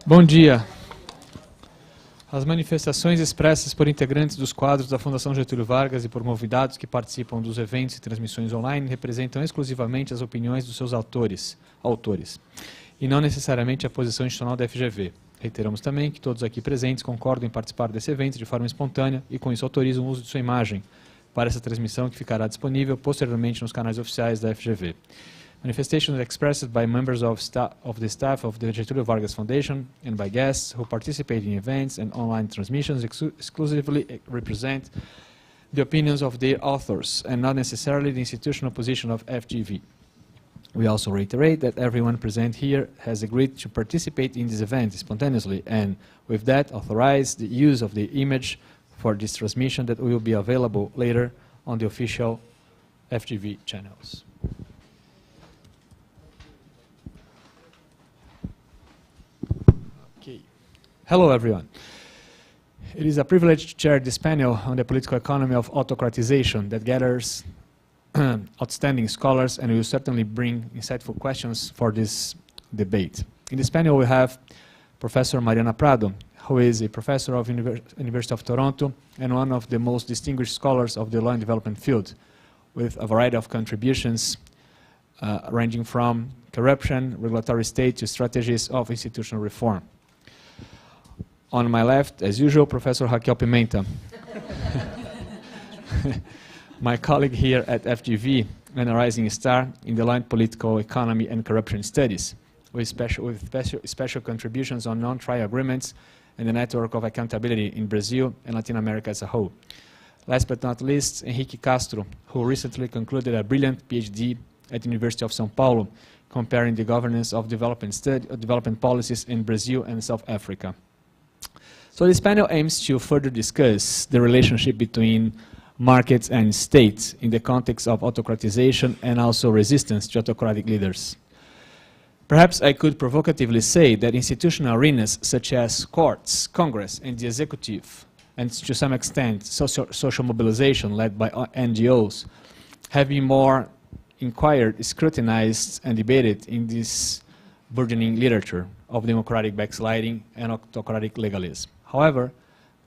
Bom dia. As manifestações expressas por integrantes dos quadros da Fundação Getúlio Vargas e por convidados que participam dos eventos e transmissões online representam exclusivamente as opiniões dos seus autores, e não necessariamente a posição institucional da FGV. Reiteramos também que todos aqui presentes concordam em participar desse evento de forma espontânea e, com isso, autorizam o uso de sua imagem para essa transmissão que ficará disponível posteriormente nos canais oficiais da FGV. Manifestations expressed by members of the staff of the Getúlio Vargas Foundation and by guests who participate in events and online transmissions exclusively represent the opinions of their authors and not necessarily the institutional position of FGV. We also reiterate that everyone present here has agreed to participate in this event spontaneously and, with that, authorize the use of the image for this transmission that will be available later on the official FGV channels. Okay. Hello, everyone. It is a privilege to chair this panel on the political economy of autocratization that gathers outstanding scholars and will certainly bring insightful questions for this debate. In this panel, we have Professor Mariana Prado, who is a professor of University of Toronto and one of the most distinguished scholars of the law and development field, with a variety of contributions ranging from corruption, regulatory state, to strategies of institutional reform. On my left, as usual, Professor Raquel Pimenta, my colleague here at FGV and a rising star in the law and political economy and corruption studies, with special contributions on non-trial agreements and the network of accountability in Brazil and Latin America as a whole. Last but not least, Henrique Castro, who recently concluded a brilliant PhD at the University of São Paulo, comparing the governance of development policies in Brazil and South Africa. So this panel aims to further discuss the relationship between markets and states in the context of autocratization and also resistance to autocratic leaders. Perhaps I could provocatively say that institutional arenas such as courts, Congress, and the executive, and to some extent social mobilization led by NGOs, have been more inquired, scrutinized, and debated in this burgeoning literature of democratic backsliding and autocratic legalism. However,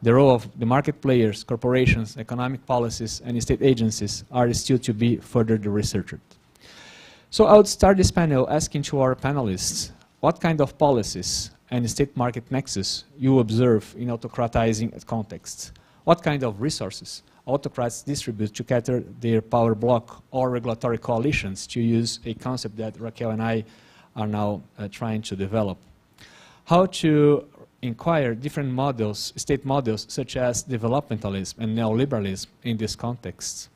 the role of the market players, corporations, economic policies, and state agencies are still to be further researched. So I would start this panel asking to our panelists what kind of policies and state market nexus you observe in autocratizing contexts. What kind of resources autocrats distribute to cater their power block or regulatory coalitions, to use a concept that Raquel and I are now trying to develop. How to inquire different models, state models, such as developmentalism and neoliberalism in this context.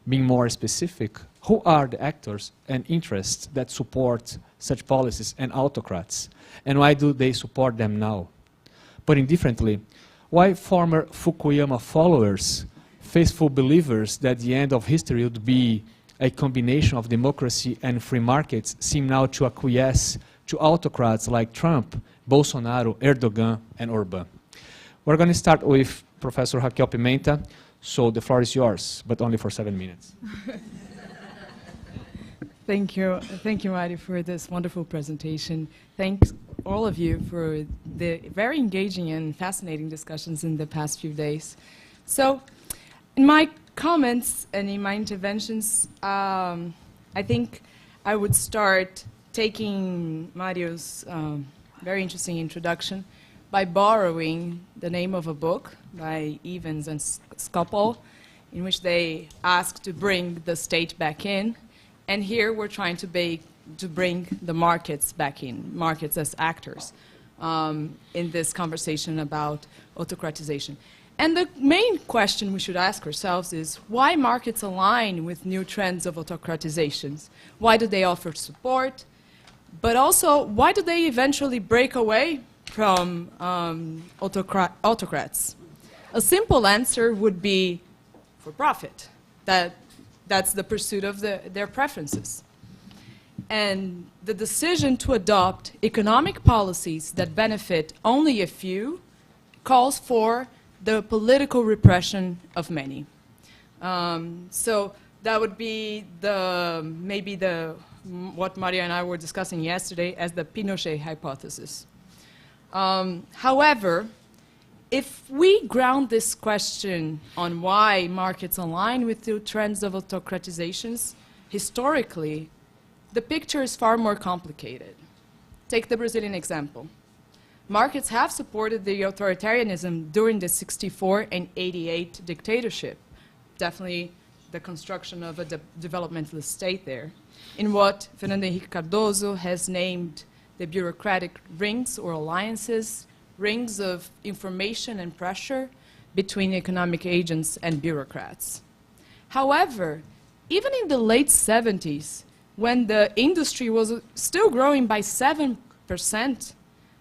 Being more specific, who are the actors and interests that support such policies and autocrats, and why do they support them now? Putting differently, why former Fukuyama followers, faithful believers that the end of history would be a combination of democracy and free markets, seem now to acquiesce to autocrats like Trump, Bolsonaro, Erdogan, and Orbán? We're going to start with Professor Raquel Pimenta, so the floor is yours, but only for 7 minutes. Thank you, Mari, for this wonderful presentation. Thanks all of you for the very engaging and fascinating discussions in the past few days. So, in my comments and in my interventions, I think I would start taking Mario's very interesting introduction by borrowing the name of a book by Evans and Skopal, in which they ask to bring the state back in. And here we're trying to bring the markets back in, markets as actors, in this conversation about autocratization. And the main question we should ask ourselves is, why markets align with new trends of autocratizations? Why do they offer support? But also, why do they eventually break away from autocrats? A simple answer would be for profit. That's the pursuit of their preferences. And the decision to adopt economic policies that benefit only a few calls for the political repression of many. So that would be maybe what Maria and I were discussing yesterday as the Pinochet hypothesis. However, if we ground this question on why markets align with the trends of autocratizations, historically, the picture is far more complicated. Take the Brazilian example. Markets have supported the authoritarianism during the 64 and 88 dictatorship, definitely the construction of a developmentalist state there, in what Fernando Henrique Cardoso has named the bureaucratic rings or alliances, rings of information and pressure between economic agents and bureaucrats. However, even in the late 70s, when the industry was still growing by 7%,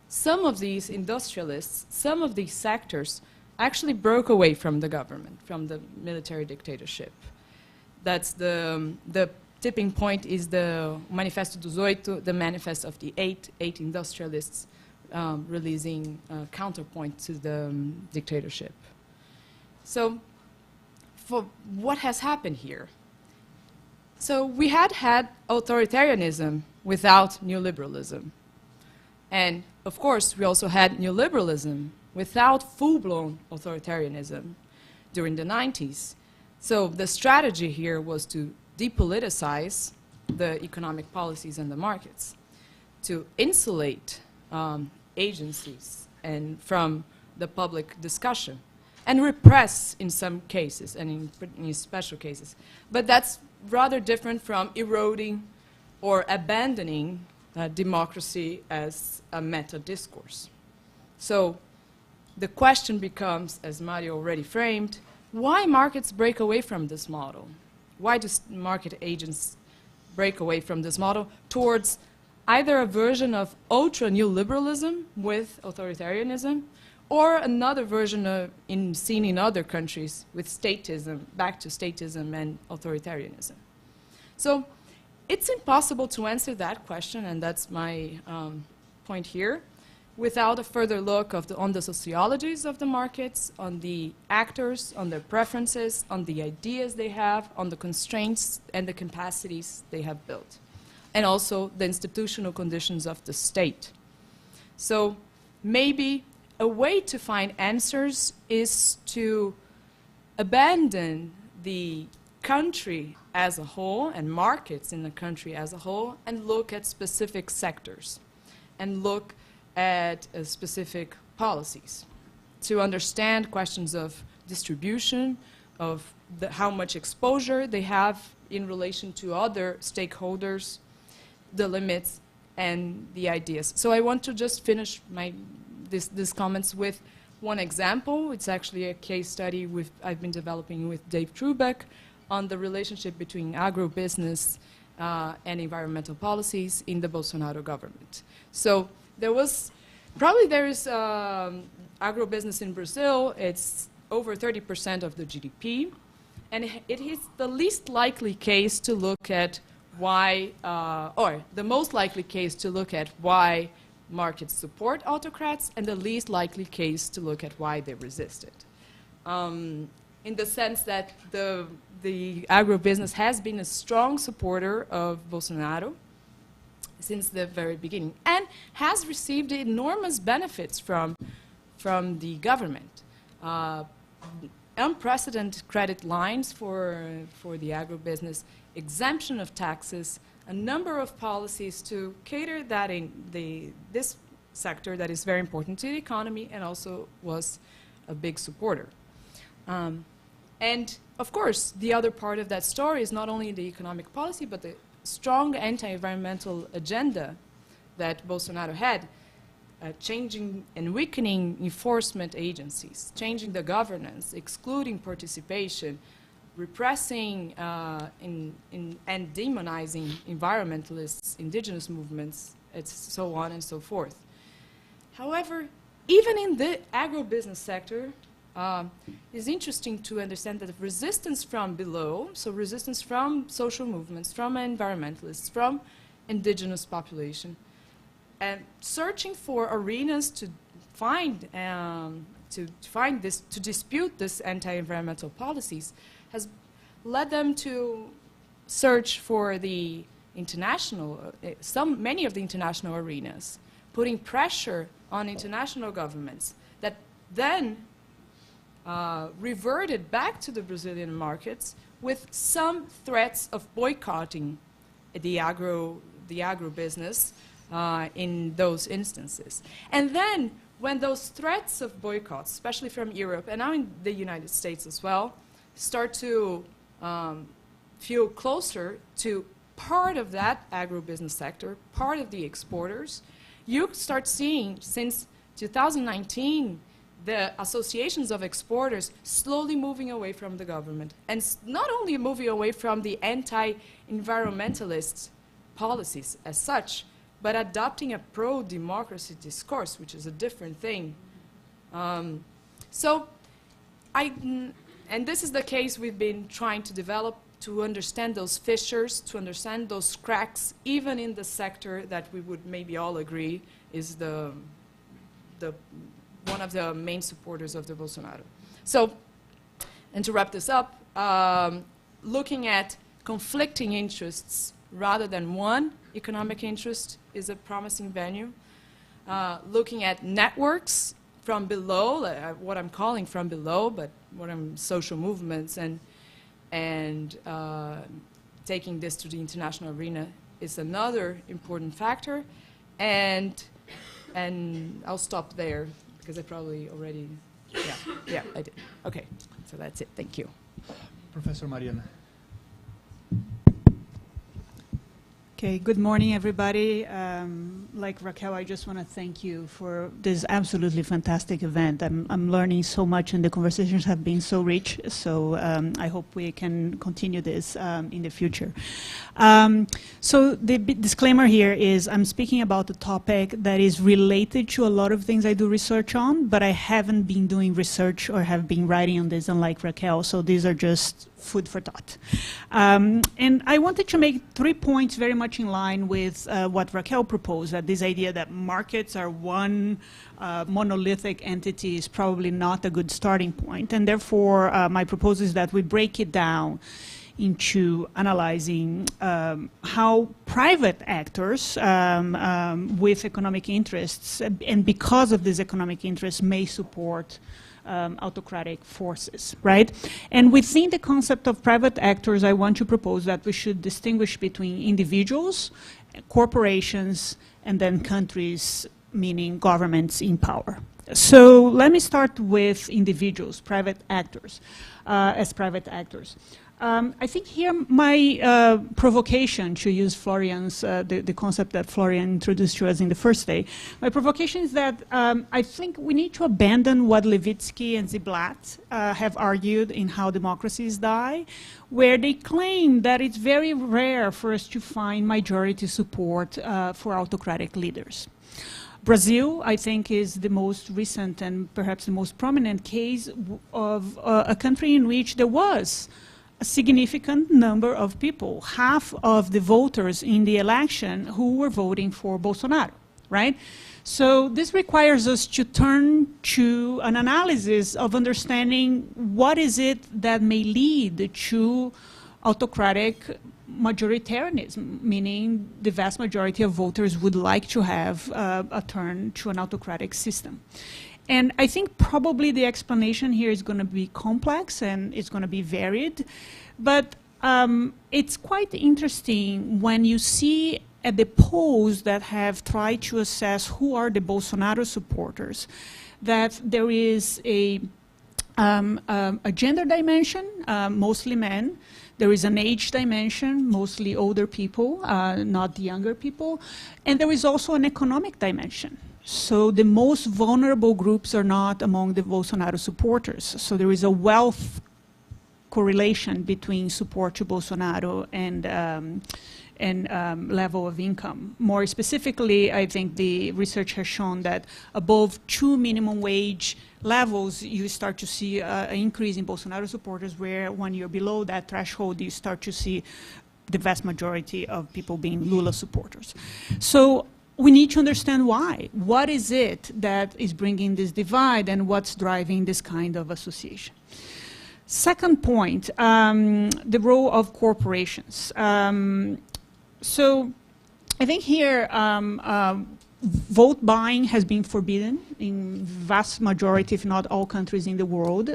some of these industrialists, some of these sectors, actually broke away from the government, from the military dictatorship. That's the tipping point is the Manifesto dos Oito, the manifest of the eight industrialists releasing a counterpoint to the dictatorship. So for what has happened here? So we had authoritarianism without neoliberalism. And of course, we also had neoliberalism without full-blown authoritarianism during the 90s. So the strategy here was to depoliticize the economic policies and the markets, to insulate agencies and from the public discussion, and repress in some cases and in special cases. But that's rather different from eroding or abandoning democracy as a meta-discourse. So the question becomes, as Mario already framed, why markets break away from this model? Why do market agents break away from this model towards either a version of ultra-neoliberalism with authoritarianism, or another version seen in other countries with statism, back to statism and authoritarianism? So it's impossible to answer that question, and that's my point here, without a further look on the sociologies of the markets, on the actors, on their preferences, on the ideas they have, on the constraints and the capacities they have built, and also the institutional conditions of the state. So maybe a way to find answers is to abandon the country as a whole and markets in the country as a whole and look at specific sectors and look at specific policies to understand questions of distribution, of how much exposure they have in relation to other stakeholders, the limits, and the ideas. So I want to just finish these comments with one example. It's actually a case study I've been developing with Dave Trubeck on the relationship between agribusiness and environmental policies in the Bolsonaro government. So there is agribusiness in Brazil. It's over 30% of the GDP, and it is the least likely case to look at why, or the most likely case to look at why markets support autocrats, and the least likely case to look at why they resist it. In the sense that the agribusiness has been a strong supporter of Bolsonaro since the very beginning, and has received enormous benefits from the government. Unprecedented credit lines for the agribusiness, exemption of taxes, a number of policies to cater that in this sector that is very important to the economy and also was a big supporter. And of course, the other part of that story is not only the economic policy, but the strong anti-environmental agenda that Bolsonaro had, changing and weakening enforcement agencies, changing the governance, excluding participation, repressing and demonizing environmentalists, indigenous movements, so on and so forth. However, even in the agribusiness sector, it's interesting to understand that resistance from below, so resistance from social movements, from environmentalists, from indigenous population, and searching for arenas to find to dispute this anti-environmental policies led them to search for the international, many of the international arenas, putting pressure on international governments that then reverted back to the Brazilian markets with some threats of boycotting the agribusiness in those instances. And then when those threats of boycotts, especially from Europe and now in the United States as well, start to feel closer to part of that agribusiness sector, part of the exporters, you start seeing since 2019 the associations of exporters slowly moving away from the government. And not only moving away from the anti-environmentalist policies as such, but adopting a pro-democracy discourse, which is a different thing. And this is the case we've been trying to develop to understand those fissures, to understand those cracks, even in the sector that we would maybe all agree is one of the main supporters of the Bolsonaro. So, and to wrap this up, looking at conflicting interests rather than one economic interest is a promising venue. Looking at networks from below, what I'm calling from below, but what I'm social movements, and taking this to the international arena is another important factor. And I'll stop there because I probably already, yeah, I did. Okay, so that's it. Thank you. Professor Mariana. Okay, good morning, everybody. Like Raquel, I just want to thank you for this absolutely fantastic event. I'm learning so much, and the conversations have been so rich. So I hope we can continue this in the future. So the disclaimer here is I'm speaking about a topic that is related to a lot of things I do research on, but I haven't been doing research or have been writing on this, unlike Raquel. So these are just food for thought. And I wanted to make 3 points very much in line with what Raquel proposed, that this idea that markets are one monolithic entity is probably not a good starting point. And therefore, my proposal is that we break it down into analyzing how private actors with economic interests, and because of these economic interests, may support autocratic forces, right? And within the concept of private actors, I want to propose that we should distinguish between individuals, corporations, and then countries, meaning governments in power. So let me start with individuals, private actors, as private actors. I think here my provocation, to use Florian's, the concept that Florian introduced to us in the first day, my provocation is that I think we need to abandon what Levitsky and Ziblatt have argued in How Democracies Die, where they claim that it's very rare for us to find majority support for autocratic leaders. Brazil, I think, is the most recent and perhaps the most prominent case of a country in which there was a significant number of people, half of the voters in the election who were voting for Bolsonaro, right? So this requires us to turn to an analysis of understanding what is it that may lead to autocratic majoritarianism, meaning the vast majority of voters would like to have a turn to an autocratic system. And I think probably the explanation here is going to be complex and it's going to be varied. But it's quite interesting when you see at the polls that have tried to assess who are the Bolsonaro supporters, that there is a gender dimension, mostly men. There is an age dimension, mostly older people, not the younger people. And there is also an economic dimension. So the most vulnerable groups are not among the Bolsonaro supporters. So there is a wealth correlation between support to Bolsonaro and level of income. More specifically, I think the research has shown that above 2 minimum wage levels, you start to see an increase in Bolsonaro supporters, where when you're below that threshold, you start to see the vast majority of people being Lula supporters. So we need to understand why. What is it that is bringing this divide and what's driving this kind of association? Second point, the role of corporations. So I think here vote buying has been forbidden in vast majority, if not all countries in the world.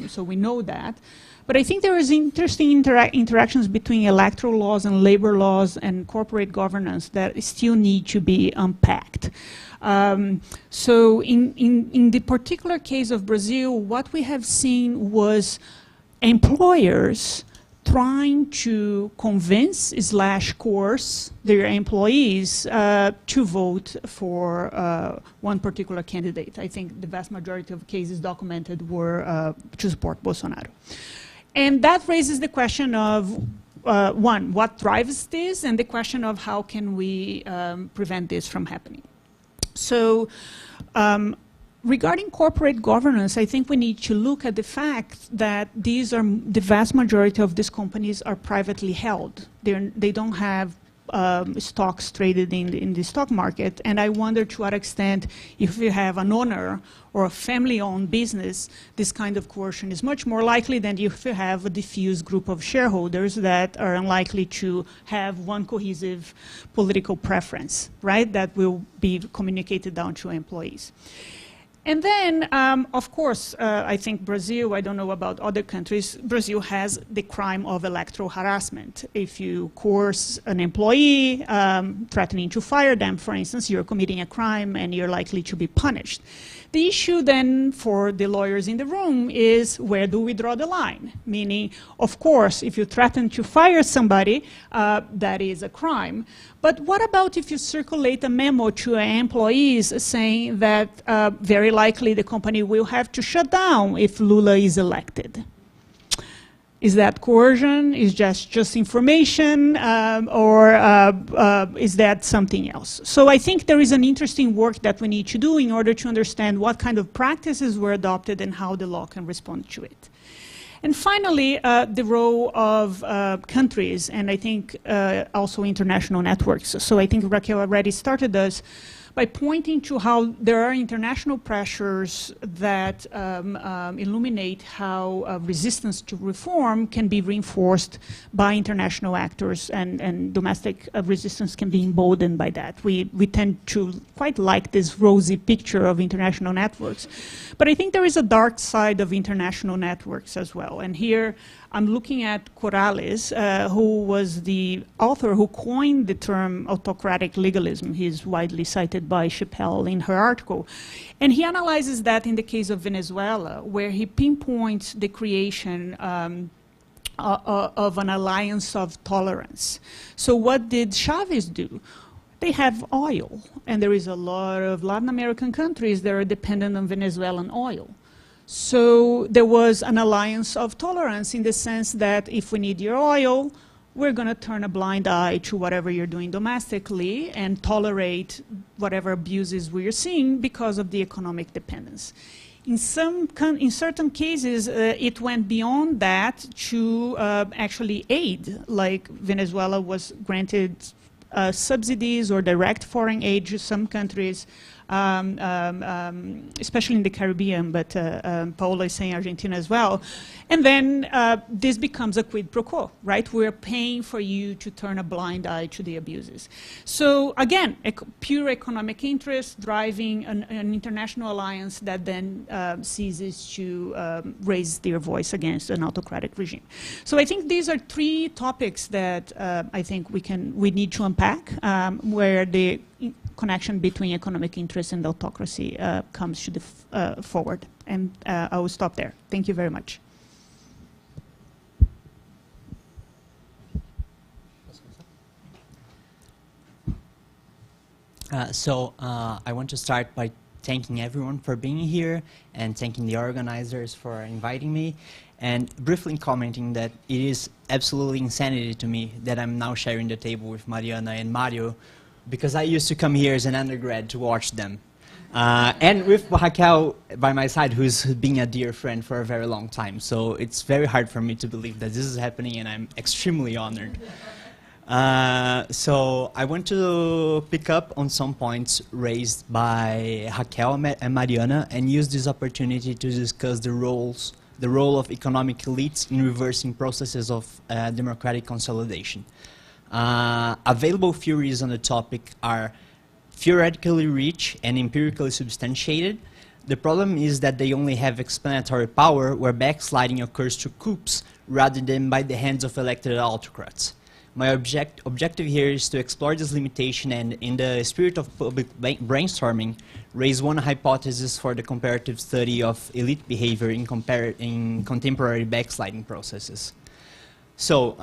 So we know that. But I think there is interesting interactions between electoral laws and labor laws and corporate governance that still need to be unpacked. So in the particular case of Brazil, what we have seen was employers trying to convince / coerce their employees to vote for one particular candidate. I think the vast majority of cases documented were to support Bolsonaro. And that raises the question of, one, what drives this, and the question of how can we prevent this from happening. So regarding corporate governance, I think we need to look at the fact that the vast majority of these companies are privately held. They don't have stocks traded in the stock market, and I wonder to what extent, if you have an owner or a family-owned business, this kind of coercion is much more likely than if you have a diffuse group of shareholders that are unlikely to have one cohesive political preference, right, that will be communicated down to employees. And then, of course, I think Brazil, I don't know about other countries, Brazil has the crime of electoral harassment. If you coerce an employee, threatening to fire them, for instance, you're committing a crime and you're likely to be punished. The issue then for the lawyers in the room is, where do we draw the line? Meaning, of course, if you threaten to fire somebody, that is a crime. But what about if you circulate a memo to employees saying that very likely the company will have to shut down if Lula is elected? Is that coercion? Is just information? Or is that something else? So I think there is an interesting work that we need to do in order to understand what kind of practices were adopted and how the law can respond to it. And finally, the role of countries, and I think also international networks. So I think Raquel already started us by pointing to how there are international pressures that illuminate how resistance to reform can be reinforced by international actors, and domestic resistance can be emboldened by that. We tend to quite like this rosy picture of international networks. But I think there is a dark side of international networks as well. And here I'm looking at Corrales, who was the author who coined the term autocratic legalism. He's widely cited by Chappelle in her article. And he analyzes that in the case of Venezuela, where he pinpoints the creation of an alliance of tolerance. So what did Chavez do? They have oil, and there is a lot of Latin American countries that are dependent on Venezuelan oil. So there was an alliance of tolerance in the sense that if we need your oil, we're going to turn a blind eye to whatever you're doing domestically and tolerate whatever abuses we're seeing because of the economic dependence. In certain cases, it went beyond that to actually aid, like Venezuela was granted subsidies or direct foreign aid to some countries, especially in the Caribbean, but Paulo is saying Argentina as well. And then this becomes a quid pro quo, right? We're paying for you to turn a blind eye to the abuses. So again, pure economic interest driving an international alliance that then ceases to raise their voice against an autocratic regime. So I think these are three topics that I think we need to unpack, where the connection between economic interest and autocracy comes to the forward. And I will stop there. Thank you very much. I want to start by thanking everyone for being here and thanking the organizers for inviting me, and briefly commenting that it is absolutely insanity to me that I'm now sharing the table with Mariana and Mario, because I used to come here as an undergrad to watch them. And with Raquel by my side, who's been a dear friend for a very long time. So it's very hard for me to believe that this is happening, and I'm extremely honored. So I want to pick up on some points raised by Raquel and Mariana and use this opportunity to discuss the roles the role of economic elites in reversing processes of democratic consolidation. Available theories on the topic are theoretically rich and empirically substantiated. The problem is that they only have explanatory power where backsliding occurs through coups rather than by the hands of elected autocrats. My objective here is to explore this limitation and, in the spirit of public brainstorming, raise one hypothesis for the comparative study of elite behavior in contemporary backsliding processes. So,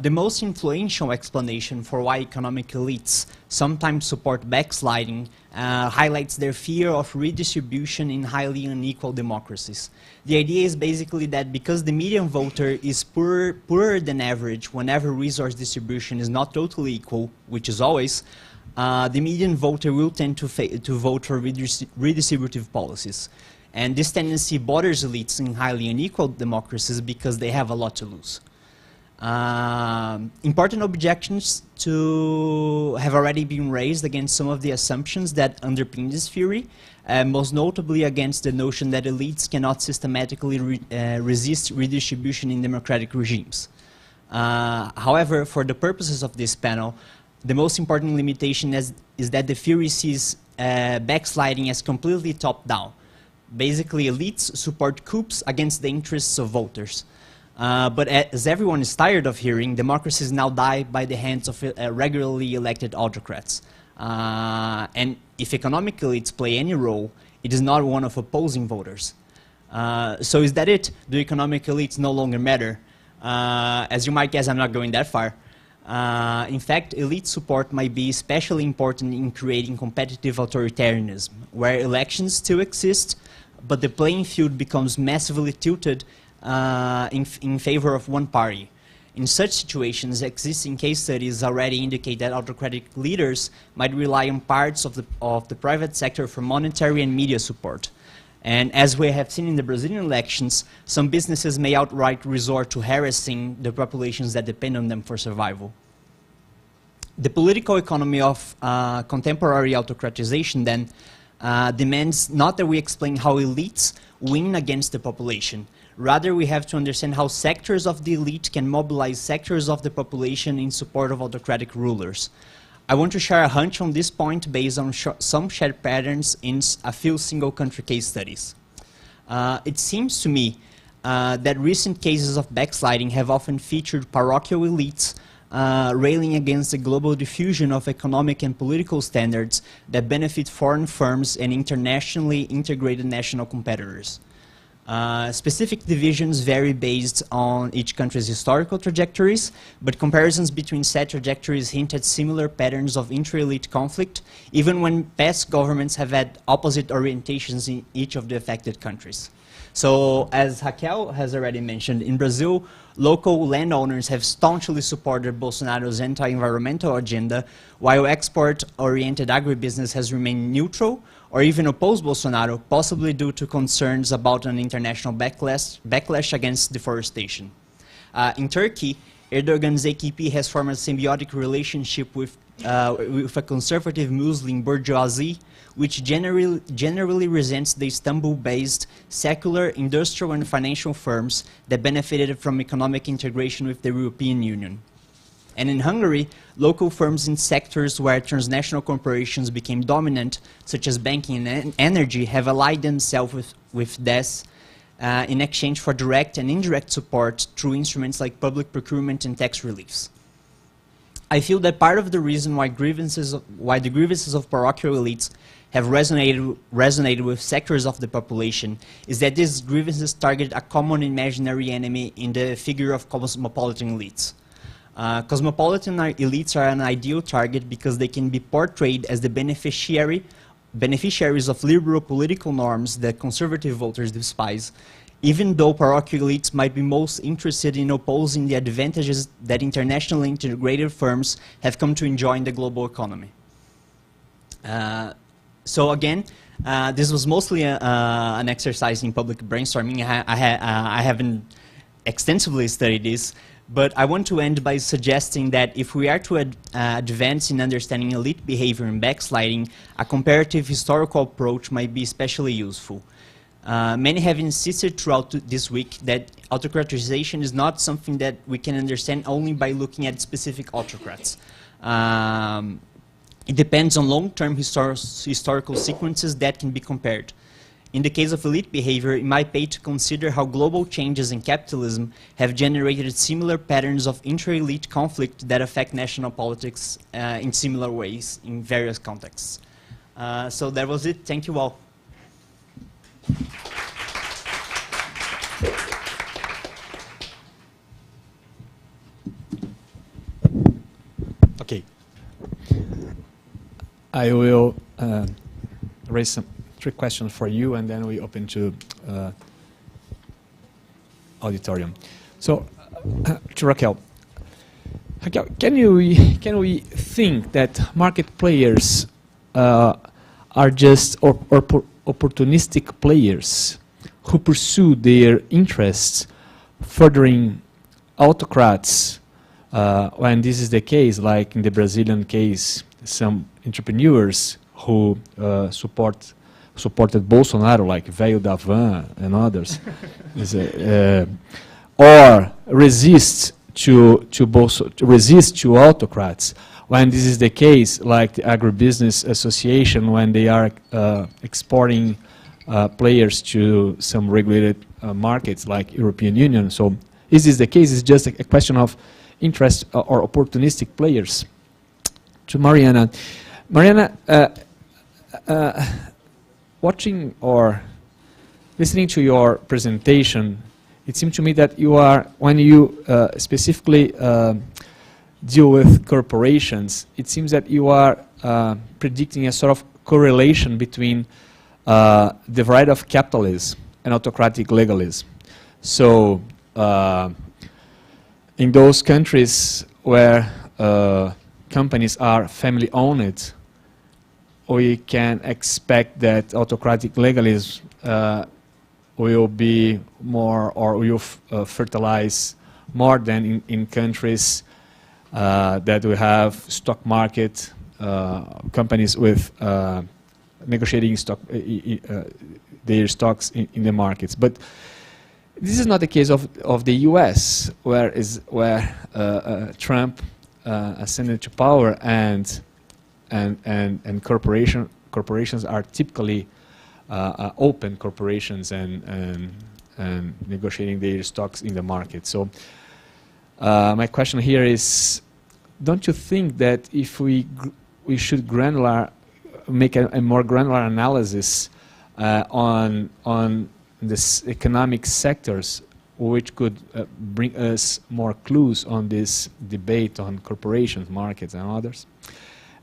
the most influential explanation for why economic elites sometimes support backsliding highlights their fear of redistribution in highly unequal democracies. The idea is basically that because the median voter is poorer than average whenever resource distribution is not totally equal, which is always, the median voter will tend to vote for redistributive policies. And this tendency bothers elites in highly unequal democracies because they have a lot to lose. Important objections have already been raised against some of the assumptions that underpin this theory, most notably against the notion that elites cannot systematically resist redistribution in democratic regimes. However, for the purposes of this panel, the most important limitation is that the theory sees backsliding as completely top-down. Basically, elites support coups against the interests of voters. But as everyone is tired of hearing, democracies now die by the hands of regularly elected autocrats. And if economic elites play any role, it is not one of opposing voters. So is that it? Do economic elites no longer matter? As you might guess, I'm not going that far. In fact, elite support might be especially important in creating competitive authoritarianism, where elections still exist, but the playing field becomes massively tilted in favor of one party. In such situations, existing case studies already indicate that autocratic leaders might rely on parts of the private sector for monetary and media support. And as we have seen in the Brazilian elections, some businesses may outright resort to harassing the populations that depend on them for survival. The political economy of contemporary autocratization, then, demands not that we explain how elites win against the population. Rather, we have to understand how sectors of the elite can mobilize sectors of the population in support of autocratic rulers. I want to share a hunch on this point based on some shared patterns in a few single-country case studies. It seems to me that recent cases of backsliding have often featured parochial elites railing against the global diffusion of economic and political standards that benefit foreign firms and internationally integrated national competitors. Specific divisions vary based on each country's historical trajectories, but comparisons between said trajectories hint at similar patterns of intra-elite conflict, even when past governments have had opposite orientations in each of the affected countries. So, as Raquel has already mentioned, in Brazil, local landowners have staunchly supported Bolsonaro's anti-environmental agenda, while export-oriented agribusiness has remained neutral, or even opposed Bolsonaro, possibly due to concerns about an international backlash against deforestation. In Turkey, Erdogan's AKP has formed a symbiotic relationship with a conservative Muslim bourgeoisie, which generally resents the Istanbul-based secular, industrial and financial firms that benefited from economic integration with the European Union. And in Hungary, local firms in sectors where transnational corporations became dominant, such as banking and energy, have allied themselves with DES in exchange for direct and indirect support through instruments like public procurement and tax reliefs. I feel that part of the reason why the grievances of parochial elites have resonated with sectors of the population is that these grievances target a common imaginary enemy in the figure of cosmopolitan elites. Cosmopolitan elites are an ideal target because they can be portrayed as the beneficiaries of liberal political norms that conservative voters despise, even though parochial elites might be most interested in opposing the advantages that internationally integrated firms have come to enjoy in the global economy. So again, this was mostly an exercise in public brainstorming. I haven't extensively studied this, but I want to end by suggesting that if we are to advance in understanding elite behavior and backsliding, a comparative historical approach might be especially useful. Many have insisted throughout this week that autocratization is not something that we can understand only by looking at specific autocrats. It depends on long-term historical sequences that can be compared. In the case of elite behavior, it might pay to consider how global changes in capitalism have generated similar patterns of intra-elite conflict that affect national politics in similar ways in various contexts. So that was it. Thank you all. Okay. I will raise some 3 questions for you, and then we open to auditorium. So, to Raquel, can we think that market players are just opportunistic players who pursue their interests, furthering autocrats? When this is the case, like in the Brazilian case, some entrepreneurs who supported Bolsonaro, like Velho da Van and others, or resist to autocrats. When this is the case, like the Agribusiness Association, when they are exporting players to some regulated markets like European Union. So, is this the case? It's just a question of interest or opportunistic players. To Mariana. Mariana, watching or listening to your presentation, it seemed to me that you are, when you specifically deal with corporations, it seems that you are predicting a sort of correlation between the variety of capitalism and autocratic legalism. So, in those countries where companies are family-owned, we can expect that autocratic legalism will be more, or will fertilize more than in countries that we have stock market companies with negotiating their stocks in the markets. But this is not the case of the U.S., where Trump ascended to power, and corporations are typically open corporations and negotiating their stocks in the market. So my question here is, don't you think that if we should make a more granular analysis on this economic sectors, which could bring us more clues on this debate on corporations, markets, and others?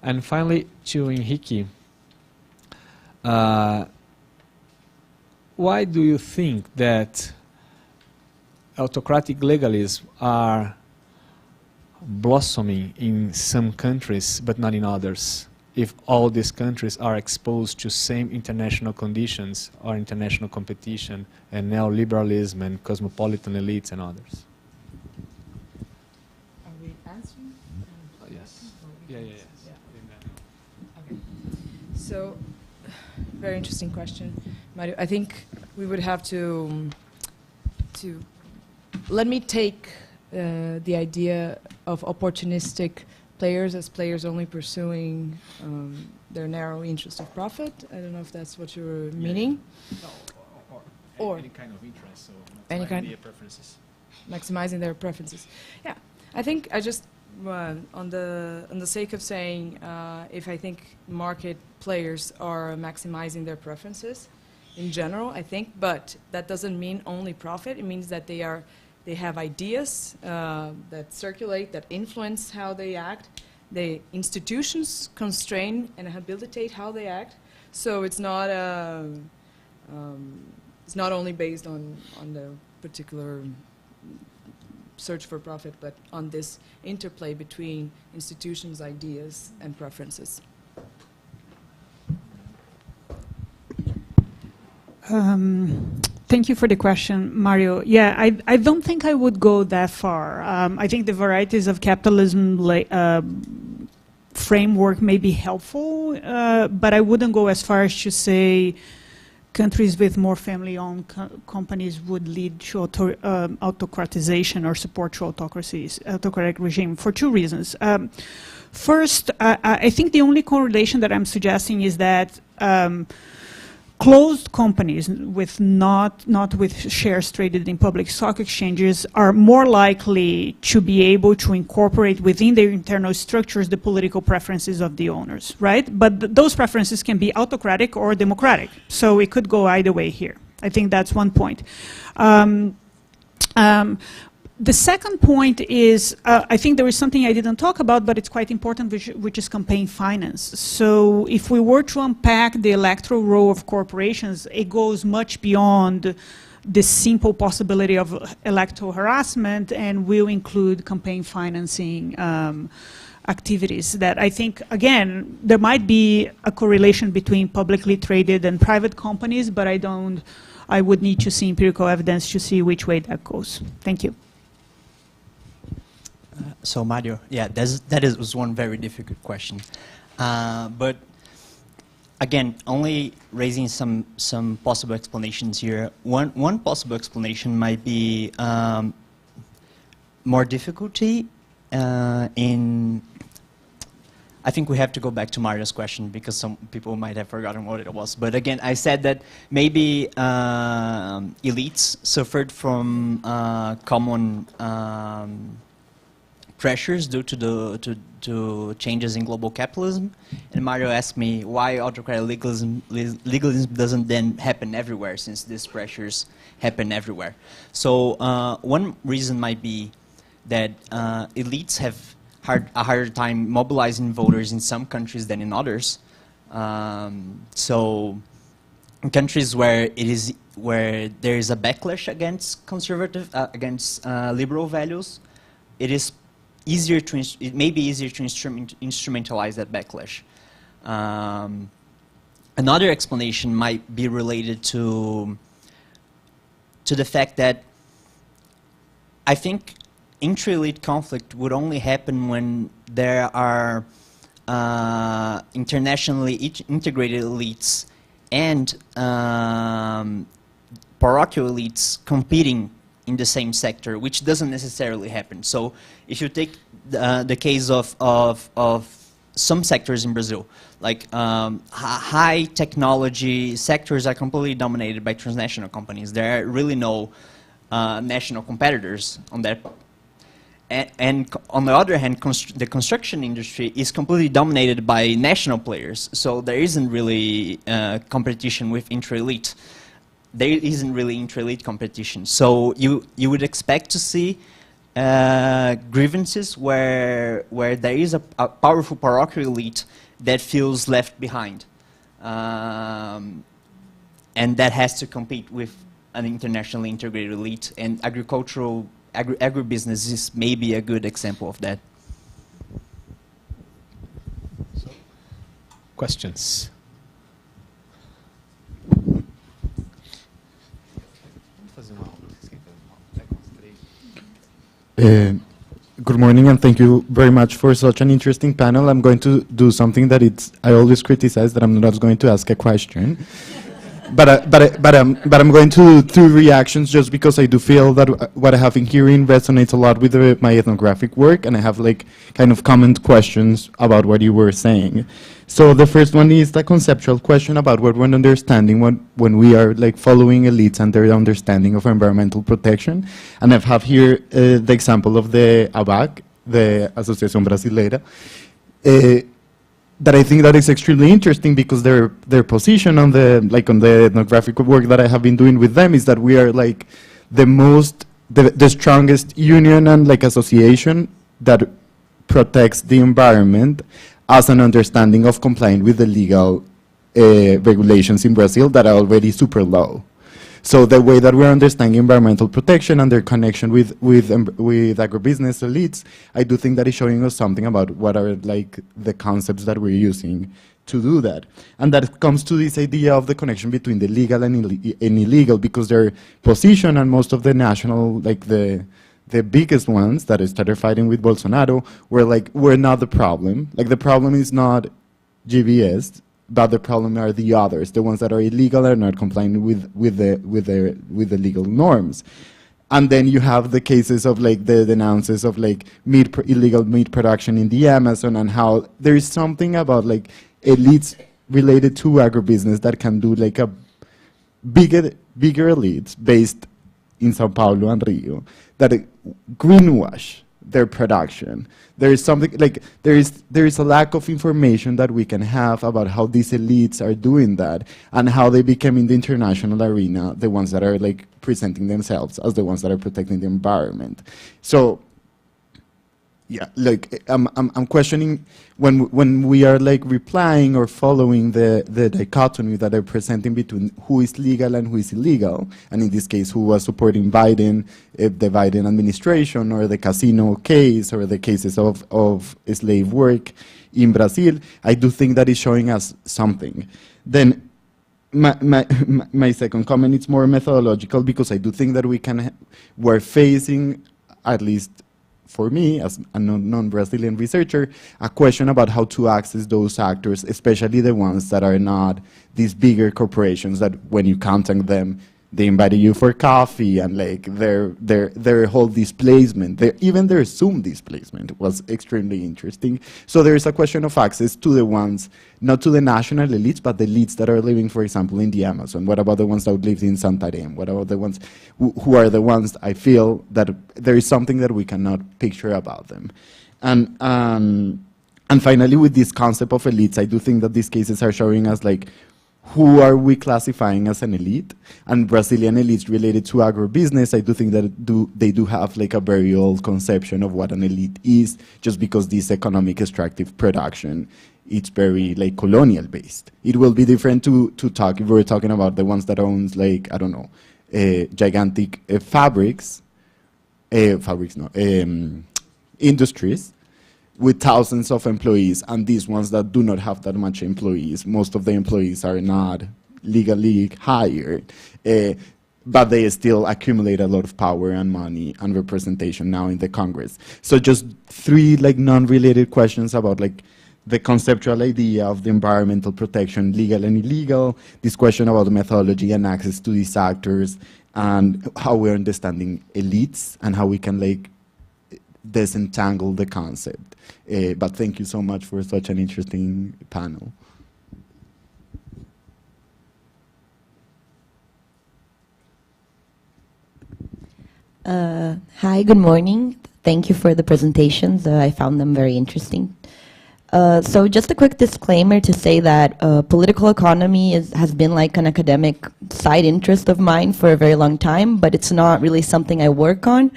And finally, to Henrique, why do you think that autocratic legalism are blossoming in some countries but not in others, if all these countries are exposed to same international conditions or international competition and neoliberalism and cosmopolitan elites and others? Are we answering? Yes. Yeah. Okay. So, very interesting question, Mario. I think we would have to let me take the idea of opportunistic players as players only pursuing their narrow interest of profit. I don't know if that's what you're meaning. No, or any kind of interest, so any kind their preferences. Maximizing their preferences. Yeah, I think I just on the sake of saying if I think market players are maximizing their preferences in general, I think, but that doesn't mean only profit. It means that they have ideas that circulate, that influence how they act. The institutions constrain and habilitate how they act. So it's not only based on the particular search for profit, but on this interplay between institutions, ideas, and preferences. Thank you for the question, Mario. Yeah, I don't think I would go that far. I think the varieties of capitalism framework may be helpful, but I wouldn't go as far as to say countries with more family-owned companies would lead to autocratization or support to autocratic regime for two reasons. First, I think the only correlation that I'm suggesting is that closed companies with not with shares traded in public stock exchanges are more likely to be able to incorporate within their internal structures the political preferences of the owners, right? But those preferences can be autocratic or democratic. So it could go either way here. I think that's one point. The second point is, I think there is something I didn't talk about, but it's quite important, which is campaign finance. So if we were to unpack the electoral role of corporations, it goes much beyond the simple possibility of electoral harassment and will include campaign financing activities that I think, again, there might be a correlation between publicly traded and private companies, but I would need to see empirical evidence to see which way that goes. Thank you. So Mario, yeah, was one very difficult question, but again, only raising some possible explanations here. One possible explanation might be more difficulty in. I think we have to go back to Mario's question because some people might have forgotten what it was. But again, I said that maybe elites suffered from common pressures due to changes in global capitalism, and Mario asked me why autocratic legalism doesn't then happen everywhere, since these pressures happen everywhere. So one reason might be that elites have a harder time mobilizing voters in some countries than in others. So in countries where there is a backlash against liberal values, it may be easier to instrumentalize that backlash. Another explanation might be related to the fact that I think intra-elite conflict would only happen when there are internationally integrated elites and parochial elites competing in the same sector, which doesn't necessarily happen. So if you take the case of some sectors in Brazil, like high technology sectors are completely dominated by transnational companies. There are really no national competitors on that. And on the other hand, the construction industry is completely dominated by national players. So there isn't really competition with intra-elite. There isn't really intra-elite competition. So you would expect to see grievances where there is a powerful parochial elite that feels left behind. And that has to compete with an internationally integrated elite. And agribusiness is maybe a good example of that. Questions? Good morning, and thank you very much for such an interesting panel. I'm going to do something that I always criticize, that I'm not going to ask a question. But I'm going to do reactions just because I do feel that what I have been hearing resonates a lot with my ethnographic work, and I have like kind of comment questions about what you were saying. So the first one is the conceptual question about what we're understanding when we are like following elites and their understanding of environmental protection. And I have here the example of the ABAC, the Asociación Brasileira, that I think that is extremely interesting because their position on the ethnographic work that I have been doing with them is that we are like the strongest union and like association that protects the environment as an understanding of complying with the legal regulations in Brazil that are already super low. So the way that we're understanding environmental protection and their connection with agribusiness elites, I do think that is showing us something about what are like the concepts that we're using to do that. And that comes to this idea of the connection between the legal and illegal, because their position and most of the national, like the biggest ones that started fighting with Bolsonaro were like, we're not the problem. Like the problem is not GBS. but the problem are the others, the ones that are illegal and not complying with the legal norms. And then you have the cases of like the denounces of like illegal meat production in the Amazon, and how there is something about like elites related to agribusiness that can do like a bigger elites based in Sao Paulo and Rio that greenwash their production. There is something like there is a lack of information that we can have about how these elites are doing that, and how they become in the international arena the ones that are like presenting themselves as the ones that are protecting the environment. So yeah, like I'm questioning when we are like replying or following the dichotomy that they're presenting between who is legal and who is illegal, and in this case, who was supporting Biden, the Biden administration, or the casino case, or the cases of slave work in Brazil. I do think that is showing us something. Then my second comment is more methodological, because I do think that we're facing, at least for me, as a non-Brazilian researcher, a question about how to access those actors, especially the ones that are not these bigger corporations that when you contact them, they invite you for coffee, and like their whole displacement, even their Zoom displacement was extremely interesting. So there is a question of access to the ones, not to the national elites, but the elites that are living, for example, in the Amazon. What about the ones that live in Santarém? What about the ones who are the ones I feel that there is something that we cannot picture about them? And finally, with this concept of elites, I do think that these cases are showing us like, who are we classifying as an elite? And Brazilian elites related to agribusiness, I do think that they do have like a very old conception of what an elite is, just because this economic extractive production, it's very like colonial based. It will be different to talk if we're talking about the ones that owns like, I don't know, gigantic industries with thousands of employees, and these ones that do not have that much employees. Most of the employees are not legally hired, but they still accumulate a lot of power and money and representation now in the Congress. So just three like non-related questions about like the conceptual idea of the environmental protection, legal and illegal, this question about the methodology and access to these actors, and how we're understanding elites and how we can like disentangle the concept. But thank you so much for such an interesting panel. Hi, good morning. Thank you for the presentations. I found them very interesting. So just a quick disclaimer to say that political economy has been like an academic side interest of mine for a very long time, but it's not really something I work on,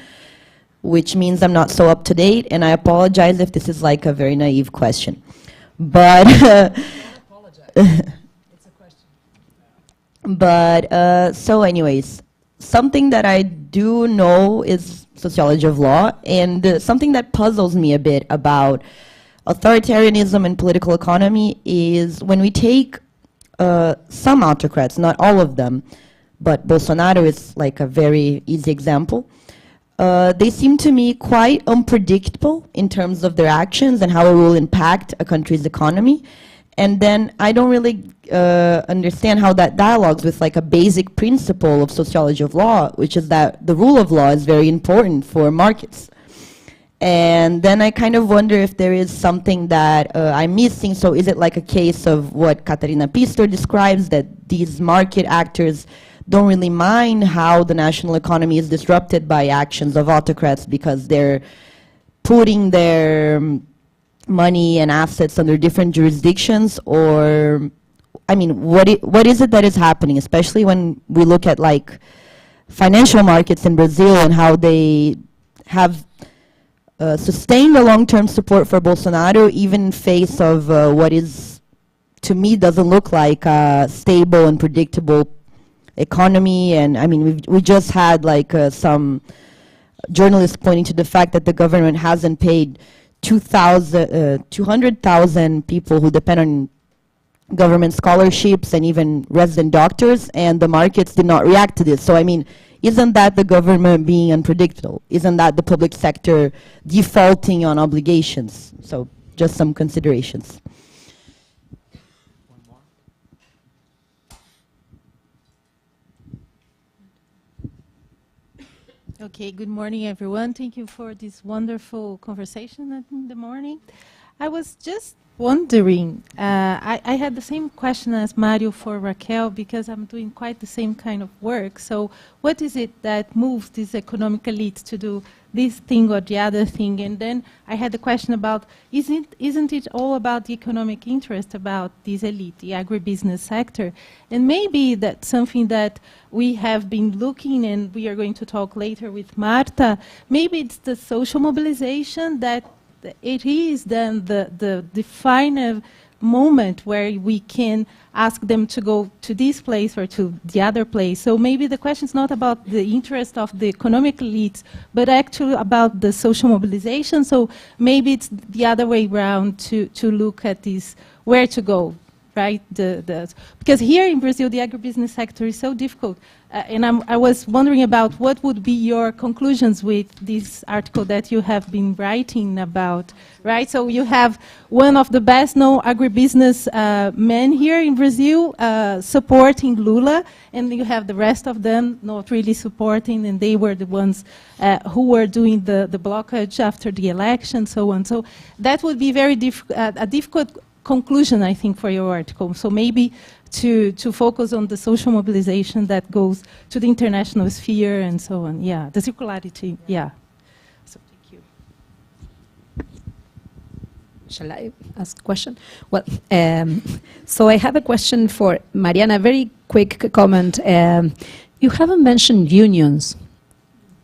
which means I'm not so up to date, and I apologize if this is like a very naive question. But Don't apologize. It's a question. But so anyways, something that I do know is sociology of law, and something that puzzles me a bit about authoritarianism and political economy is when we take some autocrats, not all of them, but Bolsonaro is like a very easy example. They seem to me quite unpredictable in terms of their actions and how it will impact a country's economy. And then I don't really understand how that dialogues with like a basic principle of sociology of law, which is that the rule of law is very important for markets. And then I kind of wonder if there is something that I'm missing. So is it like a case of what Catarina Pistor describes, that these market actors don't really mind how the national economy is disrupted by actions of autocrats because they're putting their money and assets under different jurisdictions? Or, I mean, what is it that is happening, especially when we look at like financial markets in Brazil and how they have sustained a long-term support for Bolsonaro, even in face of what is, to me, doesn't look like a stable and predictable economy. And I mean, we just had like some journalists pointing to the fact that the government hasn't paid 200,000 people who depend on government scholarships and even resident doctors, and the markets did not react to this. So I mean, isn't that the government being unpredictable? Isn't that the public sector defaulting on obligations? So just some considerations. One more. Okay, good morning, everyone. Thank you for this wonderful conversation in the morning. I was just wondering, I had the same question as Mario for Raquel, because I'm doing quite the same kind of work. So what is it that moves these economic elites to do this thing or the other thing? And then I had a question about, isn't it all about the economic interest about this elite, the agribusiness sector? And maybe that's something that we have been looking, and we are going to talk later with Marta. Maybe it's the social mobilization that it is then the final moment where we can ask them to go to this place or to the other place. So maybe the question is not about the interest of the economic elites, but actually about the social mobilization. So maybe it's the other way around to look at this, where to go, right? Because here in Brazil, the agribusiness sector is so difficult. And I was wondering about what would be your conclusions with this article that you have been writing about, right? So you have one of the best known agribusiness men here in Brazil supporting Lula, and you have the rest of them not really supporting, and they were the ones who were doing the blockage after the election, so on. So that would be very a difficult conclusion, I think, for your article. So maybe to focus on the social mobilization that goes to the international sphere and so on. Yeah, the circularity, yeah. So thank you. Shall I ask a question? Well, so I have a question for Mariana, a very quick comment. You haven't mentioned unions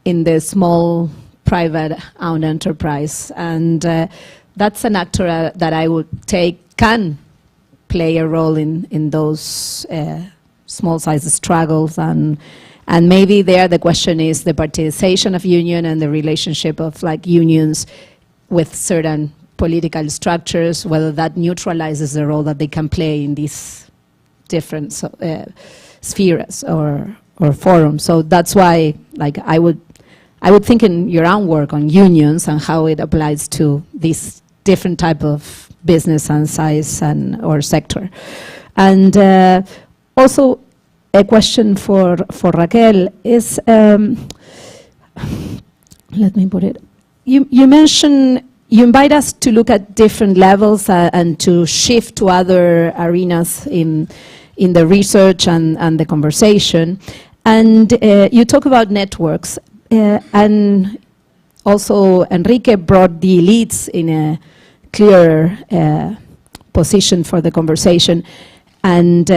in the small private-owned enterprise, and that's an actor that I would take can play a role in those small-sized struggles, and maybe there the question is the participation of union and the relationship of like unions with certain political structures, whether that neutralizes the role that they can play in these different spheres or forums. So that's why, like, I would think in your own work on unions and how it applies to this different type of business and size or sector. And also a question for Raquel is, let me put it, you mentioned, you invite us to look at different levels and to shift to other arenas in the research and the conversation. And you talk about networks, and also Enrique brought the elites in a clear position for the conversation, and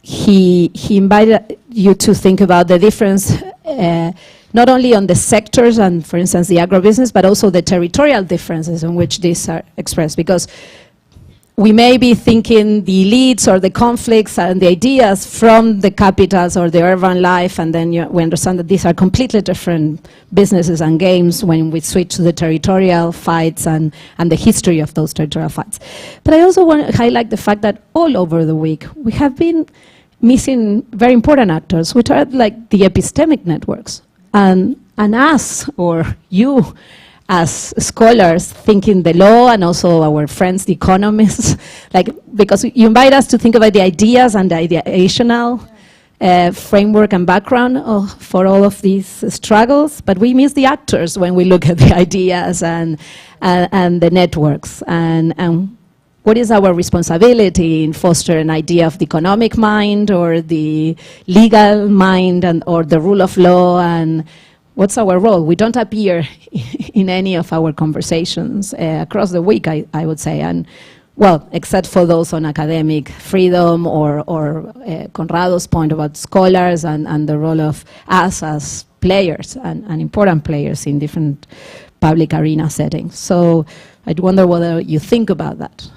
he invited you to think about the difference not only on the sectors and, for instance, the agribusiness, but also the territorial differences in which these are expressed, because we may be thinking the elites or the conflicts and the ideas from the capitals or the urban life, and then we understand that these are completely different businesses and games when we switch to the territorial fights and the history of those territorial fights. But I also want to highlight the fact that all over the week we have been missing very important actors, which are like the epistemic networks, and us or you as scholars thinking the law, and also our friends, the economists, like, because you invite us to think about the ideas and the ideational framework and background for all of these struggles, but we miss the actors when we look at the ideas and the networks, and what is our responsibility in fostering an idea of the economic mind or the legal mind or the rule of law, and what's our role? We don't appear in any of our conversations across the week, I would say, and well, except for those on academic freedom or Conrado's point about scholars and the role of us as players and important players in different public arena settings. So I'd wonder whether you think about that.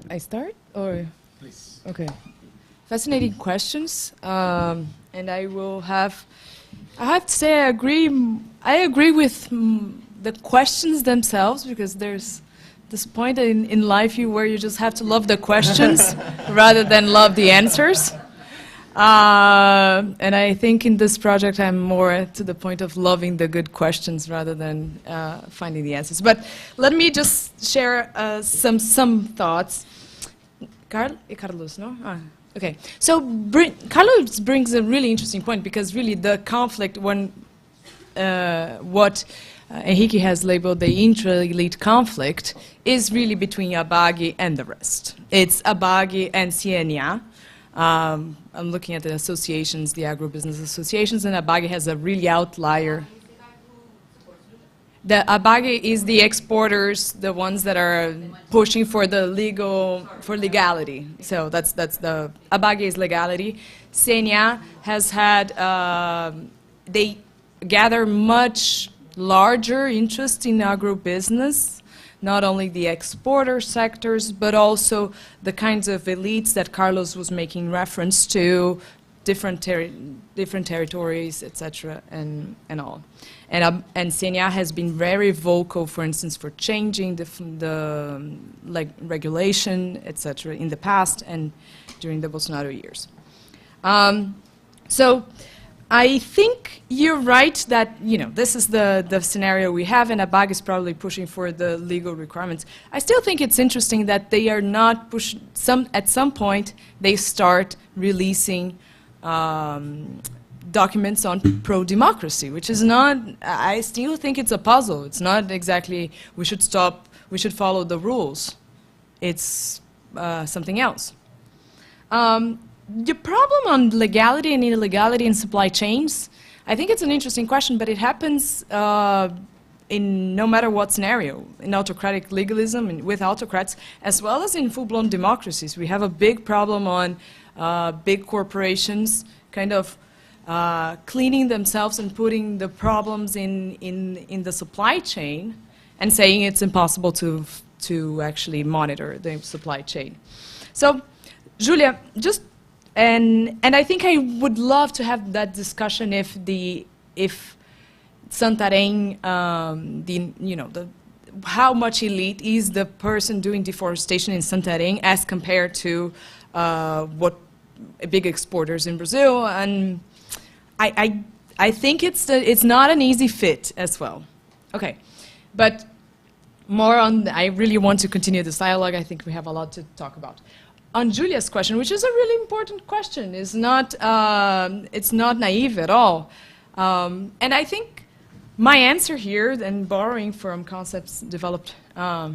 I start, or? Please. Okay. Fascinating questions, and I have to say I agree with the questions themselves, because there's this point in life where you just have to love the questions rather than love the answers. And I think in this project I'm more to the point of loving the good questions rather than finding the answers. But let me just share some thoughts. Carlos, no? Okay. So Carlos brings a really interesting point, because really the conflict, when what Henrique has labeled the intra-elite conflict, is really between ABAG and the rest. It's ABAG and CNA. I'm looking at the associations, the agribusiness associations, and ABAG has a really outlier. The ABAG is the exporters, the ones that are pushing for the legality. So that's the ABAG is legality. CNA has had they gather much larger interest in agribusiness, not only the exporter sectors, but also the kinds of elites that Carlos was making reference to, different territories, etc., and all. And CNA has been very vocal, for instance, for changing the regulation, etc., in the past and during the Bolsonaro years. So I think you're right that, you know, this is the scenario we have, and ABAG is probably pushing for the legal requirements. I still think it's interesting that they are not pushing, at some point they start releasing documents on pro-democracy, which is not, I still think it's a puzzle. It's not exactly, we should follow the rules. It's something else. The problem on legality and illegality in supply chains, I think it's an interesting question, but it happens in no matter what scenario, in autocratic legalism and with autocrats, as well as in full-blown democracies. We have a big problem on big corporations kind of cleaning themselves and putting the problems in the supply chain and saying it's impossible to actually monitor the supply chain. So, Julia, just and I think I would love to have that discussion if Santarém, how much elite is the person doing deforestation in Santarém as compared to what big exporters in Brazil, and I think it's not an easy fit as well. Okay, but more on. I really want to continue this dialogue. I think we have a lot to talk about. On Julia's question, which is a really important question, it's not naive at all, and I think my answer here, and borrowing from concepts developed by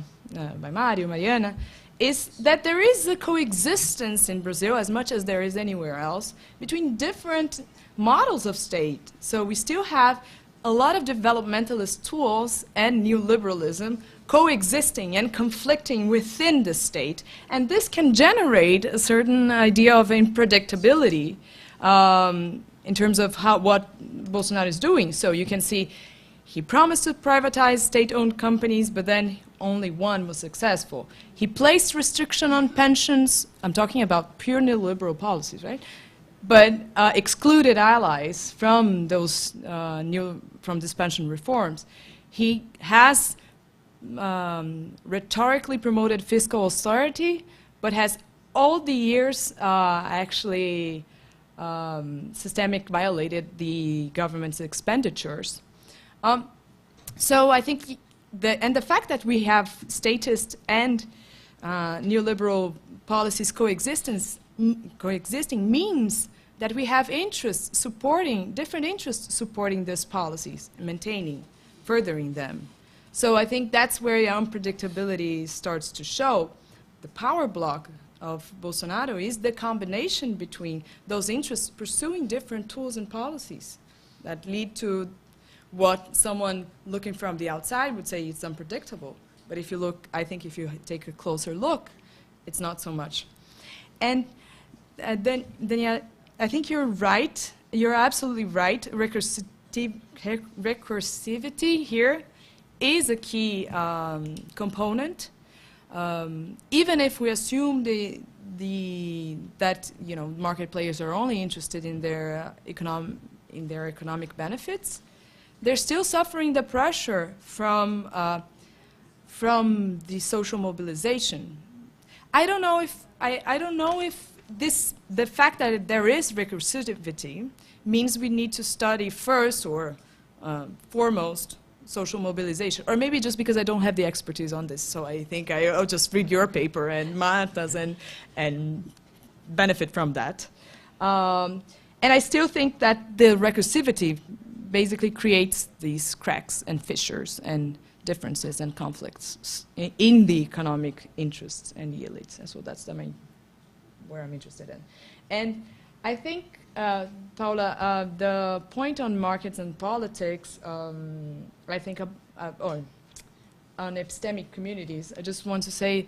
Mario, Mariana, is that there is a coexistence in Brazil, as much as there is anywhere else, between different models of state. So we still have a lot of developmentalist tools and neoliberalism coexisting and conflicting within the state. And this can generate a certain idea of unpredictability in terms of what Bolsonaro is doing. So you can see he promised to privatize state-owned companies, but then only one was successful. He placed restriction on pensions. I'm talking about pure neoliberal policies, right? But excluded allies from those from these pension reforms. He has rhetorically promoted fiscal austerity, but has all the years actually systemic violated the government's expenditures. So I think the fact that we have statist and neoliberal policies coexisting means that we have interests supporting, different interests supporting these policies, maintaining, furthering them. So I think that's where unpredictability starts to show. The power block of Bolsonaro is the combination between those interests pursuing different tools and policies that lead to what someone looking from the outside would say it's unpredictable. But if you look, I think if you take a closer look, it's not so much. And then I think you're right. You're absolutely right. Recursivity here is a key component. Even if we assume that market players are only interested in their economic benefits, they're still suffering the pressure from the social mobilization. I don't know if the fact that there is recursivity means we need to study first or foremost social mobilization, or maybe just because I don't have the expertise on this, so I think I'll just read your paper and Marta's and benefit from that. And I still think that the recursivity basically creates these cracks and fissures and differences and conflicts in the economic interests and the elites. And so that's the main where I'm interested in. And I think, Paula, the point on markets and politics, I think, or on epistemic communities, I just want to say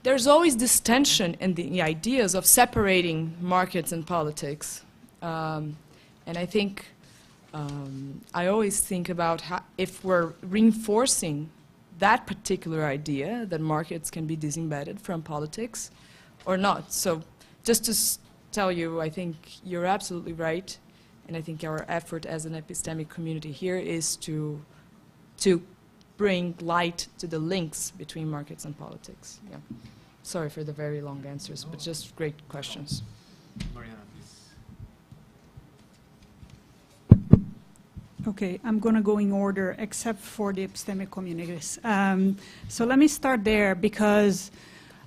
there's always this tension in the ideas of separating markets and politics. And I think I always think about how, if we're reinforcing that particular idea that markets can be disembedded from politics or not. So just to tell you, I think you're absolutely right, and I think our effort as an epistemic community here is to bring light to the links between markets and politics. Yeah. Sorry for the very long answers, but just great questions. Okay, I'm going to go in order, except for the epistemic communities. So let me start there, because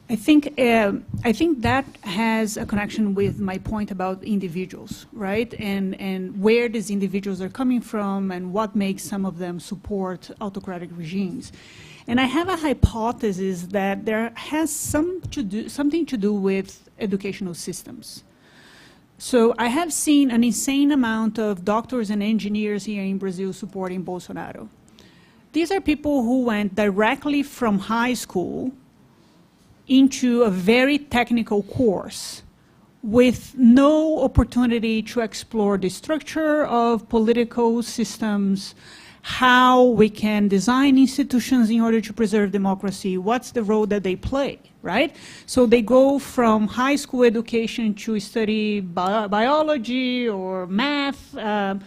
I think that has a connection with my point about individuals, right? And where these individuals are coming from and what makes some of them support autocratic regimes. And I have a hypothesis that there has something to do with educational systems. So I have seen an insane amount of doctors and engineers here in Brazil supporting Bolsonaro. These are people who went directly from high school into a very technical course with no opportunity to explore the structure of political systems, how we can design institutions in order to preserve democracy, what's the role that they play, right? So they go from high school education to study biology or math, and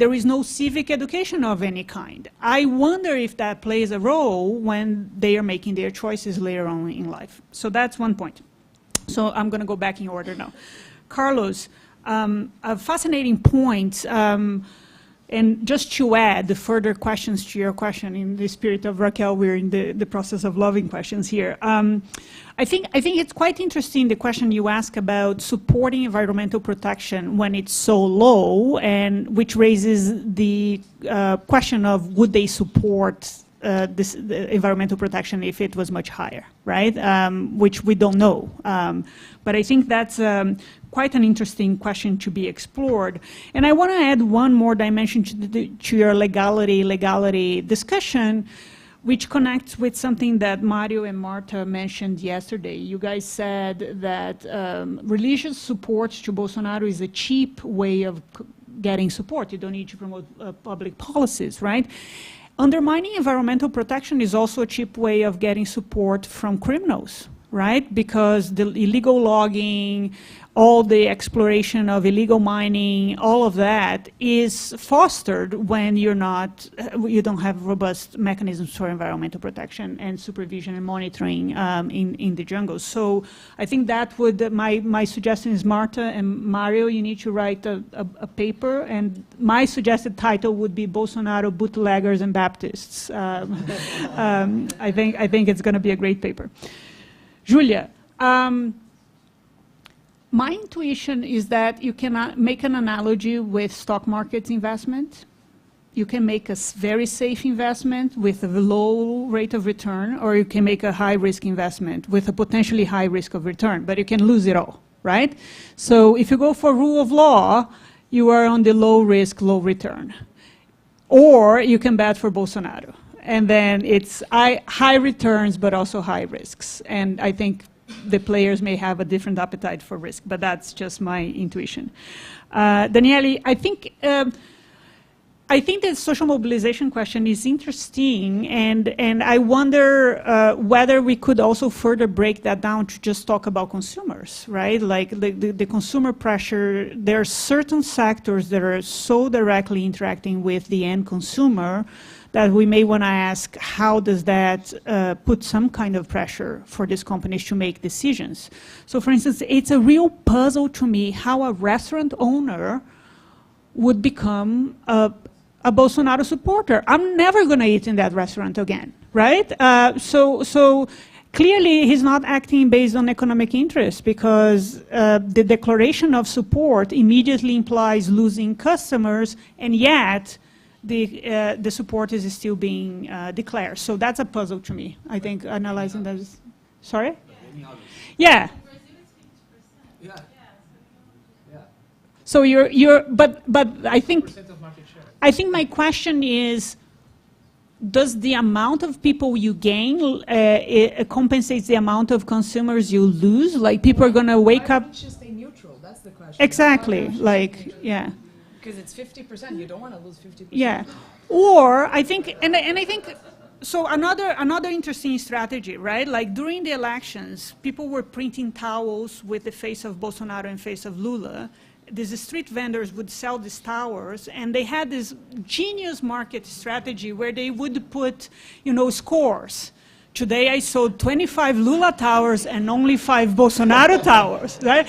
there is no civic education of any kind. I wonder if that plays a role when they are making their choices later on in life. So that's one point. So I'm going to go back in order now. Carlos, a fascinating point. And just to add the further questions to your question, in the spirit of Raquel, we're in the process of loving questions here. I think it's quite interesting, the question you ask about supporting environmental protection when it's so low, and which raises the question of would they support the environmental protection if it was much higher, right? Which we don't know. But I think that's quite an interesting question to be explored. And I want to add one more dimension to your legality discussion, which connects with something that Mario and Marta mentioned yesterday. You guys said that religious support to Bolsonaro is a cheap way of getting support. You don't need to promote public policies, right? Undermining environmental protection is also a cheap way of getting support from criminals, right? Because the illegal logging, all the exploration of illegal mining, all of that is fostered when you don't have robust mechanisms for environmental protection and supervision and monitoring in the jungles. So I think that would, my suggestion is, Marta and Mario, you need to write a paper, and my suggested title would be Bolsonaro, Bootleggers and Baptists. I think it's going to be a great paper. Julia, my intuition is that you can make an analogy with stock market investment. You can make a very safe investment with a low rate of return, or you can make a high-risk investment with a potentially high risk of return, but you can lose it all, right? So if you go for rule of law, you are on the low risk, low return. Or you can bet for Bolsonaro. And then it's high returns, but also high risks. And I think the players may have a different appetite for risk, but that's just my intuition. Daniele, I think the social mobilization question is interesting, and I wonder whether we could also further break that down to just talk about consumers, right? Like the consumer pressure, there are certain sectors that are so directly interacting with the end consumer that we may want to ask, how does that put some kind of pressure for these companies to make decisions? So for instance, it's a real puzzle to me how a restaurant owner would become a Bolsonaro supporter. I'm never going to eat in that restaurant again, right? So clearly he's not acting based on economic interest, because the declaration of support immediately implies losing customers, and yet the support is still being declared. So that's a puzzle to me. I think analyzing that is... Sorry? Yeah. So but I think my question is, does the amount of people you gain it compensates the amount of consumers you lose? Like, people are going to wake up... Why don't you stay neutral? That's the question. Exactly. Like, yeah. Because it's 50%. You don't want to lose 50%. Yeah. Or I think, and I think, so another interesting strategy, right? Like, during the elections, people were printing towels with the face of Bolsonaro and face of Lula. These street vendors would sell these towers, and they had this genius market strategy where they would put, scores. Today I sold 25 Lula towers and only 5 Bolsonaro towers, right?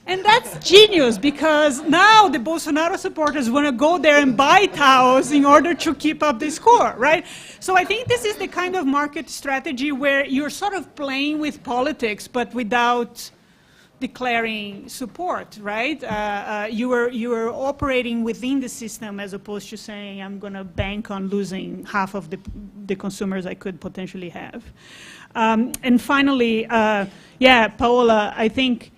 And that's genius, because now the Bolsonaro supporters want to go there and buy towels in order to keep up the score, right? So I think this is the kind of market strategy where you're sort of playing with politics, but without declaring support, right? You were operating within the system, as opposed to saying, I'm going to bank on losing half of the consumers I could potentially have. And finally, Paola, I think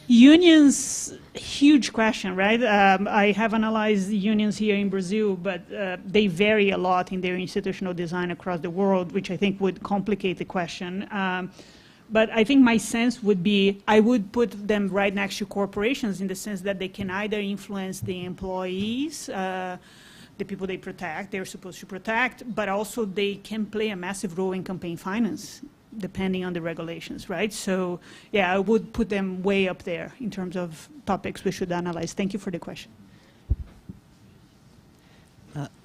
unions, huge question, right? I have analyzed unions here in Brazil, but they vary a lot in their institutional design across the world, which I think would complicate the question. But I think my sense would be, I would put them right next to corporations, in the sense that they can either influence the employees, the people they protect, they're supposed to protect, but also they can play a massive role in campaign finance, depending on the regulations, right? So yeah, I would put them way up there in terms of topics we should analyze. Thank you for the question.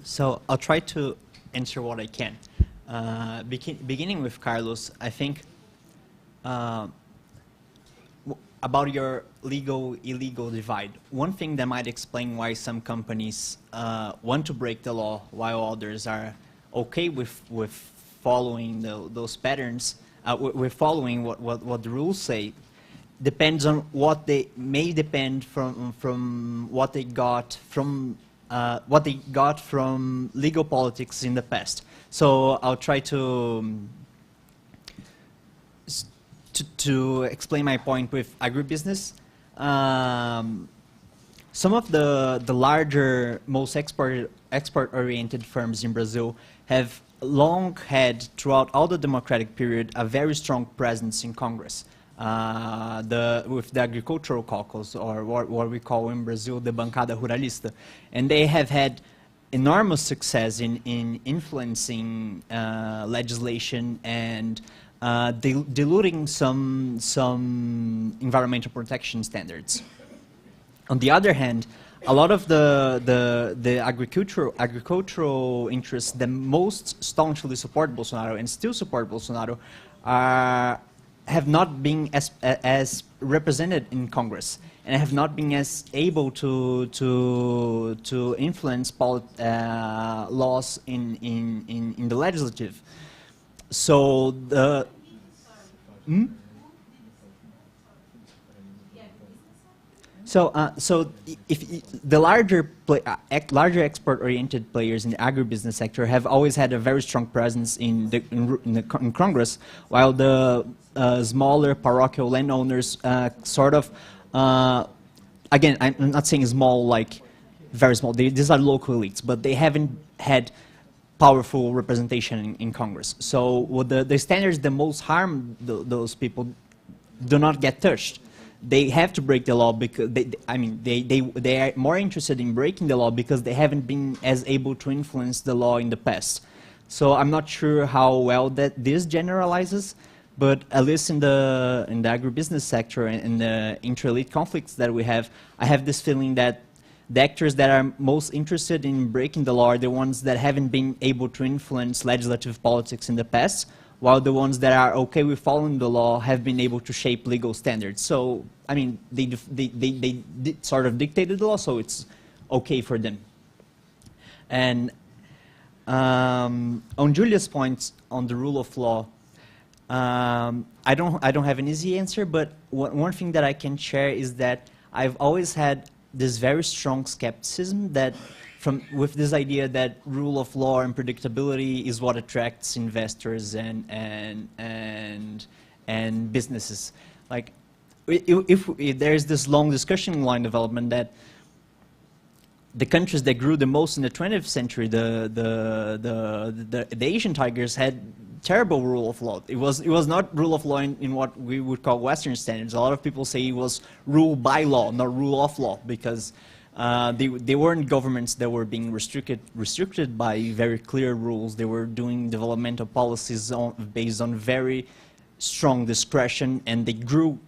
So I'll try to answer what I can. Beginning with Carlos, I think about your legal-illegal divide. One thing that might explain why some companies want to break the law while others are okay with following those patterns, with following what the rules say, depends on what they may depend from what they got from legal politics in the past. So I'll try to explain my point with agribusiness. Some of the larger, most export-oriented firms in Brazil have long had, throughout all the democratic period, a very strong presence in Congress. With the agricultural caucus, or what we call in Brazil the bancada ruralista. And they have had enormous success in influencing legislation and diluting some environmental protection standards. On the other hand, a lot of the agricultural interests that most staunchly support Bolsonaro and still support Bolsonaro have not been as represented in Congress, and have not been as able to influence laws in the legislative. So So if the larger export-oriented players in the agribusiness sector have always had a very strong presence in Congress, while the smaller parochial landowners sort of, again, I'm not saying small like very small, these are local elites, but they haven't had powerful representation in Congress. So the standards that most harm those people do not get touched. They have to break the law because they are more interested in breaking the law because they haven't been as able to influence the law in the past. So I'm not sure how well that this generalizes, but at least in the agribusiness sector and the intra-elite conflicts that we have, I have this feeling that the actors that are most interested in breaking the law are the ones that haven't been able to influence legislative politics in the past, while the ones that are okay with following the law have been able to shape legal standards. So, I mean, they sort of dictated the law, so it's okay for them. And on Julia's point on the rule of law, I don't have an easy answer, but one thing that I can share is that I've always had this very strong skepticism that with this idea that rule of law and predictability is what attracts investors and businesses. Like, if there's this long discussion in line development that the countries that grew the most in the 20th century, the Asian tigers had terrible rule of law. It was not rule of law in what we would call Western standards. A lot of people say it was rule by law, not rule of law, because they weren't governments that were being restricted by very clear rules. They were doing developmental policies based on very strong discretion, and they grew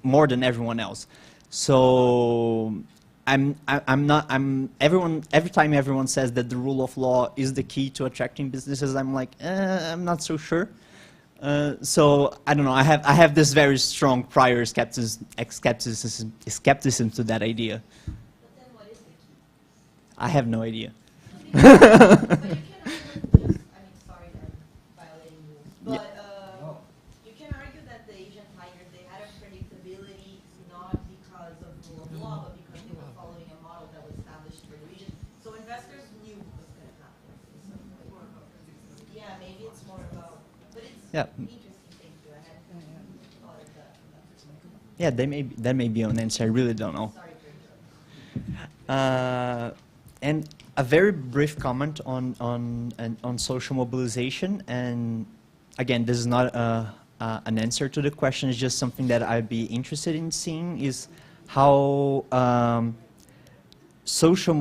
more than everyone else. So every time everyone says that the rule of law is the key to attracting businesses, I'm like, I'm not so sure. So I don't know. I have this very strong prior skepticism to that idea. But then what is the key? I have no idea. But you can argue, I mean, sorry, I'm violating rules, but you can argue that the Asian tigers, they had a predictability not because of rule of law, but because they were following a model that was established for the region. So investors knew what was going to happen. Yeah, maybe it's more about, but it's an interesting thing to I hadn't thought of that. Yeah, that may be an answer. I really don't know. Sorry for interrupting. And a very brief comment on social mobilization. And again, this is not an answer to the question. It's just something that I'd be interested in seeing is how social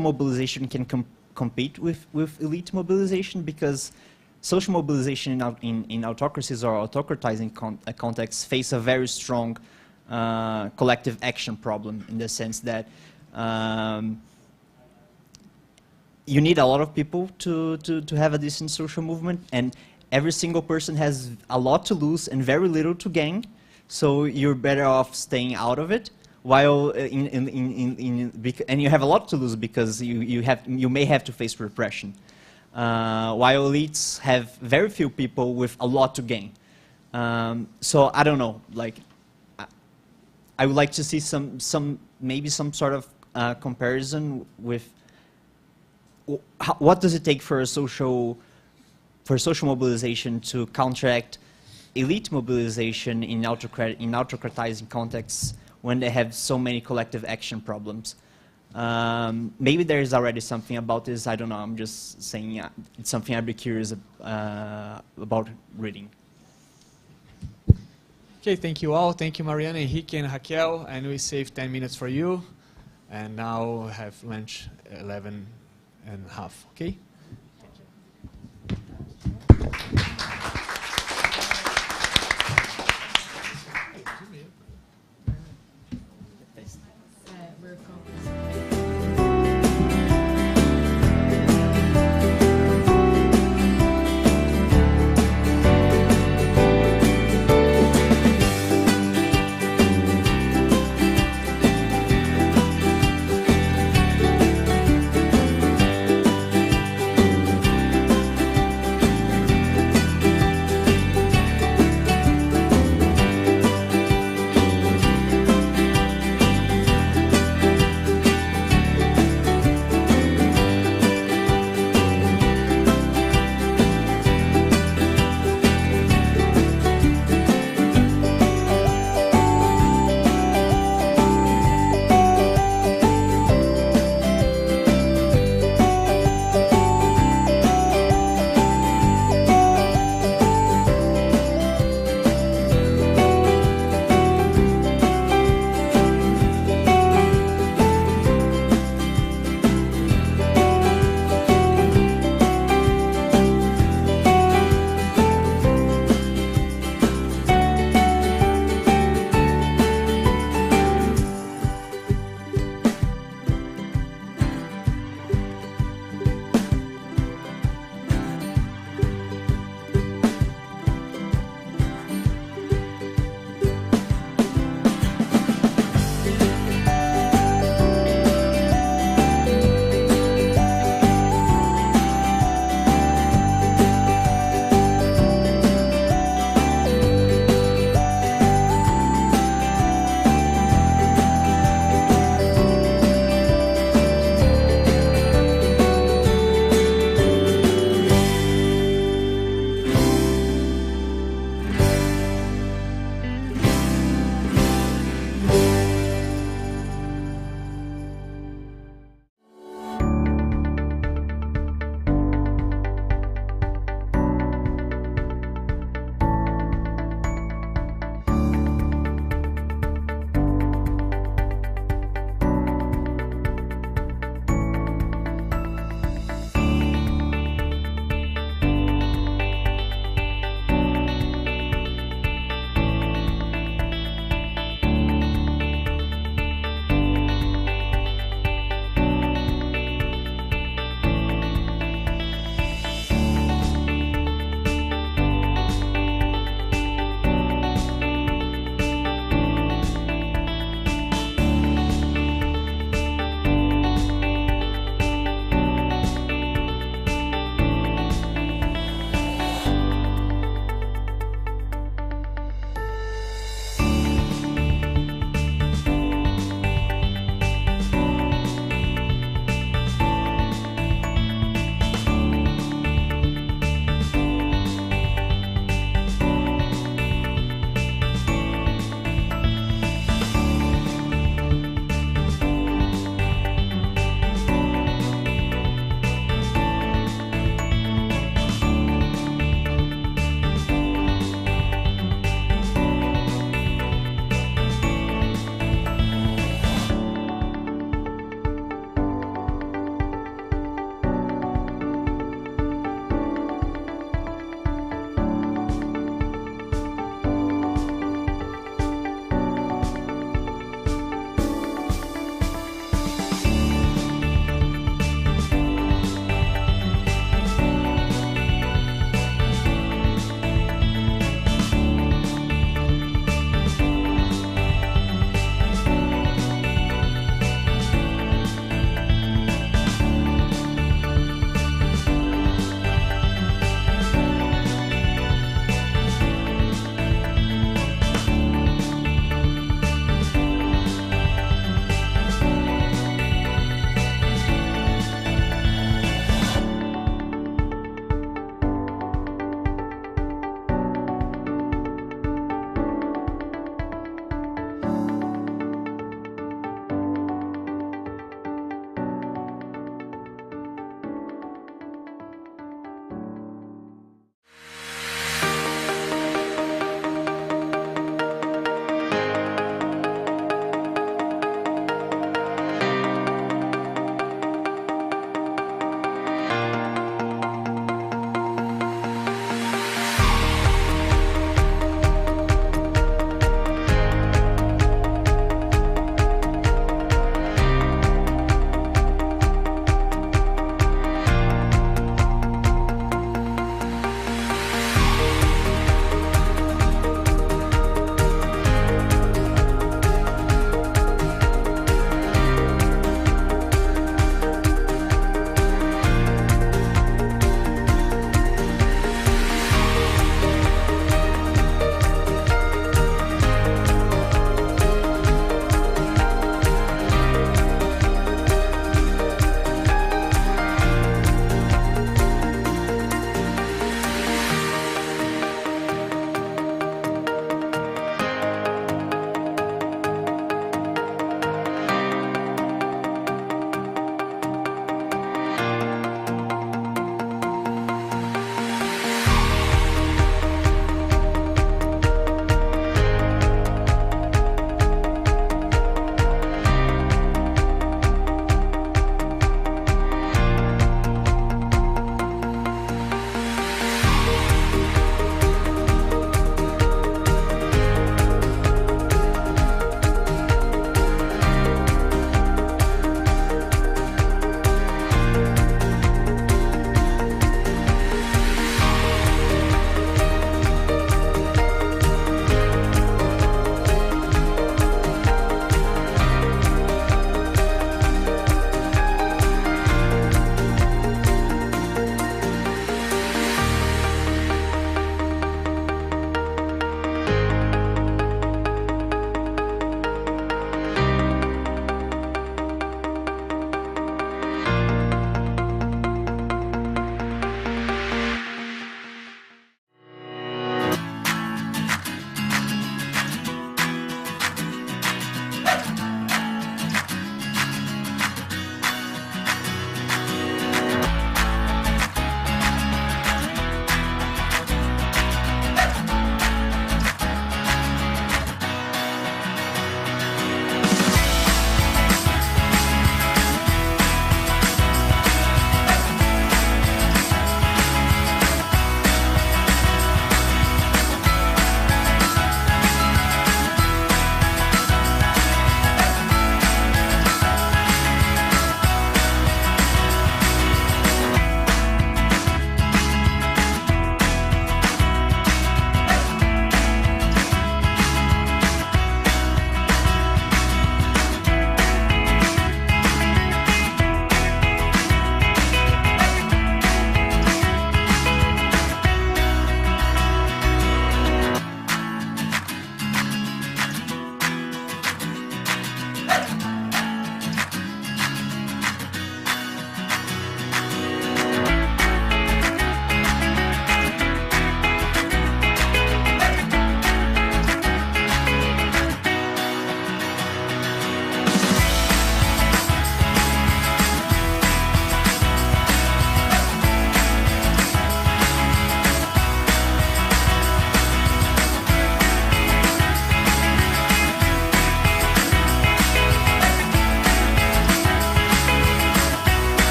mobilization can compete with elite mobilization, because social mobilization in autocracies or autocratizing contexts face a very strong collective action problem, in the sense that you need a lot of people to have a decent social movement, and every single person has a lot to lose and very little to gain, so you're better off staying out of it, while and you have a lot to lose because you may have to face repression, while elites have very few people with a lot to gain. So I don't know, like, I would like to see maybe some sort of comparison with what does it take for social mobilization to counteract elite mobilization in autocratizing contexts when they have so many collective action problems. Maybe there is already something about this. I don't know. I'm just saying it's something I'd be curious about reading. Okay, thank you all. Thank you, Mariana, Enrique, and Raquel. And we saved 10 minutes for you. And now have lunch 11 and a half, okay?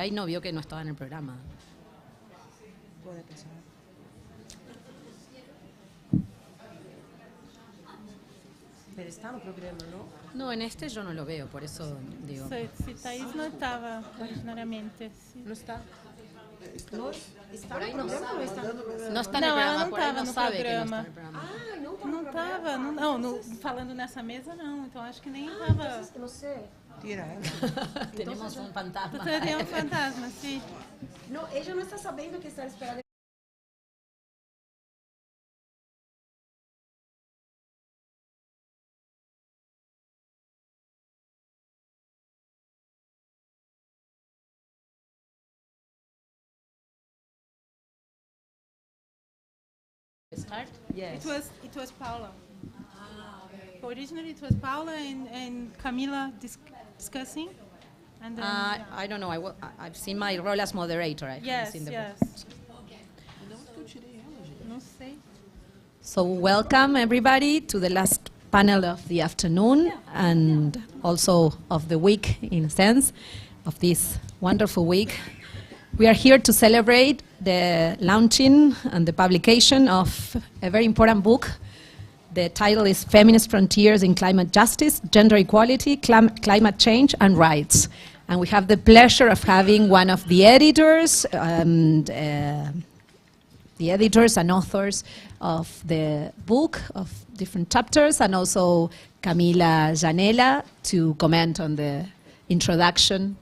ahí no vio que no estaba en el programa. Pero está en el programa, ¿no? No, en este yo no lo veo, por eso digo. Si Thais no estaba originariamente. Sí. No está. No, está Por ahí no no programa, sabe. está no programa. No está en el Não, ela programa, não por ahí estava no no sabe que no programa. está en el programa. Ah, não tá Não no programa. estava, falando nessa mesa não, então acho que nem estava. Não sei. Tira ela. Tenemos un fantasma. Teria um fantasma, sim. Não, ella não está sabendo que está esperando. Start? Yes. It was Paula. Originally it was Paula and Camila discussing. And then, I don't know. I've seen my role as moderator. I haven't yes, seen the yes. book. Não sei. So welcome everybody to the last panel of the afternoon and also of the week, in a sense, of this wonderful week. We are here to celebrate the launching and the publication of a very important book. The title is Feminist Frontiers in Climate Justice, Gender Equality, Climate Change and Rights. And we have the pleasure of having one of the editors and authors of the book, of different chapters, and also Camila Janela to comment on the introduction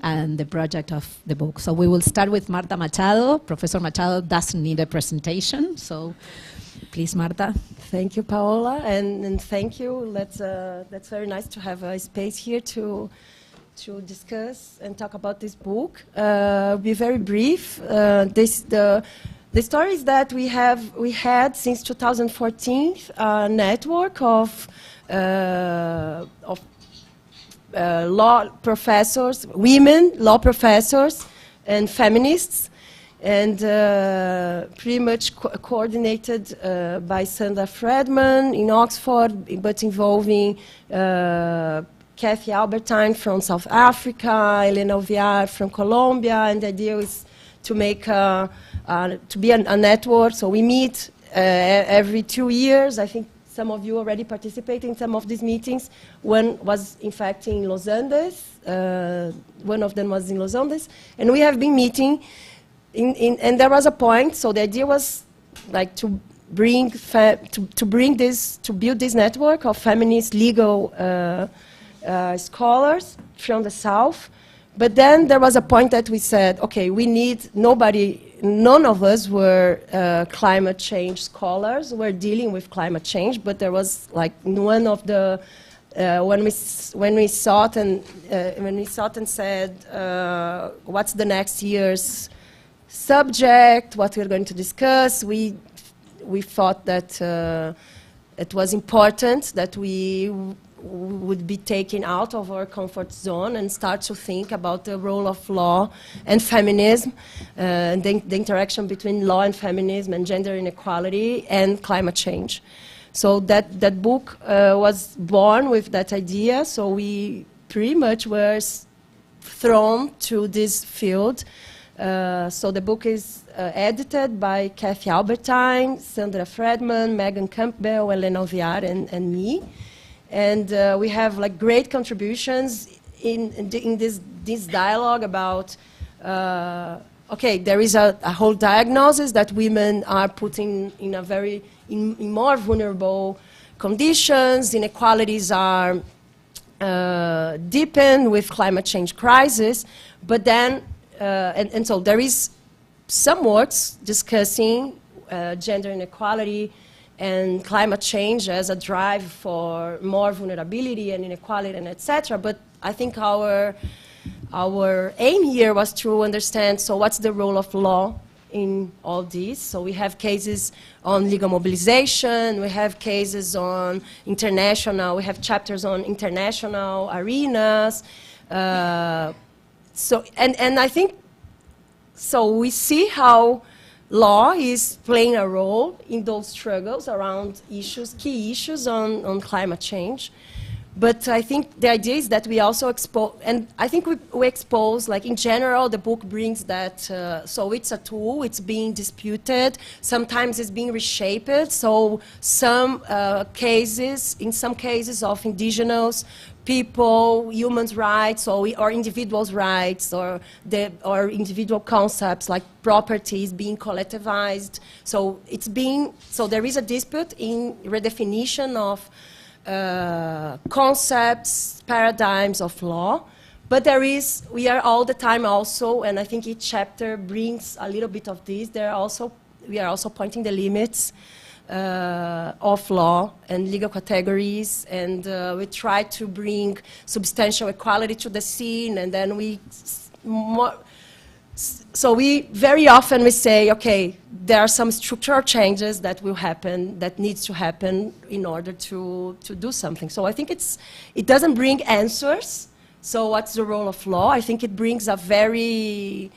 and the project of the book. So we will start with Marta Machado. Professor Machado doesn't need a presentation, so please, Marta. Thank you, Paola, and thank you. That's very nice to have a space here to discuss and talk about this book. Be very brief. The story is that we had since 2014 a network of law professors, women law professors, and feminists, and pretty much coordinated by Sandra Fredman in Oxford, but involving Kathy Albertine from South Africa, Elena Oviar from Colombia, and the idea is to make to be a network. So we meet every 2 years. I think some of you already participate in some of these meetings. One was, in fact, in Los Andes. One of them was in Los Andes. And we have been meeting, and there was a point, so the idea was like to build this network of feminist legal scholars from the South. But then there was a point that we said, okay, we need none of us were climate change scholars. We're dealing with climate change, but there was like one of the when we thought and said, what's the next year's subject? What we're going to discuss? We thought that it was important that we would be taken out of our comfort zone and start to think about the role of law and feminism, the interaction between law and feminism and gender inequality and climate change. So that book was born with that idea, so we pretty much were thrown to this field. So the book is edited by Kathy Albertine, Sandra Fredman, Megan Campbell, Elena Oviar, and me. And we have like great contributions in this dialogue about, okay, there is a whole diagnosis that women are putting in in more vulnerable conditions, inequalities are deepened with climate change crisis, but then, and so there is some works discussing gender inequality and climate change as a drive for more vulnerability and inequality and etc. But I think our aim here was to understand, so what's the role of law in all this? So we have cases on legal mobilization, we have cases on international, we have chapters on international arenas. So I think, so we see how law is playing a role in those struggles around issues, key issues on climate change. But I think the idea is that we also expose, and I think we expose, like in general, the book brings that, so it's a tool, it's being disputed, sometimes it's being reshaped, so some cases, in some cases of indigenous people, human rights, or individuals' rights, or individual concepts like properties being collectivized. So it's being, so there is a dispute in redefinition of concepts, paradigms of law, but we are all the time also, and I think each chapter brings a little bit of this. We are also pointing the limits of law and legal categories, and we try to bring substantial equality to the scene, and then so we very often we say, okay, there are some structural changes that will happen, that needs to happen in order to do something. So I think it doesn't bring answers. So what's the role of law? I think it brings a very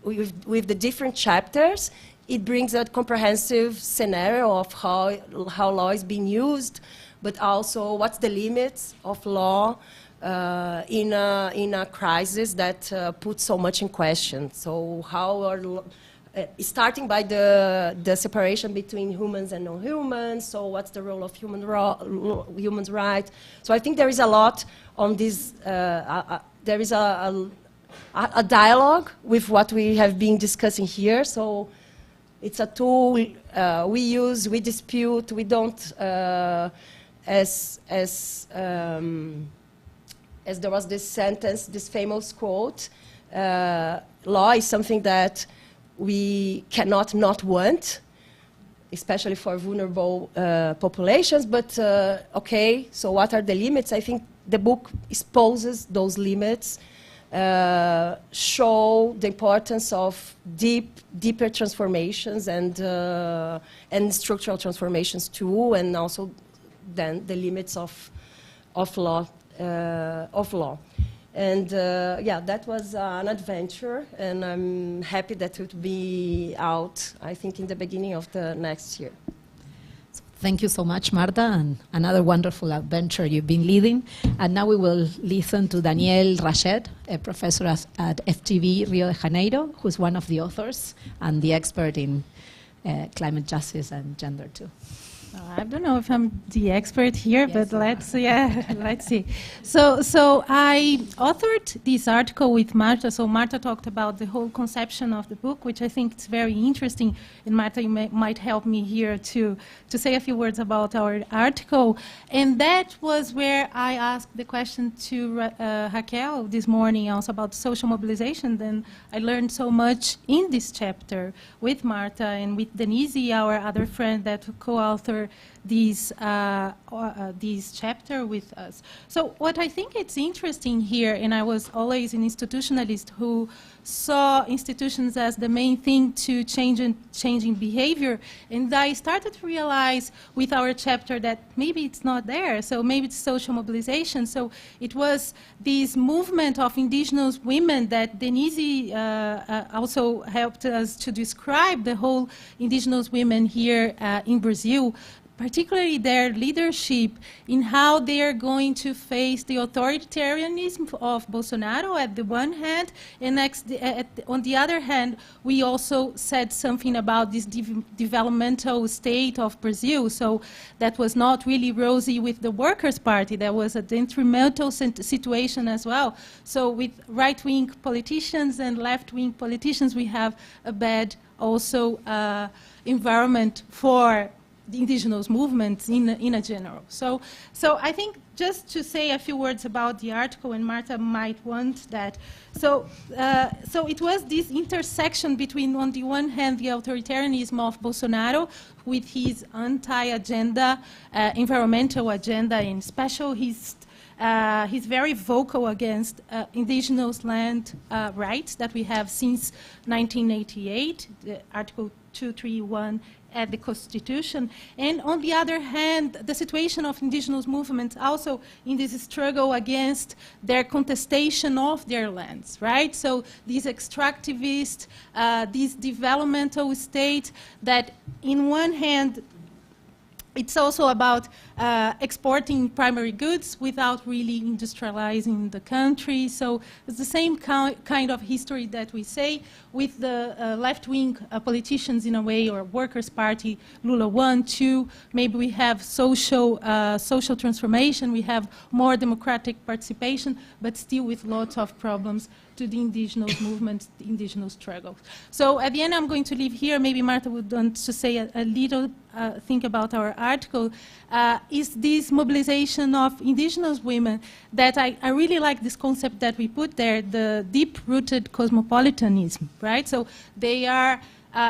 with the different chapters, it brings a comprehensive scenario of how law is being used, but also what's the limits of law in a crisis that puts so much in question. So how starting by the separation between humans and non-humans, so what's the role of human rights? So I think there is a lot on this, there is a dialogue with what we have been discussing here. So it's a tool we use, we dispute, we don't, as there was this sentence, this famous quote, law is something that we cannot not want, especially for vulnerable populations, but okay, so what are the limits? I think the book exposes those limits, show the importance of deeper transformations and structural transformations too, and also then the limits of law. And yeah, that was an adventure, and I'm happy that it would be out, I think, in the beginning of the next year. Thank you so much, Marta, and another wonderful adventure you've been leading. And now we will listen to Daniel Rached, a professor at FGV Rio de Janeiro, who's one of the authors and the expert in climate justice and gender too. I don't know if I'm the expert here, yes, but let's see. So I authored this article with Marta. So Marta talked about the whole conception of the book, which I think is very interesting. And Marta, you might help me here to say a few words about our article. And that was where I asked the question to Raquel this morning also about social mobilization. Then I learned so much in this chapter with Marta and with Denise, our other friend that co-authored this chapter with us. So what I think it's interesting here, and I was always an institutionalist who saw institutions as the main thing to changing behavior, and I started to realize with our chapter that maybe it's not there, so maybe it's social mobilization. So it was this movement of indigenous women that Denise also helped us to describe the whole indigenous women here in Brazil, particularly their leadership in how they are going to face the authoritarianism of Bolsonaro at the one hand, and on the other hand, we also said something about this developmental state of Brazil. So that was not really rosy with the Workers' Party. There was a detrimental situation as well. So with right-wing politicians and left-wing politicians, we have a bad also environment for the indigenous movements in a general. So I think just to say a few words about the article, and Marta might want that. So it was this intersection between, on the one hand, the authoritarianism of Bolsonaro with his anti-agenda, environmental agenda, and special he's very vocal against indigenous land rights that we have since 1988, the Article 231 at the Constitution. And on the other hand, the situation of indigenous movements also in this struggle against their contestation of their lands, right? So these extractivist, this developmental state that in one hand it's also about exporting primary goods without really industrializing the country. So it's the same kind of history that we say with the left-wing politicians in a way, or Workers' Party, Lula 1, 2. Maybe we have social transformation, we have more democratic participation, but still with lots of problems to the indigenous movements, the indigenous struggles. So at the end, I'm going to leave here. Maybe Marta would want to say a little thing about our article. Is this mobilization of indigenous women that I really like this concept that we put there, the deep-rooted cosmopolitanism, right? So they are,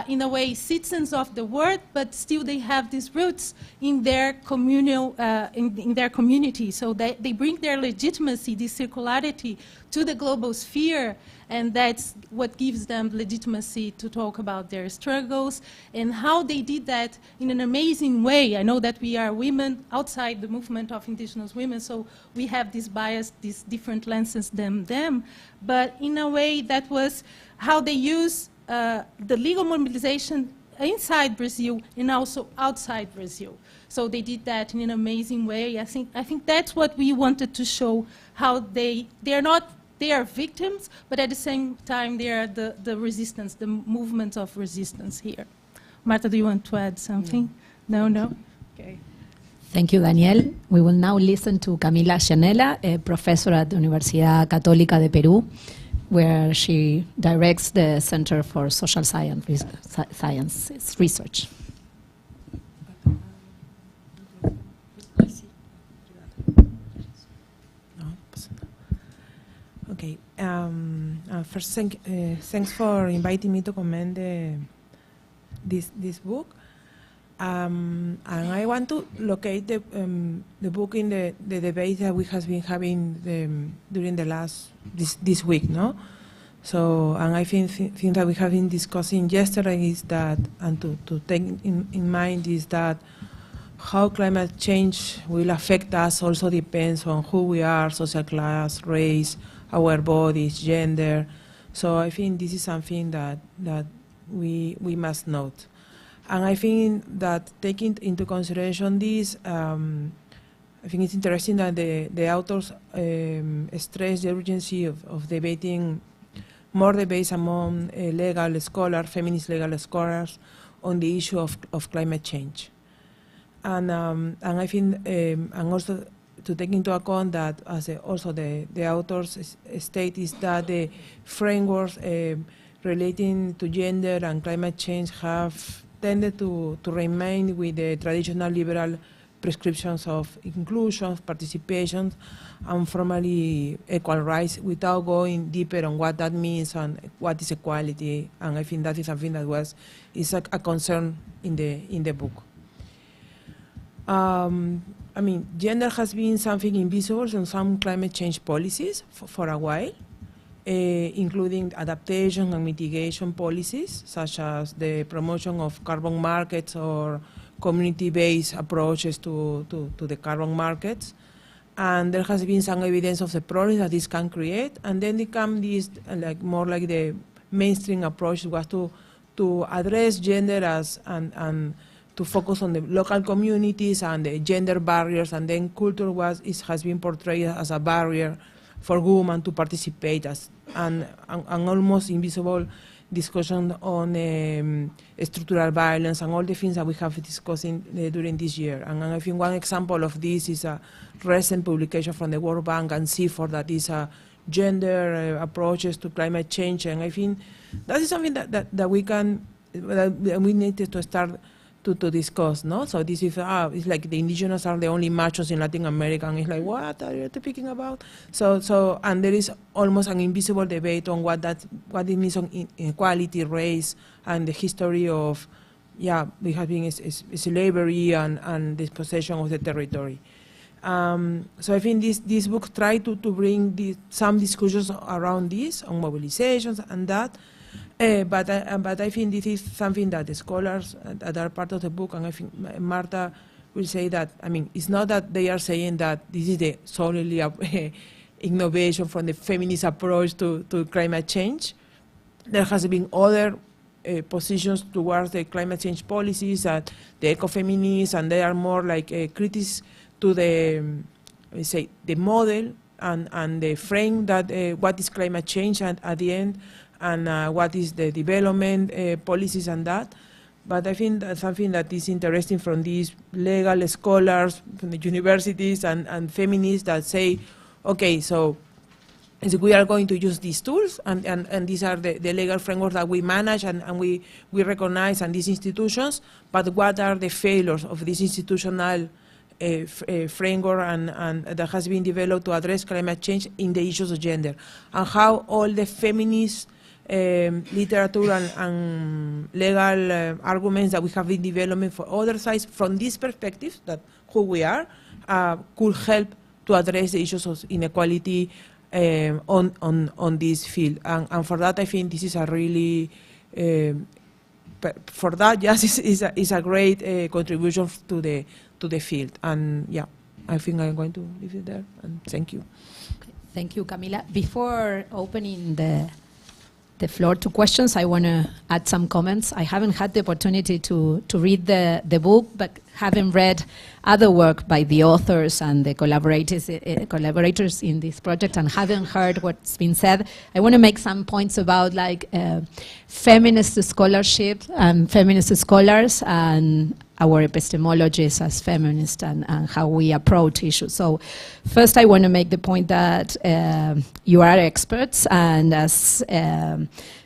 in a way, citizens of the world, but still they have these roots in their communal, in their community. So they bring their legitimacy, this circularity, to the global sphere, and that's what gives them legitimacy to talk about their struggles and how they did that in an amazing way. I know that we are women outside the movement of indigenous women, so we have this bias, these different lenses than them, but in a way that was how they use the legal mobilization inside Brazil and also outside Brazil. So they did that in an amazing way. I think that's what we wanted to show, how they are victims, but at the same time they are the resistance, the movement of resistance here. Marta, do you want to add something? No? Okay. Thank you, Daniel. We will now listen to Camila Gianella, a professor at the Universidad Católica de Peru, where she directs the Center for Social Sciences Research. Okay. First, thanks for inviting me to comment this book. And I want to locate the book in the debate that we have been having during this week, no? So, and I think that we have been discussing yesterday is that, and to take in mind is that how climate change will affect us also depends on who we are, social class, race, our bodies, gender. So I think this is something that we must note. And I think that taking into consideration this, I think it's interesting that the authors stress the urgency of debating more debates among legal scholars, feminist legal scholars, on the issue of climate change. And I think, and also to take into account that, as also the authors state, is that the frameworks relating to gender and climate change have tended to remain with the traditional liberal prescriptions of inclusion, participation, and formally equal rights, without going deeper on what that means and what is equality. And I think that is something that is a concern in the book. I mean, gender has been something invisible in some climate change policies for a while, including adaptation and mitigation policies, such as the promotion of carbon markets or community-based approaches to the carbon markets. And there has been some evidence of the problems that this can create. And then they come this, more like the mainstream approach was to address gender and to focus on the local communities and the gender barriers, and then culture has been portrayed as a barrier for women to participate, as an almost invisible discussion on structural violence and all the things that we have discussed during this year. And I think one example of this is a recent publication from the World Bank and CIFOR that is gender approaches to climate change. And I think that is something that we need to start to discuss, no? So this is, it's like the indigenous are the only machos in Latin America, and it's like, what are you speaking about? So, and there is almost an invisible debate on what it means on inequality, race, and the history of, we have been slavery and dispossession of the territory. So I think this book tried to bring some discussions around this, on mobilizations and that. But I think this is something that the scholars that are part of the book, and I think Marta will say that, I mean, it's not that they are saying that this is the solely innovation from the feminist approach to climate change. There has been other positions towards the climate change policies, and the ecofeminists, and they are more like critics to the, let's say, the model and the frame that what is climate change at the end, and what is the development policies and that. But I think that's something that is interesting from these legal scholars, from the universities and feminists that say, okay, so we are going to use these tools, and these are the legal frameworks that we manage and we recognize, and these institutions, but what are the failures of this institutional framework and that has been developed to address climate change in the issues of gender, and how all the feminist literature and legal arguments that we have been developing for other sides from this perspective, that who we are, could help to address the issues of inequality on this field. And for that, I think this is a really, for that, yes, is a great contribution to the field. And yeah, I think I'm going to leave it there, and thank you. Okay. Thank you, Camila. Before opening the floor to questions, I want to add some comments. I haven't had the opportunity to read the book, but having read other work by the authors and the collaborators in this project, and having heard what's been said, I want to make some points about like feminist scholarship and feminist scholars and our epistemologies as feminists and how we approach issues. So first I want to make the point that you are experts, and as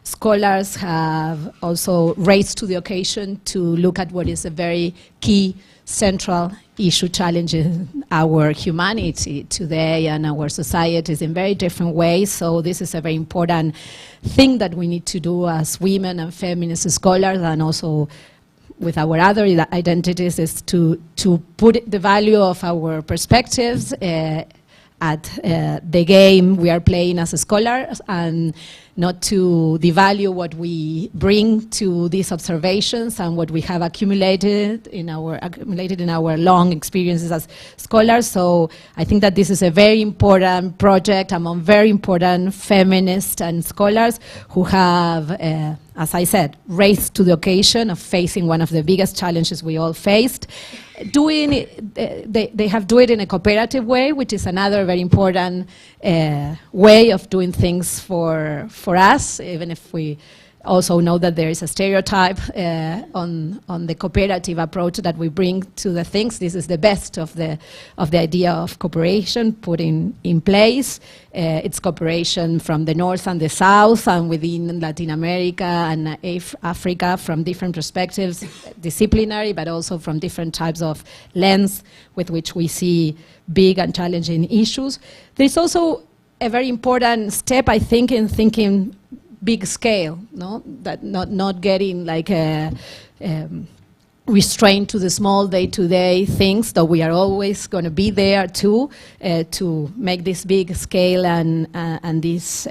scholars have also raised to the occasion to look at what is a very key central issue challenging our humanity today and our societies in very different ways. So this is a very important thing that we need to do as women and feminist scholars, and also with our other identities, is to put the value of our perspectives at the game we are playing as scholars, and not to devalue what we bring to these observations and what we have accumulated in our long experiences as scholars. So I think that this is a very important project among very important feminists and scholars who have, as I said, raised to the occasion of facing one of the biggest challenges we all faced. Doing it, they have do it in a cooperative way, which is another very important way of doing things for us, even if we also know that there is a stereotype on the cooperative approach that we bring to the things. This is the best of the idea of cooperation put in place. It's cooperation from the north and the south, and within Latin America and Africa from different perspectives, disciplinary, but also from different types of lens with which we see big and challenging issues. There's also a very important step, I think, in thinking big scale, no? That not getting like restrained to the small day-to-day things, though we are always going to be there too, to make this big scale and this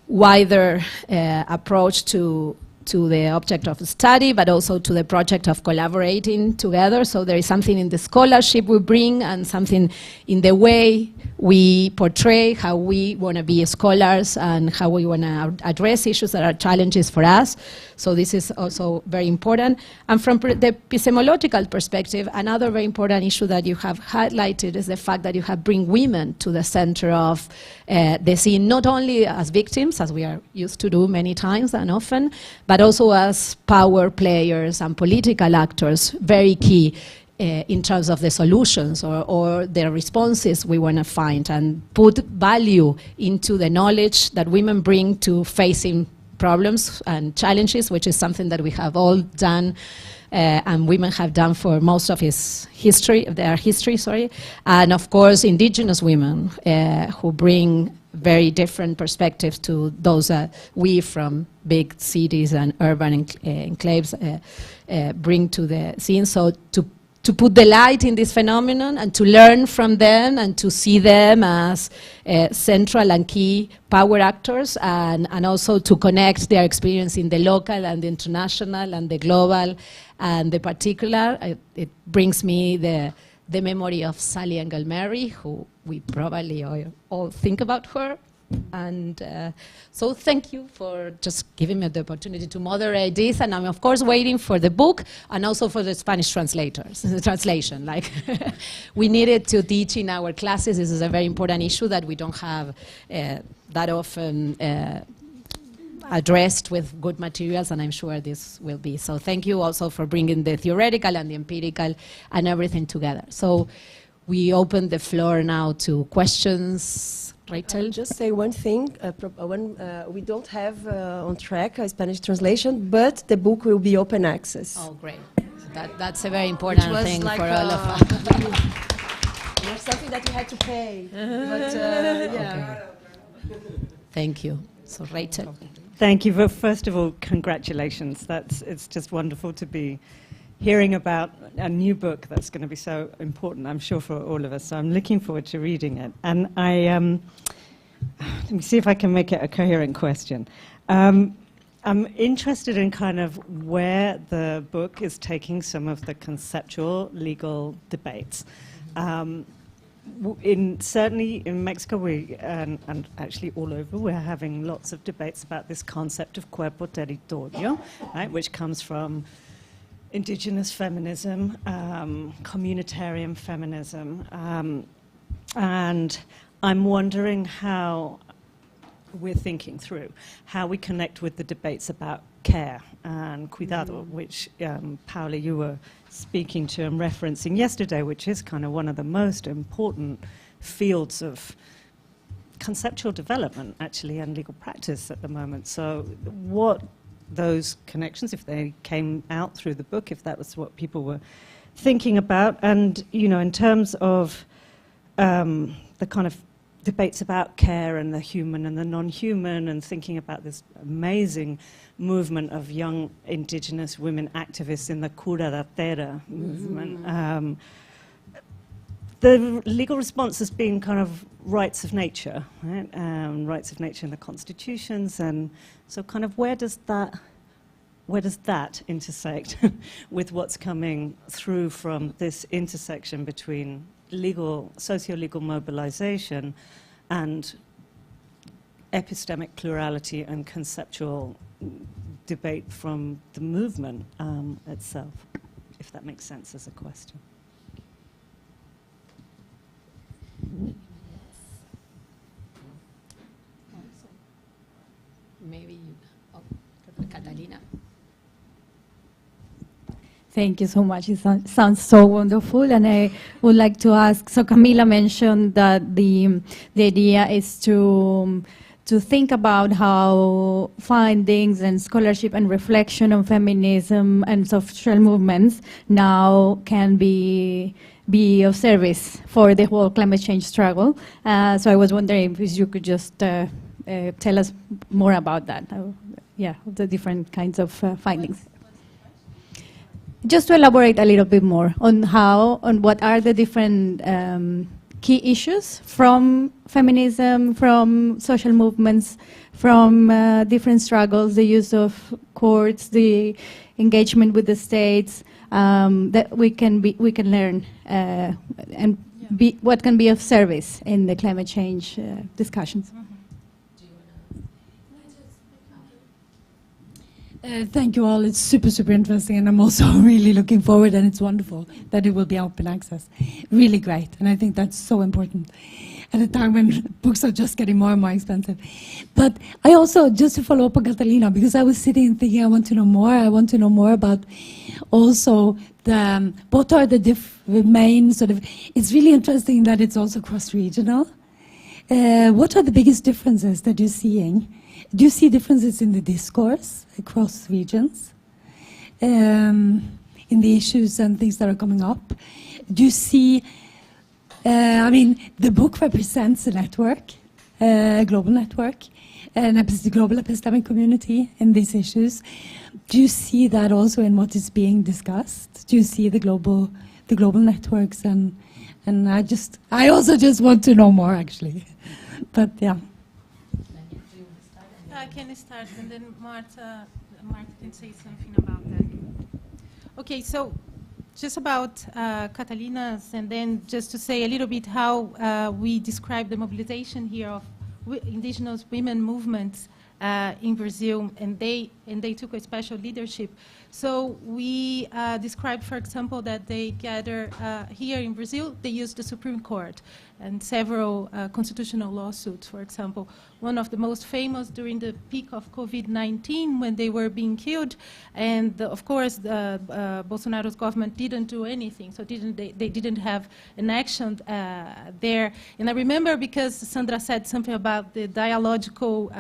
wider approach to the object of study, but also to the project of collaborating together. So there is something in the scholarship we bring, and something in the way we portray how we want to be scholars and how we want to address issues that are challenges for us. So this is also very important. And from the epistemological perspective, another very important issue that you have highlighted is the fact that you have bring women to the center of the scene, not only as victims, as we are used to do many times and often, but also as power players and political actors, very key in terms of the solutions or the responses we want to find, and put value into the knowledge that women bring to facing problems and challenges, which is something that we have all done and women have done for most of their history, and of course indigenous women who bring very different perspectives to those that we from big cities and urban enclaves bring to the scene. So to put the light in this phenomenon and to learn from them and to see them as central and key power actors, and also to connect their experience in the local and the international and the global and the particular. It brings me the memory of Sally Engelmary, who we probably all think about her And so thank you for just giving me the opportunity to moderate this. And I'm, of course, waiting for the book and also for the Spanish translators, the translation. Like, we needed to teach in our classes. This is a very important issue that we don't have that often addressed with good materials, and I'm sure this will be. So thank you also for bringing the theoretical and the empirical and everything together. So we open the floor now to questions. Rachel? Just say one thing. We don't have on track a Spanish translation, but the book will be open access. Oh, great. So that's a very important thing like for all of us. There's something that you had to pay. But, yeah. Okay. Thank you. So Rachel. Thank you. Well, first of all, congratulations. It's just wonderful to be hearing about a new book that's going to be so important, I'm sure, for all of us. So I'm looking forward to reading it. And let me see if I can make it a coherent question. I'm interested in kind of where the book is taking some of the conceptual legal debates. Certainly in Mexico, and actually all over, we're having lots of debates about this concept of cuerpo territorio, right, which comes from indigenous feminism, communitarian feminism, and I'm wondering how we're thinking through how we connect with the debates about care and cuidado, which Paulo, you were speaking to and referencing yesterday, which is kind of one of the most important fields of conceptual development, actually, and legal practice at the moment. So what those connections, if they came out through the book, if that was what people were thinking about, and, you know, in terms of the kind of debates about care and the human and the non-human, and thinking about this amazing movement of young indigenous women activists in the Cura da Terra movement. The legal response has been kind of rights of nature, right? Rights of nature in the constitutions, and so kind of where does that intersect with what's coming through from this intersection between socio-legal mobilization and epistemic plurality and conceptual debate from the movement itself, if that makes sense as a question. Maybe, Catalina. Thank you so much. It sounds so wonderful, and I would like to ask. So Camila mentioned that the idea is to think about how findings and scholarship and reflection on feminism and social movements now can be of service for the whole climate change struggle. So I was wondering if you could just tell us more about that. The different kinds of findings. Just to elaborate a little bit more on what are the different key issues from feminism, from social movements, from different struggles, the use of courts, the engagement with the states, that we can learn and what can be of service in the climate change discussions. Thank you all. It's super, super interesting, and I'm also really looking forward, and it's wonderful that it will be open access. Really great, and I think that's so important at a time when books are just getting more and more expensive. But I also, just to follow up on Catalina, because I was sitting and thinking I want to know more about also what are the main sort of, it's really interesting that it's also cross-regional. What are the biggest differences that you're seeing? Do you see differences in the discourse across regions, in the issues and things that are coming up? Do you see, the book represents a network, a global network, a global epistemic community in these issues. Do you see that also in what is being discussed? Do you see the global networks? And I also just want to know more, actually. But yeah. I can start, and then Marta can say something about that. Okay, so just about Catalina's, and then just to say a little bit how we describe the mobilization here of indigenous women movements in Brazil, and they took a special leadership. So we described, for example, that they gather here in Brazil, they use the Supreme Court and several constitutional lawsuits, for example. One of the most famous during the peak of COVID-19 when they were being killed, and of course Bolsonaro's government didn't do anything, so they didn't have an action there. And I remember because Sandra said something about the dialogical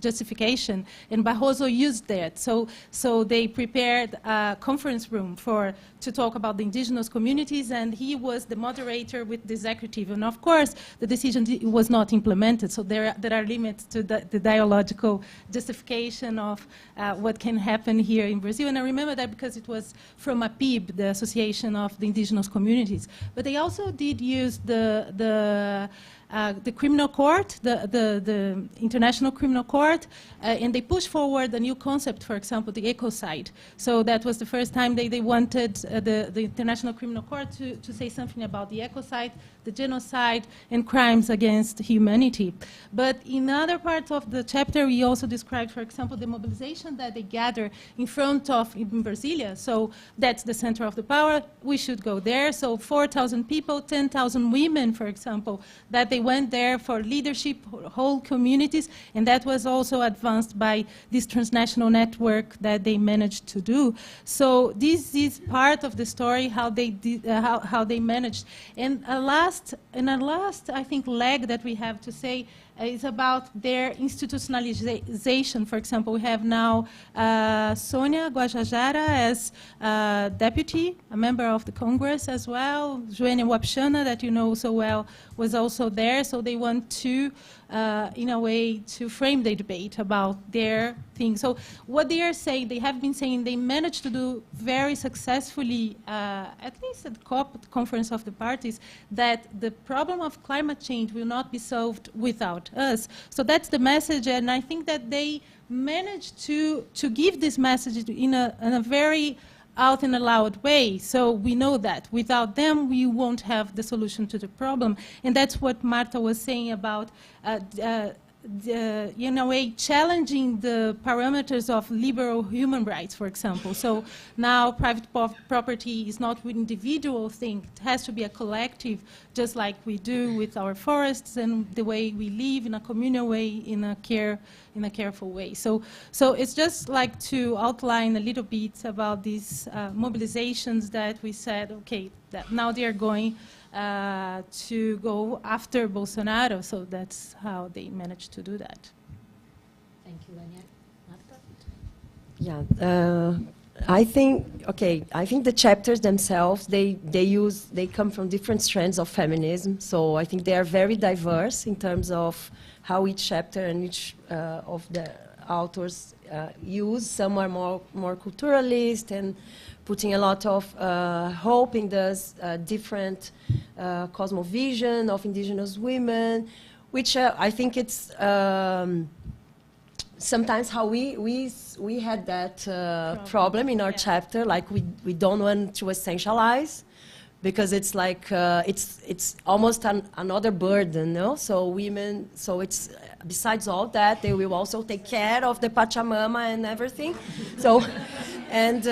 justification, and Barroso used that. So they prepared a conference room to talk about the indigenous communities, and he was the moderator with the executive. And of course, the decision was not implemented, so there are limits to the dialogical justification of what can happen here in Brazil. And I remember that because it was from APIB, the Association of the Indigenous Communities. But they also did use the criminal court, the International Criminal Court, and they pushed forward a new concept, for example, the ecocide. So that was the first time they wanted the International Criminal Court to say something about the ecocide, the genocide, and crimes against humanity. But in other parts of the chapter, we also described, for example, the mobilization that they gather in front of in Brasilia. So that's the center of the power. We should go there. So 4,000 people, 10,000 women, for example, that they went there for leadership, whole communities, and that was also advanced by this transnational network that they managed to do. So this is part of the story, how they did, how they managed. And a last, I think, leg that we have to say is about their institutionalization. For example, we have now Sônia Guajajara as deputy, a member of the Congress as well. Joênia Wapchana, that you know so well, was also there. So they want to, in a way, to frame the debate about their thing. So what they are saying, they have been saying, they managed to do very successfully, at least at the COP, Conference of the Parties, that the problem of climate change will not be solved without us. So that's the message, and I think that they managed to give this message in a very out and loud way. So we know that without them, we won't have the solution to the problem. And that's what Marta was saying about in a way, challenging the parameters of liberal human rights, for example. So now private property is not an individual thing. It has to be a collective, just like we do with our forests and the way we live in a communal way, in a careful way. So it's just like to outline a little bit about these mobilizations that we said, okay, that now they are going to go after Bolsonaro, so that's how they managed to do that. Thank you, Daniel. Marta? Yeah, I think the chapters themselves, they come from different strands of feminism, so I think they are very diverse in terms of how each chapter and each of the authors use. Some are more culturalist and putting a lot of hope in this different cosmovision of indigenous women, which I think it's sometimes how we had that problem in our chapter, like we don't want to essentialize, because it's like it's almost another burden, no? So women, so it's besides all that, they will also take care of the Pachamama and everything. So, and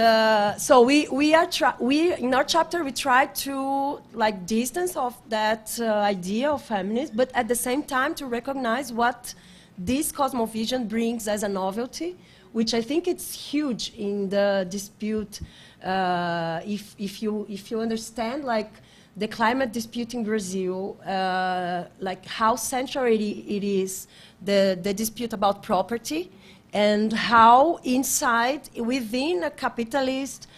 so we in our chapter we try to like distance of that idea of feminism, but at the same time to recognize what this cosmovision brings as a novelty, which I think it's huge in the dispute. If you understand like the climate dispute in Brazil, like how central it is, the dispute about property, and how inside, within a capitalist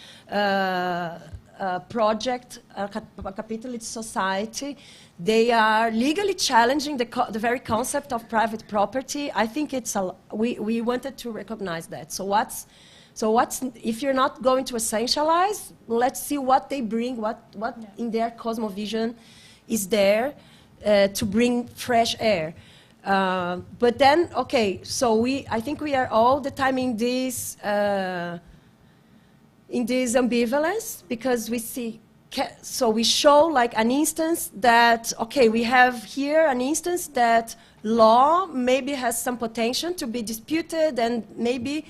project, a capitalist society, they are legally challenging the very concept of private property. I think it's we wanted to recognize that. So what's if you're not going to essentialize, let's see what they bring, what in their cosmovision is there to bring fresh air. But then, okay, so I think we are all the time in this ambivalence, because we see so we show like an instance that, okay, we have here an instance that law maybe has some potential to be disputed, and maybe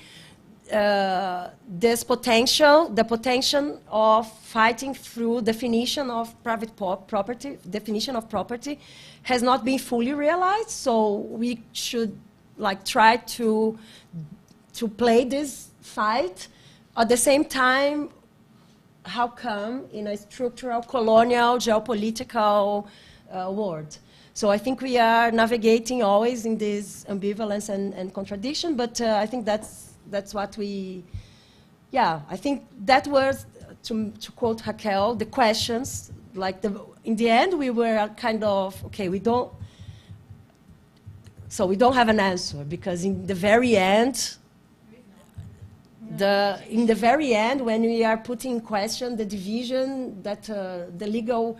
this potential, the potential of fighting through definition of private property, definition of property, has not been fully realized. So we should like try to play this fight. At the same time, how come in a structural, colonial, geopolitical world? So I think we are navigating always in this ambivalence and contradiction, but I think that's what we, yeah, I think that was, to quote Raquel, the questions, like in the end we were kind of, okay, we don't have an answer, because in the very end, when we are putting in question the division that the legal,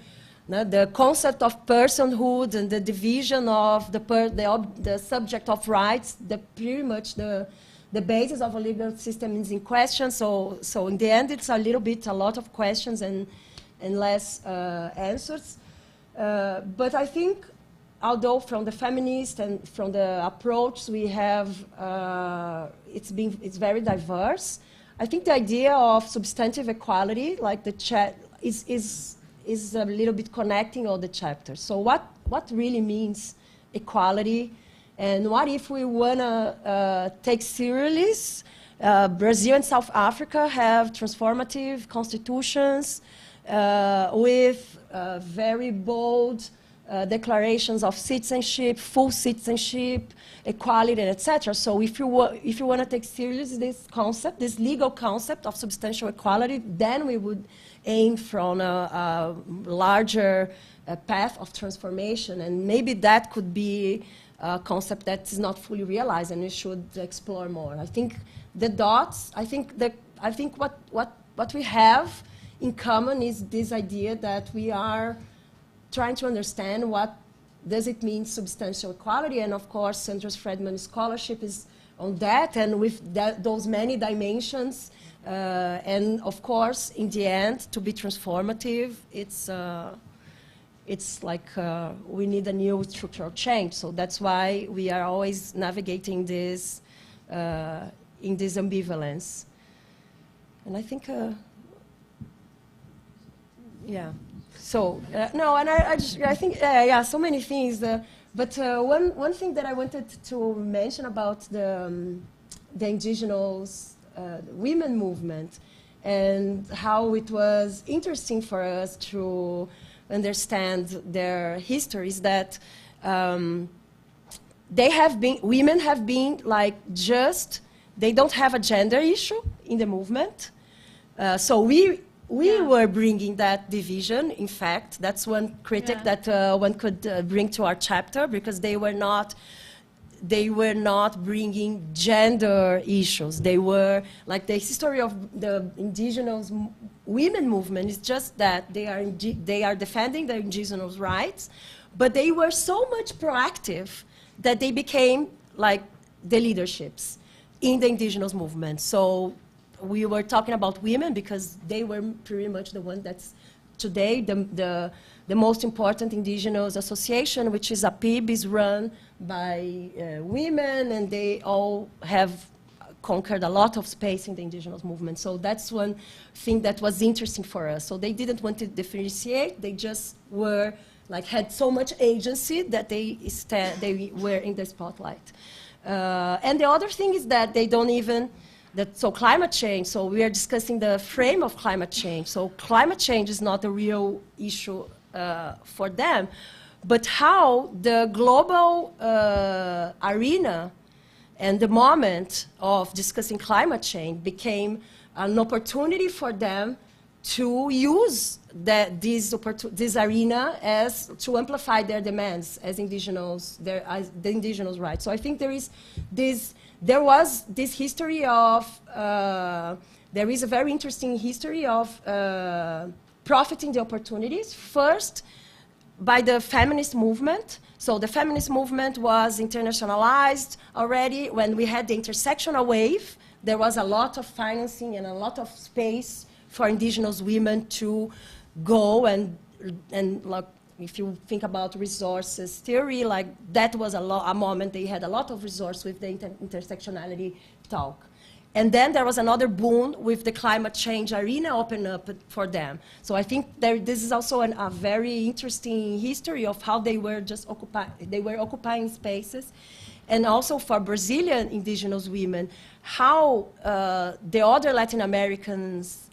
the concept of personhood and the division of the subject of rights, pretty much the basis of a legal system is in question. So in the end, it's a lot of questions and less answers. But I think, although from the feminist and from the approach we have, it's very diverse. I think the idea of substantive equality, like the chat, is a little bit connecting all the chapters. So what really means equality, and what if we want to take seriously? Brazil and South Africa have transformative constitutions with very bold declarations of citizenship, full citizenship, equality, etc. So if you want to take seriously this concept, this legal concept of substantial equality, then we would aim from a larger path of transformation, and maybe that could be a concept that is not fully realized, and we should explore more. I think the dots. I think what we have in common is this idea that we are trying to understand what does it mean substantial equality, and of course Sandra Fredman's scholarship is on that, and with those many dimensions, and of course in the end, to be transformative, it's like we need a new structural change. So that's why we are always navigating this in this ambivalence. And I think, yeah. So no, and I think yeah, so many things. But one thing that I wanted to mention about the indigenous women movement, and how it was interesting for us to understand their histories, that women have been like they don't have a gender issue in the movement. So we were bringing that division. In fact, that's one critic that one could bring to our chapter, because they were not bringing gender issues. They were like, the history of the indigenous women movement is just that they are defending the indigenous rights, but they were so much proactive that they became like the leaderships in the indigenous movement. So we were talking about women because they were pretty much the one that's today the most important indigenous association, which is APIB, is run by women, and they all have conquered a lot of space in the indigenous movement. So that's one thing that was interesting for us. So they didn't want to differentiate. They just were like, had so much agency that they were in the spotlight. And the other thing is that they don't even, so climate change, so we are discussing the frame of climate change. So climate change is not a real issue for them, but how the global arena and the moment of discussing climate change became an opportunity for them to use this arena to amplify their demands as indigenous, the indigenous rights. So I think there was this history of, there is a very interesting history of profiting the opportunities, first by the feminist movement. So the feminist movement was internationalized already. When we had the intersectional wave, there was a lot of financing and a lot of space for indigenous women to go and like, if you think about resources theory, like that was a moment they had a lot of resource with the intersectionality talk. And then there was another boom with the climate change arena open up for them. So I think this is also a very interesting history of how they were just occupying spaces. And also for Brazilian indigenous women, how the other Latin Americans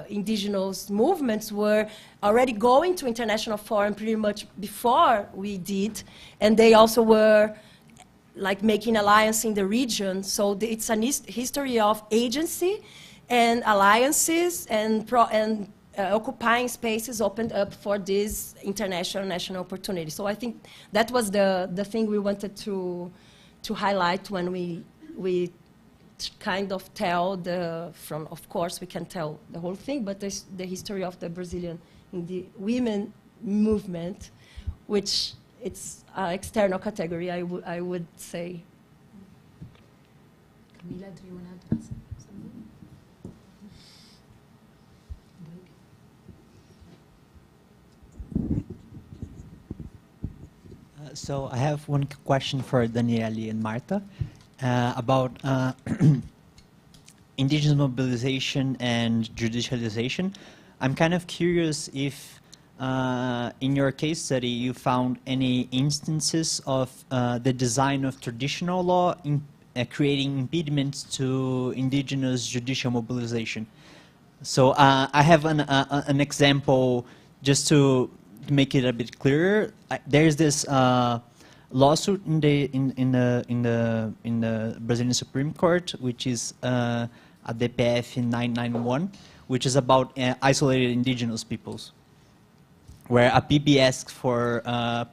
indigenous movements were already going to international forum pretty much before we did, and they also were like making alliance in the region. So it's a history of agency and alliances and occupying spaces opened up for this international national opportunity. So I think that was the thing we wanted to highlight when we kind of tell of course we can tell the whole thing, but the history of the Brazilian women movement, which it's an external category, I would say. Camila, do you want to add something? So I have one question for Daniele and Marta about indigenous mobilization and judicialization. I'm kind of curious if in your case study you found any instances of the design of traditional law in creating impediments to indigenous judicial mobilization. So I have an example just to make it a bit clearer. There's this lawsuit in the Brazilian Supreme Court, which is a DPF 991, which is about isolated indigenous peoples, where a PB asks for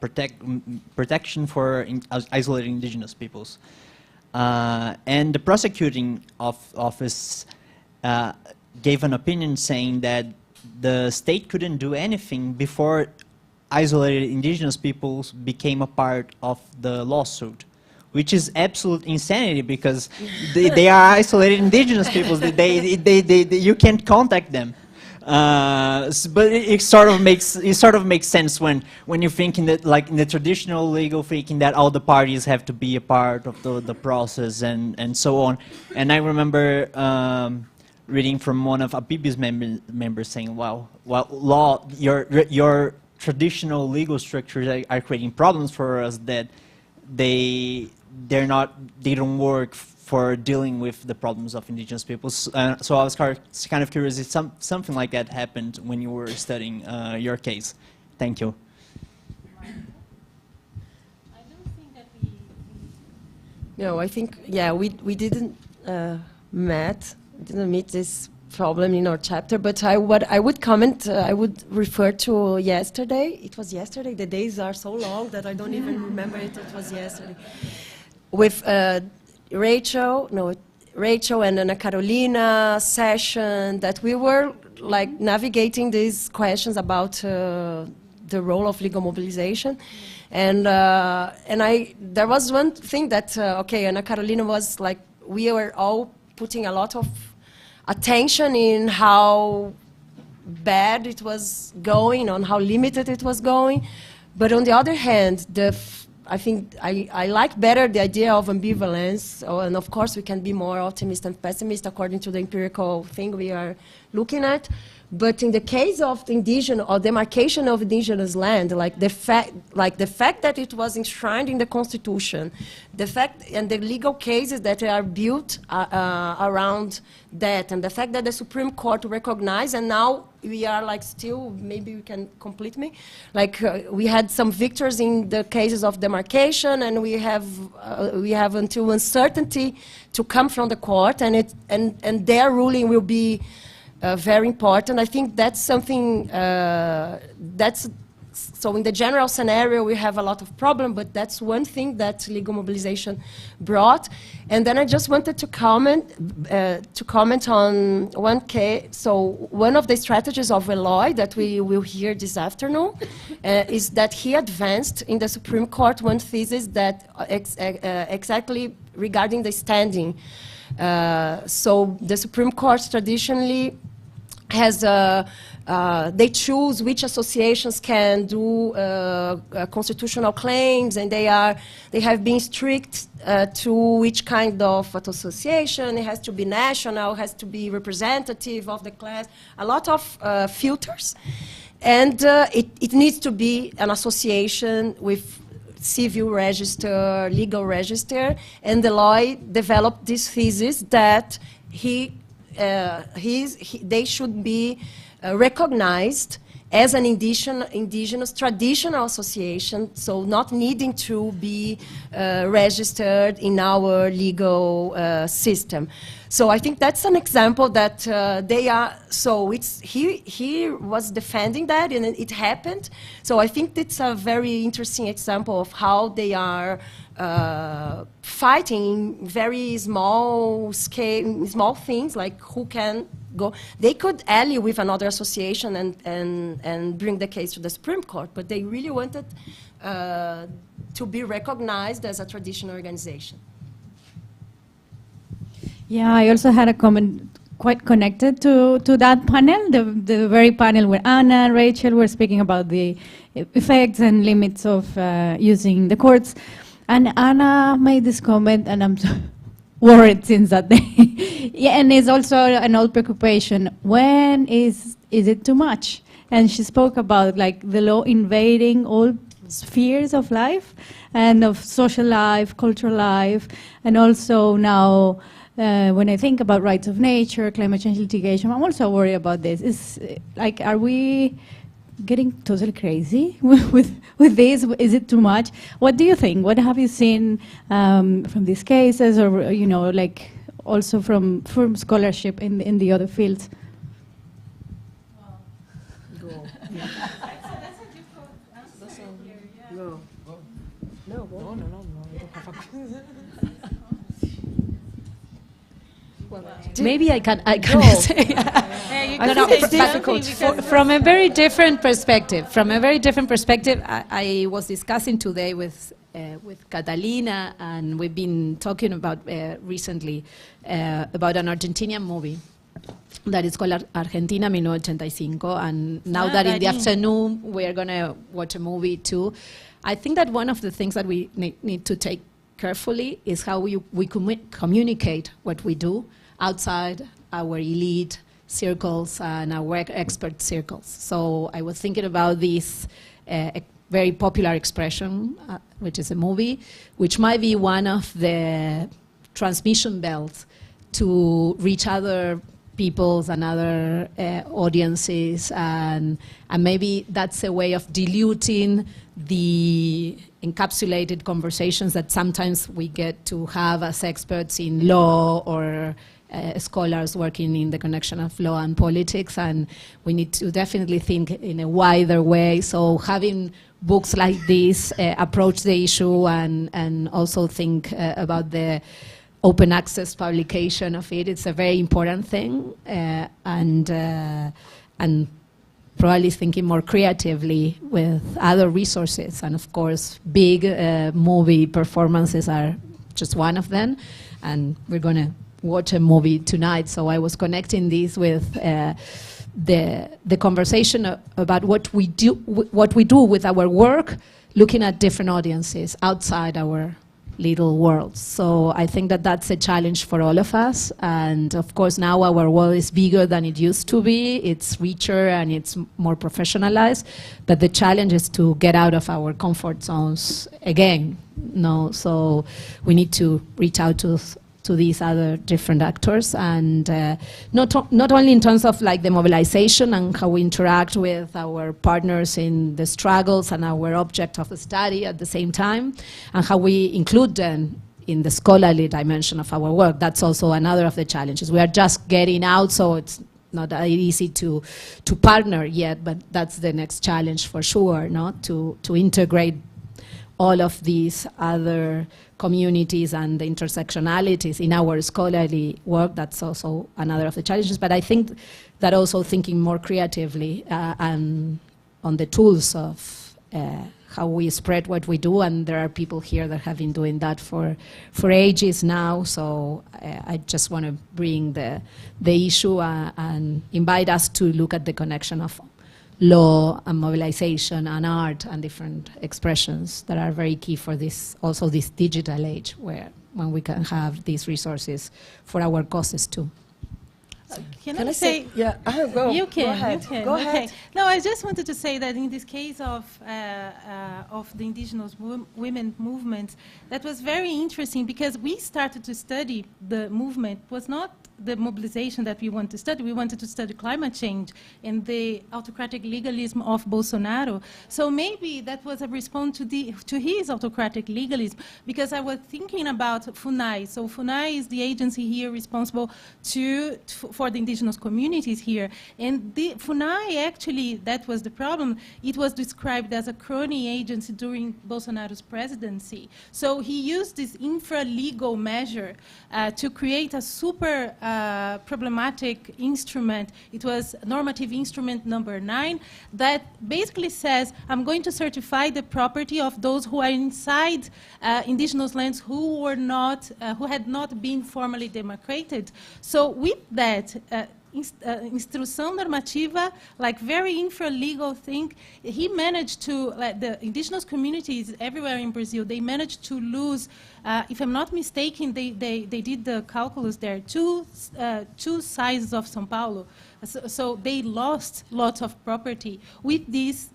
protection for isolated indigenous peoples. And the prosecuting office gave an opinion saying that the state couldn't do anything before isolated indigenous peoples became a part of the lawsuit, which is absolute insanity because they are isolated indigenous peoples. You can't contact them. But it sort of makes sense when you think in that, like in the traditional legal thinking, that all the parties have to be a part of the process and so on. And I remember reading from one of APIB's members saying, "Well, law, your traditional legal structures are creating problems for us that they don't work for dealing with the problems of indigenous peoples." So I was kind of curious if something like that happened when you were studying your case. Thank you. I don't think that we No, I think, yeah, we didn't meet this problem in our chapter, but what I would comment, I would refer to yesterday. It was yesterday. The days are so long that I don't even remember it. It was yesterday. With Rachel and Ana Carolina session that we were like navigating these questions about the role of legal mobilization. And there was one thing that, okay, Ana Carolina was like, we were all putting a lot of attention in how bad it was going, on how limited it was going. But on the other hand, I think I like better the idea of ambivalence, and of course we can be more optimist and pessimist according to the empirical thing we are looking at. But in the case of the indigenous or demarcation of indigenous land, like the fact that it was enshrined in the Constitution, the fact and the legal cases that are built around that, and the fact that the Supreme Court recognized, and now we are like still, maybe you can complete me, like we had some victories in the cases of demarcation, and we have until uncertainty to come from the court, and their ruling will be very important. I think that's something so in the general scenario we have a lot of problem, but that's one thing that legal mobilization brought. And then I just wanted to comment on one case. So one of the strategies of Eloy that we will hear this afternoon is that he advanced in the Supreme Court one thesis that exactly regarding the standing. So the Supreme Court traditionally has they choose which associations can do constitutional claims, and they have been strict to which kind of association. It has to be national, has to be representative of the class, a lot of filters. And it needs to be an association with civil register, legal register, and Deloy developed this thesis that they should be recognized as an indigenous traditional association, so not needing to be registered in our legal system. So I think that's an example that they are, so he was defending that and it happened. So I think it's a very interesting example of how they are fighting very small scale, small things like who can go. They could ally with another association and bring the case to the Supreme Court, but they really wanted to be recognized as a traditional organization. Yeah, I also had a comment quite connected to that panel, the very panel where Anna and Rachel were speaking about the effects and limits of using the courts. And Anna made this comment, and I'm so worried since that day. Yeah, and it's also an old preoccupation. When is it too much? And she spoke about like the law invading all spheres of life and of social life, cultural life, and also now when I think about rights of nature, climate change litigation, I'm also worried about this. Is like, are we getting totally crazy with this? Is it too much? What do you think? What have you seen from these cases, or like also from scholarship in the other fields? Go. Yeah. No. No. Maybe I can say. It's difficult. From a very different perspective. I was discussing today with Catalina, and we've been talking about recently about an Argentinian movie that is called Argentina 1985, and now that in the afternoon we are going to watch a movie too. I think that one of the things that we need to take carefully is how we communicate what we do outside our elite circles and our expert circles. So I was thinking about this very popular expression, which is a movie, which might be one of the transmission belts to reach other peoples and other audiences, and maybe that's a way of diluting the encapsulated conversations that sometimes we get to have as experts in law or scholars working in the connection of law and politics, and we need to definitely think in a wider way. So having books like this approach the issue and also think about the open access publication of it, it's a very important thing, and probably thinking more creatively with other resources. And of course, big movie performances are just one of them, and we're going to watch a movie tonight. So I was connecting this with the conversation about what we do with our work, looking at different audiences outside our little worlds. So I think that that's a challenge for all of us. And of course, now our world is bigger than it used to be. It's richer and it's more professionalized. But the challenge is to get out of our comfort zones again. No, so we need to reach out to these other different actors, and not only in terms of like the mobilization and how we interact with our partners in the struggles and our object of study at the same time, and how we include them in the scholarly dimension of our work. That's also another of the challenges. We are just getting out, so it's not that easy to partner yet, but that's the next challenge for sure, no? To integrate all of these other communities and the intersectionalities in our scholarly work. That's also another of the challenges. But I think that also thinking more creatively and on the tools of how we spread what we do, and there are people here that have been doing that for ages now. So I just want to bring the issue and invite us to look at the connection of law and mobilization and art and different expressions that are very key for this, also this digital age, when we can have these resources for our causes too. Can I say? Yeah, go. You can. Go ahead. You can. Go Okay. ahead. No, I just wanted to say that in this case of the indigenous women movement, that was very interesting because we started to study the movement. Was not the mobilization that we wanted to study. We wanted to study climate change and the autocratic legalism of Bolsonaro. So maybe that was a response to his autocratic legalism, because I was thinking about FUNAI. So FUNAI is the agency here responsible for the indigenous communities here. And the FUNAI, actually, that was the problem. It was described as a crony agency during Bolsonaro's presidency. So he used this infra-legal measure to create a super problematic instrument. It was normative instrument number 9 that basically says, I'm going to certify the property of those who are inside indigenous lands who had not been formally demarcated. So with that, instrução normativa, like very infra-legal thing, he managed to, like the indigenous communities everywhere in Brazil, they managed to lose, if I'm not mistaken, they did the calculus there, two sizes of São Paulo. So they lost lots of property with this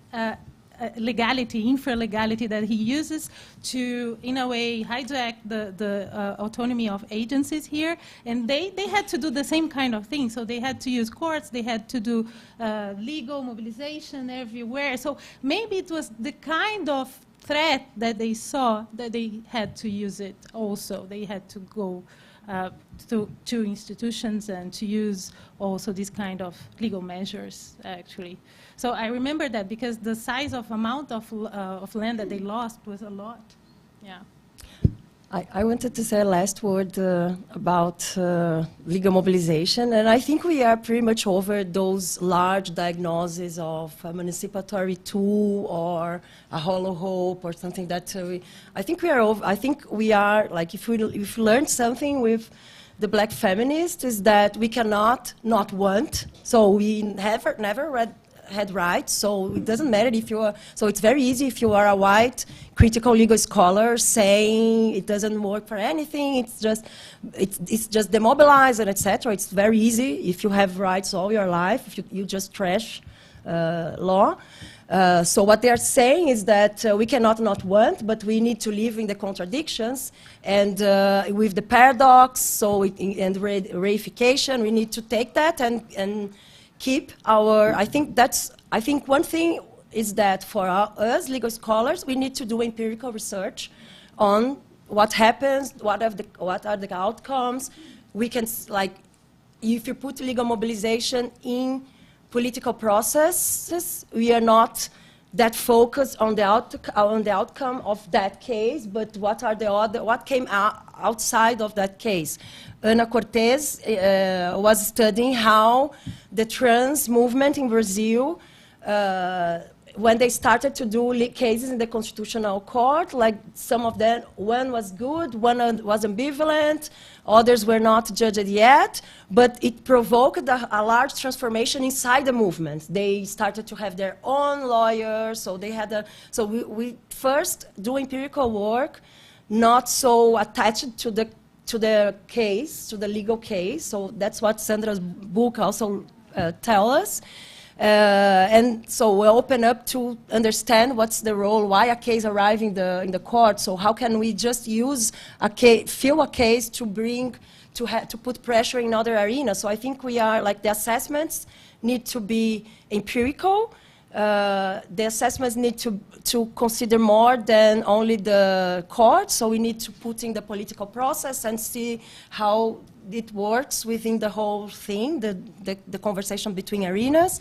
legality, infra-legality that he uses to, in a way, hijack the autonomy of agencies here. And they had to do the same kind of thing. So they had to use courts, they had to do legal mobilization everywhere. So maybe it was the kind of threat that they saw that they had to use it also. They had to go to institutions and to use also this kind of legal measures, actually. So I remember that because the size of amount of land that they lost was a lot. Yeah. I wanted to say a last word about legal mobilization, and I think we are pretty much over those large diagnoses of emancipatory tool or a hollow hope or something that I think we are over. I think we are, like, if we learned something with the black feminists is that we cannot not want. So we never had rights, so it doesn't matter if you are, so it's very easy if you are a white critical legal scholar saying it doesn't work for anything, it's just demobilized and etc. It's very easy if you have rights all your life, if you just trash law. So what they are saying is that we cannot not want, but we need to live in the contradictions and with the paradox, and reification, we need to take that and keep our, I think one thing is that for us legal scholars, we need to do empirical research on what happens, what are the outcomes. We can, like, if you put legal mobilization in political processes, we are not that focused on the outcome of that case, but what came outside of that case. Ana Cortez was studying how the trans movement in Brazil, when they started to do cases in the Constitutional Court, like some of them, one was good, one was ambivalent, others were not judged yet, but it provoked a large transformation inside the movement. They started to have their own lawyers, so they had so we first do empirical work, not so attached to the case, to the legal case. So that's what Sandra's book also tells us. And so we open up to understand what's the role, why a case arrives in the court. So how can we just use fill a case to bring, to put pressure in other arenas? So I think we are, like, the assessments need to be empirical. The assessments need to consider more than only the court. So we need to put in the political process and see how it works within the whole thing, the conversation between arenas.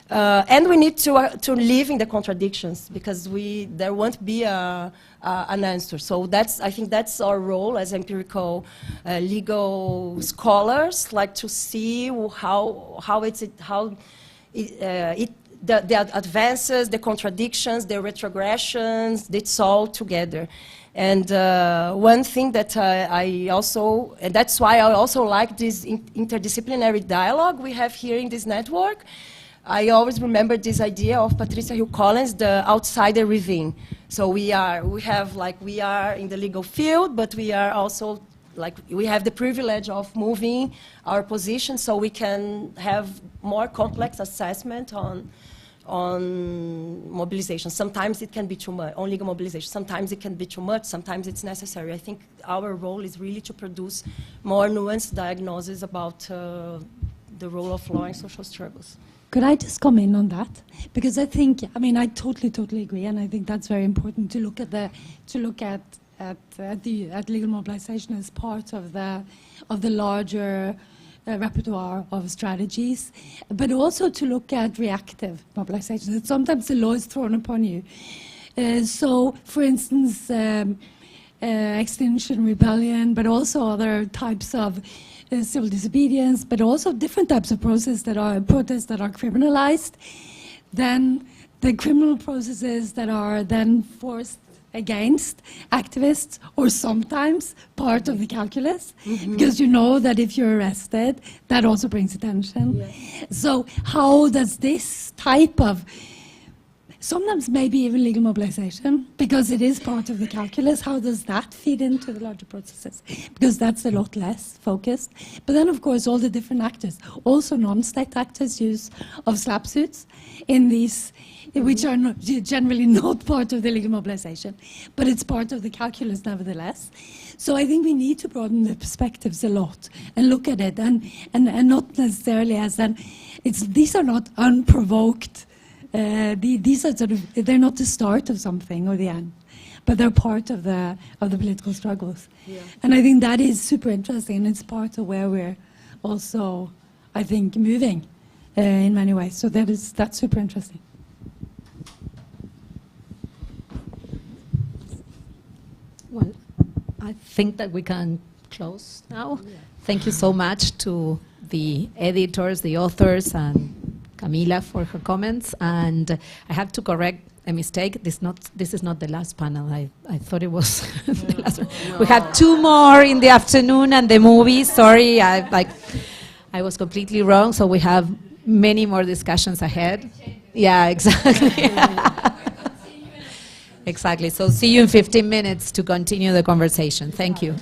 And we need to live in the contradictions, because there won't be an answer. So I think that's our role as empirical legal scholars, like to see how the advances, the contradictions, the retrogressions, it's all together. And one thing that I also, and that's why I also like this interdisciplinary dialogue we have here in this network. I always remember this idea of Patricia Hill Collins, the outsider within. So we are in the legal field, but we are also we have the privilege of moving our position so we can have more complex assessment on mobilization. Sometimes it can be too much, on legal mobilization. Sometimes it can be too much, sometimes it's necessary. I think our role is really to produce more nuanced diagnoses about the role of law in social struggles. Could I just come in on that? Because I think, I mean, I totally agree, and I think that's very important to look at legal mobilization as part of the larger repertoire of strategies, but also to look at reactive mobilization. That sometimes the law is thrown upon you. So, for instance, Extinction Rebellion, but also other types of civil disobedience, but also different types of protests that are criminalized. Then the criminal processes that are then forced against activists, or sometimes part of the calculus, because you know that if you're arrested, that also brings attention. Yeah. So how does this type of, sometimes maybe even legal mobilization, because it is part of the calculus, how does that feed into the larger processes? Because that's a lot less focused. But then, of course, all the different actors, also non-state actors' use of slap suits in these, which are generally not part of the legal mobilization, but it's part of the calculus nevertheless. So I think we need to broaden the perspectives a lot and look at it, and not necessarily as these are not unprovoked. These are they're not the start of something or the end, but they're part of the political struggles. Yeah. And I think that is super interesting, and it's part of where we're also, I think, moving in many ways. So that's super interesting. Well, I think that we can close now. Yeah. Thank you so much to the editors, the authors, and Camila for her comments. And I have to correct a mistake. This is not the last panel. I thought it was the last one. No. We have 2 more in the afternoon and the movie. Sorry, I was completely wrong. So we have many more discussions ahead. Yeah, exactly. Exactly. So see you in 15 minutes to continue the conversation. Thank you.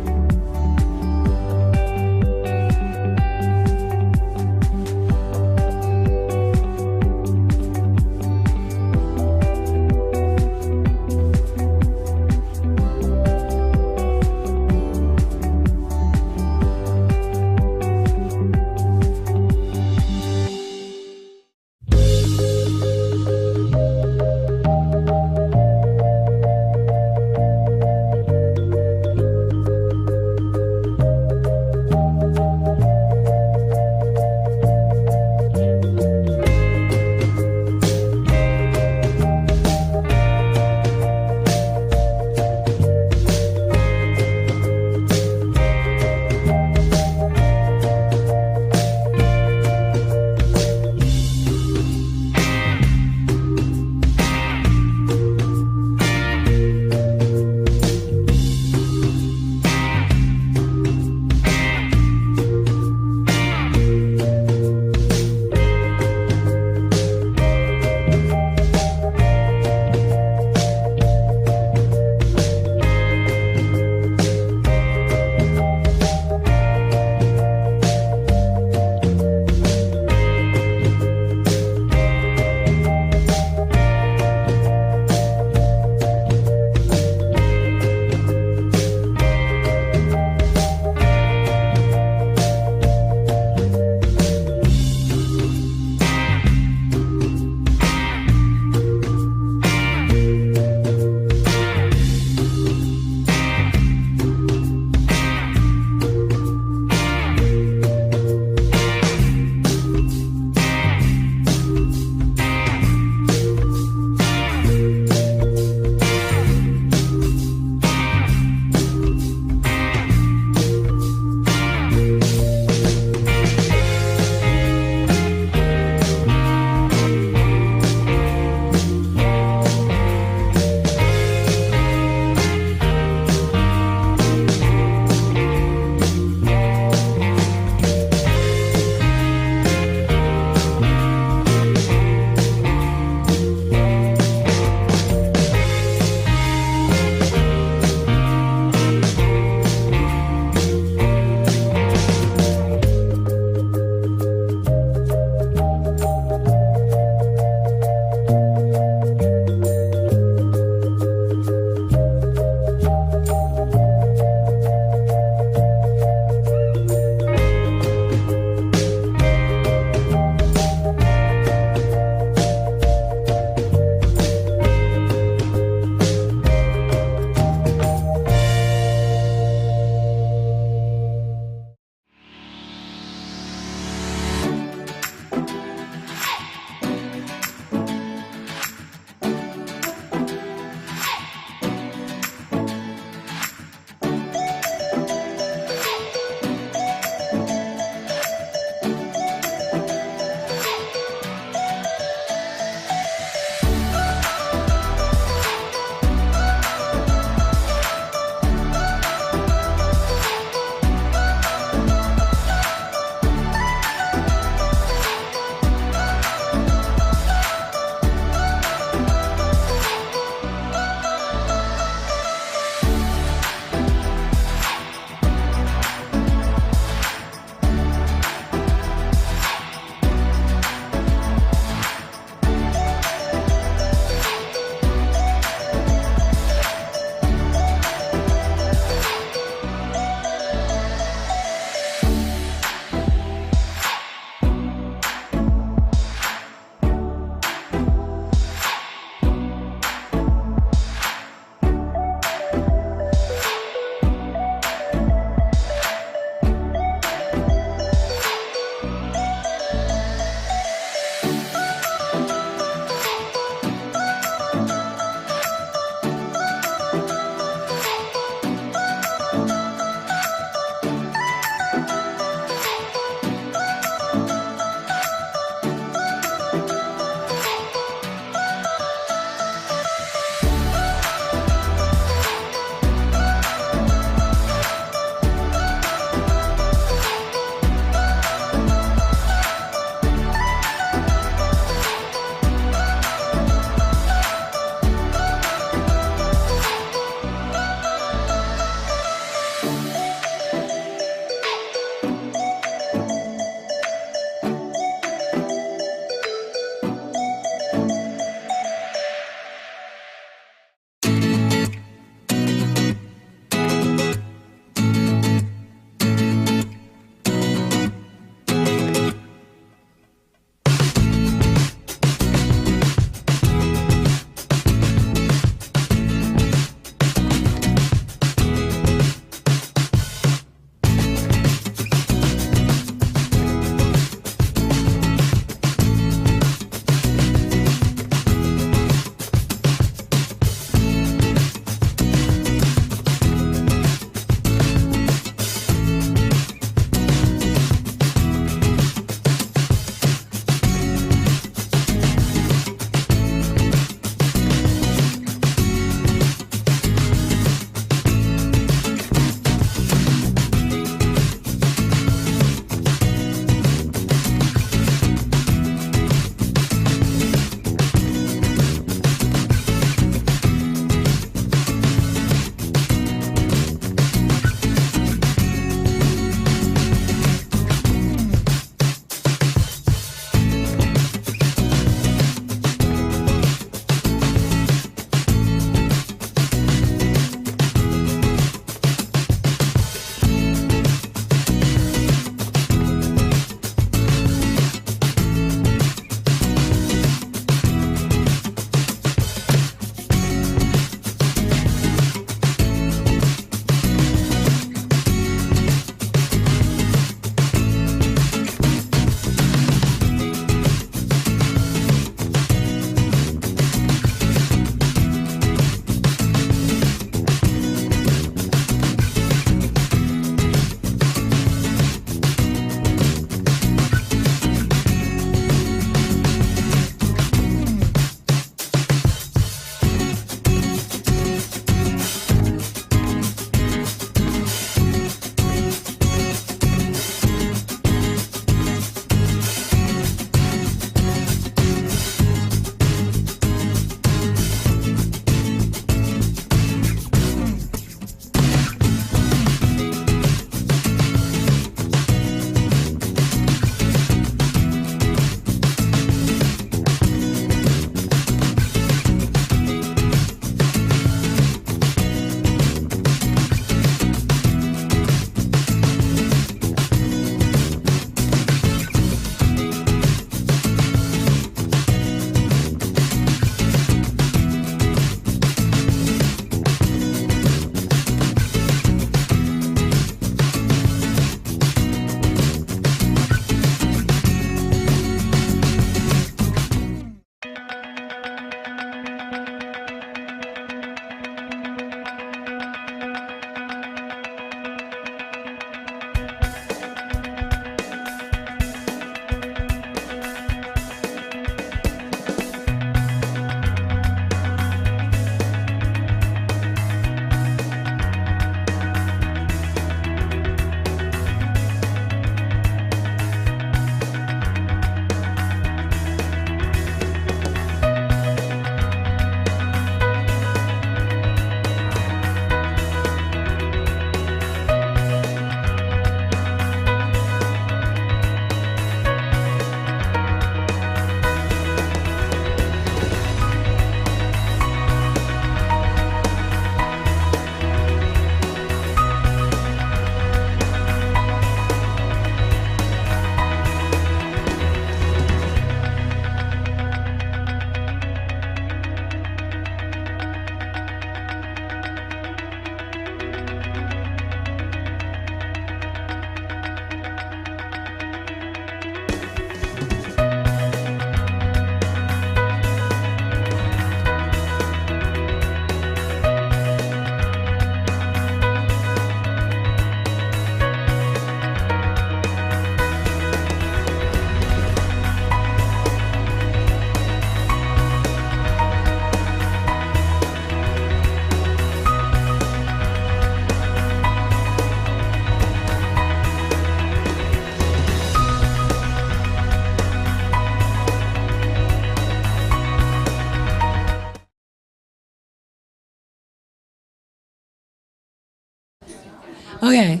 Okay.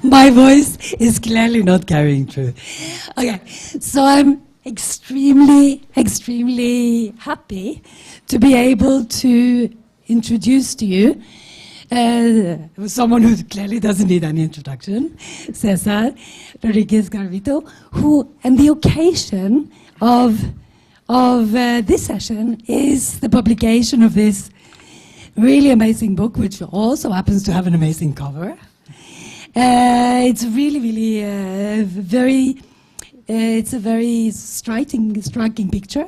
My voice is clearly not carrying through. Okay, so I'm extremely, extremely happy to be able to introduce to you someone who clearly doesn't need any introduction, Cesar Rodriguez Garvito, who, and the occasion of this session is the publication of this really amazing book, which also happens to have an amazing cover. It's really, really it's a very striking picture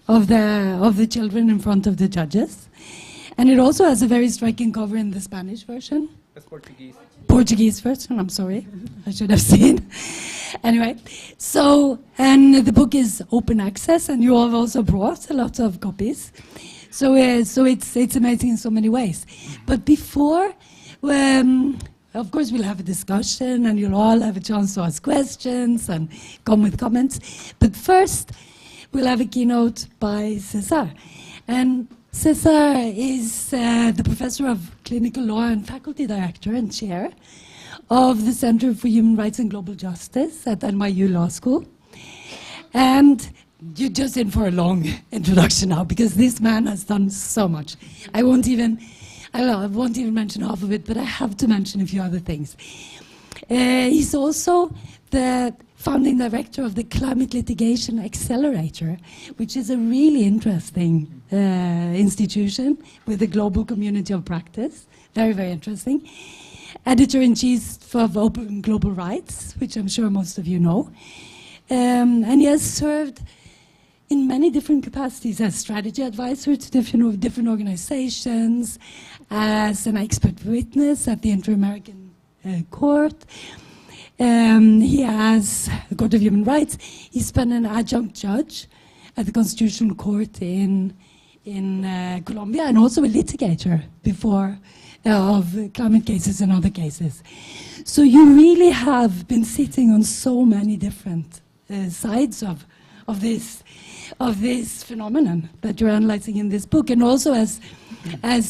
of the children in front of the judges. And it also has a very striking cover in the Spanish version. That's Portuguese. Portuguese version, I'm sorry. I should have seen. Anyway, so, and the book is open access, and you have also brought a lot of copies. So it's amazing in so many ways. But before, of course, we'll have a discussion, and you'll all have a chance to ask questions and come with comments. But first, we'll have a keynote by Cesar. And Cesar is the professor of clinical law and faculty director and chair of the Center for Human Rights and Global Justice at NYU Law School. And you're just in for a long introduction now, because this man has done so much. I won't even mention half of it, but I have to mention a few other things. He's also the founding director of the Climate Litigation Accelerator, which is a really interesting institution with a global community of practice. Very, very interesting. Editor-in-chief of Open Global Rights, which I'm sure most of you know. And he has served in many different capacities as strategy advisor to different organizations, as an expert witness at the Inter-American Court. He has the Court of Human Rights. He's been an adjunct judge at the Constitutional Court in Colombia, and also a litigator before of climate cases and other cases. So you really have been sitting on so many different sides of this phenomenon that you're analyzing in this book, and also as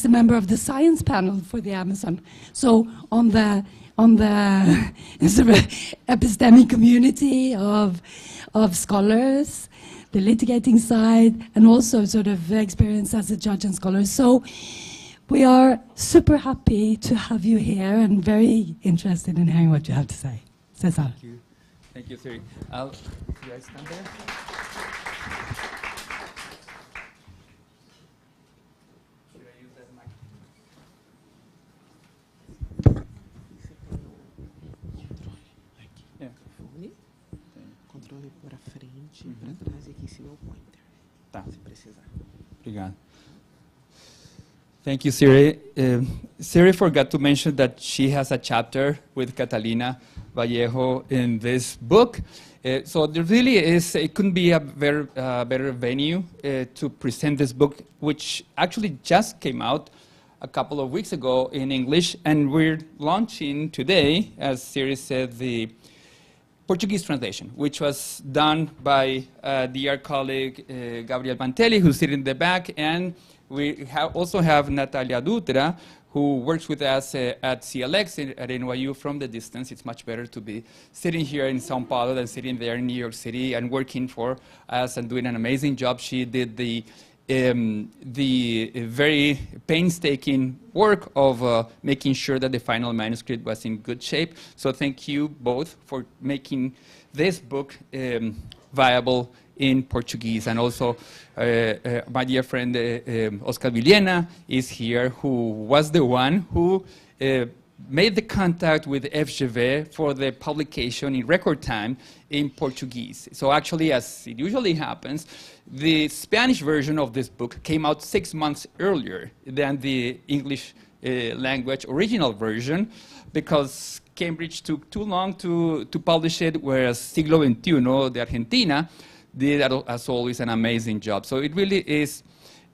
a member of the science panel for the Amazon. So on the sort of epistemic community of scholars, the litigating side, and also sort of experience as a judge and scholar. So we are super happy to have you here and very interested in hearing what you have to say. Cesar. Thank you. Thank you, Siri. Should I stand there? Should I use that mic? Yeah. Controle para frente, para trás e aqui em cima o pointer. Tá. Se precisar. Obrigado. Thank you, Siri. Siri forgot to mention that she has a chapter with Catalina Vallejo in this book. So there really is, it couldn't be a better venue to present this book, which actually just came out a couple of weeks ago in English, and we're launching today, as Siri said, the Portuguese translation, which was done by dear colleague Gabriel Mantelli, who's sitting in the back, and we also have Natalia Dutra, who works with us at CLX at NYU from the distance. It's much better to be sitting here in Sao Paulo than sitting there in New York City and working for us and doing an amazing job. She did the very painstaking work of making sure that the final manuscript was in good shape. So thank you both for making this book viable in Portuguese. And also my dear friend Oscar Villena is here, who was the one who made the contact with FGV for the publication in record time in Portuguese. So actually, as it usually happens, the Spanish version of this book came out 6 months earlier than the English language original version, because Cambridge took too long to publish it, whereas Siglo XXI de Argentina did, as always, an amazing job. So it really is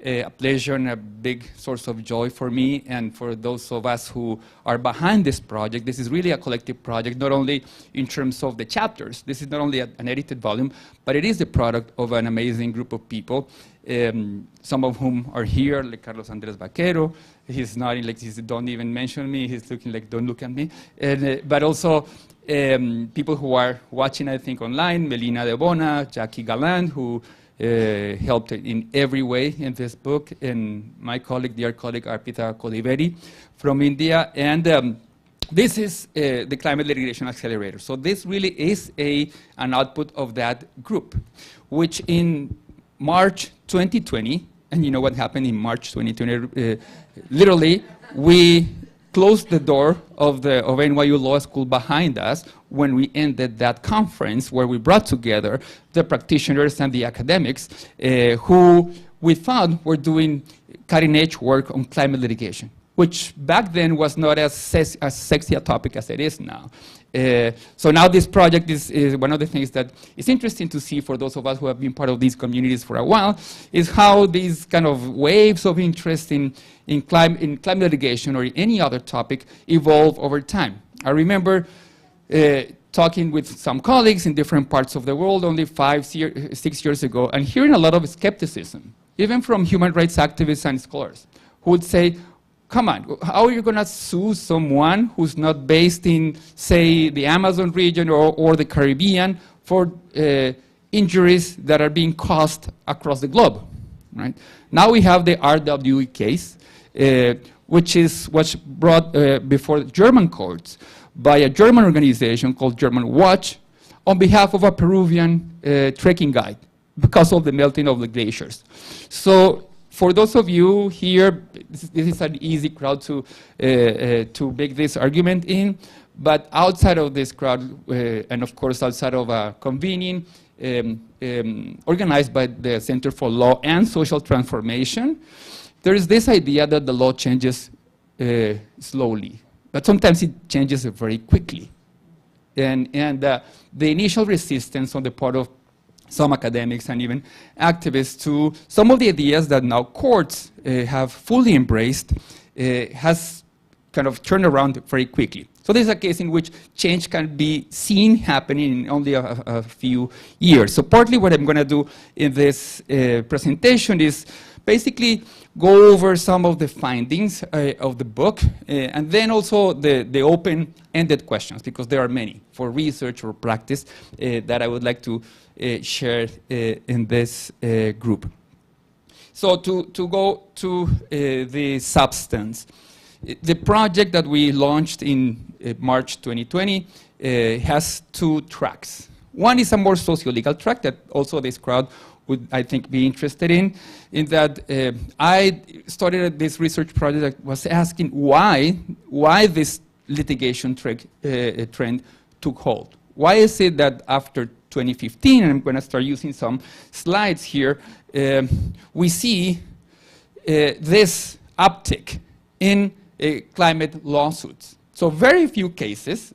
a pleasure and a big source of joy for me and for those of us who are behind this project. This is really a collective project, not only in terms of the chapters. This is not only an edited volume, but it is the product of an amazing group of people. some of whom are here, like Carlos Andres Vaquero. He's nodding like he's, don't even mention me. He's looking like, don't look at me. And, but also people who are watching, I think, online, Melina de Bona, Jackie Galland, who helped in every way in this book, and my colleague, dear colleague, Arpita Kodiveri from India. And this is the Climate Litigation Accelerator. So this really is an output of that group, which in March 2020, and you know what happened in March 2020, literally, we closed the door of NYU Law School behind us when we ended that conference where we brought together the practitioners and the academics who we thought were doing cutting-edge work on climate litigation, which back then was not as sexy a topic as it is now. So now this project is one of the things that is interesting to see for those of us who have been part of these communities for a while, is how these kind of waves of interest in climate litigation or any other topic evolve over time. I remember talking with some colleagues in different parts of the world only 6 years ago and hearing a lot of skepticism, even from human rights activists and scholars, who would say, come on, how are you going to sue someone who's not based in, say, the Amazon region or the Caribbean for injuries that are being caused across the globe, right? Now we have the RWE case, which was brought before German courts by a German organization called German Watch on behalf of a Peruvian trekking guide because of the melting of the glaciers. So for those of you here, this is an easy crowd to make this argument in, but outside of this crowd, and of course outside of a convening organized by the Center for Law and Social Transformation, there is this idea that the law changes slowly, but sometimes it changes very quickly. And the initial resistance on the part of some academics and even activists to some of the ideas that now courts have fully embraced has kind of turned around very quickly. So this is a case in which change can be seen happening in only a few years. So partly what I'm going to do in this presentation is basically go over some of the findings of the book, and then also the open-ended questions, because there are many for research or practice that I would like to share in this group. So to go to the substance, the project that we launched in March 2020 has two tracks. One is a more socio-legal track that also this crowd would, I think, be interested in that I started this research project that was asking why this litigation trend took hold. Why is it that after 2015, and I'm going to start using some slides here, we see this uptick in climate lawsuits. So very few cases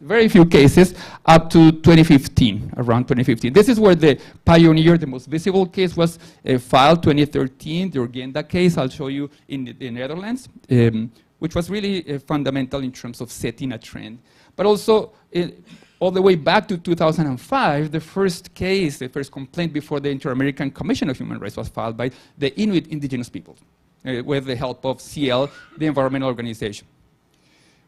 up to 2015, around 2015. This is where the pioneer, the most visible case was filed, 2013, the Urgenda case, I'll show you in the Netherlands, which was really fundamental in terms of setting a trend. But also, all the way back to 2005, the first case, the first complaint before the Inter-American Commission of Human Rights was filed by the Inuit indigenous people with the help of CL, the environmental organization.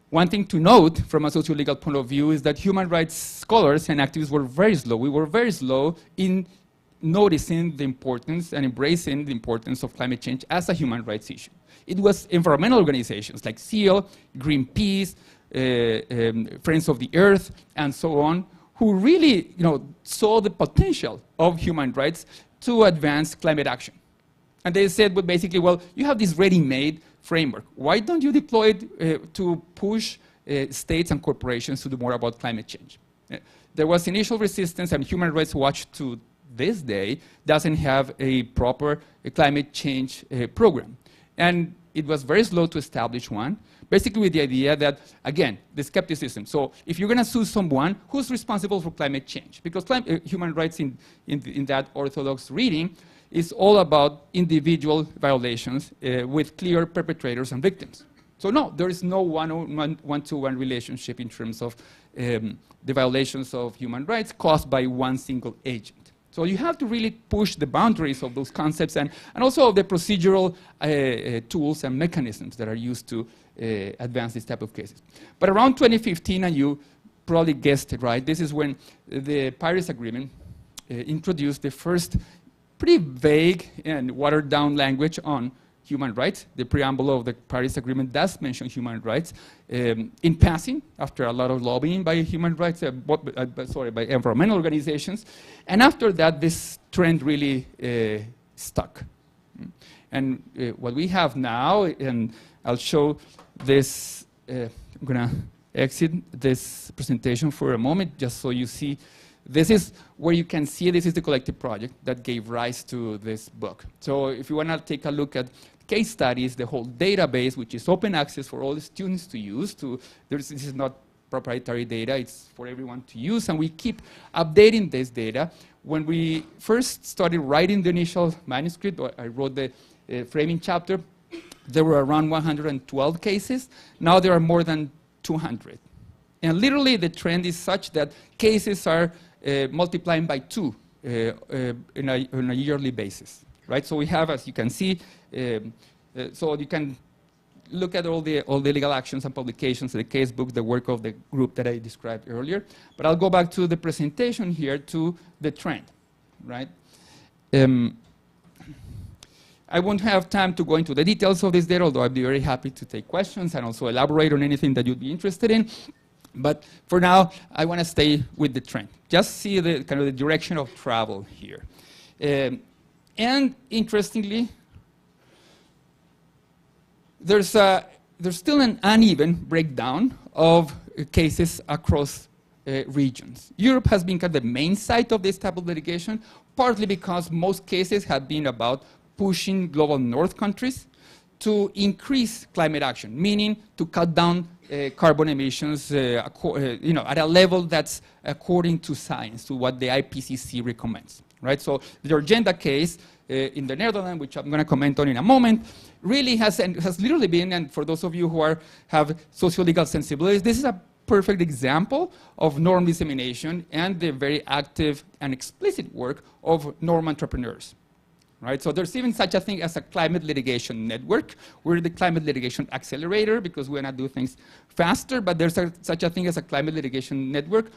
One thing to note from a socio-legal point of view is that human rights scholars and activists were very slow. We were very slow in noticing the importance and embracing the importance of climate change as a human rights issue. It was environmental organizations like CL, Greenpeace, Friends of the Earth, and so on, who really saw the potential of human rights to advance climate action. And they said, well, basically, well, you have this ready-made framework. Why don't you deploy it to push states and corporations to do more about climate change? There was initial resistance, and Human Rights Watch to this day doesn't have a proper climate change program. And it was very slow to establish one, basically with the idea that, again, the skepticism. So if you're going to sue someone, who's responsible for climate change? Because human rights in that orthodox reading is all about individual violations with clear perpetrators and victims. So no, there is no one-to-one relationship in terms of the violations of human rights caused by one single agent. So you have to really push the boundaries of those concepts and also of the procedural tools and mechanisms that are used to advance this type of cases. But around 2015, and you probably guessed it right, this is when the Paris Agreement introduced the first pretty vague and watered down language on human rights. The preamble of the Paris Agreement does mention human rights in passing, after a lot of lobbying by human rights, by environmental organizations. And after that, this trend really stuck. And what we have now, and I'll show this, I'm gonna exit this presentation for a moment, just so you see. This is where you can see this is the collective project that gave rise to this book. So if you want to take a look at case studies, the whole database, which is open access for all the students to use, this is not proprietary data, it's for everyone to use, and we keep updating this data. When we first started writing the initial manuscript, I wrote the framing chapter, there were around 112 cases. Now there are more than 200. And literally the trend is such that cases are multiplying by 2 on a yearly basis, right? So we have, as you can see, so you can look at all the legal actions and publications, the case book, the work of the group that I described earlier. But I'll go back to the presentation here to the trend, right? I won't have time to go into the details of this data, although I'd be very happy to take questions and also elaborate on anything that you'd be interested in. But for now, I want to stay with the trend. Just see the kind of the direction of travel here. And interestingly, there's still an uneven breakdown of cases across regions. Europe has been kind of the main site of this type of litigation, partly because most cases have been about pushing global north countries to increase climate action, meaning to cut down carbon emissions at a level that's according to science, to what the IPCC recommends, right? So the agenda case in the Netherlands, which I'm going to comment on in a moment, really has literally been, and for those of you who have socio-legal sensibilities, this is a perfect example of norm dissemination and the very active and explicit work of norm entrepreneurs. Right? So there's even such a thing as a climate litigation network. We're the climate litigation accelerator because we want to do things faster, but there's such a thing as a climate litigation network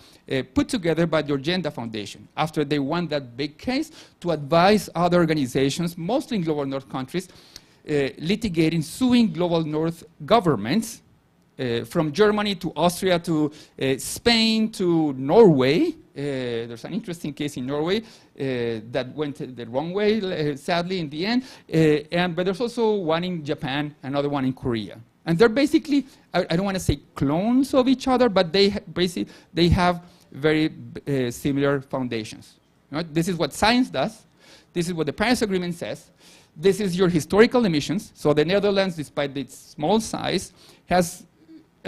put together by the Urgenda Foundation after they won that big case to advise other organizations, mostly in global north countries, litigating, suing global north governments from Germany to Austria to Spain to Norway. There's an interesting case in Norway that went the wrong way, sadly, in the end. But there's also one in Japan, another one in Korea. And they're basically, I don't want to say clones of each other, but they have very similar foundations. Right? This is what science does. This is what the Paris Agreement says. This is your historical emissions. So the Netherlands, despite its small size, has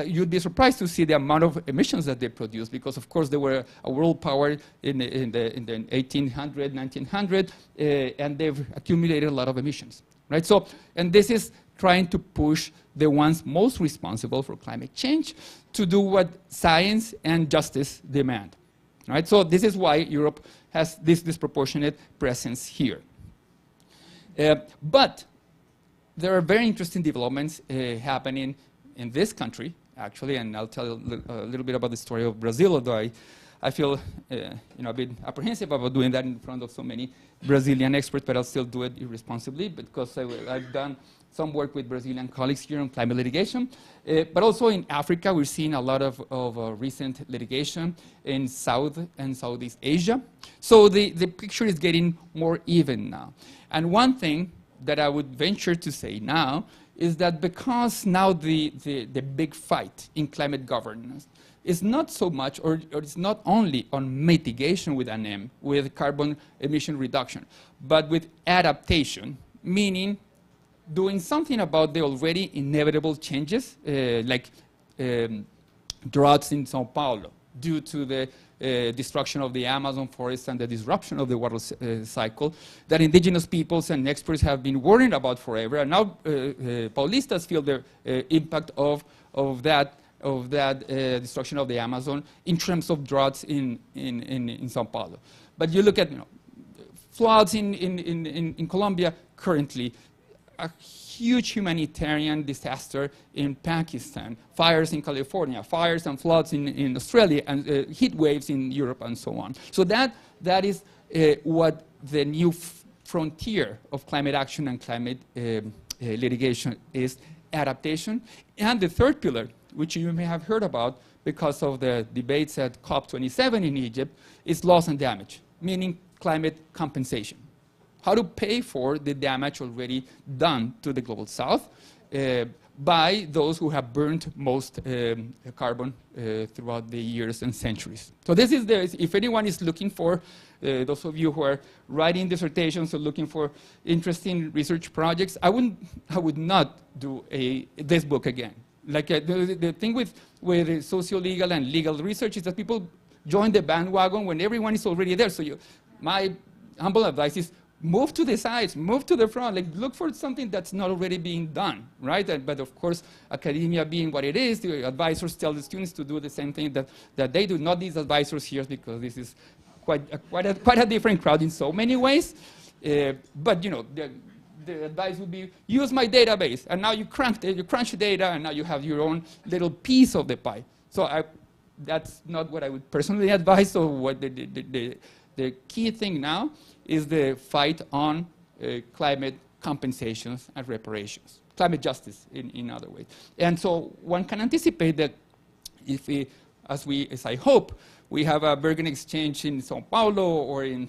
you'd be surprised to see the amount of emissions that they produce, because of course they were a world power in the 1800, 1900, and they've accumulated a lot of emissions, right? So, and this is trying to push the ones most responsible for climate change to do what science and justice demand, right? So this is why Europe has this disproportionate presence here. But there are very interesting developments happening in this country, actually, and I'll tell you a little bit about the story of Brazil, although I feel a bit apprehensive about doing that in front of so many Brazilian experts, but I'll still do it irresponsibly because I've done some work with Brazilian colleagues here on climate litigation. But also in Africa, we're seeing a lot of recent litigation in South and Southeast Asia. So the picture is getting more even now. And one thing that I would venture to say now is that because now the big fight in climate governance is not so much, or it's not only on mitigation with an M, with carbon emission reduction, but with adaptation, meaning doing something about the already inevitable changes, like droughts in Sao Paulo, due to the destruction of the Amazon forest and the disruption of the water cycle that indigenous peoples and experts have been worrying about forever. And now Paulistas feel the impact of that destruction of the Amazon in terms of droughts in Sao Paulo. But you look at floods in Colombia currently, a huge humanitarian disaster in Pakistan, fires in California, fires and floods in Australia, and heat waves in Europe, and so on. So that is what the new frontier of climate action and climate litigation is: adaptation. And the third pillar, which you may have heard about because of the debates at COP27 in Egypt, is loss and damage, meaning climate compensation. How to pay for the damage already done to the global south by those who have burned most carbon throughout the years and centuries. So this is if anyone is looking for, those of you who are writing dissertations or looking for interesting research projects, I would not do this book again. Like the thing with socio-legal and legal research is that people join the bandwagon when everyone is already there. So my humble advice is move to the sides, move to the front, like look for something that's not already being done, right? But of course, academia being what it is, the advisors tell the students to do the same thing that they do, not these advisors here, because this is quite a different crowd in so many ways. But you know, the advice would be use my database, and now you crunch data, and now you have your own little piece of the pie. So that's not what I would personally advise. So what the key thing now is the fight on climate compensations and reparations, climate justice in other ways. And so one can anticipate that if we, as I hope, we have a Bergen Exchange in Sao Paulo or in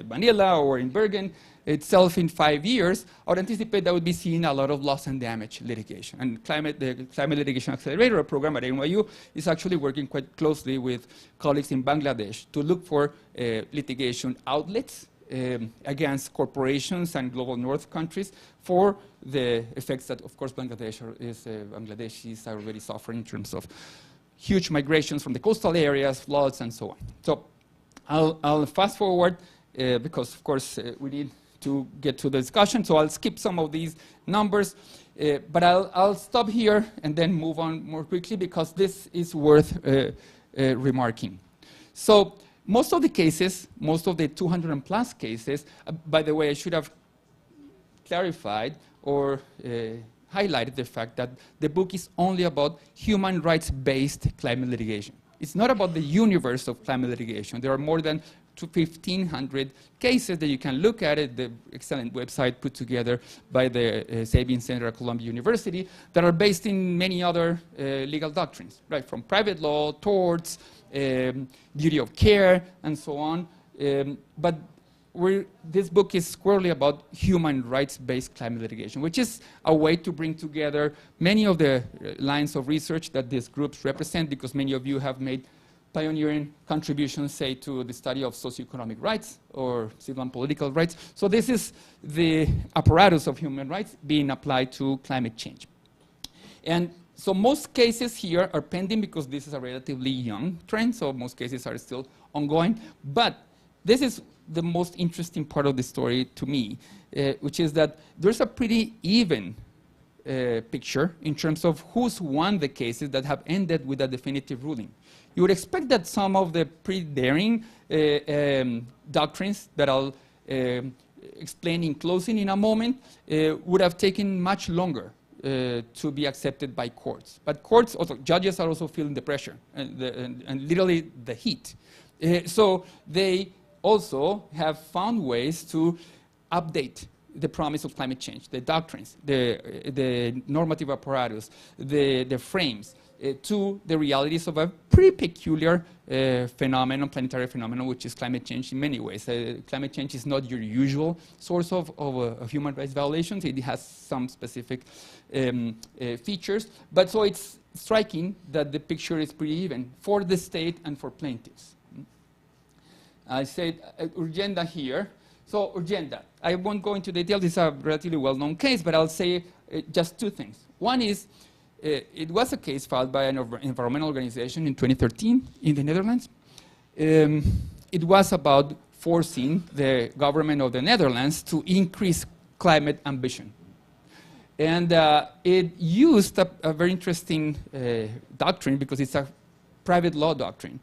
Manila or in Bergen itself in 5 years, I would anticipate that would be seeing a lot of loss and damage litigation. And the Climate Litigation Accelerator program at NYU is actually working quite closely with colleagues in Bangladesh to look for litigation outlets against corporations and global north countries for the effects that, of course, Bangladeshis are already suffering in terms of huge migrations from the coastal areas, floods, and so on. So I'll fast forward because, of course, we need to get to the discussion. So I'll skip some of these numbers, but I'll stop here and then move on more quickly because this is worth remarking. So most of the cases, most of the 200 and plus cases, by the way, I should have clarified or highlighted the fact that the book is only about human rights-based climate litigation. It's not about the universe of climate litigation. There are more than 1,500 cases that you can look at at the excellent website put together by the Sabin Center at Columbia University that are based in many other legal doctrines, right? From private law, torts, duty of care, and so on. But this book is squarely about human rights-based climate litigation, which is a way to bring together many of the lines of research that these groups represent, because many of you have made pioneering contributions, say, to the study of socioeconomic rights or civil and political rights. So this is the apparatus of human rights being applied to climate change. And so most cases here are pending because this is a relatively young trend, so most cases are still ongoing. But this is the most interesting part of the story to me, which is that there's a pretty even picture in terms of who's won the cases that have ended with a definitive ruling. You would expect that some of the pretty daring doctrines that I'll explain in closing in a moment would have taken much longer to be accepted by courts. But courts, also judges, are also feeling the pressure and literally the heat. So they also have found ways to update the promise of climate change, the doctrines, the normative apparatus, the frames, to the realities of a pretty peculiar phenomenon, planetary phenomenon, which is climate change in many ways. Climate change is not your usual source of human rights violations. It has some specific features. But so it's striking that the picture is pretty even for the state and for plaintiffs. I said Urgenda here. So Urgenda, I won't go into detail. This is a relatively well-known case, but I'll say just two things. One is, it was a case filed by an environmental organization in 2013 in the Netherlands. It was about forcing the government of the Netherlands to increase climate ambition. And it used a very interesting doctrine because it's a private law doctrine,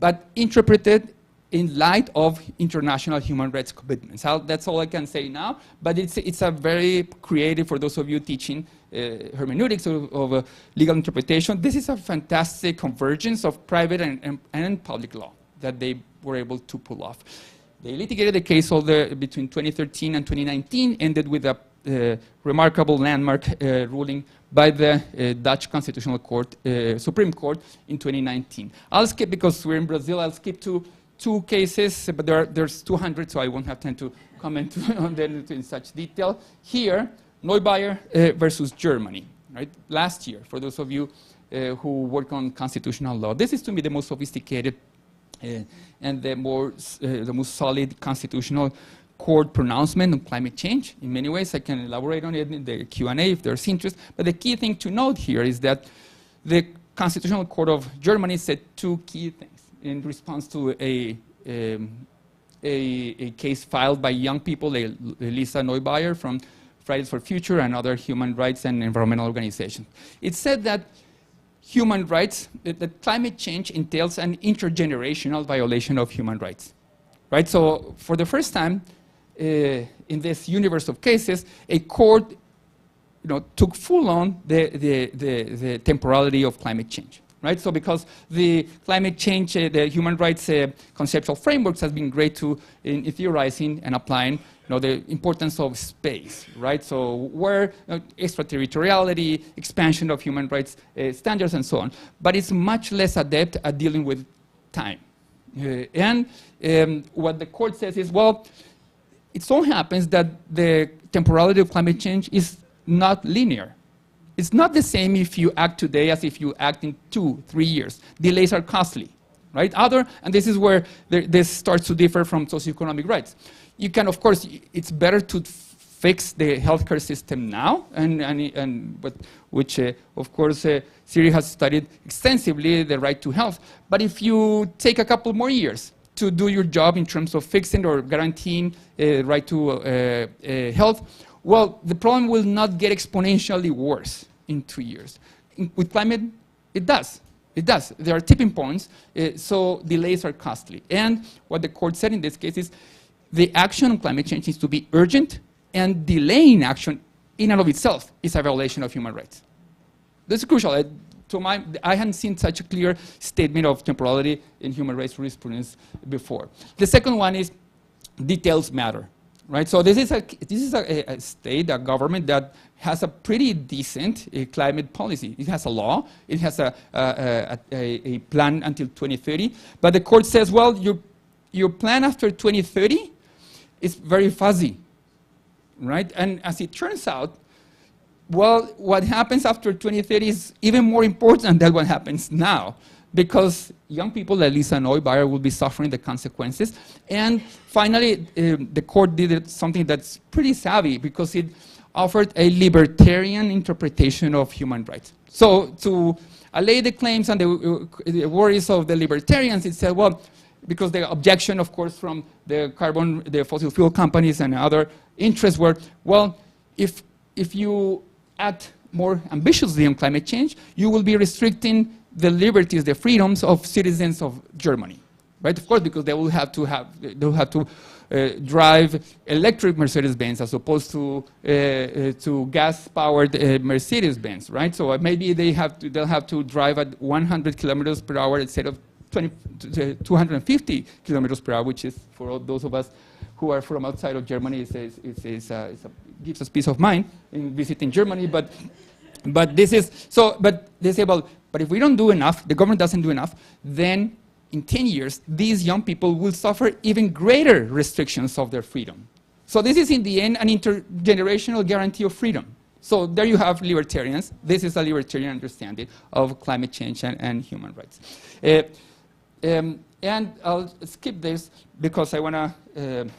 but interpreted in light of international human rights commitments. That's all I can say now, but it's a very creative, for those of you teaching hermeneutics of legal interpretation, this is a fantastic convergence of private and public law that they were able to pull off. They litigated the case between 2013 and 2019, ended with a remarkable landmark ruling by the Dutch Constitutional Court, Supreme Court in 2019. I'll skip, because we're in Brazil, I'll skip to two cases, but there's 200, so I won't have time to comment on them in such detail. Here, Neubauer versus Germany, right? Last year, for those of you who work on constitutional law. This is, to me, the most sophisticated and the most solid constitutional court pronouncement on climate change. In many ways, I can elaborate on it in the Q&A if there's interest. But the key thing to note here is that the Constitutional Court of Germany said two key things in response to a case filed by young people, Lisa Neubauer from Fridays for Future and other human rights and environmental organizations. It said that human rights, that climate change entails an intergenerational violation of human rights, right? So for the first time in this universe of cases, a court took full on the temporality of climate change, right? So because the climate change, the human rights conceptual frameworks has been great in theorizing and applying the importance of space, right? So where extraterritoriality, expansion of human rights standards, and so on. But it's much less adept at dealing with time. What the court says is, well, it so happens that the temporality of climate change is not linear. It's not the same if you act today as if you act in 2-3 years. Delays are costly, right? And this is where this starts to differ from socioeconomic rights. You can, of course, it's better to fix the healthcare system now, which, of course, Siri has studied extensively the right to health. But if you take a couple more years to do your job in terms of fixing or guaranteeing right to health, well, the problem will not get exponentially worse in 2 years. With climate, it does. It does. There are tipping points, so delays are costly. And what the court said in this case is the action on climate change needs to be urgent, and delaying action in and of itself is a violation of human rights. This is crucial. I hadn't seen such a clear statement of temporality in human rights jurisprudence before. The second one is details matter, right? So this is a state, a government that has a pretty decent climate policy. It has a law. It has a plan until 2030. But the court says, well, your plan after 2030 is very fuzzy, right? And as it turns out, well, what happens after 2030 is even more important than what happens now, because young people like Lisa Neubauer will be suffering the consequences. And finally, the court did something that's pretty savvy, because it offered a libertarian interpretation of human rights. So to allay the claims and the worries of the libertarians, it said, well, because the objection, of course, from the fossil fuel companies and other interests were, well, if you act more ambitiously on climate change, you will be restricting the liberties, the freedoms of citizens of Germany, right? Of course, because they will have to drive electric Mercedes-Benz as opposed to gas-powered Mercedes-Benz, right? So maybe they'll have to drive at 100 kilometers per hour instead of 250 kilometers per hour, which is, for all those of us who are from outside of Germany, gives us peace of mind in visiting Germany. But this is so. But they say, well, but if we don't do enough, the government doesn't do enough, then in 10 years, these young people will suffer even greater restrictions of their freedom. So this is, in the end, an intergenerational guarantee of freedom. So there you have libertarians. This is a libertarian understanding of climate change and human rights. And I'll skip this because I want to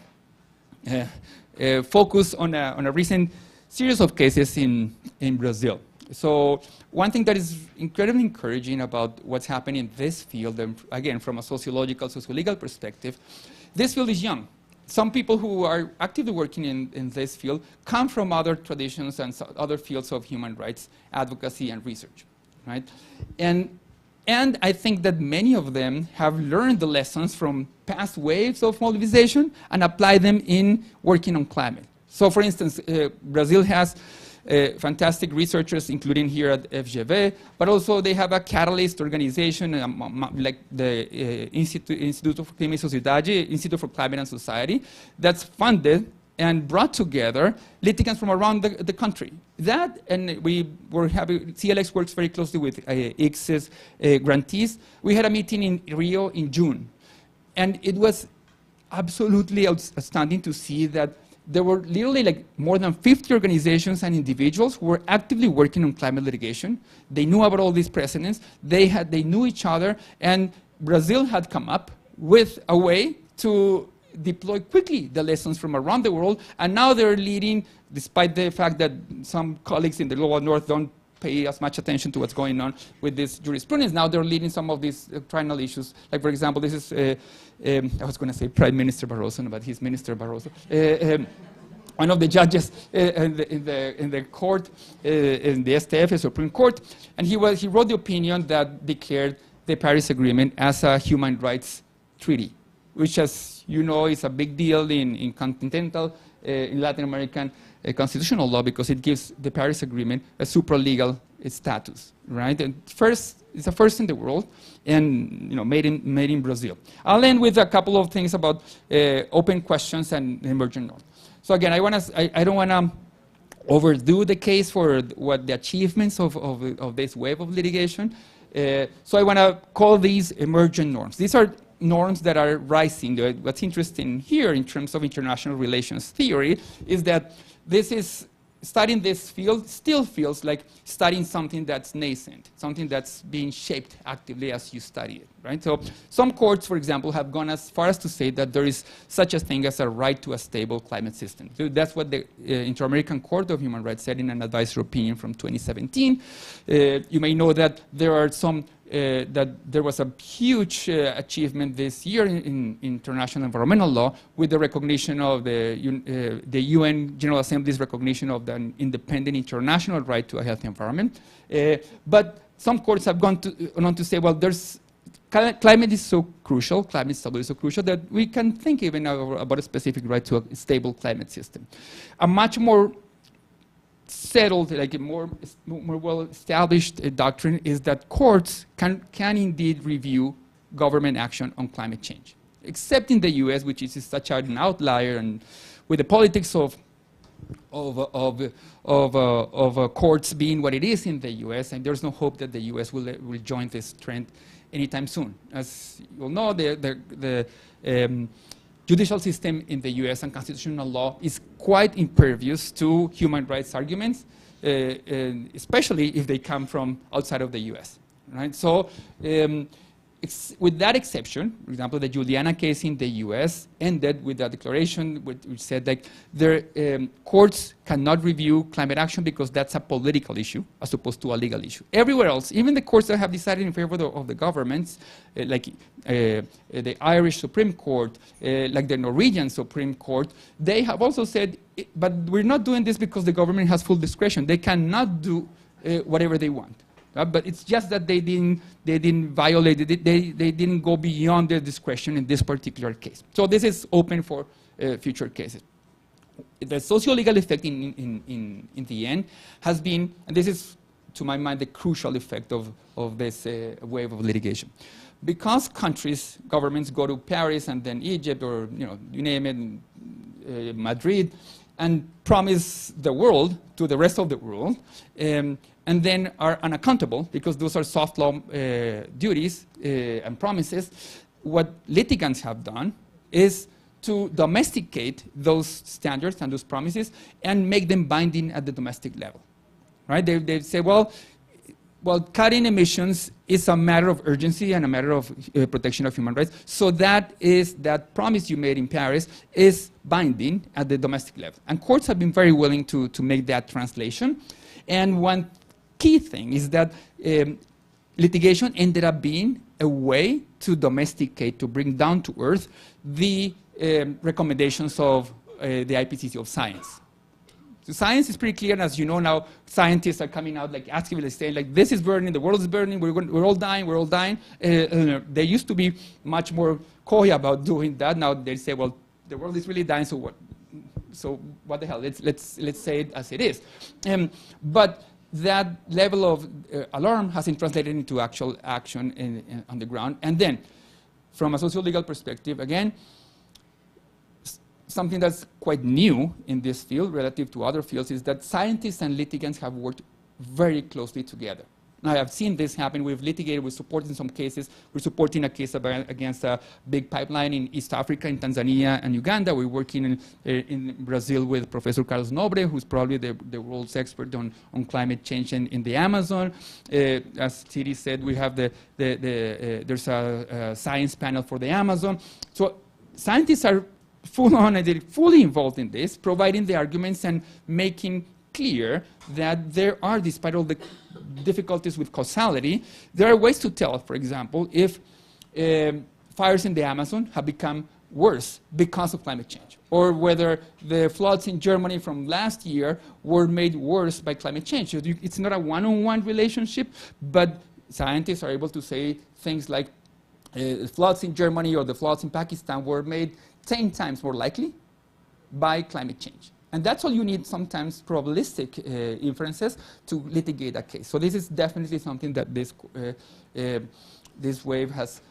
focus on a recent series of cases in Brazil. So one thing that is incredibly encouraging about what's happening in this field, and again, from a sociological, socio-legal perspective, this field is young. Some people who are actively working in this field come from other traditions and other fields of human rights advocacy and research, right? And And I think that many of them have learned the lessons from past waves of mobilization and apply them in working on climate. So for instance, Brazil has fantastic researchers, including here at FGV, but also they have a catalyst organization like the Instituto for Clima y Sociedade, Institute for Climate and Society, that's funded and brought together litigants from around the country. That, and we were having, CLX works very closely with ICSIS grantees. We had a meeting in Rio in June, and it was absolutely outstanding to see that there were literally like more than 50 organizations and individuals who were actively working on climate litigation. They knew about all these precedents. They knew each other, and Brazil had come up with a way to deploy quickly the lessons from around the world, and now they're leading, despite the fact that some colleagues in the global north don't pay as much attention to what's going on with this jurisprudence. Now they're leading some of these triennial issues. Like, for example, this is, I was going to say Prime Minister Barroso, but he's Minister Barroso. One of the judges in the court, in the STF, the Supreme Court, and he wrote the opinion that declared the Paris Agreement as a human rights treaty, which, as you know, is a big deal in continental, in Latin American constitutional law, because it gives the Paris Agreement a supralegal status, right? And first, it's a first in the world, and made in Brazil. I'll end with a couple of things about open questions and emergent norms. So again, I don't want to overdo the case for what the achievements of this wave of litigation. So I want to call these emergent norms. These are norms that are rising. What's interesting here in terms of international relations theory is that studying this field still feels like studying something that's nascent, something that's being shaped actively as you study it, right? So some courts, for example, have gone as far as to say that there is such a thing as a right to a stable climate system. So that's what the Inter-American Court of Human Rights said in an advisory opinion from 2017. You may know that there are some that there was a huge achievement this year in international environmental law with the recognition of the UN General Assembly's recognition of the independent international right to a healthy environment. But some courts have gone on to say, well, climate is so crucial, climate stability is so crucial that we can think even about a specific right to a stable climate system. A much more settled, like a more well-established doctrine is that courts can indeed review government action on climate change, except in the U.S., which is such an outlier, and with the politics of courts being what it is in the U.S., and there's no hope that the U.S. will join this trend anytime soon. As you'll know, the judicial system in the U.S. and constitutional law is quite impervious to human rights arguments, especially if they come from outside of the U.S. Right? So, with that exception, for example, the Juliana case in the U.S. ended with a declaration which said that courts cannot review climate action because that's a political issue as opposed to a legal issue. Everywhere else, even the courts that have decided in favor of the governments, like the Irish Supreme Court, like the Norwegian Supreme Court, they have also said, but we're not doing this because the government has full discretion. They cannot do whatever they want. But it's just that they didn't violate it. They didn't go beyond their discretion in this particular case. So this is open for future cases. The socio-legal effect in the end has been, and this is to my mind the crucial effect of this wave of litigation. Because countries, governments go to Paris and then Egypt or you name it, Madrid, and promise the world to the rest of the world, and then are unaccountable because those are soft law duties and promises. What litigants have done is to domesticate those standards and those promises and make them binding at the domestic level. Right? They say, well, cutting emissions is a matter of urgency and a matter of protection of human rights. So that promise you made in Paris is binding at the domestic level. And courts have been very willing to make that translation. And one key thing is that litigation ended up being a way to domesticate, to bring down to earth the recommendations of the IPCC of science. So science is pretty clear, and as you know now, scientists are coming out like actively saying like, this is burning, the world is burning, we're all dying, we're all dying. They used to be much more coy about doing that. Now they say, well, the world is really dying, so what? So what the hell? Let's say it as it is. But that level of alarm hasn't translated into actual action on the ground. And then, from a socio-legal perspective, again, something that's quite new in this field relative to other fields is that scientists and litigants have worked very closely together. Now, I have seen this happen. We've litigated, we're supporting some cases. We're supporting a case against a big pipeline in East Africa, in Tanzania and Uganda. We're working in Brazil with Professor Carlos Nobre, who's probably the world's expert on climate change in the Amazon. As Tiri said, we have there's a science panel for the Amazon. So scientists are fully involved in this, providing the arguments and making clear that there are, despite all the difficulties with causality, there are ways to tell, for example, if fires in the Amazon have become worse because of climate change, or whether the floods in Germany from last year were made worse by climate change. So it's not a one-on-one relationship, but scientists are able to say things like floods in Germany or the floods in Pakistan were made 10 times more likely by climate change. And that's all you need, sometimes probabilistic inferences to litigate a case. So this is definitely something that this wave has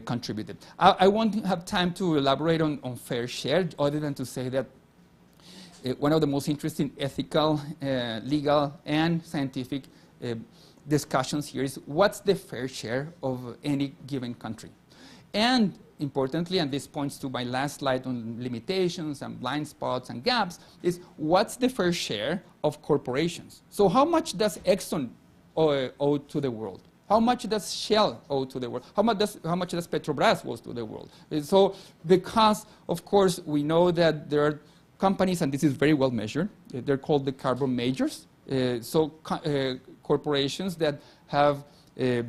contributed. I won't have time to elaborate on fair share, other than to say that one of the most interesting ethical, legal, and scientific discussions here is what's the fair share of any given country? And importantly, and this points to my last slide on limitations and blind spots and gaps, is what's the fair share of corporations? So how much does Exxon owe to the world? How much does Shell owe to the world? How much does Petrobras owe to the world? So because, of course, we know that there are companies, and this is very well measured, they're called the carbon majors. Corporations that have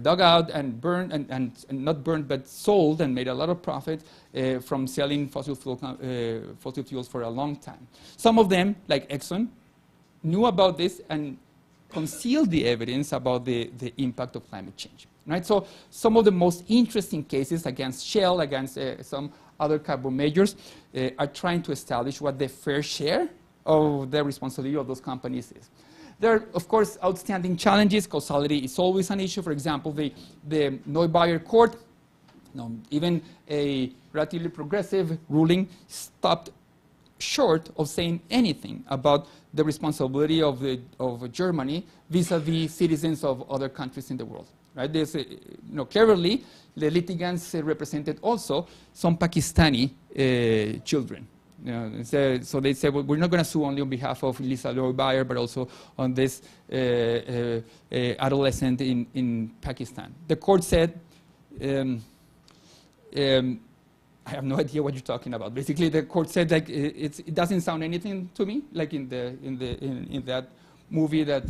dug out and burned, and not burned, but sold and made a lot of profit from selling fossil fuels for a long time. Some of them, like Exxon, knew about this and concealed the evidence about the impact of climate change. Right? So some of the most interesting cases against Shell, against some other carbon majors, are trying to establish what the fair share of the responsibility of those companies is. There are, of course, outstanding challenges. Causality is always an issue. For example, the Neubayer court, even a relatively progressive ruling, stopped short of saying anything about the responsibility of Germany vis-a-vis citizens of other countries in the world. Right? There's, clearly, the litigants represented also some Pakistani children. So they said, well, we're not going to sue only on behalf of Lisa Neubayer, but also on this adolescent in Pakistan. The court said, I have no idea what you're talking about. Basically, the court said like it doesn't sound anything to me, like in that movie that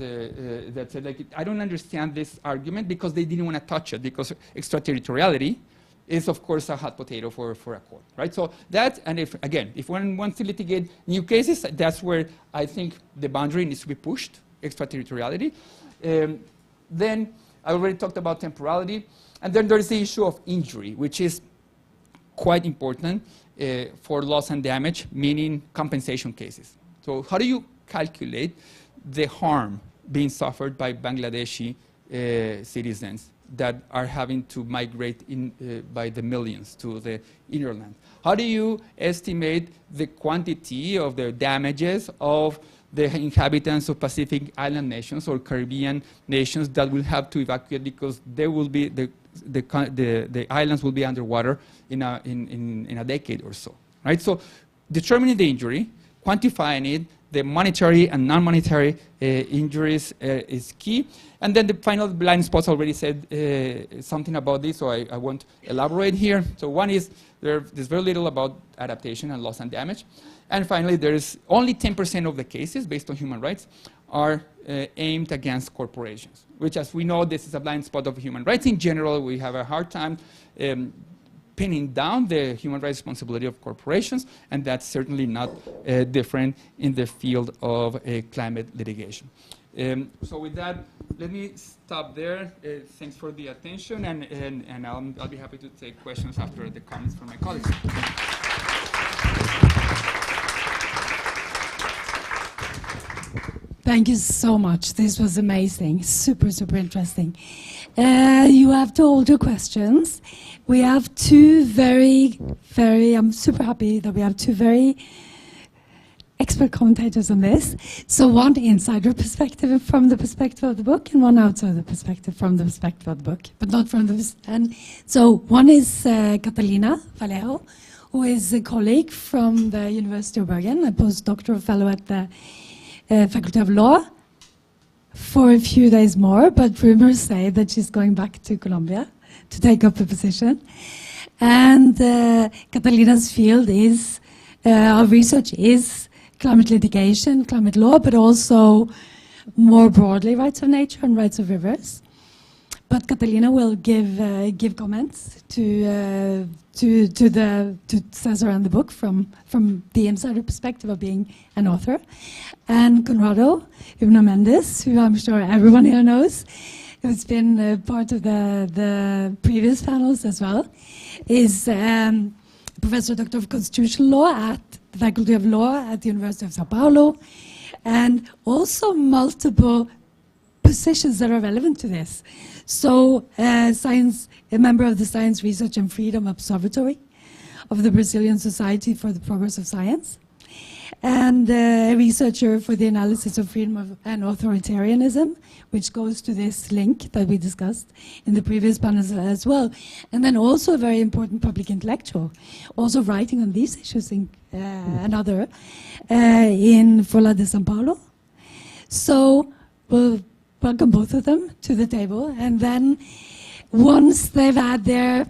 said like I don't understand this argument because they didn't want to touch it because extraterritoriality is, of course, a hot potato for a court, right? So that, and if one wants to litigate new cases, that's where I think the boundary needs to be pushed, extraterritoriality. Then I already talked about temporality. And then there's the issue of injury, which is quite important for loss and damage, meaning compensation cases. So how do you calculate the harm being suffered by Bangladeshi citizens that are having to migrate by the millions to the inner land? How do you estimate the quantity of the damages of the inhabitants of Pacific Island nations or Caribbean nations that will have to evacuate because they will be the islands will be underwater in a decade or so, right? So determining the injury, quantifying it, the monetary and non-monetary injuries is key. And then the final blind spots already said something about this, so I won't elaborate here. So one is there's very little about adaptation and loss and damage. And finally, there's only 10% of the cases based on human rights are aimed against corporations, which, as we know, this is a blind spot of human rights in general. We have a hard time pinning down the human rights responsibility of corporations, and that's certainly not different in the field of climate litigation. So with that, let me stop there. Thanks for the attention, and I'll be happy to take questions after the comments from my colleagues. Thank you so much. This was amazing. Super, super interesting. You have to hold your questions. We have two I'm super happy that we have two very expert commentators on this. So one insider perspective from the perspective of the book, and one outsider perspective from the perspective of the book, but not from the... And so one is Catalina Vallejo, who is a colleague from the University of Bergen, a postdoctoral fellow at the Faculty of Law for a few days more, but rumors say that she's going back to Colombia to take up a position. And Catalina's field is, our research is climate litigation, climate law, but also more broadly rights of nature and rights of rivers. But Catalina will give comments to Cesar and the book from the insider perspective of being an author. And Conrado Ibn Mendes, who I'm sure everyone here knows, who's been part of the previous panels as well, is Professor Doctor of Constitutional Law at the Faculty of Law at the University of Sao Paulo, and also multiple positions that are relevant to this. So, a member of the Science Research and Freedom Observatory of the Brazilian Society for the Progress of Science, and a researcher for the analysis of freedom and authoritarianism, which goes to this link that we discussed in the previous panels as well. And then also a very important public intellectual, also writing on these issues in Folha de São Paulo. So we'll welcome both of them to the table, and then once they've had their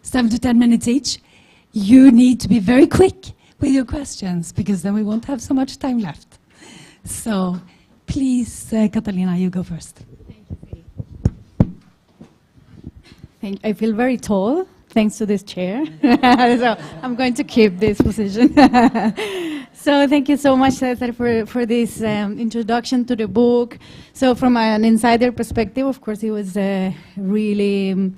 7 to 10 minutes each, you need to be very quick with your questions, because then we won't have so much time left. So please, Catalina, you go first. I feel very tall, thanks to this chair. So I'm going to keep this position. So thank you so much, Cesar, for this introduction to the book. So from an insider perspective, of course, it was really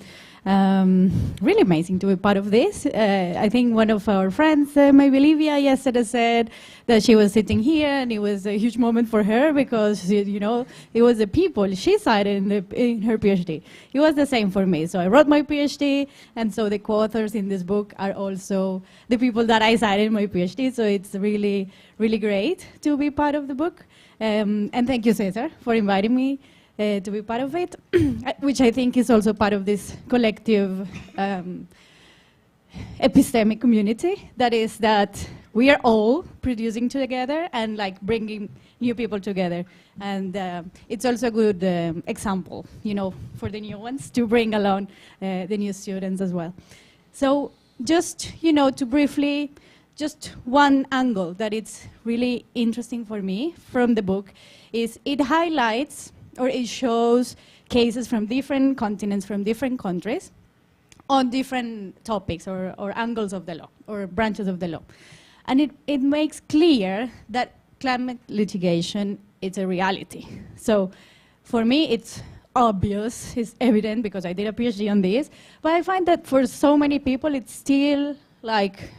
amazing to be part of this. I think one of our friends, maybe Livia, yesterday said that she was sitting here, and it was a huge moment for her because, you know, it was the people she cited in her PhD. It was the same for me. So I wrote my PhD, and so the co-authors in this book are also the people that I cited in my PhD. So it's really, really great to be part of the book. And thank you, Cesar, for inviting me to be part of it, which I think is also part of this collective epistemic community. That is that we are all producing together and like bringing new people together. And it's also a good example, you know, for the new ones to bring along the new students as well. So just, you know, to briefly, just one angle that it's really interesting for me from the book is it highlights or it shows cases from different continents, from different countries, on different topics or angles of the law, or branches of the law. And it makes clear that climate litigation is a reality. So for me, it's obvious, it's evident, because I did a PhD on this, but I find that for so many people, it's still like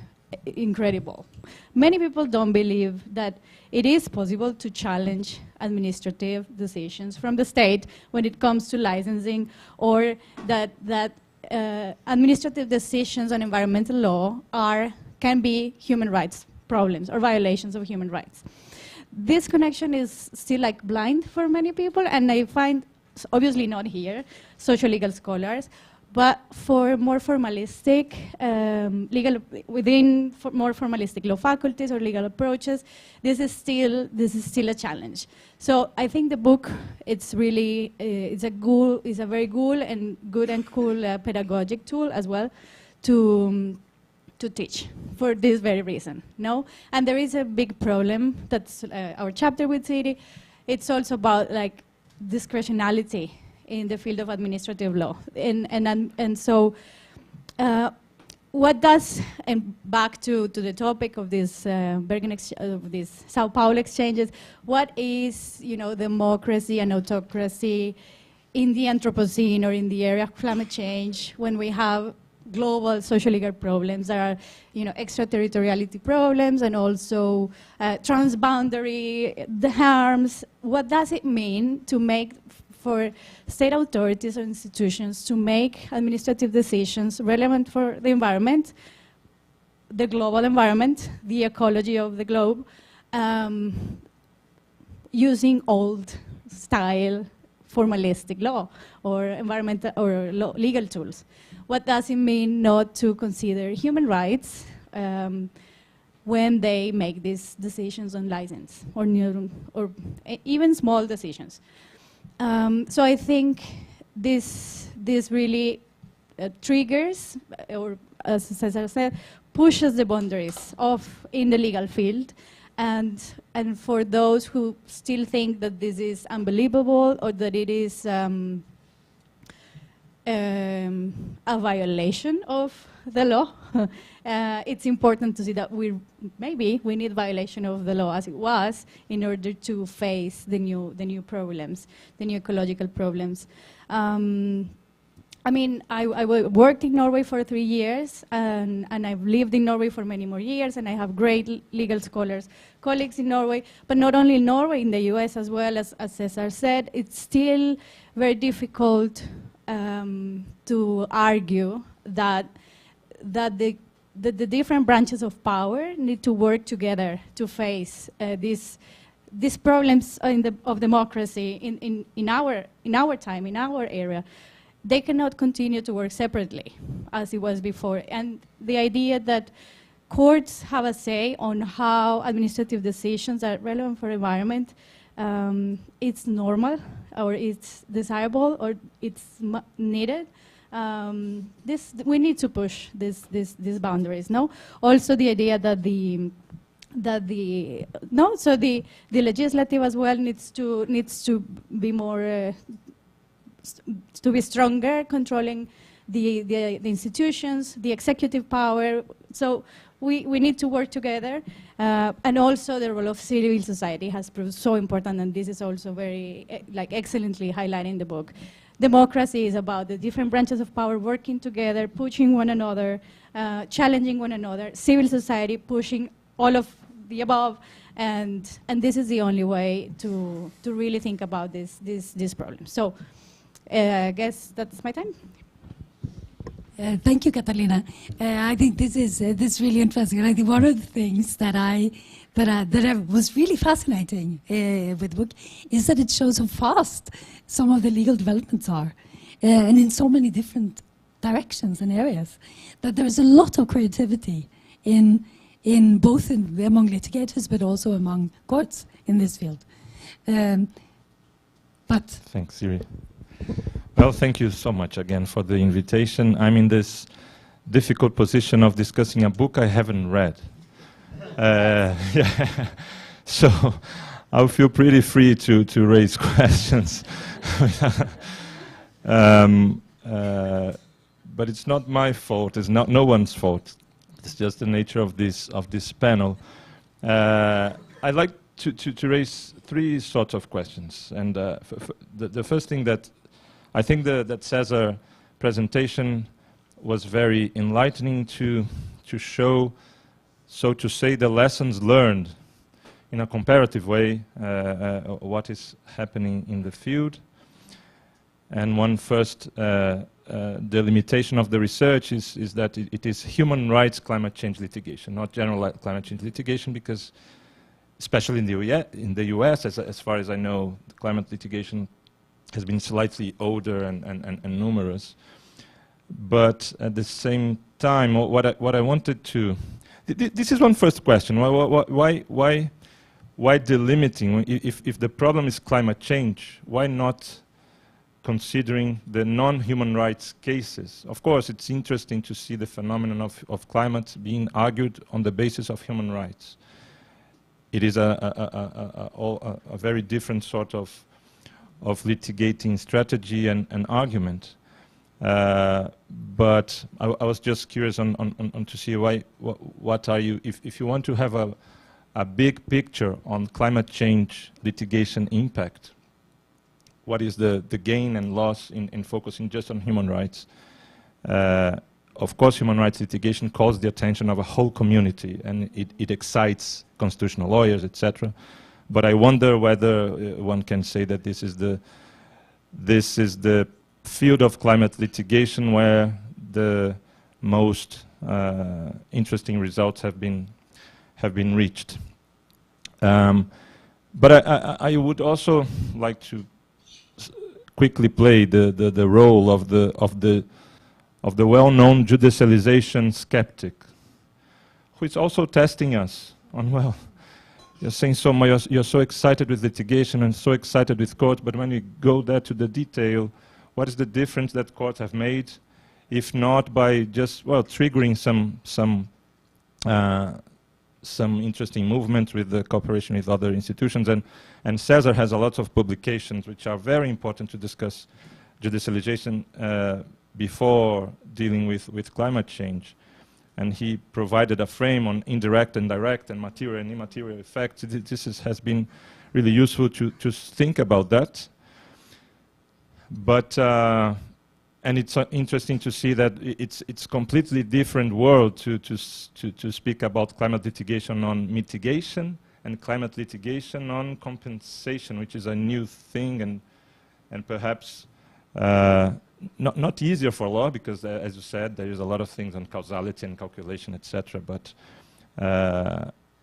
incredible. Many people don't believe that it is possible to challenge administrative decisions from the state when it comes to licensing, or that administrative decisions on environmental law can be human rights problems or violations of human rights. This connection is still like blind for many people, and I find, obviously not here, social legal scholars, but for more formalistic more formalistic law faculties or legal approaches, this is still a challenge. So I think the book, it's really it's a very good and cool pedagogic tool as well to teach for this very reason. No, and there is a big problem. That's our chapter with City. It's also about like discretionality in the field of administrative law, and so what does, and back to the topic of this of this Sao Paulo exchanges, what is, democracy and autocracy in the Anthropocene or in the area of climate change when we have global social legal problems? There are, extraterritoriality problems and also transboundary, the harms. What does it mean to make for state authorities or institutions to make administrative decisions relevant for the environment, the global environment, the ecology of the globe, using old style formalistic law or environmental or legal tools? What does it mean not to consider human rights when they make these decisions on license or even small decisions? So I think this really triggers, or as Cesar said, pushes the boundaries in the legal field, and for those who still think that this is unbelievable or that it is a violation of the law, it's important to see that maybe we need violation of the law as it was in order to face the new problems, the new ecological problems. I mean, I worked in Norway for 3 years, and I've lived in Norway for many more years, and I have great legal colleagues in Norway, but not only in Norway, in the US as well, as Cesar said. It's still very difficult to argue that the different branches of power need to work together to face these problems of democracy in our time, in our area. They cannot continue to work separately as it was before. And the idea that courts have a say on how administrative decisions are relevant for environment, it's normal, or it's desirable, or it's needed. We need to push these boundaries. No, also the idea that the legislative as well needs to be more to be stronger, controlling the institutions, the executive power. So we need to work together, and also the role of civil society has proved so important, and this is also very excellently highlighted in the book. Democracy is about the different branches of power working together, pushing one another, challenging one another, civil society pushing all of the above, and this is the only way to really think about this problem. So I guess that's my time. Thank you, Catalina. I think this is really interesting, and I think one of the things that was really fascinating with the book is that it shows how fast some of the legal developments are, and in so many different directions and areas. That there is a lot of creativity in both among litigators, but also among courts in this field. Thanks, Siri. Well, thank you so much again for the invitation. I'm in this difficult position of discussing a book I haven't read. Yeah. So I'll feel pretty free to raise questions. But it's not my fault. It's not no one's fault. It's just the nature of this panel. I'd like to raise three sorts of questions. And the first thing that I think that Cesar's presentation was very enlightening to show, so to say, the lessons learned in a comparative way, what is happening in the field. And one first delimitation of the research is that it is human rights climate change litigation, not general climate change litigation, because especially in the US, as far as I know, the climate litigation has been slightly older and numerous. But at the same time, what I wanted to... This is one first question. Why delimiting? If the problem is climate change, why not considering the non-human rights cases? Of course, it's interesting to see the phenomenon of climate being argued on the basis of human rights. It is a very different sort of litigating strategy and argument. But I was just curious on to see what are you, if you want to have a big picture on climate change litigation impact, what is the gain and loss in focusing just on human rights? Of course, human rights litigation calls the attention of a whole community, and it excites constitutional lawyers, etc. But I wonder whether one can say that this is the field of climate litigation where the most interesting results have been reached. But I would also like to quickly play the role of the well-known judicialization skeptic, who is also testing us on, well, you're saying so much, you're so excited with litigation and so excited with courts, but when you go there to the detail, what is the difference that courts have made, if not by just, well, triggering some interesting movements with the cooperation with other institutions. And Cesar has a lot of publications which are very important to discuss judicialization before dealing with climate change. And he provided a frame on indirect and direct and material and immaterial effects. This has been really useful to think about that. But and it's interesting to see that it's completely different world to speak about climate litigation on mitigation and climate litigation on compensation, which is a new thing and perhaps not easier for law, because as you said, there is a lot of things on causality and calculation, etc. But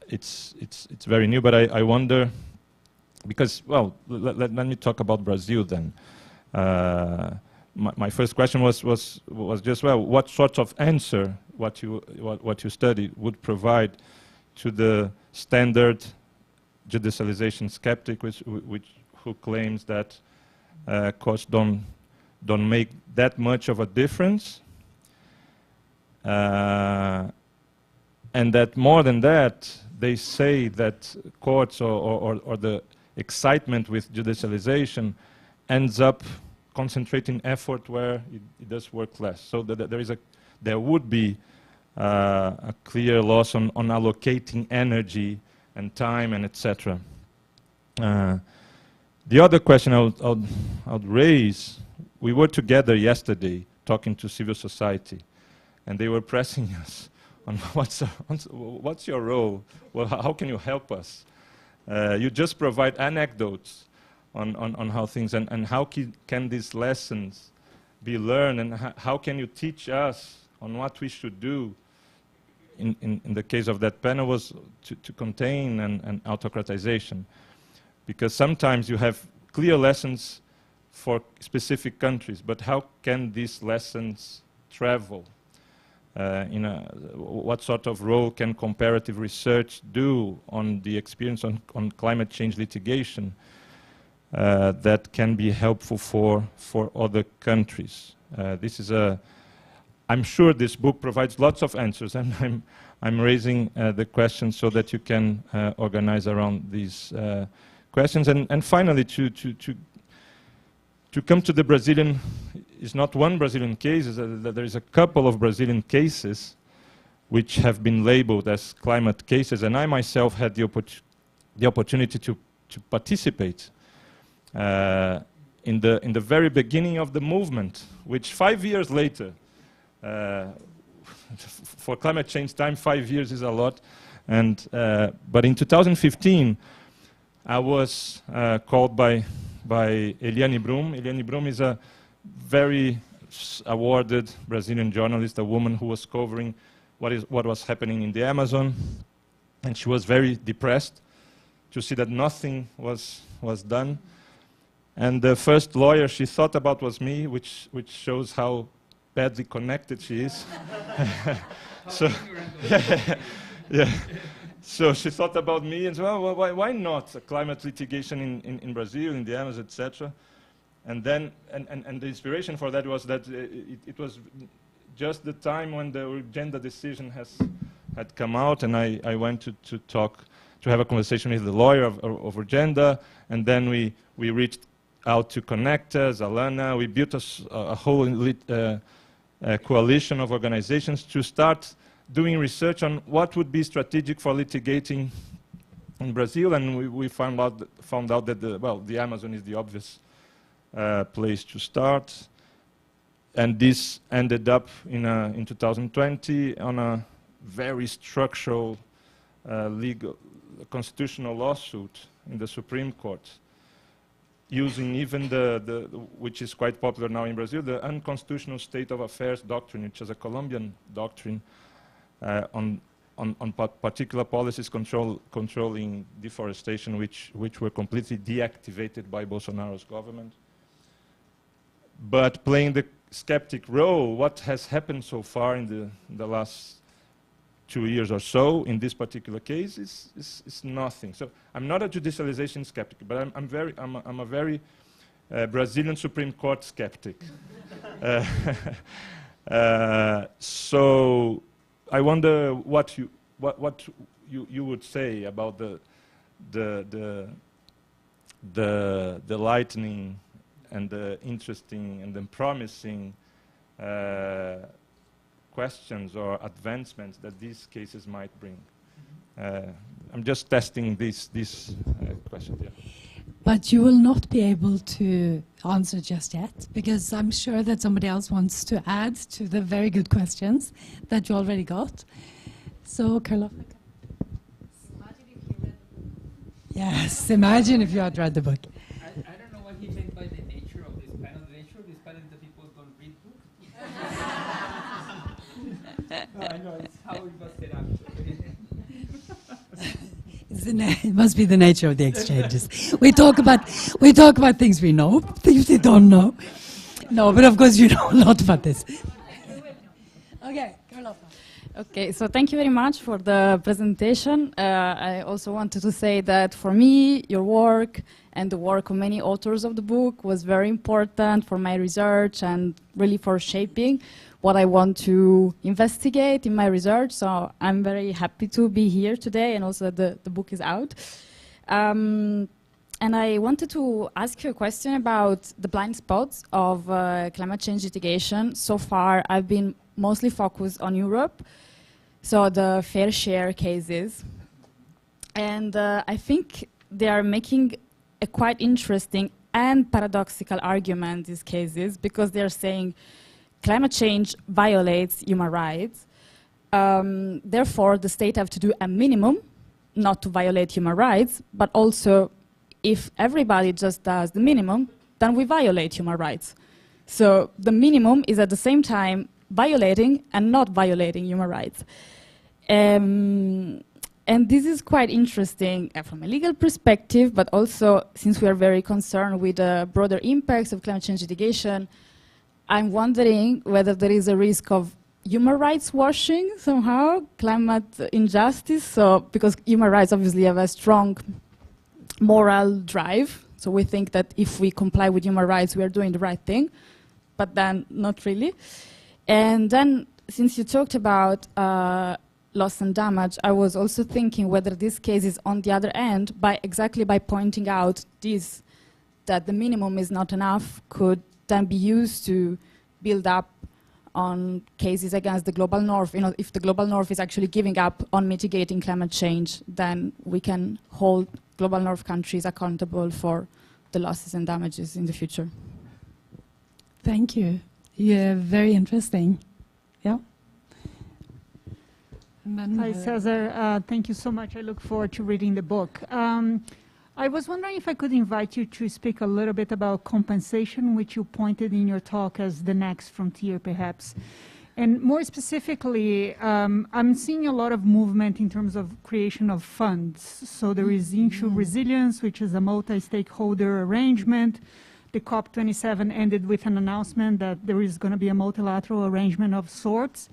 it's very new. But I wonder, because, well, let me talk about Brazil then. My first question was just, well, what sort of answer what you studied would provide to the standard judicialization skeptic, who claims that courts don't make that much of a difference, and that more than that, they say that courts or the excitement with judicialization ends up concentrating effort where it does work less. So there would be a clear loss on allocating energy and time and etc. The other question I would raise, we were together yesterday talking to civil society, and they were pressing us on what's your role? Well, how can you help us? You just provide anecdotes on how things, and how can these lessons be learned, and how can you teach us on what we should do? In the case of that panel was to contain and autocratization, because sometimes you have clear lessons for specific countries, but how can these lessons travel? What sort of role can comparative research do on the experience on climate change litigation that can be helpful for other countries? I'm sure this book provides lots of answers, and I'm raising the question so that you can organize around these questions. And finally, to come to the Brazilian, it's not one Brazilian case, there is a couple of Brazilian cases which have been labeled as climate cases, and I myself had the opportunity to participate in the very beginning of the movement, which 5 years later, for climate change time, 5 years is a lot. But in 2015, I was called by Eliane Brum. Eliane Brum is a very awarded Brazilian journalist, a woman who was covering what was happening in the Amazon, and she was very depressed to see that nothing was done. And the first lawyer she thought about was me, which shows how badly connected she is. So, yeah. So she thought about me and said, well, why not a climate litigation in Brazil, in the Amazon, etc. And then, and the inspiration for that was that it was just the time when the gender decision had come out, and I went to have a conversation with the lawyer of gender, and then we reached out to connect us, Alana. We built a whole coalition of organizations to start doing research on what would be strategic for litigating in Brazil, and we found out that the Amazon is the obvious place to start, and this ended up in 2020 on a very structural legal constitutional lawsuit in the Supreme Court, using even which is quite popular now in Brazil, the unconstitutional state of affairs doctrine, which is a Colombian doctrine on particular policies controlling deforestation, which were completely deactivated by Bolsonaro's government. But playing the skeptic role, what has happened so far in the last 2 years or so in this particular case is nothing. So I'm not a judicialization skeptic, but I'm a very Brazilian Supreme Court skeptic. So I wonder what you would say about the lightning and the interesting and the promising questions or advancements that these cases might bring. I'm just testing this question. Yeah. But you will not be able to answer just yet, because I'm sure that somebody else wants to add to the very good questions that you already got. So, Carla. Yes, imagine if you had read the book. I don't know what he meant by the nature of this panel. The nature of this panel is that people don't read books. No, I know, it's how it was set up. It must be the nature of the exchanges. We talk about things we know, things we don't know. No, but of course you know a lot about this. Okay, Carlotta. Okay, so thank you very much for the presentation. I also wanted to say that for me, your work and the work of many authors of the book was very important for my research and really for shaping what I want to investigate in my research. So I'm very happy to be here today, and also that the book is out. And I wanted to ask you a question about the blind spots of climate change litigation. So far, I've been mostly focused on Europe, so the fair share cases. And I think they are making a quite interesting and paradoxical argument, these cases, because they're saying climate change violates human rights. Therefore, the state have to do a minimum not to violate human rights, but also if everybody just does the minimum, then we violate human rights. So the minimum is at the same time violating and not violating human rights. And this is quite interesting from a legal perspective, but also since we are very concerned with the broader impacts of climate change litigation, I'm wondering whether there is a risk of human rights washing somehow, climate injustice. So, because human rights obviously have a strong moral drive. So we think that if we comply with human rights, we are doing the right thing, but then not really. And then, since you talked about loss and damage, I was also thinking whether this case is on the other end, exactly by pointing out this, that the minimum is not enough, could then be used to build up on cases against the global north. You know, if the global north is actually giving up on mitigating climate change, then we can hold global north countries accountable for the losses and damages in the future. Thank you. Yeah, very interesting. Yeah. Hi, Cesar. Thank you so much. I look forward to reading the book. I was wondering if I could invite you to speak a little bit about compensation, which you pointed in your talk as the next frontier, perhaps. And more specifically, I'm seeing a lot of movement in terms of creation of funds. So there is Issue Resilience, which is a multi-stakeholder arrangement. The COP27 ended with an announcement that there is going to be a multilateral arrangement of sorts.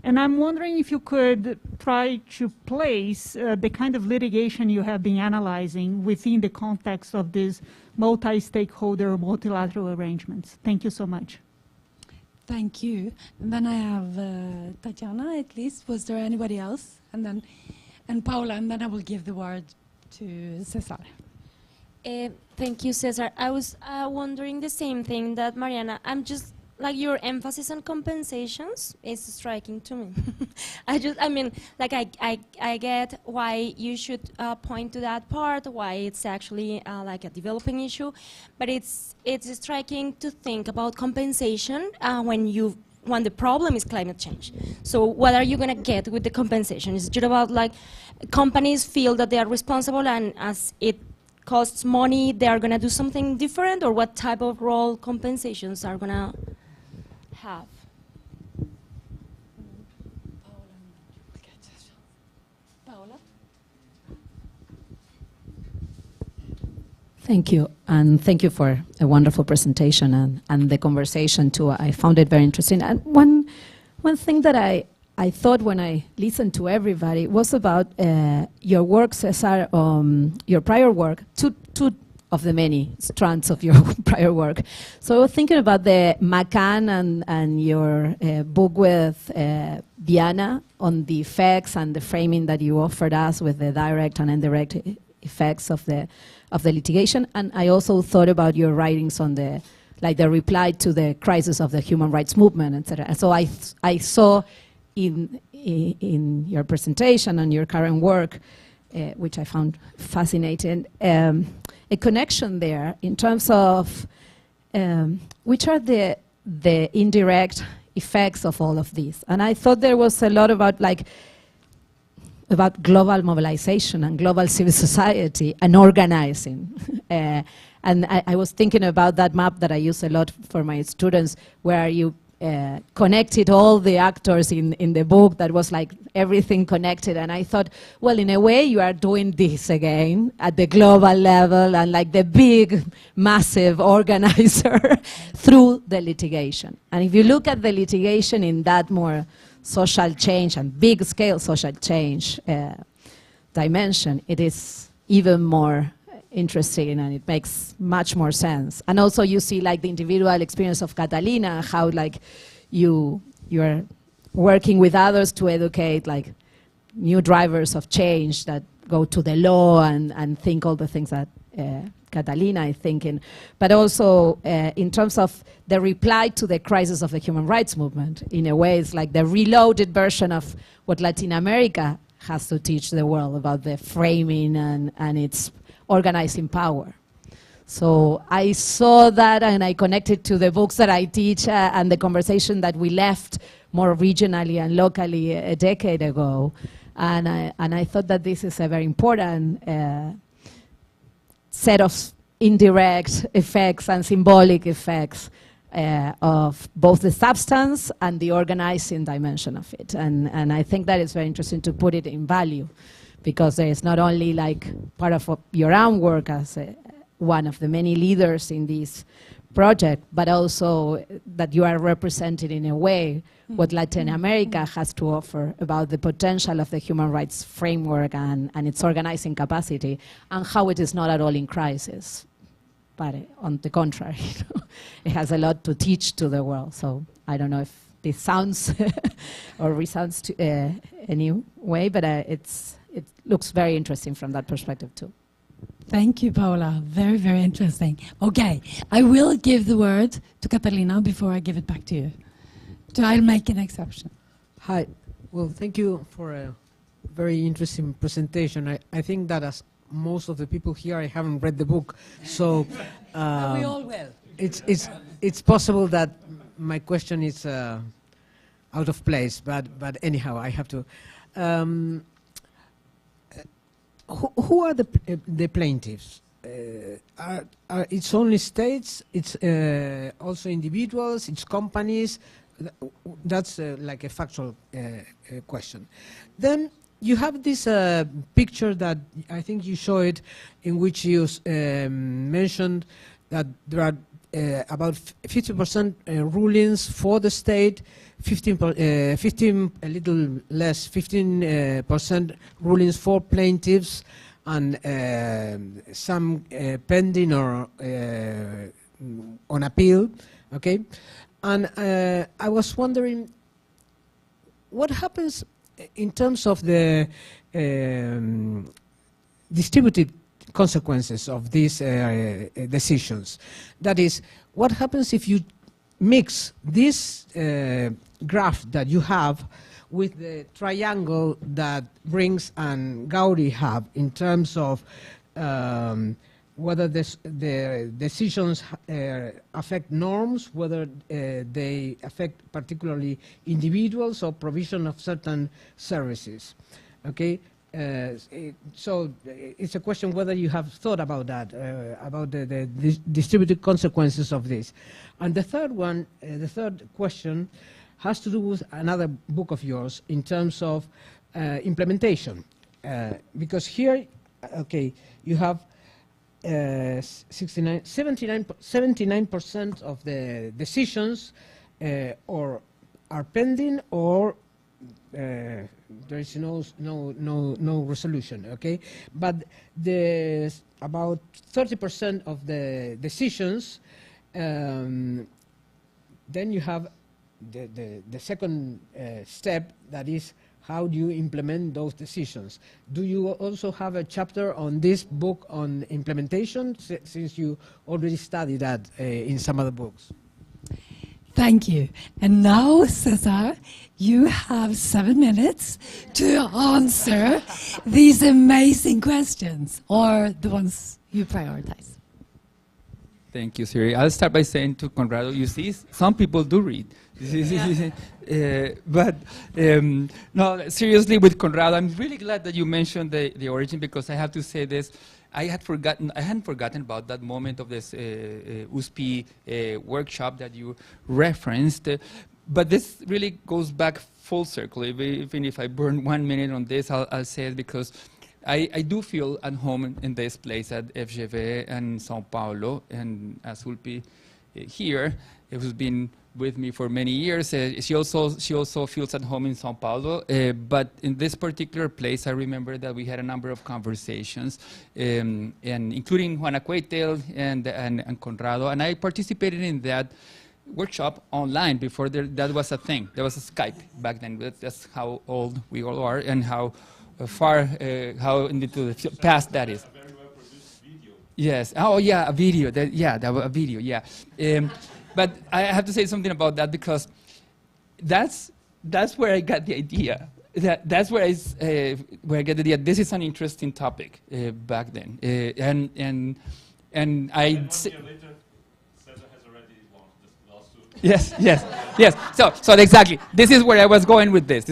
And I'm wondering if you could try to place the kind of litigation you have been analyzing within the context of these multi-stakeholder multilateral arrangements. Thank you so much. Thank you. And then I have Tatiana, at least. Was there anybody else? And Paula, and then I will give the word to Cesar. Thank you, Cesar. I was wondering the same thing that Mariana. I'm just like your emphasis on compensations is striking to me. I mean, like I get why you should point to that part, why it's actually like a developing issue, but it's striking to think about compensation when the problem is climate change. So what are you going to get with the compensation? Is it just about like companies feel that they are responsible and as it costs money, they are going to do something different, or what type of role compensations are going to have? Thank you, and thank you for a wonderful presentation and the conversation too. I found it very interesting. And one thing that I thought when I listened to everybody was about your work, Cesar, your prior work, two of the many strands of your prior work. So thinking about the Macan and your book with Diana on the effects and the framing that you offered us with the direct and indirect effects of the litigation, and I also thought about your writings on the reply to the crisis of the human rights movement, etc. So I saw in your presentation and your current work, which I found fascinating, a connection there in terms of which are the indirect effects of all of this. And I thought there was a lot about global mobilization and global civil society and organizing. And I was thinking about that map that I use a lot for my students, where you connected all the actors in the book, that was like everything connected. And I thought, well, in a way you are doing this again at the global level and like the big, massive organizer through the litigation. And if you look at the litigation in that more social change and big scale social change dimension, it is even more interesting and it makes much more sense. And also you see like the individual experience of Catalina, how like you are working with others to educate like new drivers of change that go to the law and think all the things that Catalina is thinking, but also in terms of the reply to the crisis of the human rights movement. In a way, it's like the reloaded version of what Latin America has to teach the world about the framing and its organizing power. So I saw that and I connected to the books that I teach and the conversation that we left more regionally and locally a decade ago. And I thought that this is a very important set of indirect effects and symbolic effects of both the substance and the organizing dimension of it. And I think that is very interesting to put it in value, because there is not only like part of your own work as one of the many leaders in this project, but also that you are represented in a way what Latin America has to offer about the potential of the human rights framework and its organizing capacity, and how it is not at all in crisis, but on the contrary, it has a lot to teach to the world. So I don't know if this sounds or resounds to any way, but it looks very interesting from that perspective too. Thank you, Paula. Very, very interesting. Okay, I will give the word to Catalina before I give it back to you. So I'll make an exception. Hi. Well, thank you for a very interesting presentation. I think that as most of the people here, I haven't read the book, so we all will. It's possible that my question is out of place, but anyhow, I have to. Who are the plaintiffs? It's only states, it's also individuals, it's companies. That's like a factual question. Then you have this picture that I think you showed, in which you mentioned that there are about 50% rulings for the state, 15 a little less, 15% rulings for plaintiffs, and some pending or on appeal. Okay, and I was wondering what happens in terms of the distributed consequences of these decisions. That is, what happens if you mix this graph that you have with the triangle that Brings and Gowdy have in terms of whether the decisions affect norms, whether they affect particularly individuals or provision of certain services. Okay, so it's a question whether you have thought about that, about the distributed consequences of this. And the third one, the third question, has to do with another book of yours in terms of implementation, because here, okay, you have 79% of the decisions or are pending or there is no resolution. Okay, but there's about 30% of the decisions. Then you have the second step, that is, how do you implement those decisions? Do you also have a chapter on this book on implementation, since you already studied that in some other books? Thank you. And now, Cesar, you have 7 minutes to answer these amazing questions, or the ones you prioritize. Thank you, Siri. I'll start by saying to Conrado, you see, some people do read. But no, seriously, with Conrado, I'm really glad that you mentioned the origin, because I have to say this. I hadn't forgotten about that moment of this USP workshop that you referenced. But this really goes back full circle. Even if I burn 1 minute on this, I'll say it because I do feel at home in this place at FGV and São Paulo, and as Ulpi here, it has been with me for many years. She also feels at home in São Paulo, but in this particular place, I remember that we had a number of conversations, and including Juana Cuetel and Conrado, and I participated in that workshop online before that was a thing. There was a Skype back then. That's how old we all are, and how far, how into the past that is. Yes. Oh, yeah, a video. That was a video. Yeah. But I have to say something about that, because that's where I got the idea. That's where I get the idea. This is an interesting topic back then, and I. Yes. So exactly. This is where I was going with this.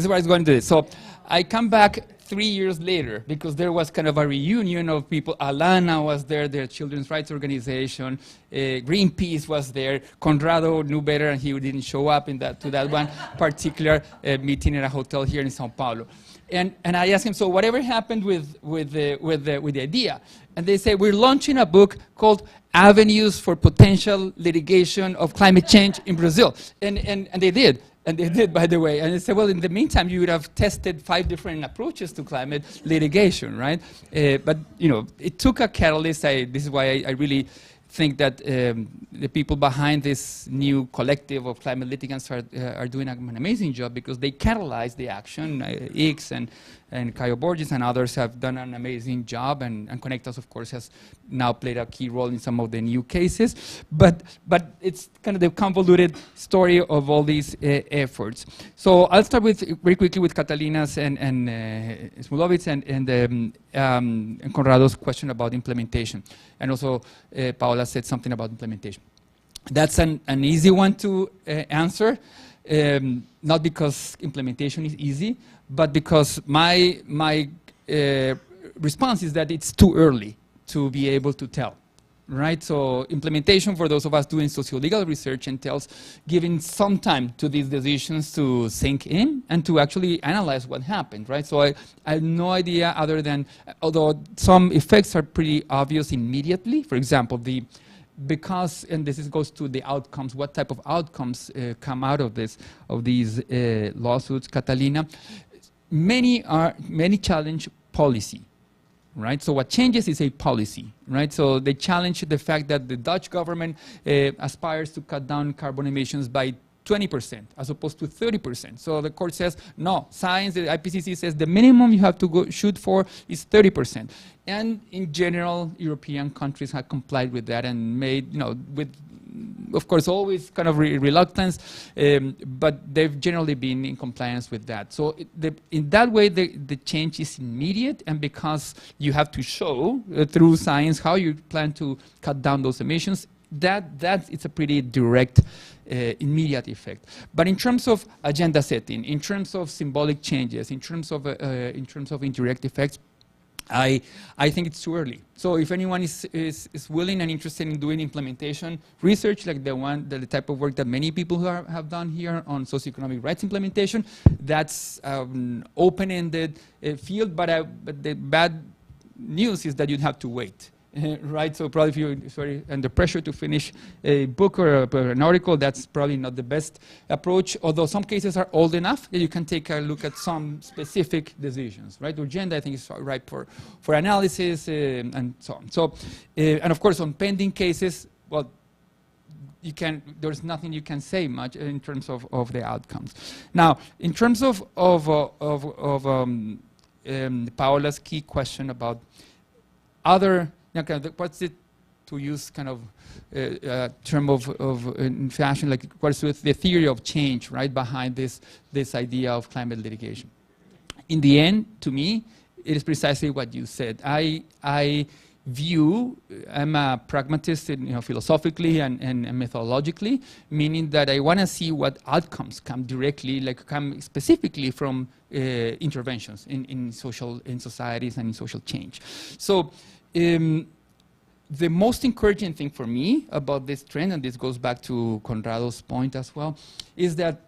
So I come back 3 years later, because there was kind of a reunion of people. Alana was there, their children's rights organization. Greenpeace was there. Conrado knew better, and he didn't show up to that one particular meeting at a hotel here in São Paulo. And I asked him, so whatever happened with the idea? And they say, we're launching a book called Avenues for Potential Litigation of Climate Change in Brazil. And they did. And they did, by the way. And they said, well, in the meantime, you would have tested 5 different approaches to climate litigation, right? But, it took a catalyst. This is why I really think that the people behind this new collective of climate litigants are doing an amazing job, because they catalyze the action. X and Caio Borges and others have done an amazing job, and Conectas, of course, has now played a key role in some of the new cases. But it's kind of the convoluted story of all these efforts. So I'll start very quickly with Catalina's and Smulovic's and Conrado's question about implementation. And also Paola said something about implementation. That's an easy one to answer, not because implementation is easy, but because my response is that it's too early to be able to tell, right? So implementation, for those of us doing socio-legal research, entails giving some time to these decisions to sink in and to actually analyze what happened, right? So I have no idea, other than, although some effects are pretty obvious immediately. For example, because, and this goes to the outcomes, what type of outcomes come out of these lawsuits, Catalina. Many challenge policy, right? So what changes is a policy, right? So they challenge the fact that the Dutch government aspires to cut down carbon emissions by 20% as opposed to 30%. So the court says, no, science, the IPCC says the minimum you have to shoot for is 30%. And in general, European countries have complied with that and made, with, of course, always kind of reluctance, but they've generally been in compliance with that. So in that way, the change is immediate, and because you have to show through science how you plan to cut down those emissions, it's a pretty direct, immediate effect. But in terms of agenda setting, in terms of symbolic changes, in terms of indirect effects, I think it's too early. So if anyone is willing and interested in doing implementation research, like the type of work that many people who have done here on socioeconomic rights implementation, that's open-ended field, but the bad news is that you'd have to wait. Right, so probably if you're under pressure to finish a book or an article, that's probably not the best approach, although some cases are old enough that you can take a look at some specific decisions, right? Urgenda, I think, is ripe for analysis and so on. So, and of course, on pending cases, well, there's nothing you can say much in terms of the outcomes. Now, in terms of Paola's key question about other, what's it, to use kind of a term in fashion, like what's the theory of change, right, behind this idea of climate litigation? In the end, to me, it is precisely what you said. I'm a pragmatist, philosophically and methodologically, meaning that I want to see what outcomes come directly, come specifically from interventions in societies and in social change. So. The most encouraging thing for me about this trend, and this goes back to Conrado's point as well, is that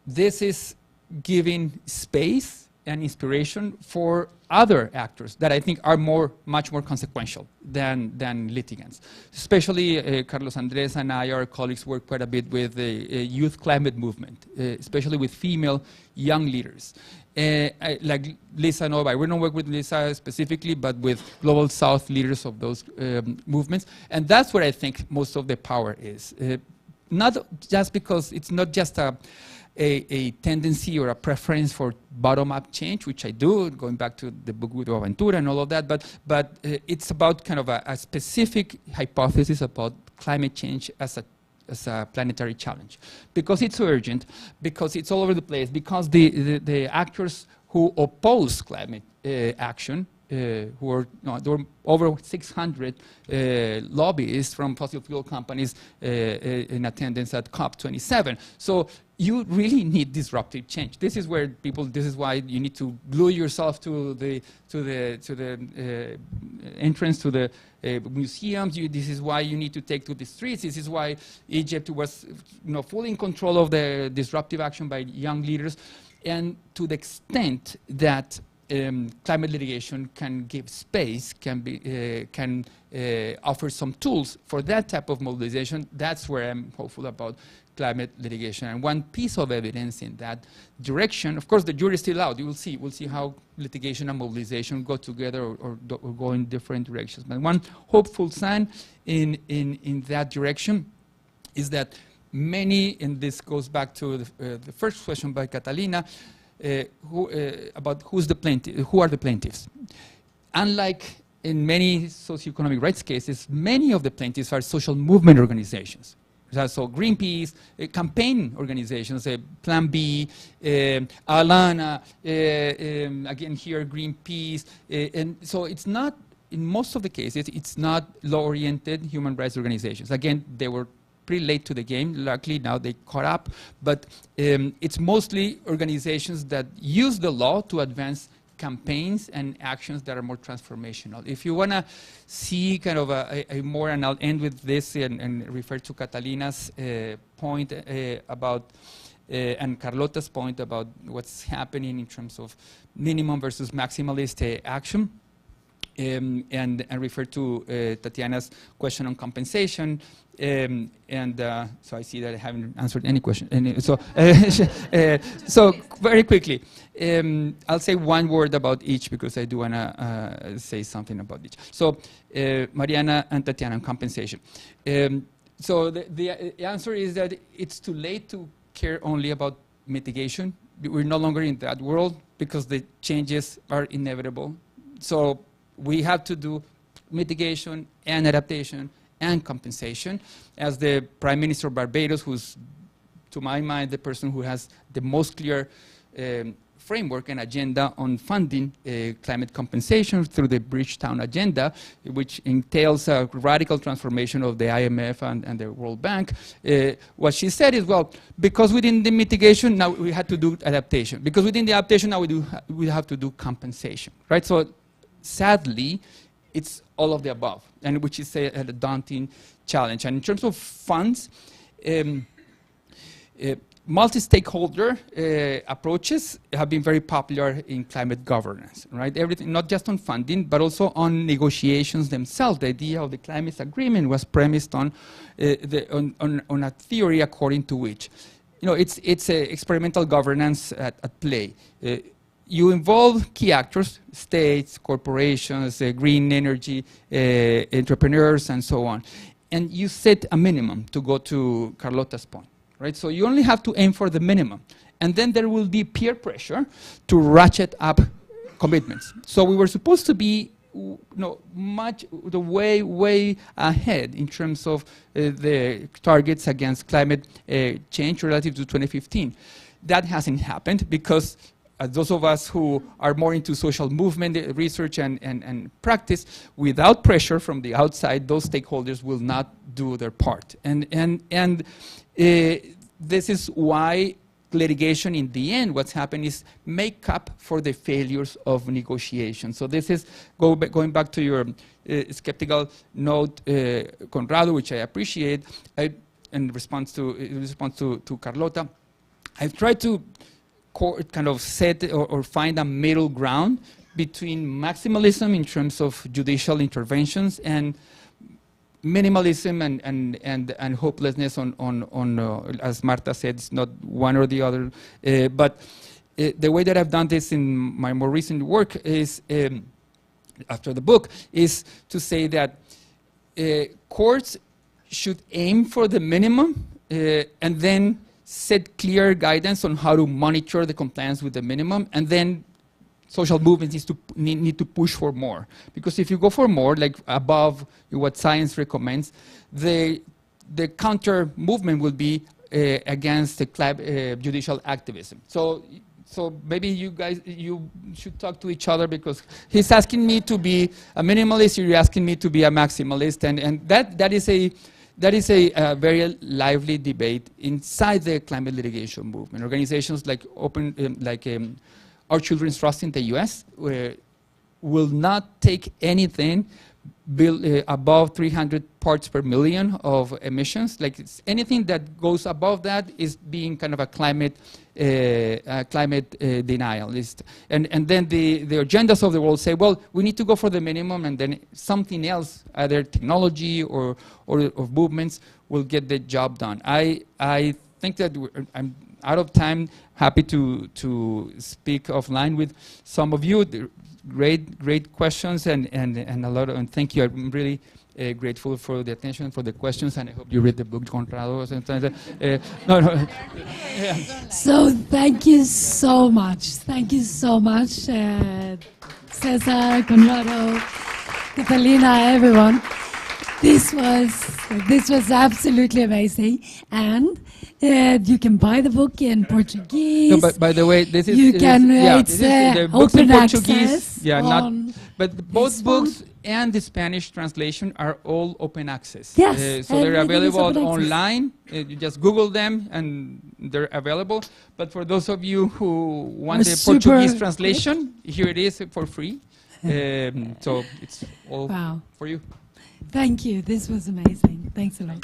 this is giving space and inspiration for other actors that I think are much more consequential than litigants. Especially Carlos Andres and I, our colleagues, work quite a bit with the youth climate movement, especially with female young leaders. Like Lisa Nova, we don't work with Lisa specifically, but with Global South leaders of those movements. And that's where I think most of the power is. Not just because it's not just a tendency or a preference for bottom-up change, which I do, going back to the book with Aventura and all of that, but it's about kind of a specific hypothesis about climate change as a planetary challenge, because it's urgent, because it's all over the place, because the actors who oppose climate action, there were over 600 lobbyists from fossil fuel companies in attendance at COP27. So you really need disruptive change. This is where this is why you need to glue yourself to the entrance to the museums. This is why you need to take to the streets. This is why Egypt was fully in control of the disruptive action by young leaders. And to the extent that climate litigation can give space, can offer some tools for that type of mobilization, that's where I'm hopeful about climate litigation. And one piece of evidence in that direction, of course, the jury is still out. We'll see how litigation and mobilization go together or go in different directions. But one hopeful sign in that direction is that many, and this goes back to the first question by Catalina, about who are the plaintiffs. Unlike in many socioeconomic rights cases, many of the plaintiffs are social movement organizations. So Greenpeace, campaign organizations, Plan B, Alana, again here Greenpeace, and so it's not, in most of the cases, it's not law-oriented human rights organizations. Again, they were pretty late to the game. Luckily, now they caught up. But it's mostly organizations that use the law to advance campaigns and actions that are more transformational. If you want to see kind of a more, and I'll end with this and refer to Catalina's point about, and Carlota's point about what's happening in terms of minimum versus maximalist action. And refer to Tatiana's question on compensation. So I see that I haven't answered any question. So very quickly, I'll say one word about each because I do want to say something about each. So Mariana and Tatiana on compensation. So the answer is that it's too late to care only about mitigation. We're no longer in that world because the changes are inevitable. So we have to do mitigation and adaptation and compensation. As the Prime Minister of Barbados, who's, to my mind, the person who has the most clear framework and agenda on funding climate compensation through the Bridgetown Agenda, which entails a radical transformation of the IMF and the World Bank. What she said is, well, because within the mitigation, now we had to do adaptation. Because within the adaptation, now we have to do compensation, right? So sadly, it's all of the above, and which is a daunting challenge. And in terms of funds, multi-stakeholder approaches have been very popular in climate governance, right? Everything, not just on funding, but also on negotiations themselves. The idea of the climate agreement was premised on a theory according to which, you know, it's experimental governance at play. You involve key actors, states, corporations, green energy, entrepreneurs, and so on. And you set a minimum, to go to Carlota's point. Right? So you only have to aim for the minimum. And then there will be peer pressure to ratchet up commitments. So we were supposed to be way ahead in terms of the targets against climate change relative to 2015. That hasn't happened because those of us who are more into social movement research and practice, without pressure from the outside, those stakeholders will not do their part. And this is why litigation, in the end, what's happened is make up for the failures of negotiation. So this is going back to your skeptical note, Conrado, which I appreciate. In response to Carlota, I've tried to kind of set or find a middle ground between maximalism in terms of judicial interventions and minimalism and hopelessness on as Marta said, it's not one or the other. But the way that I've done this in my more recent work is, after the book, is to say that courts should aim for the minimum and then set clear guidance on how to monitor the compliance with the minimum, and then social movements need to push for more. Because if you go for more, like above what science recommends, the counter movement will be against the judicial activism. So maybe you should talk to each other, because he's asking me to be a minimalist, you're asking me to be a maximalist, and that is a very lively debate inside the climate litigation movement. Organizations like Our Children's Trust in the US will not take anything above 300 parts per million of emissions. Like anything that goes above that is being kind of a climate denialist. And then the agendas of the world say, well, we need to go for the minimum, and then something else, either technology or movements, will get the job done. I think that I'm out of time. Happy to speak offline with some of you. Great questions and a lot of, and thank you. I'm really grateful for the attention, for the questions, and I hope you read the book, Conrado. No. Yeah. So thank you so much. Thank you so much, Cesar, Conrado, Catalina, everyone. This was absolutely amazing, and you can buy the book in Portuguese. No, but by the way, this is the books in Portuguese. access. Yeah, but both books and the Spanish translation are all open access. Yes, so they're available online. You just Google them and they're available. But for those of you who want the Portuguese translation, here it is for free. So it's all for you. Thank you. This was amazing. Thanks a lot.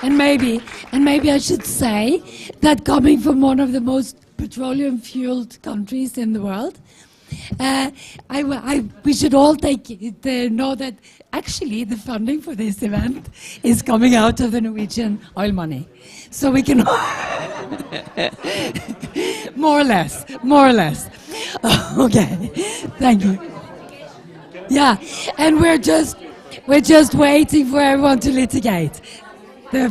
and maybe I should say that coming from one of the most petroleum-fueled countries in the world, we should all know that actually the funding for this event is coming out of the Norwegian oil money. So we can more or less. Okay, thank you. Yeah, and we're just We're just waiting for everyone to litigate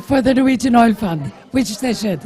for the Norwegian Oil Fund, which they should.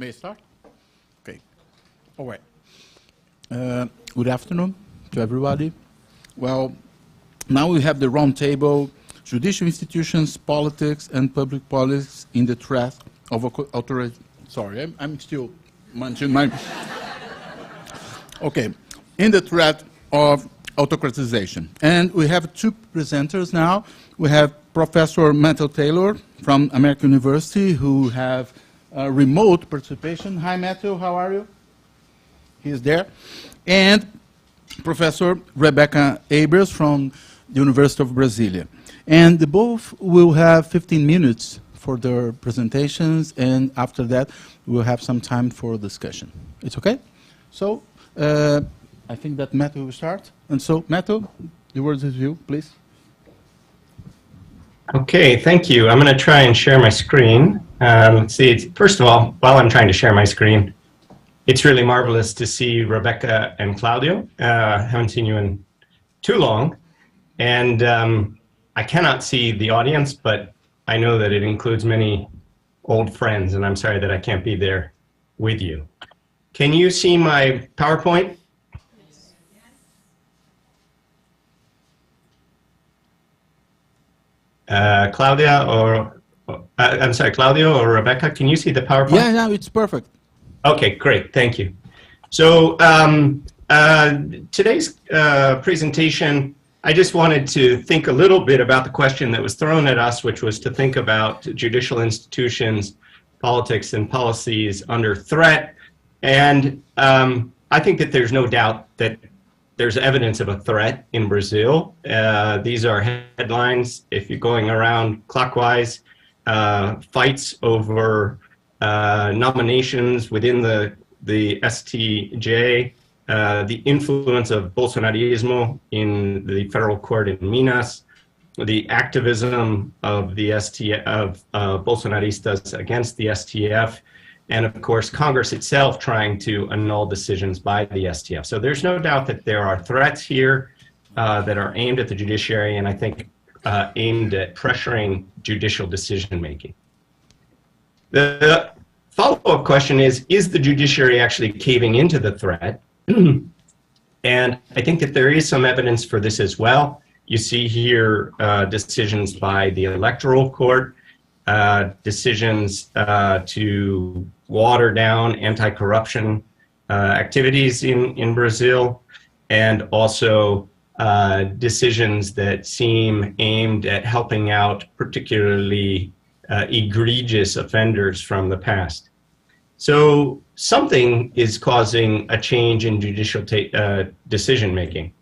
May I start? Okay. All right. Good afternoon to everybody. Well, now we have the Roundtable, Judicial Institutions, Politics, and Public Policy in the Threat of Authoritarianism. Sorry, I'm still munching my... Okay. In the threat of autocratization. And we have two presenters now. We have Professor Matthew Taylor from American University, who have remote participation. Hi, Matthew, how are you? He's there. And Professor Rebecca Abers from the University of Brasilia. And they both will have 15 minutes for their presentations, and after that, we'll have some time for discussion. It's okay? So, I think that Matthew will start. And so, Matthew, the word is you, please. Okay, thank you. I'm going to try and share my screen. Let's see, first of all, while I'm trying to share my screen, it's really marvelous to see Rebecca and Claudio. Haven't seen you in too long. And I cannot see the audience, but I know that it includes many old friends, and I'm sorry that I can't be there with you. Can you see my PowerPoint? Claudia or I'm sorry, Claudio or Rebecca, can you see the PowerPoint? Yeah, no, it's perfect. Okay, great, thank you. So today's presentation, I just wanted to think a little bit about the question that was thrown at us, which was to think about judicial institutions, politics, and policies under threat. And I think that there's no doubt that there's evidence of a threat in Brazil. These are headlines. If you're going around clockwise, fights over nominations within the STJ, the influence of Bolsonarismo in the federal court in Minas, the activism of the Bolsonaristas against the STF, and of course Congress itself trying to annul decisions by the STF. So there's no doubt that there are threats here that are aimed at the judiciary, and I think aimed at pressuring judicial decision making. The follow-up question is the judiciary actually caving into the threat? And I think that there is some evidence for this as well. You see here decisions by the Electoral Court, decisions to water down anti-corruption activities in Brazil, and also decisions that seem aimed at helping out particularly egregious offenders from the past. So something is causing a change in judicial decision making.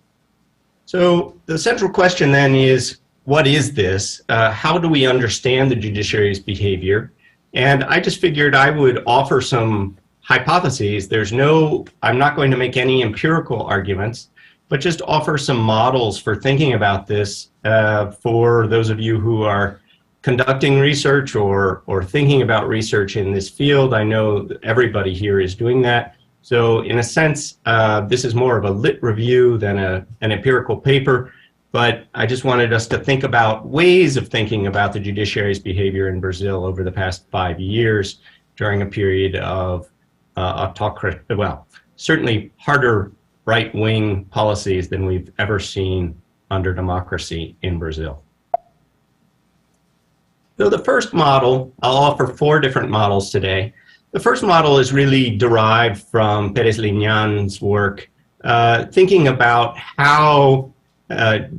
So the central question then is, what is this? How do we understand the judiciary's behavior? And I just figured I would offer some hypotheses. I'm not going to make any empirical arguments, but just offer some models for thinking about this for those of you who are conducting research or thinking about research in this field. I know that everybody here is doing that. So in a sense, this is more of a lit review than an empirical paper, but I just wanted us to think about ways of thinking about the judiciary's behavior in Brazil over the past 5 years during a period of certainly harder right-wing policies than we've ever seen under democracy in Brazil. So the first model, I'll offer 4 different models today. The first model is really derived from Pérez Lignán's work, thinking about how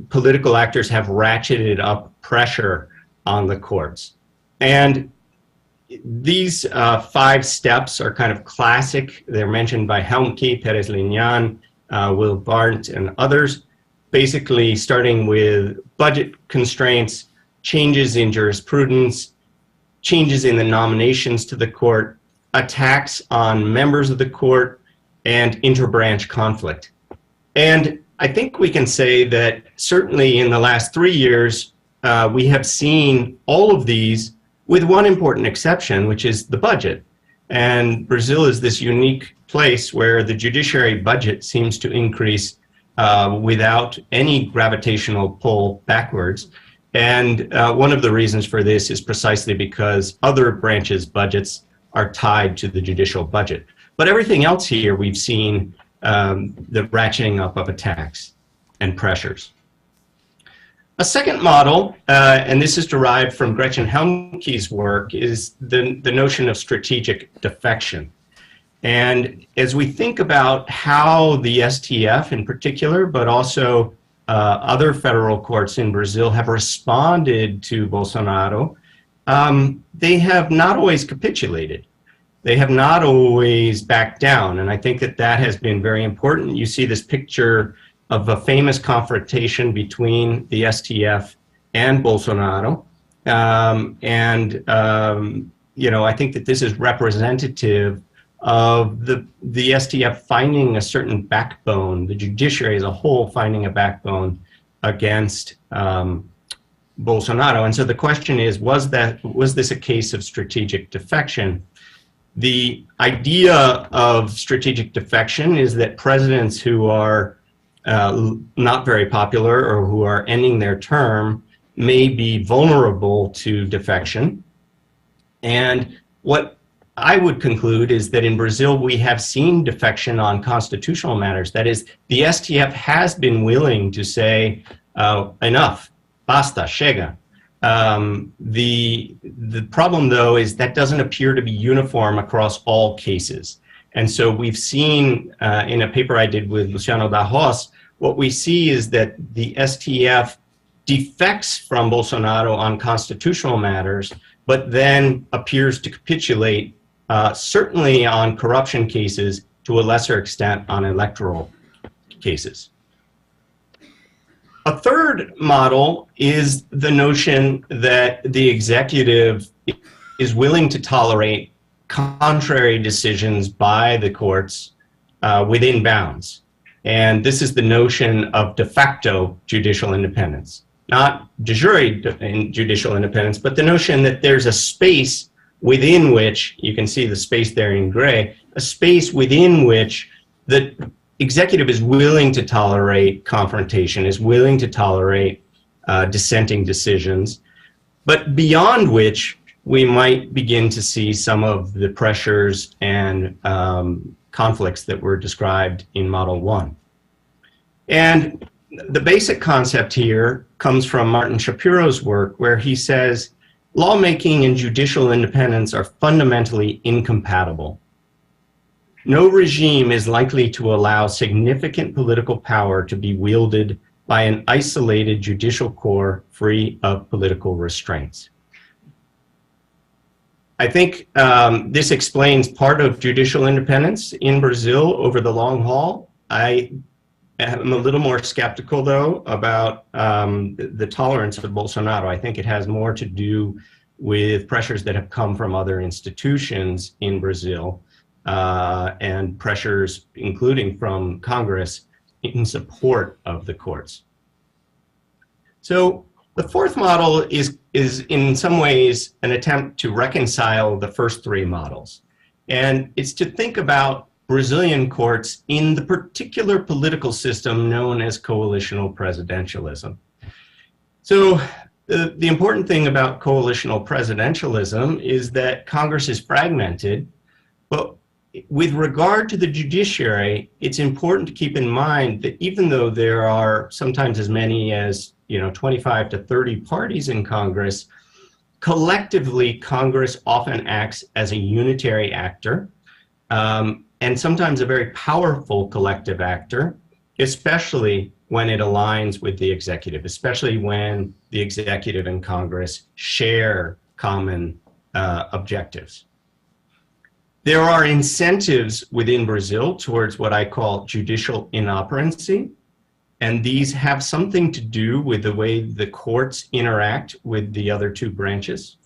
political actors have ratcheted up pressure on the courts. And these 5 steps are kind of classic. They're mentioned by Helmke, Pérez Lignán, Will Barnt, and others, basically starting with budget constraints, changes in jurisprudence, changes in the nominations to the court, attacks on members of the court, and interbranch conflict. And I think we can say that certainly in the last 3 years, we have seen all of these with one important exception, which is the budget. And Brazil is this unique place where the judiciary budget seems to increase without any gravitational pull backwards. And one of the reasons for this is precisely because other branches' budgets are tied to the judicial budget. But everything else here, we've seen the ratcheting up of attacks and pressures. A second model, and this is derived from Gretchen Helmke's work, is the notion of strategic defection. And as we think about how the STF in particular, but also other federal courts in Brazil have responded to Bolsonaro, they have not always capitulated. They have not always backed down. And I think that that has been very important. You see this picture of a famous confrontation between the STF and Bolsonaro. You know, I think that this is representative of the STF finding a certain backbone, the judiciary as a whole finding a backbone against Bolsonaro. And so the question is, was this a case of strategic defection? The idea of strategic defection is that presidents who are not very popular or who are ending their term may be vulnerable to defection. And what I would conclude is that in Brazil we have seen defection on constitutional matters. That is, the STF has been willing to say, enough, basta, chega. The problem, though, is that doesn't appear to be uniform across all cases. And so we've seen in a paper I did with Luciano da Hoz, what we see is that the STF defects from Bolsonaro on constitutional matters, but then appears to capitulate certainly on corruption cases, to a lesser extent on electoral cases. A third model is the notion that the executive is willing to tolerate contrary decisions by the courts within bounds. And this is the notion of de facto judicial independence. Not de jure judicial independence, but the notion that there's a space within which, you can see the space there in gray, a space within which the executive is willing to tolerate confrontation, is willing to tolerate dissenting decisions, but beyond which we might begin to see some of the pressures and conflicts that were described in Model 1. And the basic concept here comes from Martin Shapiro's work, where he says, lawmaking and judicial independence are fundamentally incompatible. No regime is likely to allow significant political power to be wielded by an isolated judicial corps free of political restraints. I think this explains part of judicial independence in Brazil over the long haul. I am a little more skeptical, though, about the tolerance of Bolsonaro. I think it has more to do with pressures that have come from other institutions in Brazil and pressures, including from Congress, in support of the courts. So the fourth model is in some ways an attempt to reconcile the first three models. And it's to think about Brazilian courts in the particular political system known as coalitional presidentialism. So the important thing about coalitional presidentialism is that Congress is fragmented, but with regard to the judiciary, it's important to keep in mind that even though there are sometimes as many as 25 to 30 parties in Congress, collectively Congress often acts as a unitary actor, and sometimes a very powerful collective actor, especially when it aligns with the executive, especially when the executive and Congress share common objectives. There are incentives within Brazil towards what I call judicial inoperancy, and these have something to do with the way the courts interact with the other two branches.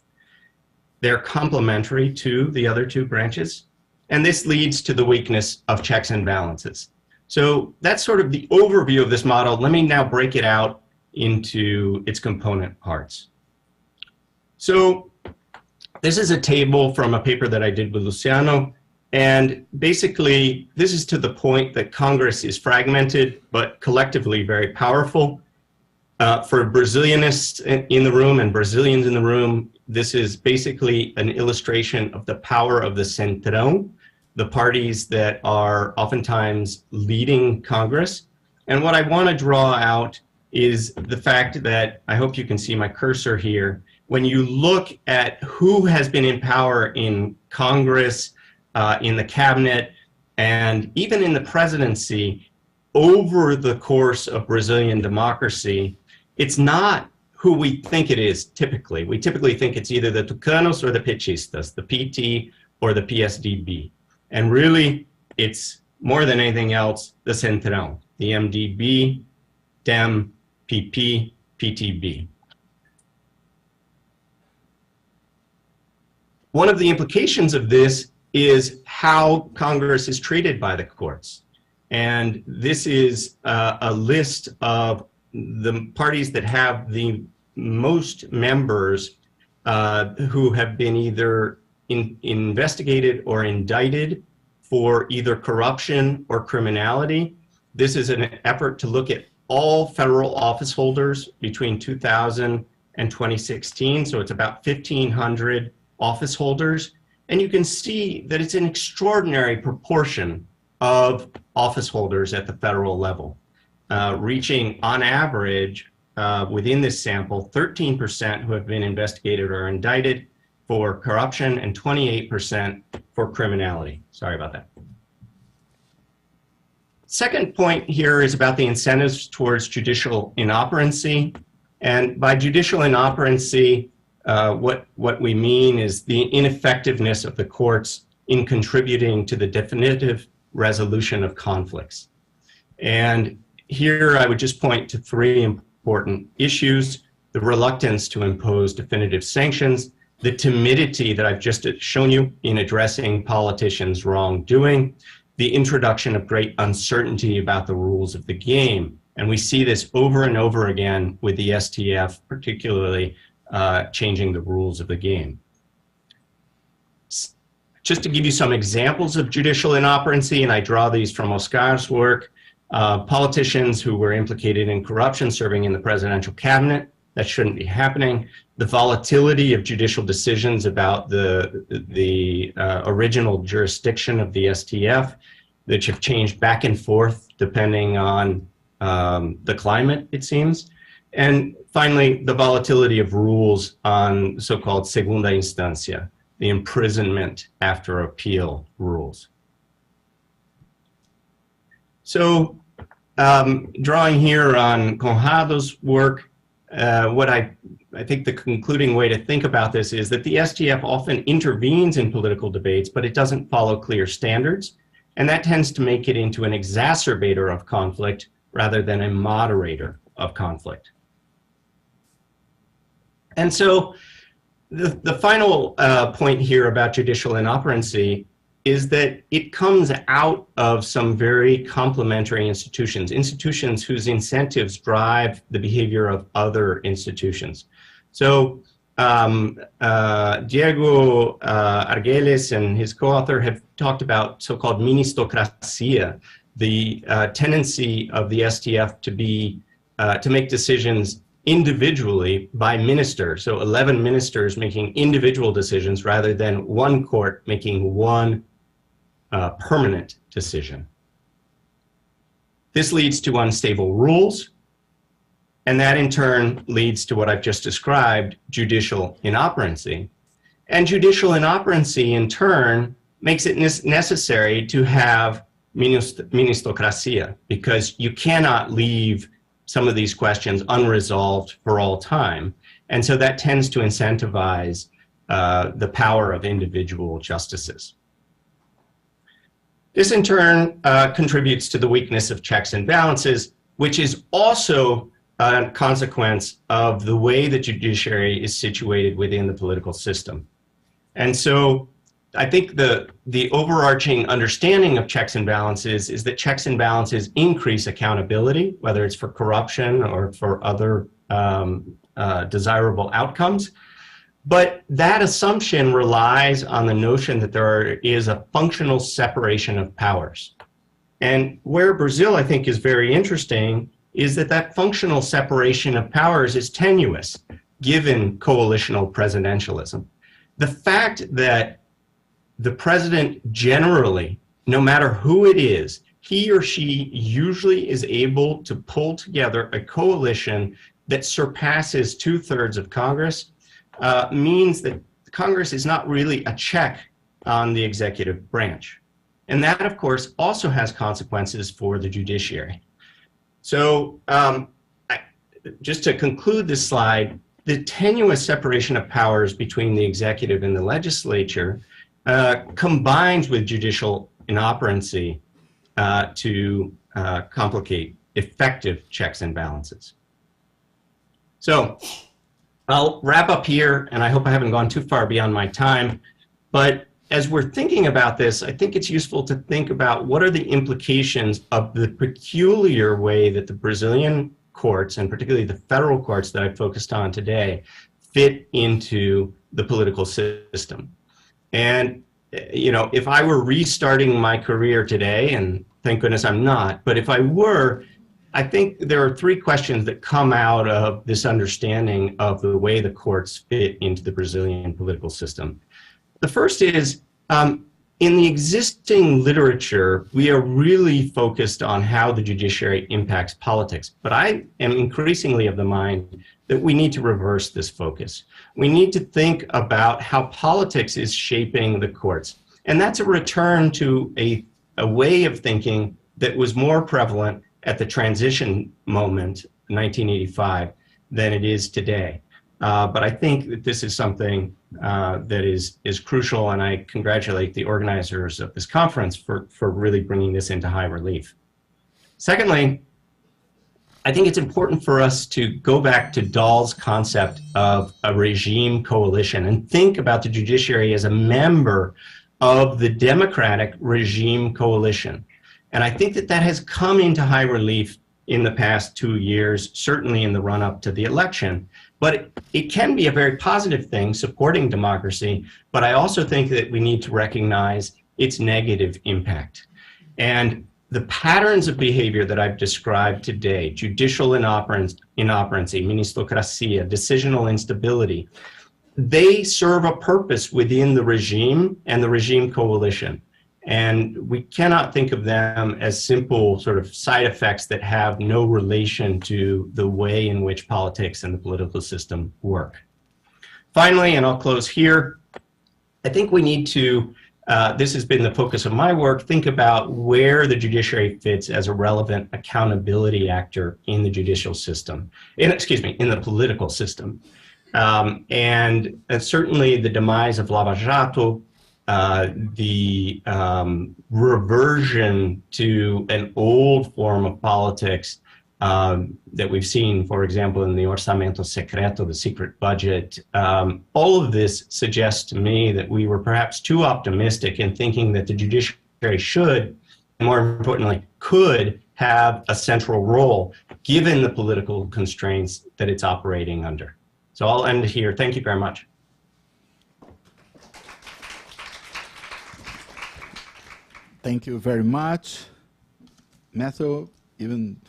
They're complementary to the other two branches, and this leads to the weakness of checks and balances. So that's sort of the overview of this model. Let me now break it out into its component parts. So this is a table from a paper that I did with Luciano, and basically this is to the point that Congress is fragmented but collectively very powerful. For Brazilianists in the room and Brazilians in the room, this is basically an illustration of the power of the Centrão, the parties that are oftentimes leading Congress. And what I want to draw out is the fact that, I hope you can see my cursor here, when you look at who has been in power in Congress, in the cabinet, and even in the presidency over the course of Brazilian democracy, it's not who we think it is typically. We typically think it's either the Tucanos or the Petistas, the PT or the PSDB. And really, it's more than anything else, the Centrão, the MDB, DEM, PP, PTB. One of the implications of this is how Congress is treated by the courts. And this is a list of the parties that have the most members who have been either investigated or indicted for either corruption or criminality. This is an effort to look at all federal office holders between 2000 and 2016. So it's about 1,500 office holders. And you can see that it's an extraordinary proportion of office holders at the federal level, reaching on average within this sample 13% who have been investigated or indicted for corruption and 28% for criminality. Sorry about that. Second point here is about the incentives towards judicial inoperancy. And by judicial inoperancy, what we mean is the ineffectiveness of the courts in contributing to the definitive resolution of conflicts. And here I would just point to three important issues: the reluctance to impose definitive sanctions, the timidity that I've just shown you in addressing politicians' wrongdoing, the introduction of great uncertainty about the rules of the game. And we see this over and over again with the STF, particularly changing the rules of the game. Just to give you some examples of judicial inoperancy, and I draw these from Oscar's work, politicians who were implicated in corruption serving in the presidential cabinet, that shouldn't be happening. The volatility of judicial decisions about the original jurisdiction of the STF, which have changed back and forth depending on the climate, it seems. And finally, the volatility of rules on so-called segunda instancia, the imprisonment after appeal rules. So drawing here on Conrado's work, what I think the concluding way to think about this is that the STF often intervenes in political debates, but it doesn't follow clear standards. And that tends to make it into an exacerbator of conflict rather than a moderator of conflict. And so the final point here about judicial inoperancy is that it comes out of some very complementary institutions, institutions whose incentives drive the behavior of other institutions. So Diego Argeles and his co-author have talked about so-called ministocracia, the tendency of the STF to make decisions individually by minister. So 11 ministers making individual decisions rather than one court making one permanent decision. This leads to unstable rules, and that in turn leads to what I've just described, judicial inoperancy. And judicial inoperancy in turn makes it necessary to have ministocracia, because you cannot leave some of these questions unresolved for all time. And so that tends to incentivize the power of individual justices. This in turn contributes to the weakness of checks and balances, which is also a consequence of the way the judiciary is situated within the political system. And so I think the overarching understanding of checks and balances is that checks and balances increase accountability, whether it's for corruption or for other desirable outcomes. But that assumption relies on the notion that there is a functional separation of powers. And where Brazil, I think, is very interesting is that that functional separation of powers is tenuous, given coalitional presidentialism. The fact that the president generally, no matter who it is, he or she usually is able to pull together a coalition that surpasses 2/3 of Congress means that Congress is not really a check on the executive branch. And that, of course, also has consequences for the judiciary. So just to conclude this slide, the tenuous separation of powers between the executive and the legislature combines with judicial inoperancy to complicate effective checks and balances. So I'll wrap up here, and I hope I haven't gone too far beyond my time. But as we're thinking about this, I think it's useful to think about what are the implications of the peculiar way that the Brazilian courts, and particularly the federal courts that I focused on today, fit into the political system. And, you know, if I were restarting my career today, and thank goodness I'm not, but if I were, I think there are three questions that come out of this understanding of the way the courts fit into the Brazilian political system. The first is, in the existing literature, we are really focused on how the judiciary impacts politics. But I am increasingly of the mind that we need to reverse this focus. We need to think about how politics is shaping the courts. And that's a return to a way of thinking that was more prevalent at the transition moment, 1985, than it is today. But I think that this is something that is crucial, and I congratulate the organizers of this conference for really bringing this into high relief. Secondly, I think it's important for us to go back to Dahl's concept of a regime coalition and think about the judiciary as a member of the democratic regime coalition. And I think that that has come into high relief in the past 2 years, certainly in the run-up to the election. But it can be a very positive thing, supporting democracy, but I also think that we need to recognize its negative impact. And the patterns of behavior that I've described today, judicial inoperancy, ministocracia, decisional instability, they serve a purpose within the regime and the regime coalition. And we cannot think of them as simple sort of side effects that have no relation to the way in which politics and the political system work. Finally, and I'll close here, I think we need to, this has been the focus of my work, think about where the judiciary fits as a relevant accountability actor in the judicial system, in the political system. And certainly the demise of Lava Jato, the reversion to an old form of politics that we've seen, for example, in the orçamento secreto, the secret budget, all of this suggests to me that we were perhaps too optimistic in thinking that the judiciary should, and more importantly, could have a central role given the political constraints that it's operating under. So I'll end here. Thank you very much. Thank you very much, Matthew, even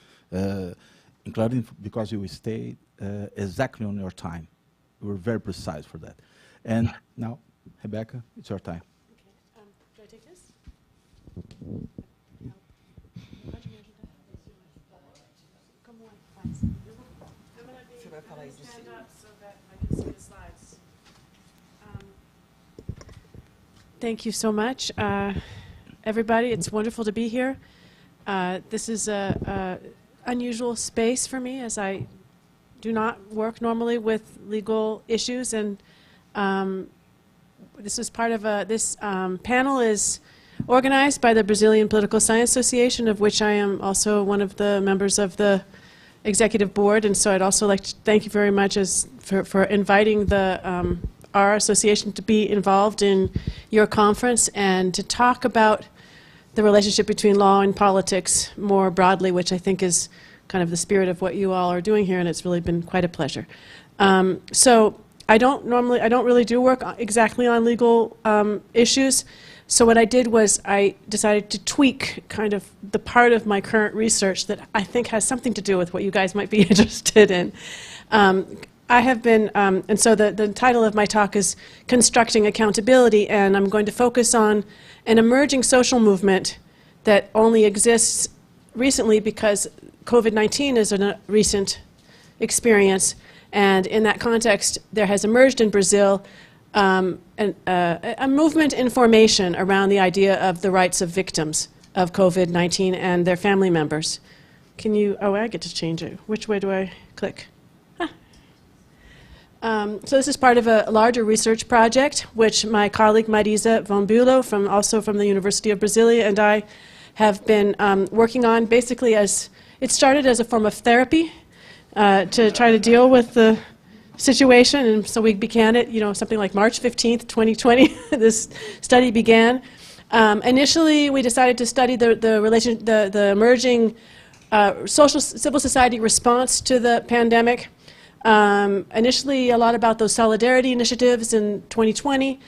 including because you stayed exactly on your time. You were very precise for that. And now, Rebecca, it's your time. Okay. Do I take this? Stand up so that I can see the slides. Thank you so much. Everybody, it's wonderful to be here. This is an unusual space for me, as I do not work normally with legal issues, and this is part of this panel is organized by the Brazilian Political Science Association, of which I am also one of the members of the executive board, and so I'd also like to thank you very much for inviting our association to be involved in your conference and to talk about the relationship between law and politics more broadly, which I think is kind of the spirit of what you all are doing here, and it's really been quite a pleasure. So I don't really do work exactly on legal issues, So what I did was I decided to tweak kind of the part of my current research that I think has something to do with what you guys might be interested in. I have been, and so the title of my talk is Constructing Accountability, and I'm going to focus on an emerging social movement that only exists recently because COVID-19 is a recent experience, and in that context there has emerged in Brazil a movement in formation around the idea of the rights of victims of COVID-19 and their family members. Can you, oh, I get to change it. Which way do I click? So this is part of a larger research project, which my colleague Marisa von Bülow, also from the University of Brasilia, and I have been working on basically as, it started as a form of therapy to try to deal with the situation, and so we began it, something like March 15th, 2020, this study began. Initially, we decided to study the emerging civil society response to the pandemic. Initially, a lot about those solidarity initiatives in 2020,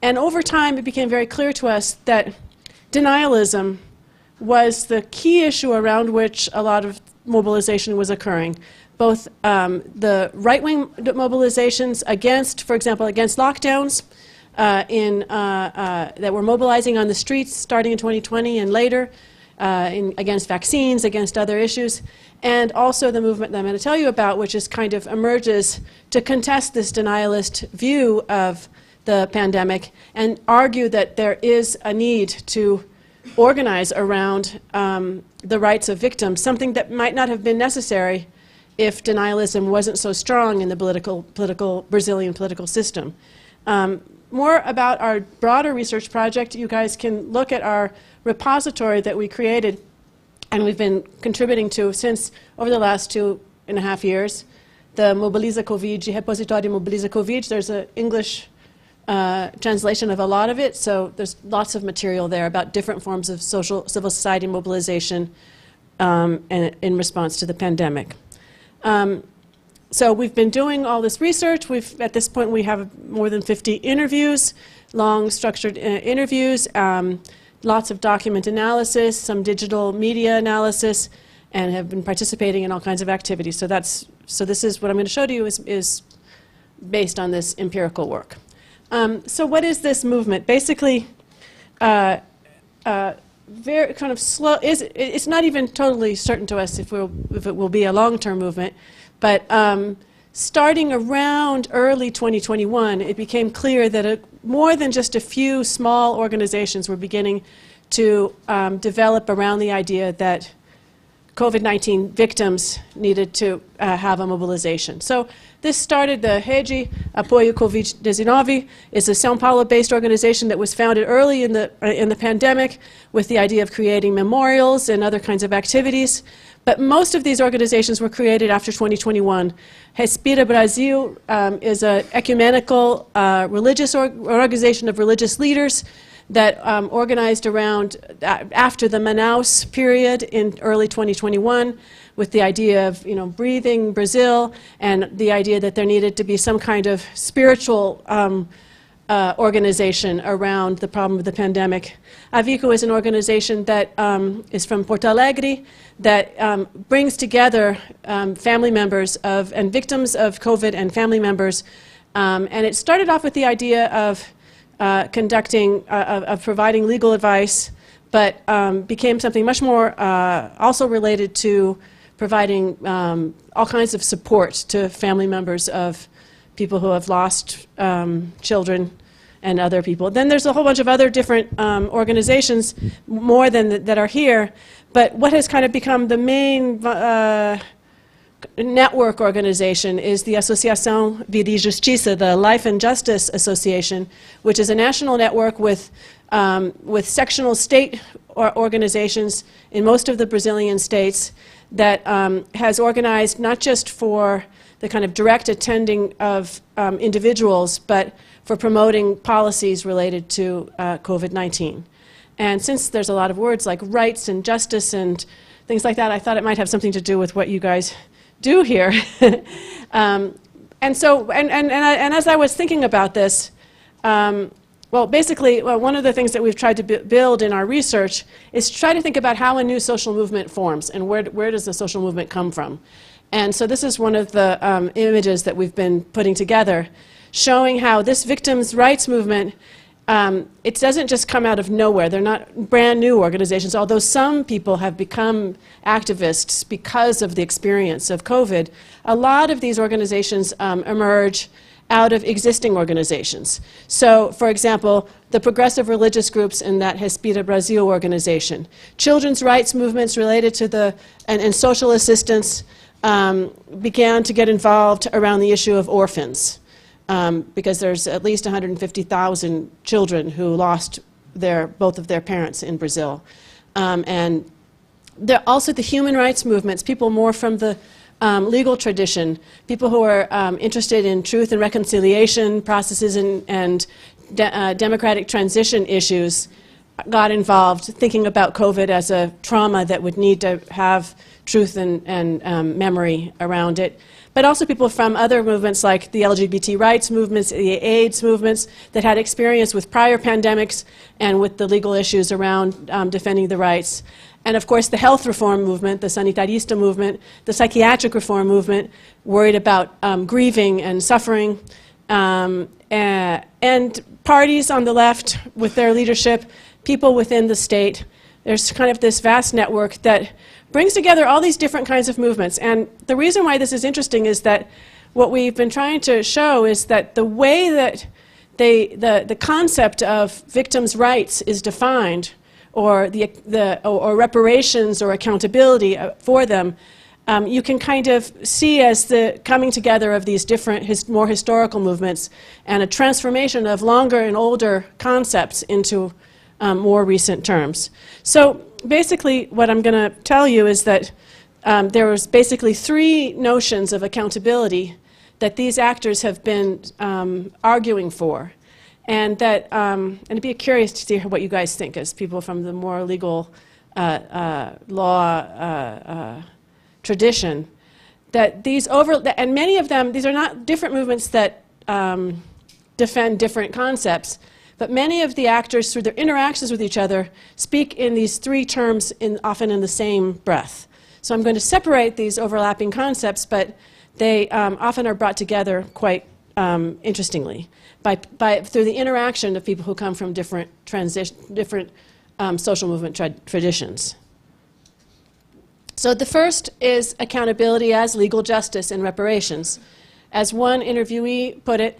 and over time it became very clear to us that denialism was the key issue around which a lot of mobilization was occurring. Both the right-wing mobilizations against, for example, against lockdowns that were mobilizing on the streets starting in 2020 and later, against vaccines, against other issues, and also the movement that I'm going to tell you about, which is kind of emerges to contest this denialist view of the pandemic and argue that there is a need to organize around the rights of victims, something that might not have been necessary if denialism wasn't so strong in the Brazilian political system. More about our broader research project, you guys can look at our repository that we created and we've been contributing to since over the last 2.5 years, the Mobiliza Covid, Repositório Mobiliza Covid. There's an English translation of a lot of it, so there's lots of material there about different forms of civil society mobilization in response to the pandemic. So we've been doing all this research. At this point, we have more than 50 interviews, long structured interviews, lots of document analysis, some digital media analysis, and have been participating in all kinds of activities. So this is what I'm going to show to you is based on this empirical work. So what is this movement? Basically, very kind of slow. It's not even totally certain to us if it will be a long-term movement, but starting around early 2021, it became clear that more than just a few small organizations were beginning to develop around the idea that COVID-19 victims needed to have a mobilization. So this started, the Rede Apoio Covid-19 is a São Paulo-based organization that was founded early in the pandemic with the idea of creating memorials and other kinds of activities. But most of these organizations were created after 2021. Respira Brasil is an ecumenical religious organization of religious leaders that organized around after the Manaus period in early 2021 with the idea of breathing Brazil and the idea that there needed to be some kind of spiritual organization around the problem of the pandemic. Avico is an organization that is from Porto Alegre that brings together family members and victims of COVID and family members. And it started off with the idea of providing legal advice, but became something much more also related to providing all kinds of support to family members of people who have lost children and other people. Then there's a whole bunch of other different organizations, more than that are here, but what has kind of become the main network organization is the Associação Vida e Justiça, the Life and Justice Association, which is a national network with sectional state organizations in most of the Brazilian states that has organized not just for the kind of direct attending of individuals, but for promoting policies related to COVID-19. And since there's a lot of words like rights and justice and things like that, I thought it might have something to do with what you guys do here. And as I was thinking about this, well, basically, one of the things that we've tried to build in our research is to try to think about how a new social movement forms and where does the social movement come from. And so this is one of the images that we've been putting together, showing how this victims' rights movement, it doesn't just come out of nowhere. They're not brand new organizations, although some people have become activists because of the experience of COVID. A lot of these organizations emerge out of existing organizations. So, for example, the progressive religious groups in that Respira Brasil organization, children's rights movements related to the, and social assistance began to get involved around the issue of orphans, because there's at least 150,000 children who lost both of their parents in Brazil. And also the human rights movements, people more from the legal tradition, people who are interested in truth and reconciliation processes and democratic transition issues got involved, thinking about COVID as a trauma that would need to have truth and memory around it. But also people from other movements like the LGBT rights movements, the AIDS movements that had experience with prior pandemics and with the legal issues around defending the rights. And of course the health reform movement, the sanitarista movement, the psychiatric reform movement, worried about grieving and suffering. And parties on the left with their leadership, people within the state. There's kind of this vast network that brings together all these different kinds of movements. And the reason why this is interesting is that what we've been trying to show is that the way that the concept of victims' rights is defined, or or reparations or accountability for them, you can kind of see as the coming together of these different more historical movements and a transformation of longer and older concepts into more recent terms. So basically what I'm going to tell you is that there was basically three notions of accountability that these actors have been arguing for. And that, and I'd be curious to see what you guys think as people from the more legal law tradition, that these and many of them, these are not different movements that defend different concepts, but many of the actors, through their interactions with each other, speak in these three terms often in the same breath. So I'm going to separate these overlapping concepts, but they often are brought together quite interestingly through the interaction of people who come from different social movement traditions. So the first is accountability as legal justice and reparations. As one interviewee put it,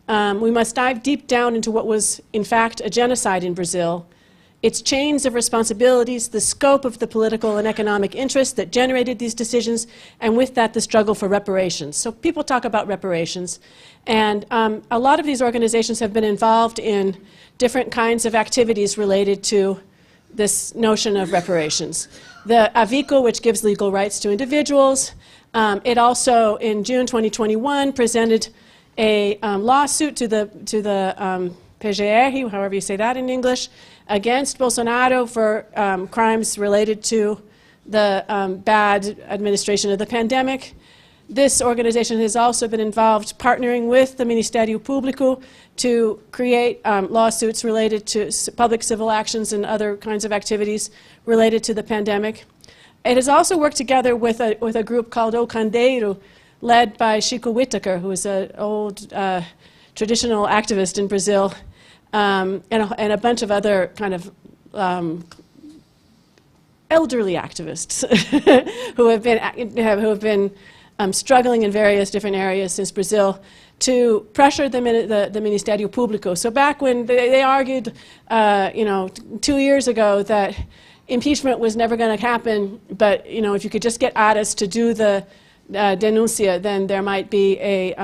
we must dive deep down into what was in fact a genocide in Brazil, its chains of responsibilities, the scope of the political and economic interests that generated these decisions, and with that the struggle for reparations. So people talk about reparations, and a lot of these organizations have been involved in different kinds of activities related to this notion of reparations. The AVICO, which gives legal rights to individuals, it also in June 2021 presented a lawsuit to the PGR, however you say that in English, against Bolsonaro for crimes related to the bad administration of the pandemic. This organization has also been involved partnering with the Ministério Público to create lawsuits related to public civil actions and other kinds of activities related to the pandemic. It has also worked together with a group called O Candeiro, led by Chico Whittaker, who is an old traditional activist in Brazil, and a bunch of other kind of elderly activists who have been struggling in various different areas since Brazil to pressure the Ministério Público. So back when they argued, 2 years ago that impeachment was never going to happen, but if you could just get Aras to do the denuncia, then there might be a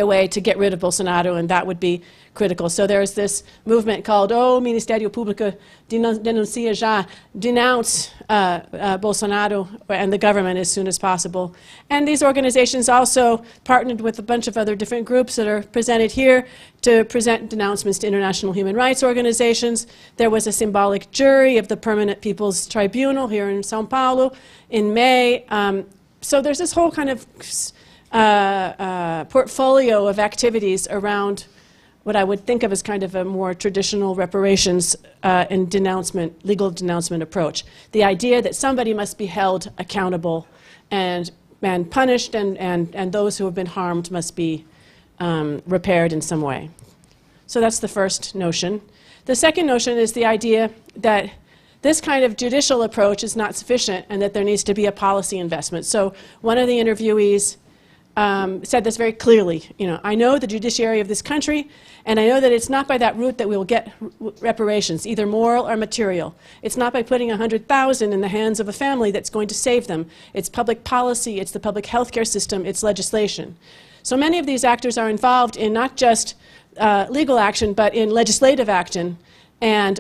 way to get rid of Bolsonaro, and that would be critical. So there's this movement called O Ministério Público Denuncia Já, denounce Bolsonaro and the government as soon as possible. And these organizations also partnered with a bunch of other different groups that are presented here to present denouncements to international human rights organizations. There was a symbolic jury of the Permanent People's Tribunal here in São Paulo in May. So there's this whole kind of portfolio of activities around what I would think of as kind of a more traditional reparations and denouncement, legal denouncement approach. The idea that somebody must be held accountable and punished, and those who have been harmed must be repaired in some way. So that's the first notion. The second notion is the idea that this kind of judicial approach is not sufficient and that there needs to be a policy investment. So one of the interviewees said this very clearly. You know, I know the judiciary of this country, and I know that it's not by that route that we will get reparations, either moral or material. It's not by putting 100,000 in the hands of a family that's going to save them. It's public policy, it's the public healthcare system, it's legislation. So many of these actors are involved in not just legal action, but in legislative action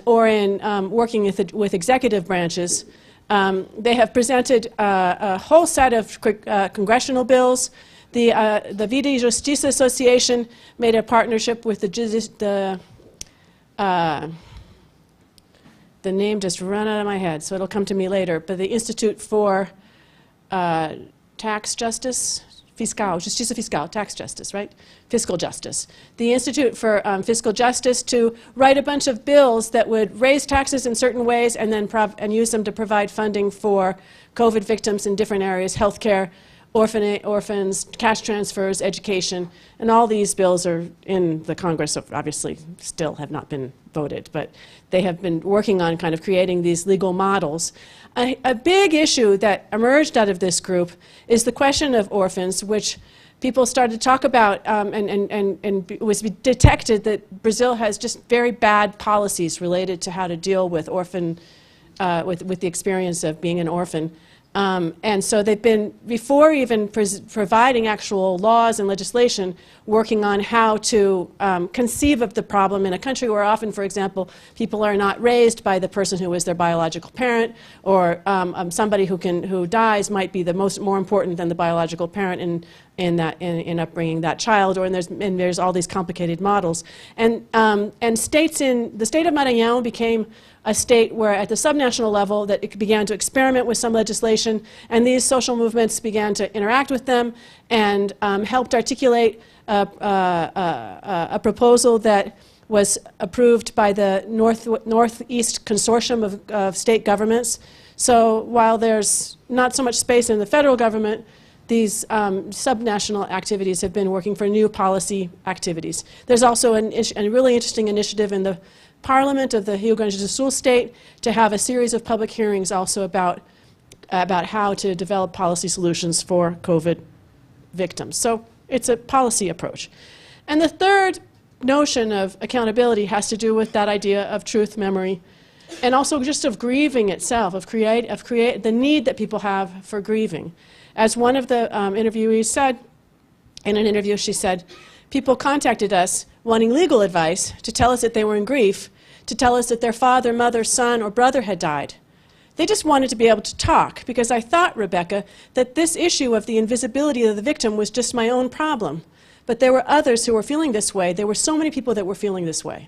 or in working with executive branches. They have presented a whole set of congressional bills. The Vida Justiça Association made a partnership with the name just ran out of my head, so it'll come to me later, but the Institute for Tax Justice, Justiça Fiscal, tax justice, right? Fiscal justice. The Institute for Fiscal Justice to write a bunch of bills that would raise taxes in certain ways and then use them to provide funding for COVID victims in different areas, healthcare, orphans, cash transfers, education, and all these bills are in the Congress, obviously still have not been voted, but they have been working on kind of creating these legal models. A big issue that emerged out of this group is the question of orphans, which people started to talk about, and it was detected that Brazil has just very bad policies related to how to deal with orphan, with the experience of being an orphan. And so they've been, before even providing actual laws and legislation, working on how to conceive of the problem in a country where often, for example, people are not raised by the person who is their biological parent, or somebody who dies might be more important than the biological parent in upbringing that child, and there's all these complicated models. And states in the state of Maranhão became a state where at the subnational level that it began to experiment with some legislation, and these social movements began to interact with them and helped articulate a proposal that was approved by the Northeast Consortium of state governments. So while there's not so much space in the federal government, these subnational activities have been working for new policy activities. There's also a really interesting initiative in the Parliament of the Rio Grande do Sul state to have a series of public hearings also about how to develop policy solutions for COVID victims. So it's a policy approach. And the third notion of accountability has to do with that idea of truth, memory, and also just of grieving itself, of the need that people have for grieving. As one of the interviewees said, in an interview she said, people contacted us wanting legal advice to tell us that they were in grief, to tell us that their father, mother, son, or brother had died. They just wanted to be able to talk, because I thought, Rebecca, that this issue of the invisibility of the victim was just my own problem. But there were others who were feeling this way. There were so many people that were feeling this way.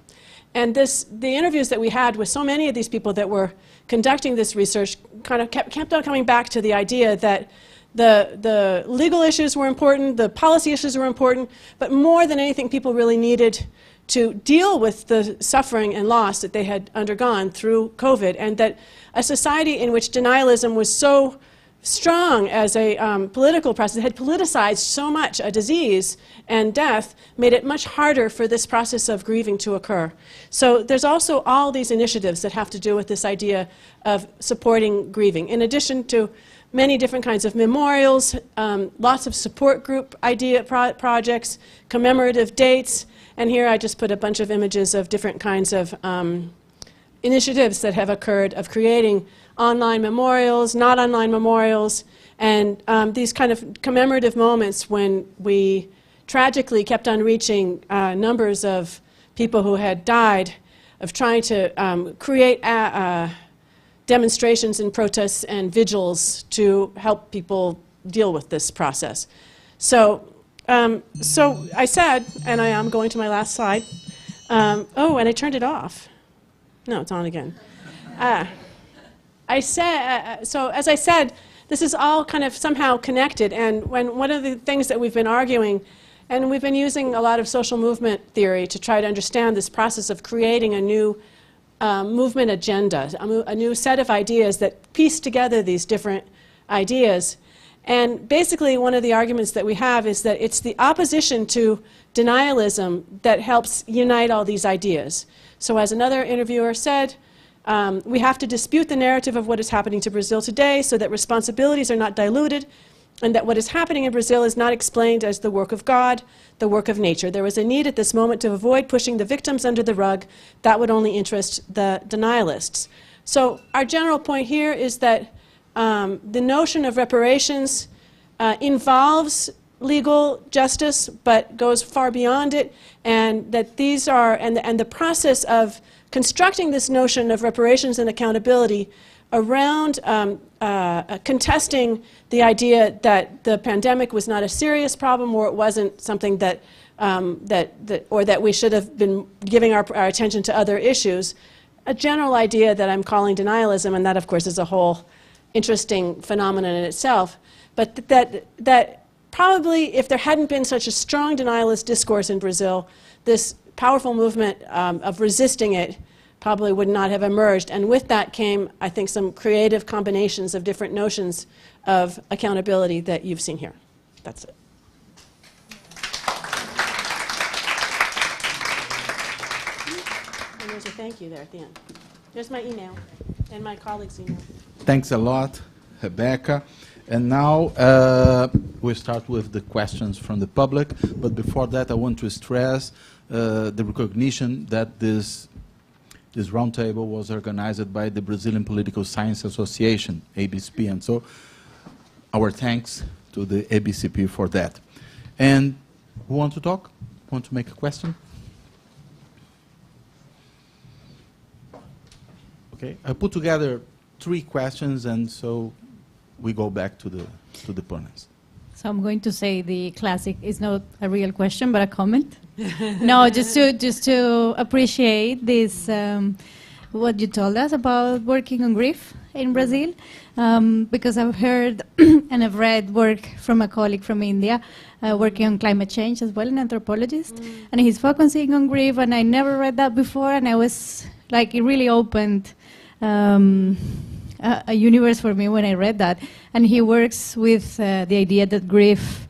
And the interviews that we had with so many of these people that were conducting this research kind of kept on coming back to the idea that the legal issues were important, the policy issues were important, but more than anything, people really needed to deal with the suffering and loss that they had undergone through COVID, and that a society in which denialism was so strong as a political process, had politicized so much a disease and death, made it much harder for this process of grieving to occur. So there's also all these initiatives that have to do with this idea of supporting grieving, in addition to many different kinds of memorials, lots of support group projects, commemorative dates, and here I just put a bunch of images of different kinds of initiatives that have occurred of creating online memorials, not online memorials, and these kind of commemorative moments when we tragically kept on reaching numbers of people who had died, of trying to create demonstrations and protests and vigils to help people deal with this process. So I said, and I am going to my last slide, oh, and I turned it off. No, it's on again. I said, so as I said, this is all kind of somehow connected, and one of the things that we've been arguing And we've been using a lot of social movement theory to try to understand this process of creating a new movement agenda, a new set of ideas that piece together these different ideas. And basically, one of the arguments that we have is that it's the opposition to denialism that helps unite all these ideas. So as another interviewer said, we have to dispute the narrative of what is happening to Brazil today so that responsibilities are not diluted, and that what is happening in Brazil is not explained as the work of God, the work of nature. There was a need at this moment to avoid pushing the victims under the rug. That would only interest the denialists. So our general point here is that the notion of reparations involves legal justice, but goes far beyond it, and that these are, and the process of constructing this notion of reparations and accountability around contesting the idea that the pandemic was not a serious problem, or it wasn't something that, or that we should have been giving our attention to other issues. A general idea that I'm calling denialism, and that of course is a whole interesting phenomenon in itself, but that probably if there hadn't been such a strong denialist discourse in Brazil, this powerful movement of resisting it probably would not have emerged. And with that came, I think, some creative combinations of different notions of accountability that you've seen here. That's it. And there's a thank you there at the end. There's my email and my colleague's email. Thanks a lot, Rebecca. And now we start with the questions from the public. But before that, I want to stress the recognition that this roundtable was organized by the Brazilian Political Science Association, ABCP. And so our thanks to the ABCP for that. And who wants to talk? Want to make a question? Okay, I put together 3 questions, and so we go back to the panelists. So I'm going to say the classic is not a real question, but a comment. No, just to appreciate this, what you told us about working on grief in Brazil, because I've heard and I've read work from a colleague from India working on climate change as well, an anthropologist, and he's focusing on grief, and I never read that before, and I was like, it really opened a universe for me when I read that. And he works with the idea that grief,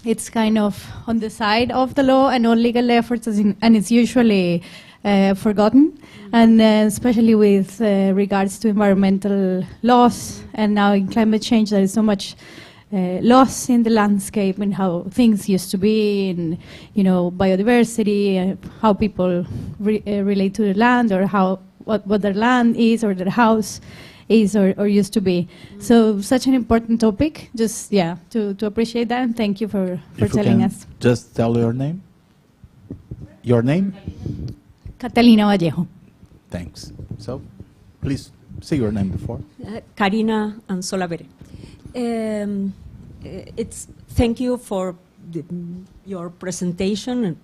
it's kind of on the side of the law and all legal efforts, and it's usually forgotten, and especially with regards to environmental loss, and now in climate change there is so much loss in the landscape and how things used to be, and biodiversity, how people relate to the land, or what their land is, or their house is, or used to be. So such an important topic. Just to appreciate that, and thank you for telling us. Just tell your name. Your name? Catalina Vallejo. Thanks. So, please say your name before. Karina Anzolavere. Thank you for your presentation.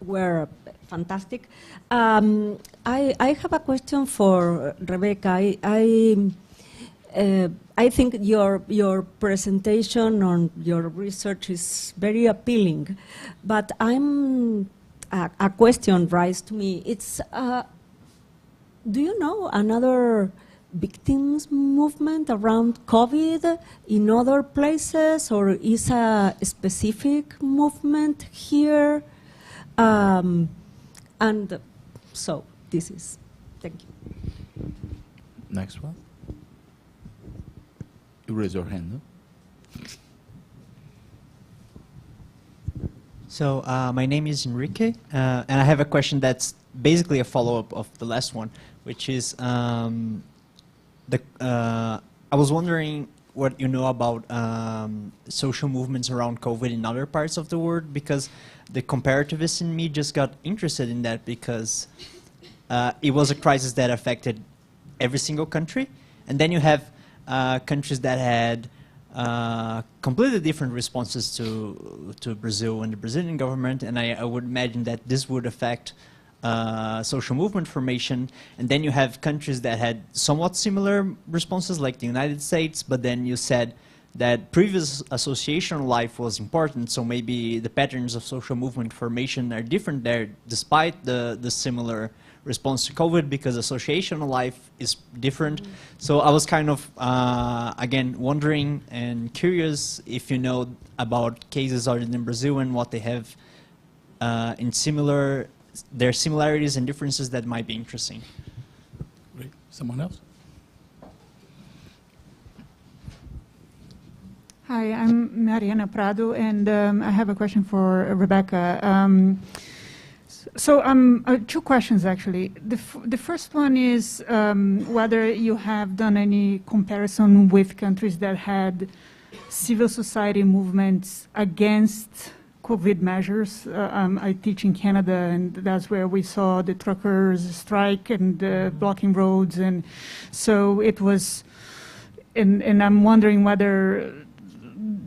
Were fantastic. I have a question for Rebecca. I think your presentation on your research is very appealing, but a question rises to me. It's do you know another victims movement around COVID in other places, or is a specific movement here? And so this is, thank you. Next one. You raise your hand, no? So my name is Enrique, and I have a question that's basically a follow-up of the last one, which is I was wondering what you know about social movements around COVID in other parts of the world, because the comparativist in me just got interested in that, because it was a crisis that affected every single country, and then you have countries that had completely different responses to Brazil and the Brazilian government, and I would imagine that this would affect social movement formation. And then you have countries that had somewhat similar responses, like the United States, but then you said that previous association life was important, so maybe the patterns of social movement formation are different there, despite the similar response to COVID, because association life is different. So I was kind of, again, wondering and curious if you know about cases other than Brazil and what they have in their similarities and differences that might be interesting. Great. Someone else? Hi, I'm Mariana Prado, and I have a question for Rebecca. Two questions, actually. The first one is whether you have done any comparison with countries that had civil society movements against COVID measures. I teach in Canada, and that's where we saw the truckers strike and blocking roads, and so it was. And I'm wondering whether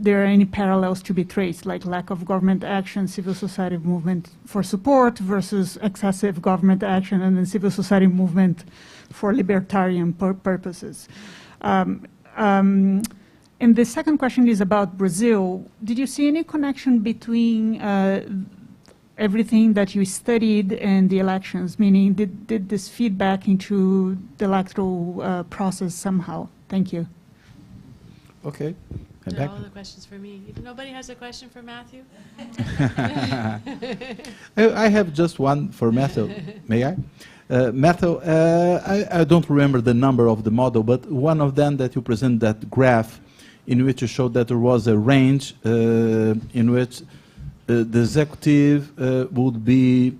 there are any parallels to be traced, like lack of government action, civil society movement for support versus excessive government action, and then civil society movement for libertarian purposes. And the second question is about Brazil. Did you see any connection between everything that you studied and the elections? Meaning, did this feedback into the electoral process somehow? Thank you. Okay. All the questions for me. If nobody has a question for Matthew? I have just one for Matthew. May I? Matthew, I don't remember the number of the model, but one of them that you present, that graph, in which you showed that there was a range in which the executive would be,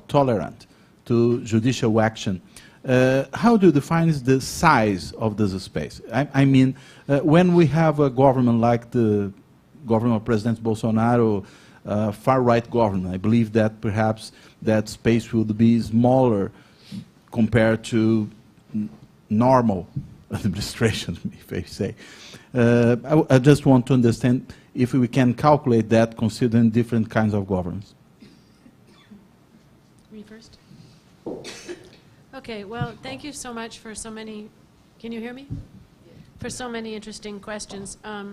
tolerant to judicial action. How do you define the size of this space? I mean, when we have a government like the government of President Bolsonaro, far-right government, I believe that perhaps that space would be smaller compared to normal administration, if I say. I just want to understand if we can calculate that considering different kinds of governance. Me first? Okay, well, thank you so much for so many, can you hear me? For so many interesting questions. A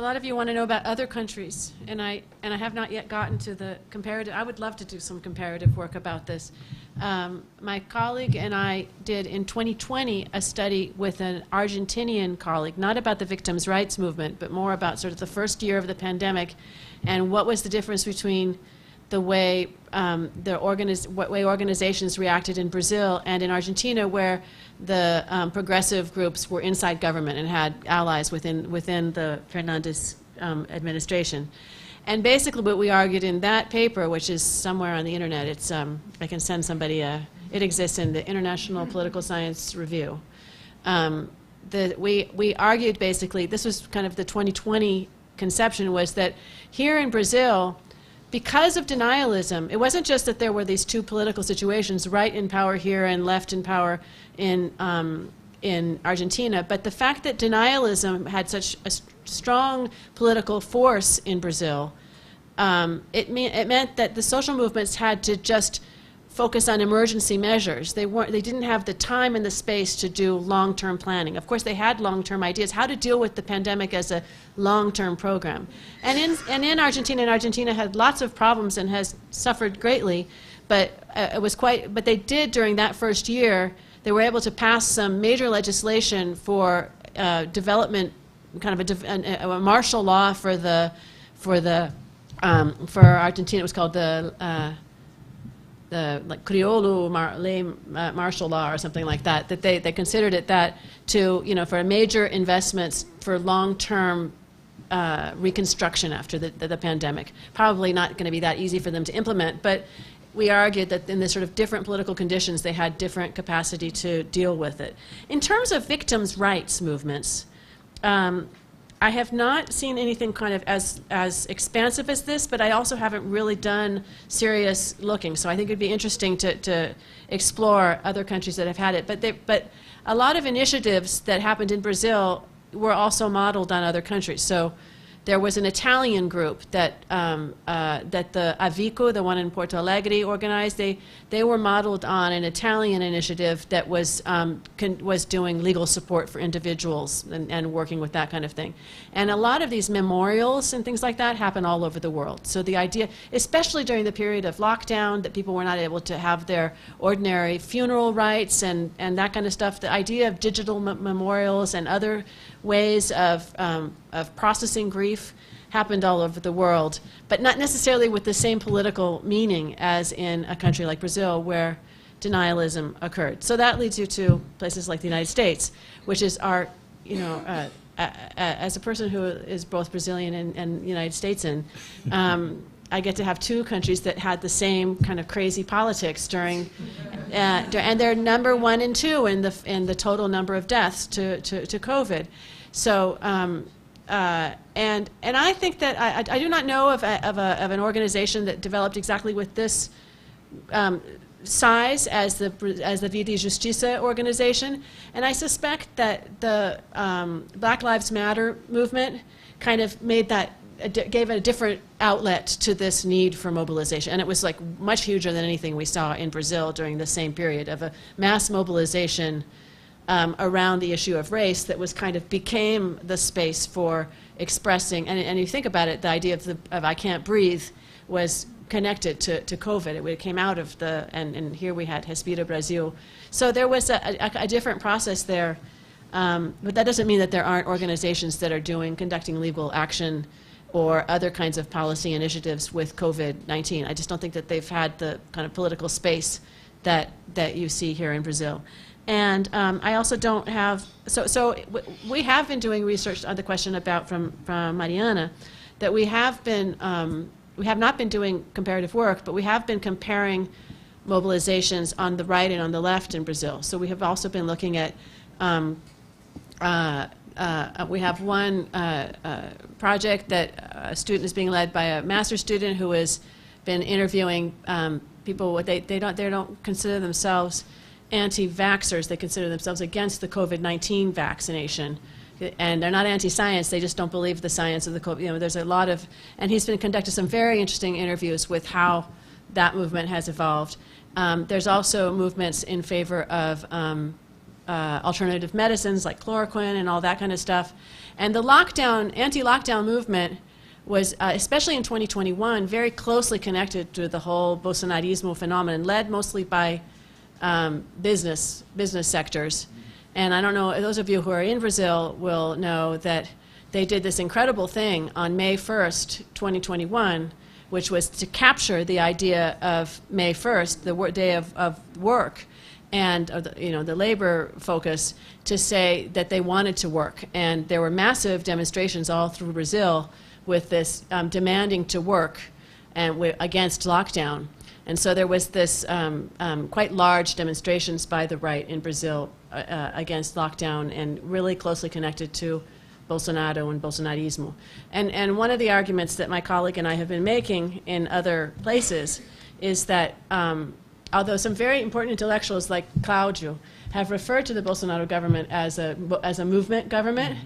lot of you want to know about other countries, and I have not yet gotten to the comparative. I would love to do some comparative work about this. My colleague and I did in 2020 a study with an Argentinian colleague, not about the victims' rights movement, but more about sort of the first year of the pandemic and what was the difference between the way organizations reacted in Brazil and in Argentina, where the progressive groups were inside government and had allies within the Fernandes administration. And basically what we argued in that paper, which is somewhere on the internet, it's, I can send somebody it exists in the International Political Science Review. We argued basically, this was kind of the 2020 conception, was that here in Brazil, because of denialism, it wasn't just that there were these two political situations, right in power here and left in power in Argentina, but the fact that denialism had such a strong political force in Brazil, it meant that the social movements had to just focus on emergency measures. They didn't have the time and the space to do long-term planning. Of course, they had long-term ideas, how to deal with the pandemic as a long-term program. And in Argentina, had lots of problems and has suffered greatly, but but they did during that first year, they were able to pass some major legislation for development, kind of a martial law for Argentina. It was called the Criollo martial law or something like that. That they considered it that to for major investments for long-term reconstruction after the pandemic. Probably not going to be that easy for them to implement, but we argued that in the sort of different political conditions, they had different capacity to deal with it. In terms of victims' rights movements, I have not seen anything kind of as expansive as this, but I also haven't really done serious looking. So I think it'd be interesting to explore other countries that have had it. But a lot of initiatives that happened in Brazil were also modeled on other countries. So There was an Italian group that that the Avico, the one in Porto Alegre, organized. They were modeled on an Italian initiative that was doing legal support for individuals and working with that kind of thing. And a lot of these memorials and things like that happen all over the world. So the idea, especially during the period of lockdown, that people were not able to have their ordinary funeral rites and that kind of stuff, the idea of digital memorials and other ways of processing grief happened all over the world, but not necessarily with the same political meaning as in a country like Brazil, where denialism occurred. So that leads you to places like the United States, which is our, you know, as a person who is both Brazilian and United States I get to have two countries that had the same kind of crazy politics during, and they're number 1 and 2 in the total number of deaths to COVID. So, and I think that I do not know of an organization that developed exactly with this size as the Vida e Justiça organization, and I suspect that the Black Lives Matter movement kind of made that, gave a different outlet to this need for mobilization, and it was like much huger than anything we saw in Brazil during the same period of a mass mobilization around the issue of race that was kind of became the space for expressing, and you think about it, the idea of I can't breathe was connected to COVID. It came out of and here we had Respira Brasil. So there was a different process there, but that doesn't mean that there aren't organizations that are conducting legal action or other kinds of policy initiatives with COVID-19. I just don't think that they've had the kind of political space that you see here in Brazil. And I also don't have, so we have been doing research on the question about from Mariana, that we have not been doing comparative work, but we have been comparing mobilizations on the right and on the left in Brazil. So we have also been looking at, we have one project that a student is being led by a master's student who has been interviewing people. They don't consider themselves anti-vaxxers. They consider themselves against the COVID-19 vaccination. And they're not anti-science, they just don't believe the science of the COVID. You know, there's a lot of, and he's been conducting some very interesting interviews with how that movement has evolved. There's also movements in favor of alternative medicines like chloroquine and all that kind of stuff. And the anti-lockdown movement was, especially in 2021, very closely connected to the whole Bolsonarismo phenomenon, led mostly by business sectors. And I don't know, those of you who are in Brazil will know that they did this incredible thing on May 1st, 2021, which was to capture the idea of May 1st, the day of work, and the labor focus, to say that they wanted to work. And there were massive demonstrations all through Brazil with this demanding to work and against lockdown. And so there was this quite large demonstrations by the right in Brazil against lockdown, and really closely connected to Bolsonaro and Bolsonarismo. And one of the arguments that my colleague and I have been making in other places is that although some very important intellectuals like Cláudio have referred to the Bolsonaro government as a movement government,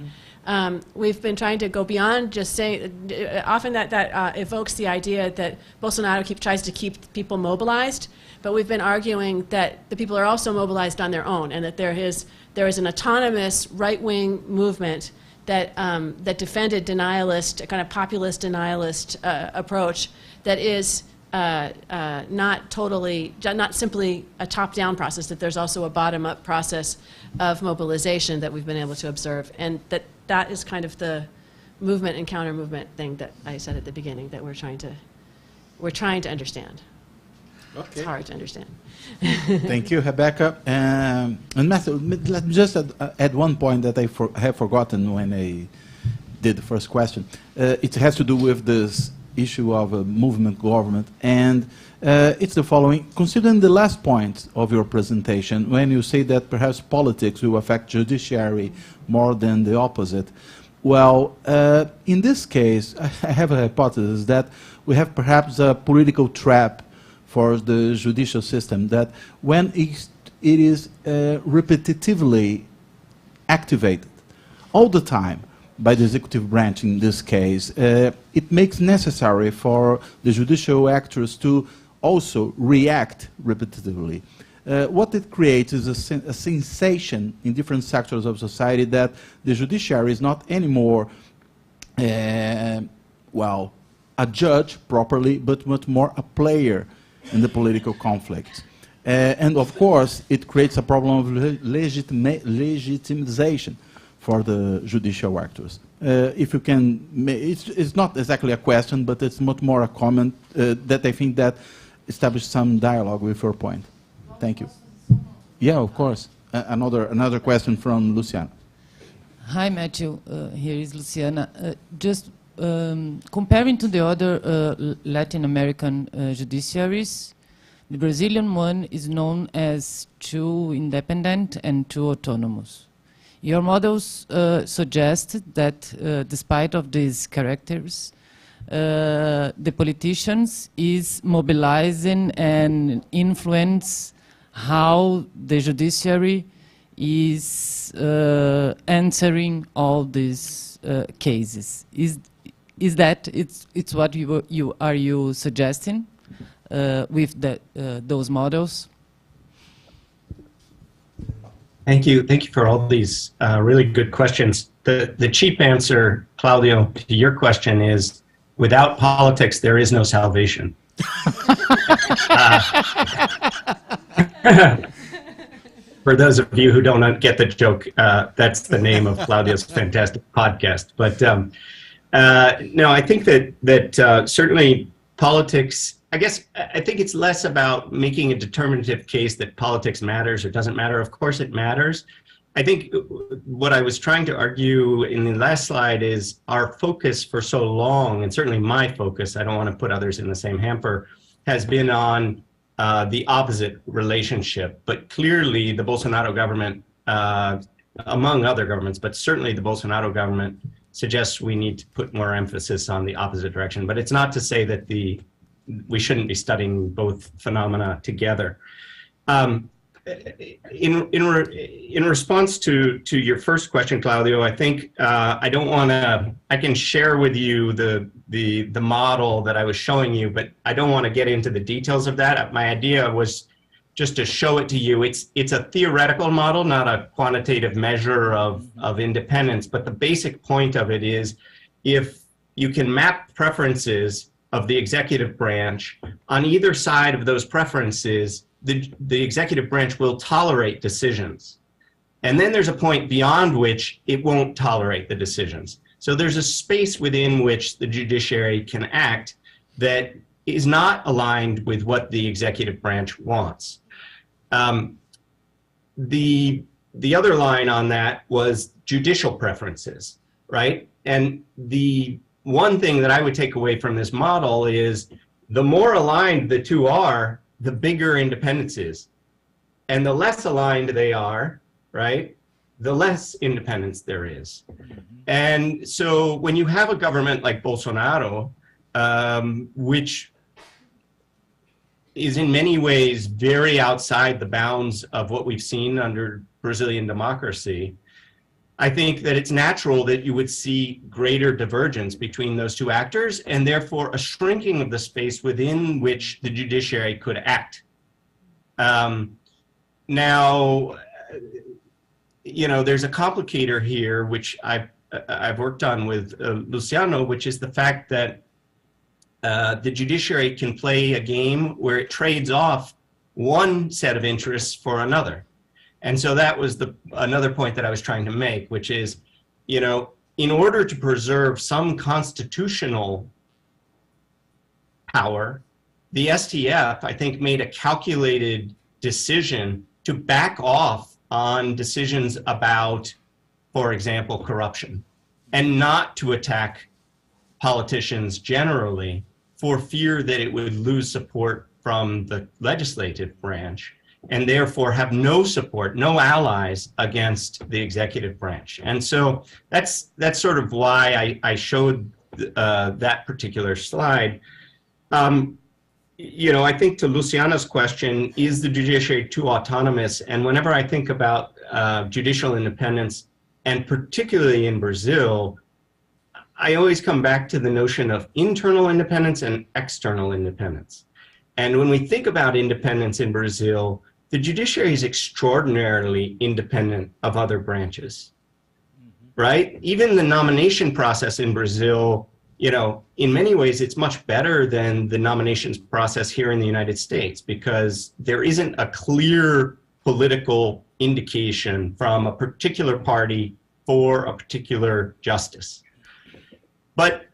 we've been trying to go beyond just saying, often that evokes the idea that Bolsonaro tries to keep people mobilized, but we've been arguing that the people are also mobilized on their own, and that there is an autonomous right-wing movement that defended denialist, a kind of populist denialist approach that is not simply a top-down process, that there's also a bottom-up process of mobilization that we've been able to observe, and that is kind of the movement and counter-movement thing that I said at the beginning that we're trying to understand. Okay. It's hard to understand. Thank you, Rebecca. And Matthew, let me just add one point that I have forgotten when I did the first question. It has to do with this issue of a movement government, and it's the following. Considering the last point of your presentation, when you say that perhaps politics will affect judiciary more than the opposite, well, in this case, I have a hypothesis that we have perhaps a political trap for the judicial system, that when it is repetitively activated all the time, by the executive branch in this case, it makes necessary for the judicial actors to also react repetitively. What it creates is a sensation in different sectors of society that the judiciary is not anymore, well, a judge properly, but much more a player in the political conflict. And of course, it creates a problem of legitimization for the judicial actors. If you can, it's not exactly a question, but it's much more a comment that I think that established some dialogue with your point. Thank you. Yeah, of course. Another question from Luciana. Hi, Matthew. Here is Luciana. Just comparing to the other Latin American judiciaries, the Brazilian one is known as too independent and too autonomous. Your models suggest that despite of these characters, the politicians is mobilizing and influence how the judiciary is answering all these cases. Is that it's what you are suggesting with those models? Thank you for all these really good questions. The cheap answer, Claudio, to your question is, without politics, there is no salvation. For those of you who don't get the joke, that's the name of Claudio's fantastic podcast. But no, I think that certainly politics, I think it's less about making a determinative case that politics matters or doesn't matter. Of course it matters. I think what I was trying to argue in the last slide is our focus for so long, and certainly my focus, I don't want to put others in the same hamper, has been on the opposite relationship. But clearly the Bolsonaro government, among other governments, but certainly the Bolsonaro government suggests we need to put more emphasis on the opposite direction. But it's not to say that we shouldn't be studying both phenomena together. In response to your first question, Claudio, I think I can share with you the model that I was showing you, but I don't want to get into the details of that. My idea was just to show it to you. It's a theoretical model, not a quantitative measure of independence, but the basic point of it is if you can map preferences of the executive branch on either side of those preferences, the executive branch will tolerate decisions. And then there's a point beyond which it won't tolerate the decisions. So there's a space within which the judiciary can act that is not aligned with what the executive branch wants. The other line on that was judicial preferences, right? And the one thing that I would take away from this model is the more aligned the two are, the bigger independence is. And the less aligned they are, right, the less independence there is. And so when you have a government like Bolsonaro, which is in many ways very outside the bounds of what we've seen under Brazilian democracy, I think that it's natural that you would see greater divergence between those two actors and therefore a shrinking of the space within which the judiciary could act. Now, you know, there's a complicator here, which I've worked on with Luciano, which is the fact that the judiciary can play a game where it trades off one set of interests for another. And so that was another point that I was trying to make, which is, you know, in order to preserve some constitutional power, the STF, I think, made a calculated decision to back off on decisions about, for example, corruption, and not to attack politicians generally for fear that it would lose support from the legislative branch, and therefore have no support, no allies against the executive branch. And so that's sort of why I showed that particular slide. You know, I think to Luciana's question, is the judiciary too autonomous? And whenever I think about judicial independence, and particularly in Brazil, I always come back to the notion of internal independence and external independence. And when we think about independence in Brazil, the judiciary is extraordinarily independent of other branches, right? Even the nomination process in Brazil, you know, in many ways, it's much better than the nominations process here in the United States, because there isn't a clear political indication from a particular party for a particular justice. But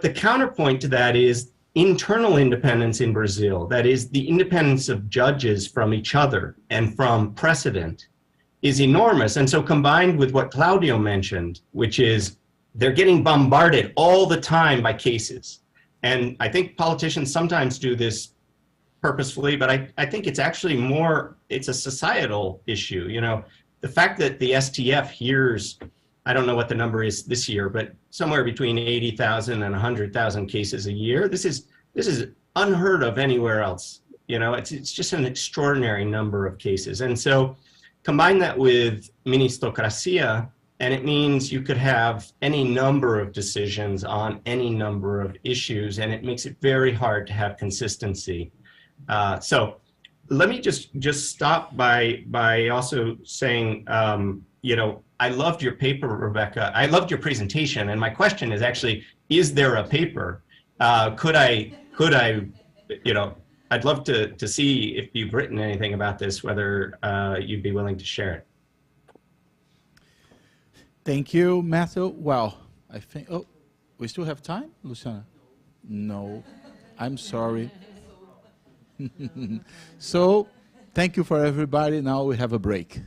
the counterpoint to that is internal independence in Brazil, that is the independence of judges from each other and from precedent, is enormous. And so combined with what Claudio mentioned, which is they're getting bombarded all the time by cases. And I think politicians sometimes do this purposefully, but I think it's actually more, it's a societal issue. You know, the fact that the STF hears, I don't know what the number is this year, but somewhere between 80,000 and 100,000 cases a year. This is unheard of anywhere else. You know, it's just an extraordinary number of cases. And so combine that with ministocracia, and it means you could have any number of decisions on any number of issues, and it makes it very hard to have consistency. So let me just stop by also saying, you know, I loved your paper, Rebecca. I loved your presentation, and my question is actually, is there a paper? Could I, you know, I'd love to see if you've written anything about this, whether you'd be willing to share it. Thank you, Matthew. Well, I think, oh, we still have time, Luciana? No, I'm sorry. So, thank you for everybody. Now we have a break.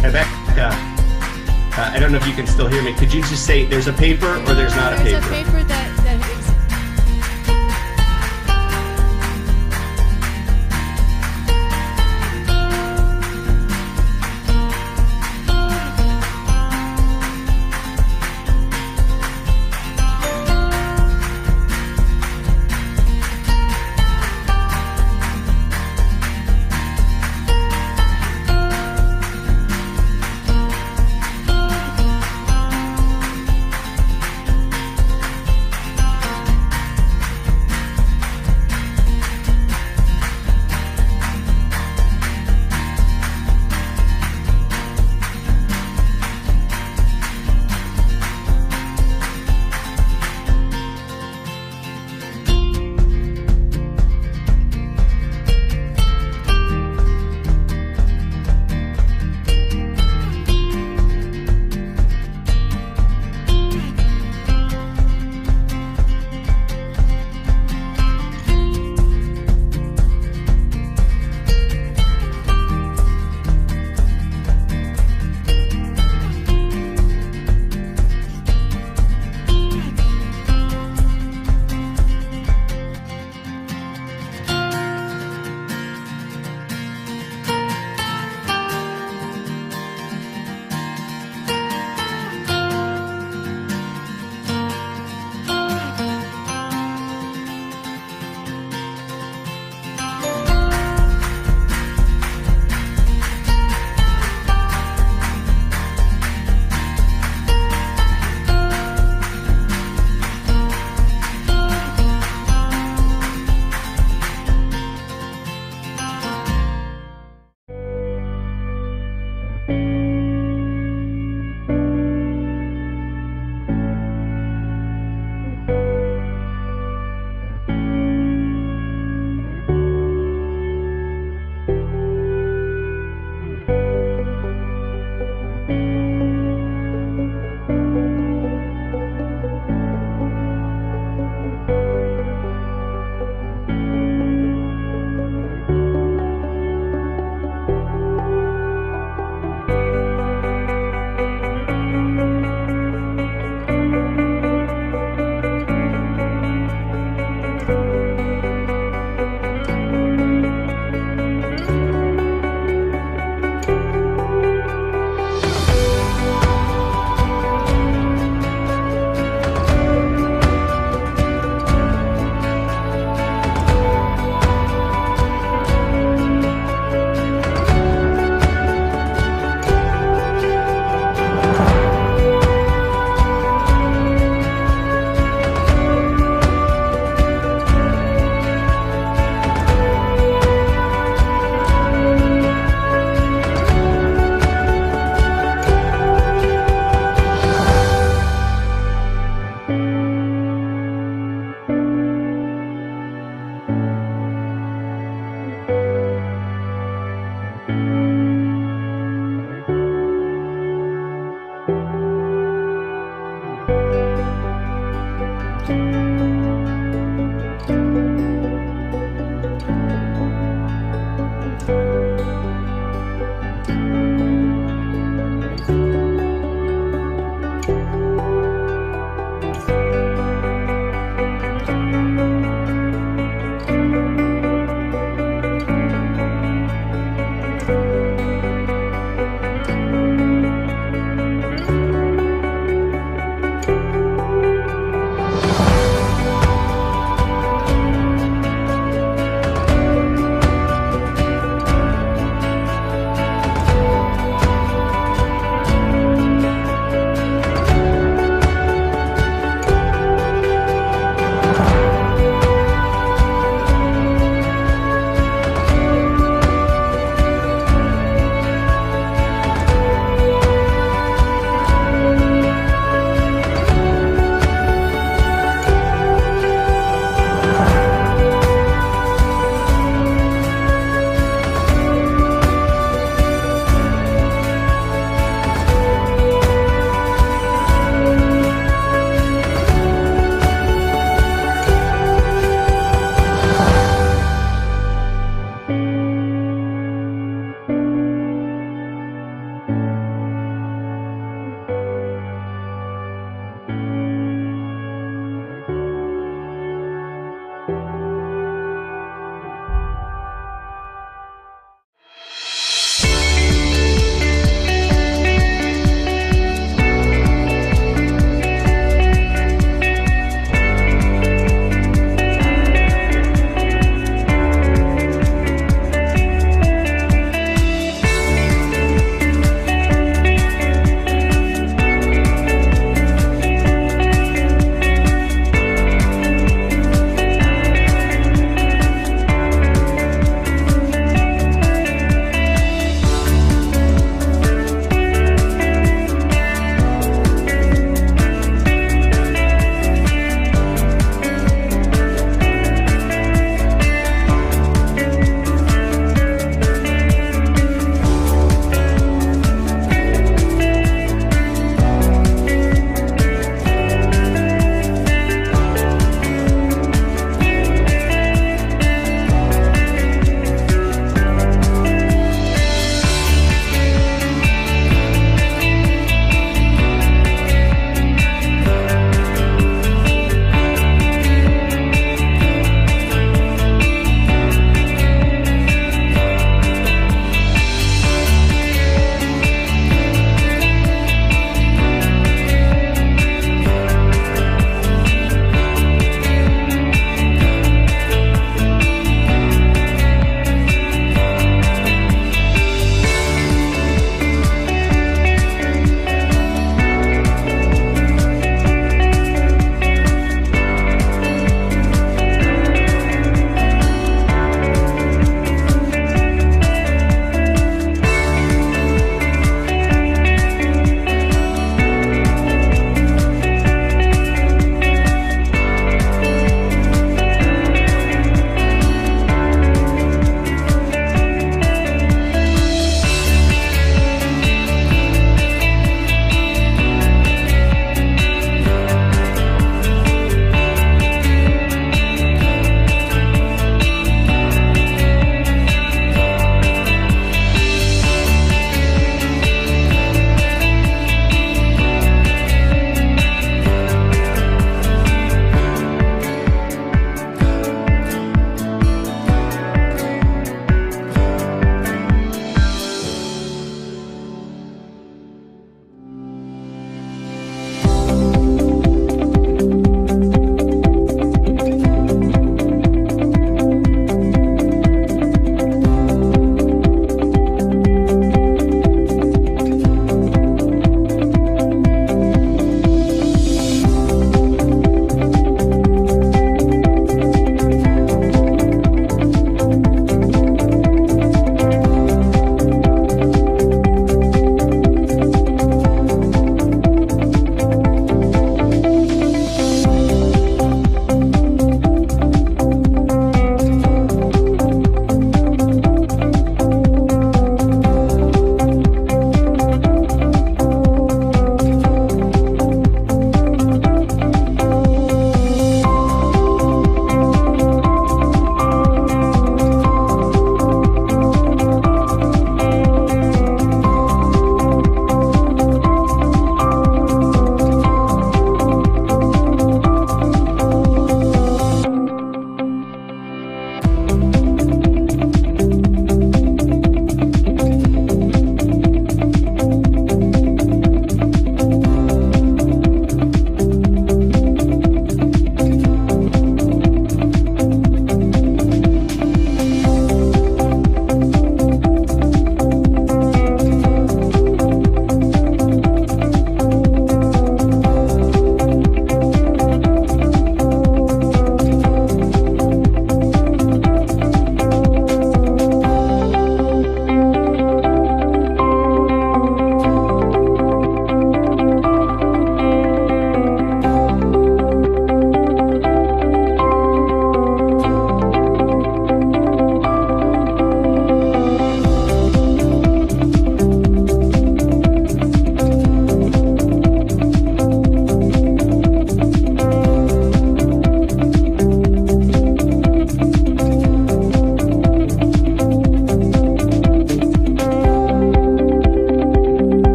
Rebecca, I don't know if you can still hear me. Could you just say there's a paper or there's not a paper? There's a paper that is.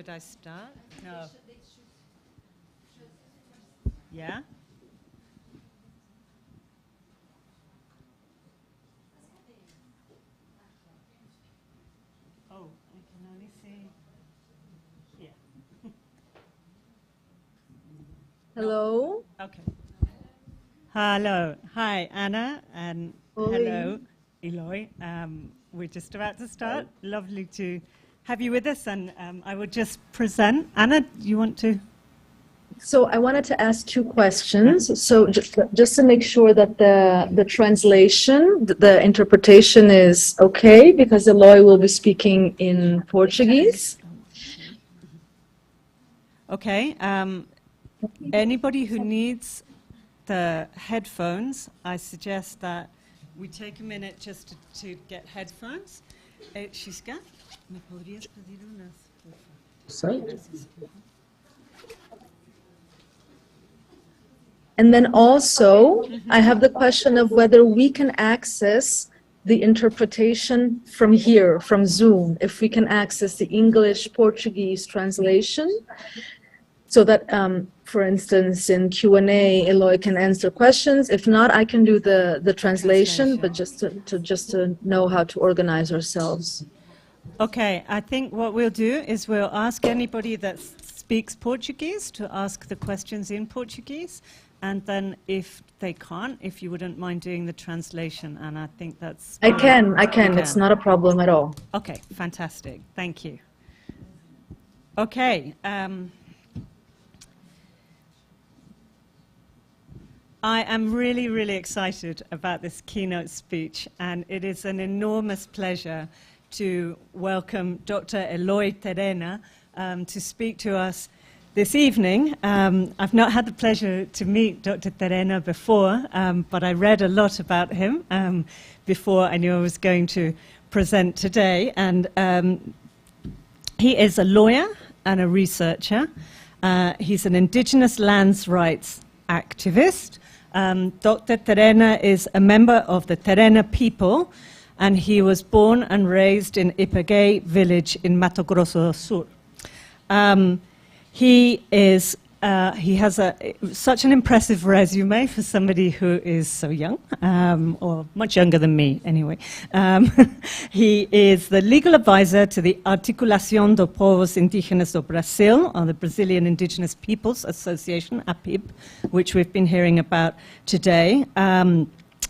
should I start? No. Yeah? Oh, I can only see here. Hello. Okay. Hello. Hi, Anna, and hello, Eloy. We're just about to start. Lovely to have you with us, and I will just present. Anna, do you want to? So I wanted to ask two questions. So just to make sure that the translation, the interpretation is okay, because Eloy will be speaking in Portuguese. Okay. Anybody who needs the headphones, I suggest that we take a minute just to get headphones. Xiska, ¿me podrías pedir unas? And then also, I have the question of whether we can access the interpretation from here, from Zoom, if we can access the English-Portuguese translation, so that, for instance, in Q&A, Eloy can answer questions. If not, I can do the translation, but just to know how to organize ourselves. Okay, I think what we'll do is we'll ask anybody that speaks Portuguese to ask the questions in Portuguese, and then if they can't, if you wouldn't mind doing the translation, and I think that's... I can. It's not a problem at all. Okay, fantastic. Thank you. Okay. I am really, really excited about this keynote speech, and it is an enormous pleasure to welcome Dr. Eloy Terena to speak to us this evening. I've not had the pleasure to meet Dr. Terena before, but I read a lot about him before I knew I was going to present today. And he is a lawyer and a researcher. He's an indigenous lands rights activist. Dr. Terena is a member of the Terena people, and he was born and raised in Ipagué village in Mato Grosso do Sul. He has such an impressive resume for somebody who is so young, or much younger than me, anyway. He is the legal advisor to the Articulação dos Povos Indígenas do Brasil, or the Brazilian Indigenous Peoples Association, APIB, which we've been hearing about today.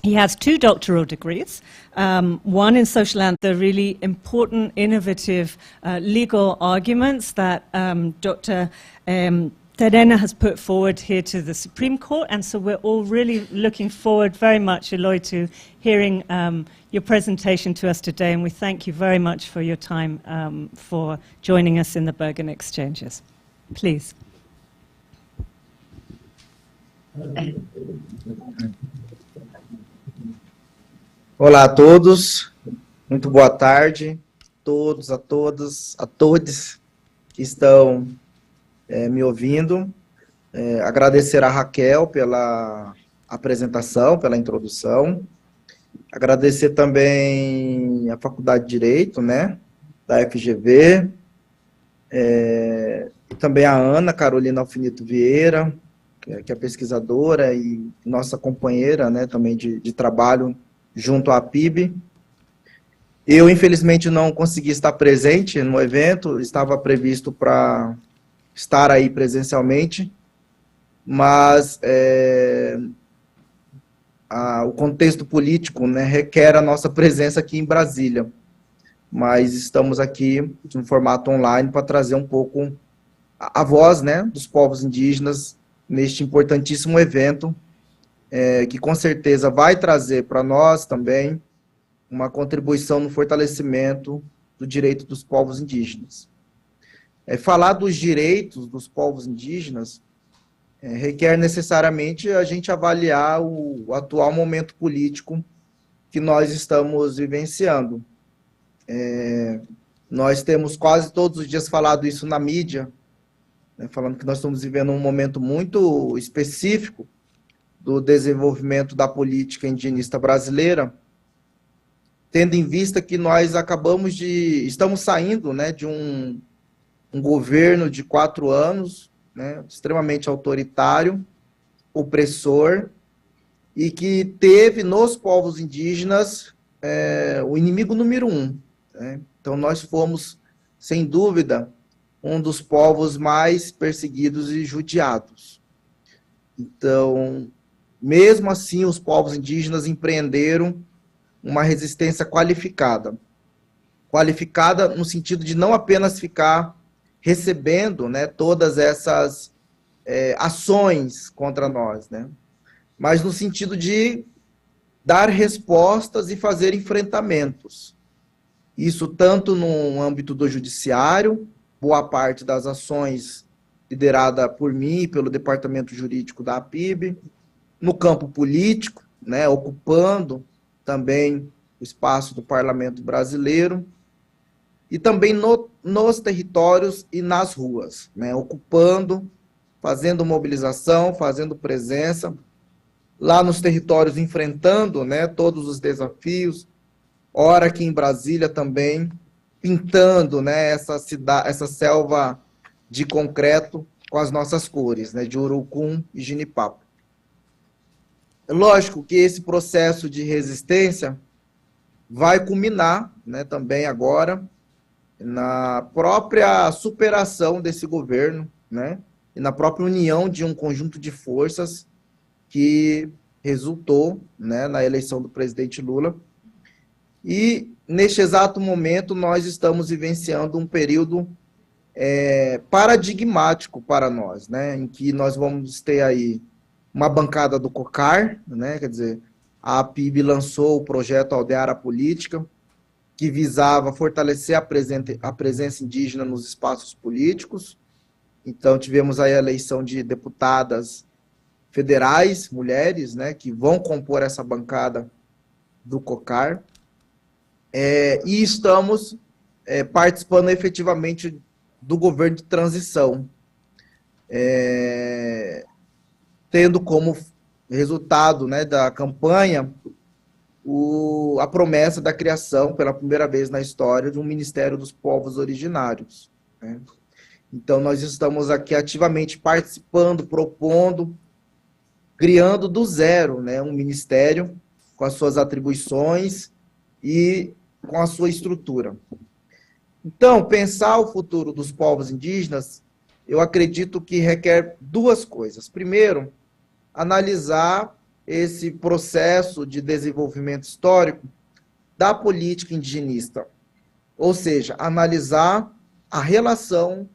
He has 2 doctoral degrees, one in social and the really important, innovative legal arguments that Dr. Terena has put forward here to the Supreme Court, and so we're all really looking forward very much, Eloy, to hearing your presentation to us today, and we thank you very much for your time for joining us in the Bergen Exchanges. Please. Olá a todos, muito boa tarde, todos, a todas, a todos que estão me ouvindo. Agradecer a Raquel pela apresentação, pela introdução. Agradecer também a Faculdade de Direito, né, da FGV, e também a Ana Carolina Alfinito Vieira, que é pesquisadora e nossa companheira, né, também de trabalho junto à PIB. Eu, infelizmente, não consegui estar presente no evento, estava previsto para estar aí presencialmente, mas o contexto político, né, requer a nossa presença aqui em Brasília. Mas estamos aqui no formato online para trazer um pouco a voz, né, dos povos indígenas neste importantíssimo evento, que com certeza vai trazer para nós também uma contribuição no fortalecimento do direito dos povos indígenas. Falar dos direitos dos povos indígenas requer necessariamente a gente avaliar o atual momento político que nós estamos vivenciando. Nós temos quase todos os dias falado isso na mídia, né, falando que nós estamos vivendo um momento muito específico do desenvolvimento da política indigenista brasileira, tendo em vista que nós estamos saindo, né, de um um governo de 4 anos, né, extremamente autoritário, opressor, e que teve nos povos indígenas o inimigo número 1. Né? Então, nós fomos, sem dúvida, um dos povos mais perseguidos e judiados. Então, mesmo assim, os povos indígenas empreenderam uma resistência qualificada. Qualificada no sentido de não apenas ficar recebendo, né, todas essas ações contra nós, né, mas no sentido de dar respostas e fazer enfrentamentos. Isso tanto no âmbito do judiciário, boa parte das ações liderada por mim e pelo departamento jurídico da APIB, no campo político, né, ocupando também o espaço do parlamento brasileiro, e também nos territórios e nas ruas, né, ocupando, fazendo mobilização, fazendo presença, lá nos territórios enfrentando, né, todos os desafios, ora aqui em Brasília também, pintando, né, essa selva de concreto com as nossas cores, né, de urucum e ginipapo. Lógico que esse processo de resistência vai culminar, né, também agora na própria superação desse governo, né, e na própria união de um conjunto de forças que resultou, né, na eleição do presidente Lula. E, neste exato momento, nós estamos vivenciando um período paradigmático para nós, né, em que nós vamos ter aí uma bancada do COCAR, né, quer dizer, a APIB lançou o projeto Aldeara Política, que visava fortalecer a presença indígena nos espaços políticos. Então, tivemos aí a eleição de deputadas federais, mulheres, né, que vão compor essa bancada do COCAR. E estamos participando efetivamente do governo de transição, tendo como resultado, né, da campanha a promessa da criação, pela primeira vez na história, de um Ministério dos Povos Originários. Né? Então, nós estamos aqui ativamente participando, propondo, criando do zero, né, um ministério com as suas atribuições e com a sua estrutura. Então, pensar o futuro dos povos indígenas, eu acredito que requer 2 coisas. Primeiro, analisar esse processo de desenvolvimento histórico da política indigenista, ou seja, analisar a relação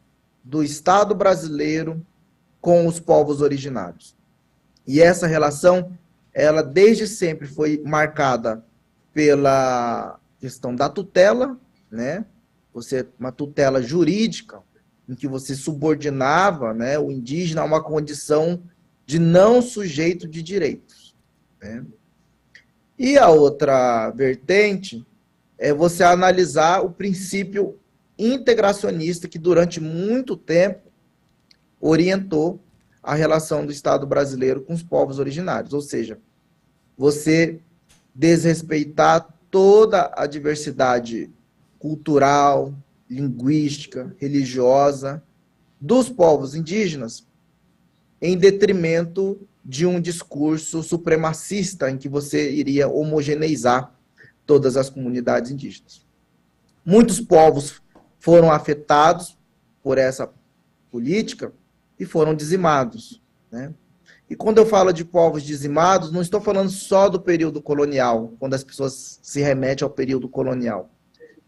do Estado brasileiro com os povos originários. E essa relação, ela desde sempre foi marcada pela questão da tutela, né? Uma tutela jurídica, em que você subordinava, né, o indígena a uma condição de não sujeito de direitos. Né? E a outra vertente é você analisar o princípio integracionista que durante muito tempo orientou a relação do Estado brasileiro com os povos originários, ou seja, você desrespeitar toda a diversidade cultural, linguística, religiosa dos povos indígenas, em detrimento de um discurso supremacista em que você iria homogeneizar todas as comunidades indígenas. Muitos povos foram afetados por essa política e foram dizimados. Né? E quando eu falo de povos dizimados, não estou falando só do período colonial, quando as pessoas se remetem ao período colonial.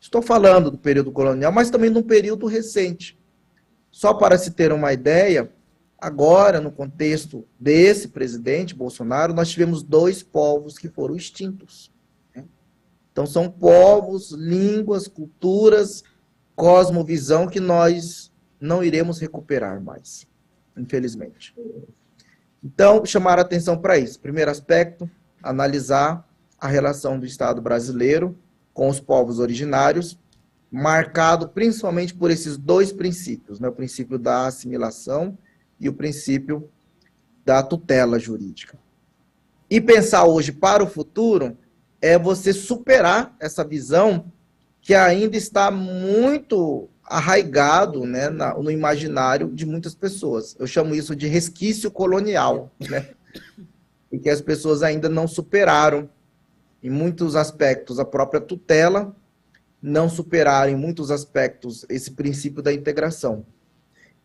Estou falando do período colonial, mas também de um período recente. Só para se ter uma ideia, agora, no contexto desse presidente Bolsonaro, nós tivemos 2 povos que foram extintos. Né? Então, são povos, línguas, culturas, cosmovisão que nós não iremos recuperar mais, infelizmente. Então, chamar a atenção para isso. Primeiro aspecto, analisar a relação do Estado brasileiro com os povos originários, marcado principalmente por esses 2 princípios, né? O princípio da assimilação e o princípio da tutela jurídica. E pensar hoje para o futuro é você superar essa visão que ainda está muito arraigado, né, no imaginário de muitas pessoas. Eu chamo isso de resquício colonial, né? E que as pessoas ainda não superaram, em muitos aspectos, a própria tutela, não superaram, em muitos aspectos, esse princípio da integração.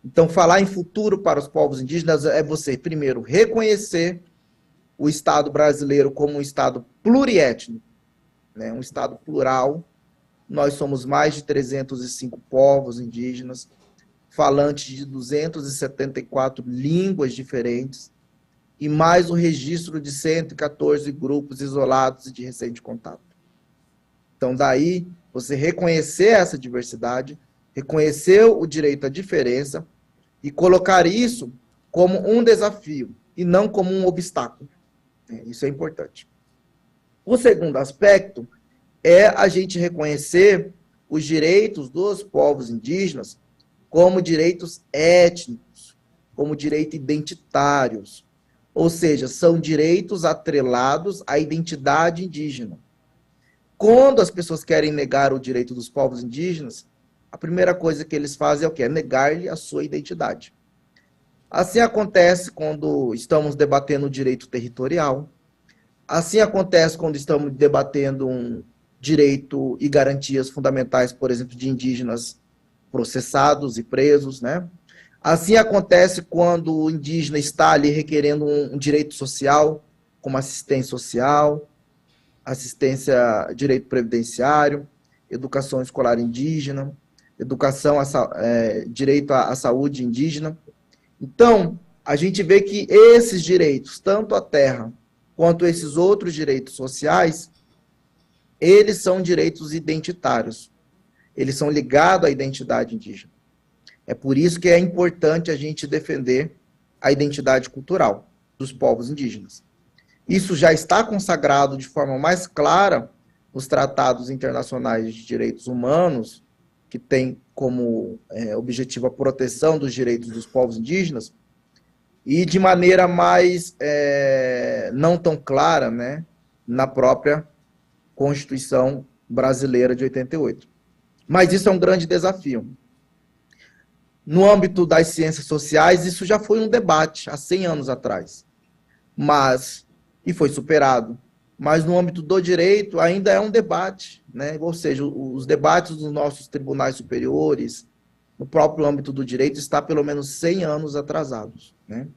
Então, falar em futuro para os povos indígenas é você, primeiro, reconhecer o Estado brasileiro como um Estado pluriétnico, né, um Estado plural. Nós somos mais de 305 povos indígenas, falantes de 274 línguas diferentes, e mais o registro de 114 grupos isolados e de recente contato. Então, daí, você reconhecer essa diversidade, reconhecer o direito à diferença e colocar isso como um desafio e não como um obstáculo. Isso é importante. O segundo aspecto é a gente reconhecer os direitos dos povos indígenas como direitos étnicos, como direitos identitários, ou seja, são direitos atrelados à identidade indígena. Quando as pessoas querem negar o direito dos povos indígenas, a primeira coisa que eles fazem é o quê? É negar-lhe a sua identidade. Assim acontece quando estamos debatendo o direito territorial, assim acontece quando estamos debatendo um direito e garantias fundamentais, por exemplo, de indígenas processados e presos, né? Assim acontece quando o indígena está ali requerendo um direito social, como assistência social, direito previdenciário, educação escolar indígena, direito à saúde indígena. Então, a gente vê que esses direitos, tanto a terra quanto esses outros direitos sociais, eles são direitos identitários. Eles são ligados à identidade indígena. É por isso que é importante a gente defender a identidade cultural dos povos indígenas. Isso já está consagrado de forma mais clara nos tratados internacionais de direitos humanos, que tem como objetivo a proteção dos direitos dos povos indígenas, e de maneira mais não tão clara, né, na própria Constituição brasileira de 88. Mas isso é um grande desafio. No âmbito das ciências sociais, isso já foi um debate há 100 anos atrás, e foi superado. Mas no âmbito do direito ainda é um debate, né? Ou seja, os debates dos nossos tribunais superiores, no próprio âmbito do direito, está pelo menos 100 anos atrasados, né?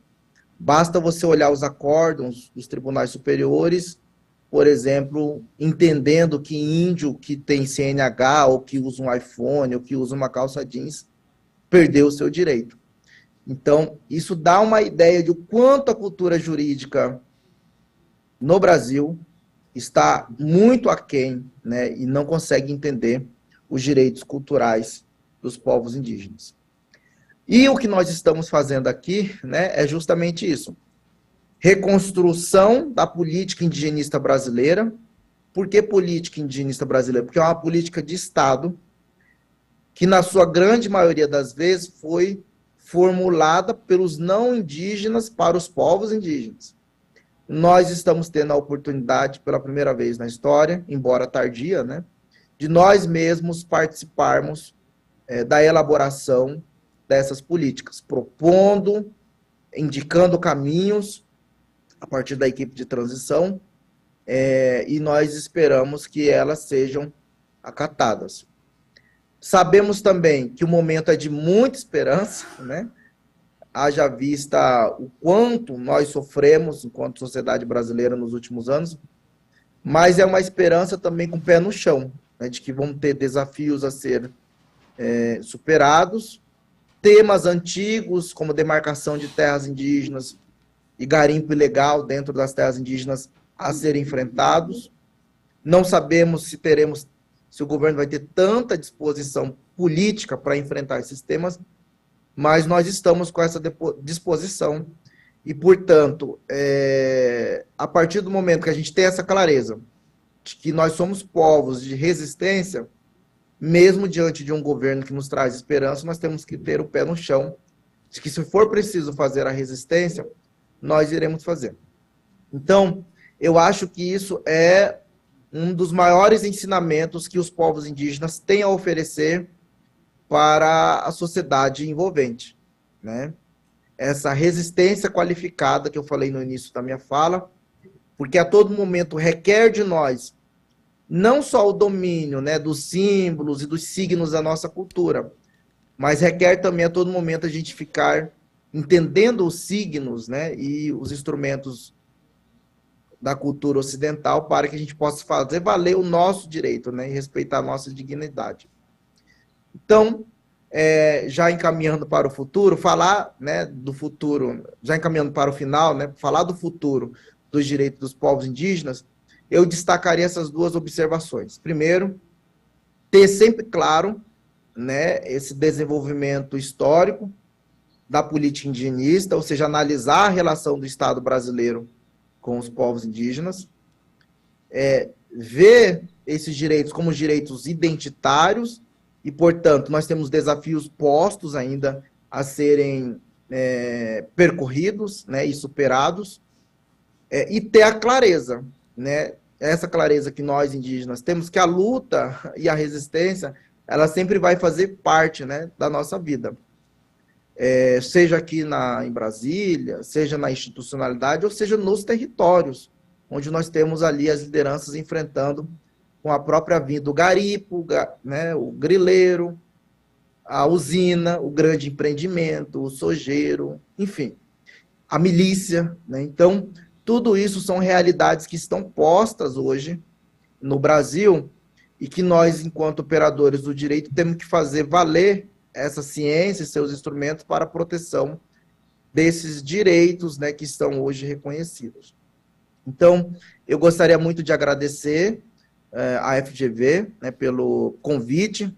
Basta você olhar os acórdãos dos tribunais superiores, por exemplo, entendendo que índio que tem CNH, ou que usa um iPhone, ou que usa uma calça jeans, perdeu o seu direito. Então, isso dá uma ideia de o quanto a cultura jurídica no Brasil está muito aquém, né, e não consegue entender os direitos culturais dos povos indígenas. E o que nós estamos fazendo aqui, né, é justamente isso. Reconstrução da política indigenista brasileira. Por que política indigenista brasileira? Porque é uma política de Estado que, na sua grande maioria das vezes, foi formulada pelos não indígenas para os povos indígenas. Nós estamos tendo a oportunidade, pela primeira vez na história, embora tardia, né, de nós mesmos participarmos da elaboração dessas políticas, propondo, indicando caminhos a partir da equipe de transição, e nós esperamos que elas sejam acatadas. Sabemos também que o momento é de muita esperança, né? Haja vista o quanto nós sofremos enquanto sociedade brasileira nos últimos anos, mas é uma esperança também com o pé no chão, né, de que vão ter desafios a ser superados, temas antigos como demarcação de terras indígenas e garimpo ilegal dentro das terras indígenas a serem enfrentados. Não sabemos se o governo vai ter tanta disposição política para enfrentar esses temas, mas nós estamos com essa disposição e, portanto, a partir do momento que a gente tem essa clareza de que nós somos povos de resistência, mesmo diante de um governo que nos traz esperança, nós temos que ter o pé no chão, de que se for preciso fazer a resistência, nós iremos fazer. Então, eu acho que isso é um dos maiores ensinamentos que os povos indígenas têm a oferecer para a sociedade envolvente, né? Essa resistência qualificada que eu falei no início da minha fala, porque a todo momento requer de nós não só o domínio, né, dos símbolos e dos signos da nossa cultura, mas requer também a todo momento a gente ficar entendendo os signos, né, e os instrumentos da cultura ocidental para que a gente possa fazer valer o nosso direito, né, e respeitar a nossa dignidade. Então, já encaminhando para o futuro, falar, né, do futuro, já encaminhando para o final, né, falar do futuro dos direitos dos povos indígenas, eu destacaria essas duas observações. Primeiro, ter sempre claro, né, esse desenvolvimento histórico da política indigenista, ou seja, analisar a relação do Estado brasileiro com os povos indígenas, ver esses direitos como direitos identitários, e, portanto, nós temos desafios postos ainda a serem percorridos, né, e superados, e ter a clareza, né, essa clareza que nós indígenas temos, que a luta e a resistência, ela sempre vai fazer parte, né, da nossa vida. Seja aqui em Brasília, seja na institucionalidade, ou seja nos territórios, onde nós temos ali as lideranças enfrentando com a própria vida o garipo, né, o grileiro, a usina, o grande empreendimento, o sojeiro, enfim, a milícia, né? Então, tudo isso são realidades que estão postas hoje no Brasil e que nós, enquanto operadores do direito, temos que fazer valer essa ciência e seus instrumentos para a proteção desses direitos, né, que estão hoje reconhecidos. Então, eu gostaria muito de agradecer a FGV, né, pelo convite,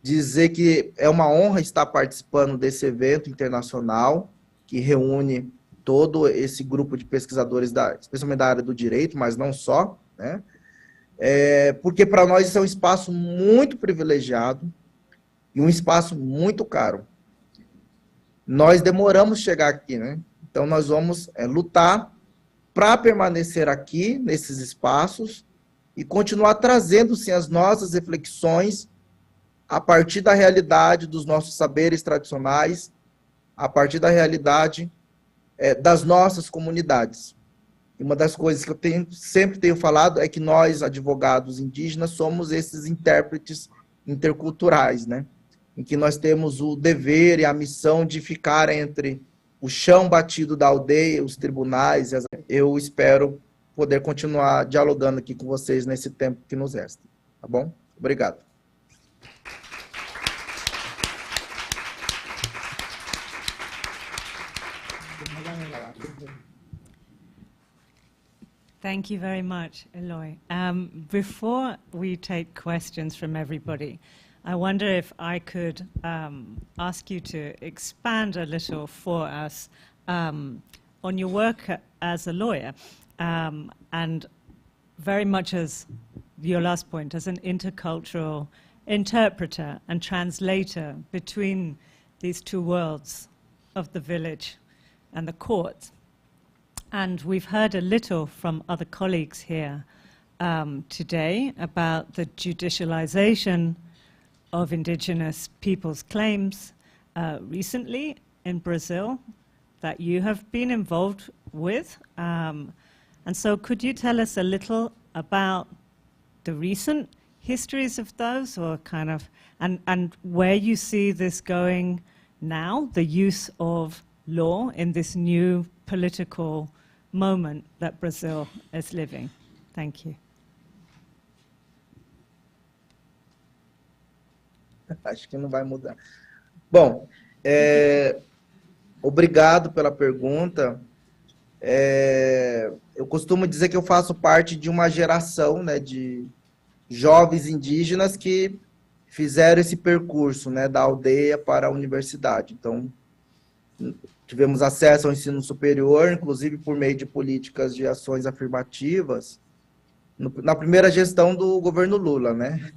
dizer que é uma honra estar participando desse evento internacional que reúne todo esse grupo de pesquisadores, especialmente da área do direito, mas não só, né? Porque para nós isso é um espaço muito privilegiado e um espaço muito caro. Nós demoramos chegar aqui, né? Então nós vamos lutar para permanecer aqui, nesses espaços, e continuar trazendo, sim, as nossas reflexões a partir da realidade dos nossos saberes tradicionais, a partir da realidade das nossas comunidades. E uma das coisas que eu sempre tenho falado é que nós, advogados indígenas, somos esses intérpretes interculturais, né? Em que nós temos o dever e a missão de ficar entre o chão batido da aldeia, os tribunais. Eu espero poder continuar dialogando aqui com vocês nesse tempo que nos resta. Tá bom? Obrigado. Thank you very much, Eloy. Before we take questions from everybody, I wonder if I could ask you to expand a little for us on your work as a lawyer, and very much as your last point, as an intercultural interpreter and translator between these two worlds of the village and the court. And we've heard a little from other colleagues here today about the judicialization of indigenous people's claims recently in Brazil that you have been involved with. And so could you tell us a little about the recent histories of those, or kind of, and where you see this going now, the use of law in this new political moment that Brazil is living? Thank you. Acho que não vai mudar. Bom, obrigado pela pergunta. Eu costumo dizer que eu faço parte de uma geração, né, de jovens indígenas que fizeram esse percurso, né, da aldeia para a universidade. Então, tivemos acesso ao ensino superior, inclusive por meio de políticas de ações afirmativas, na primeira gestão do governo Lula, né?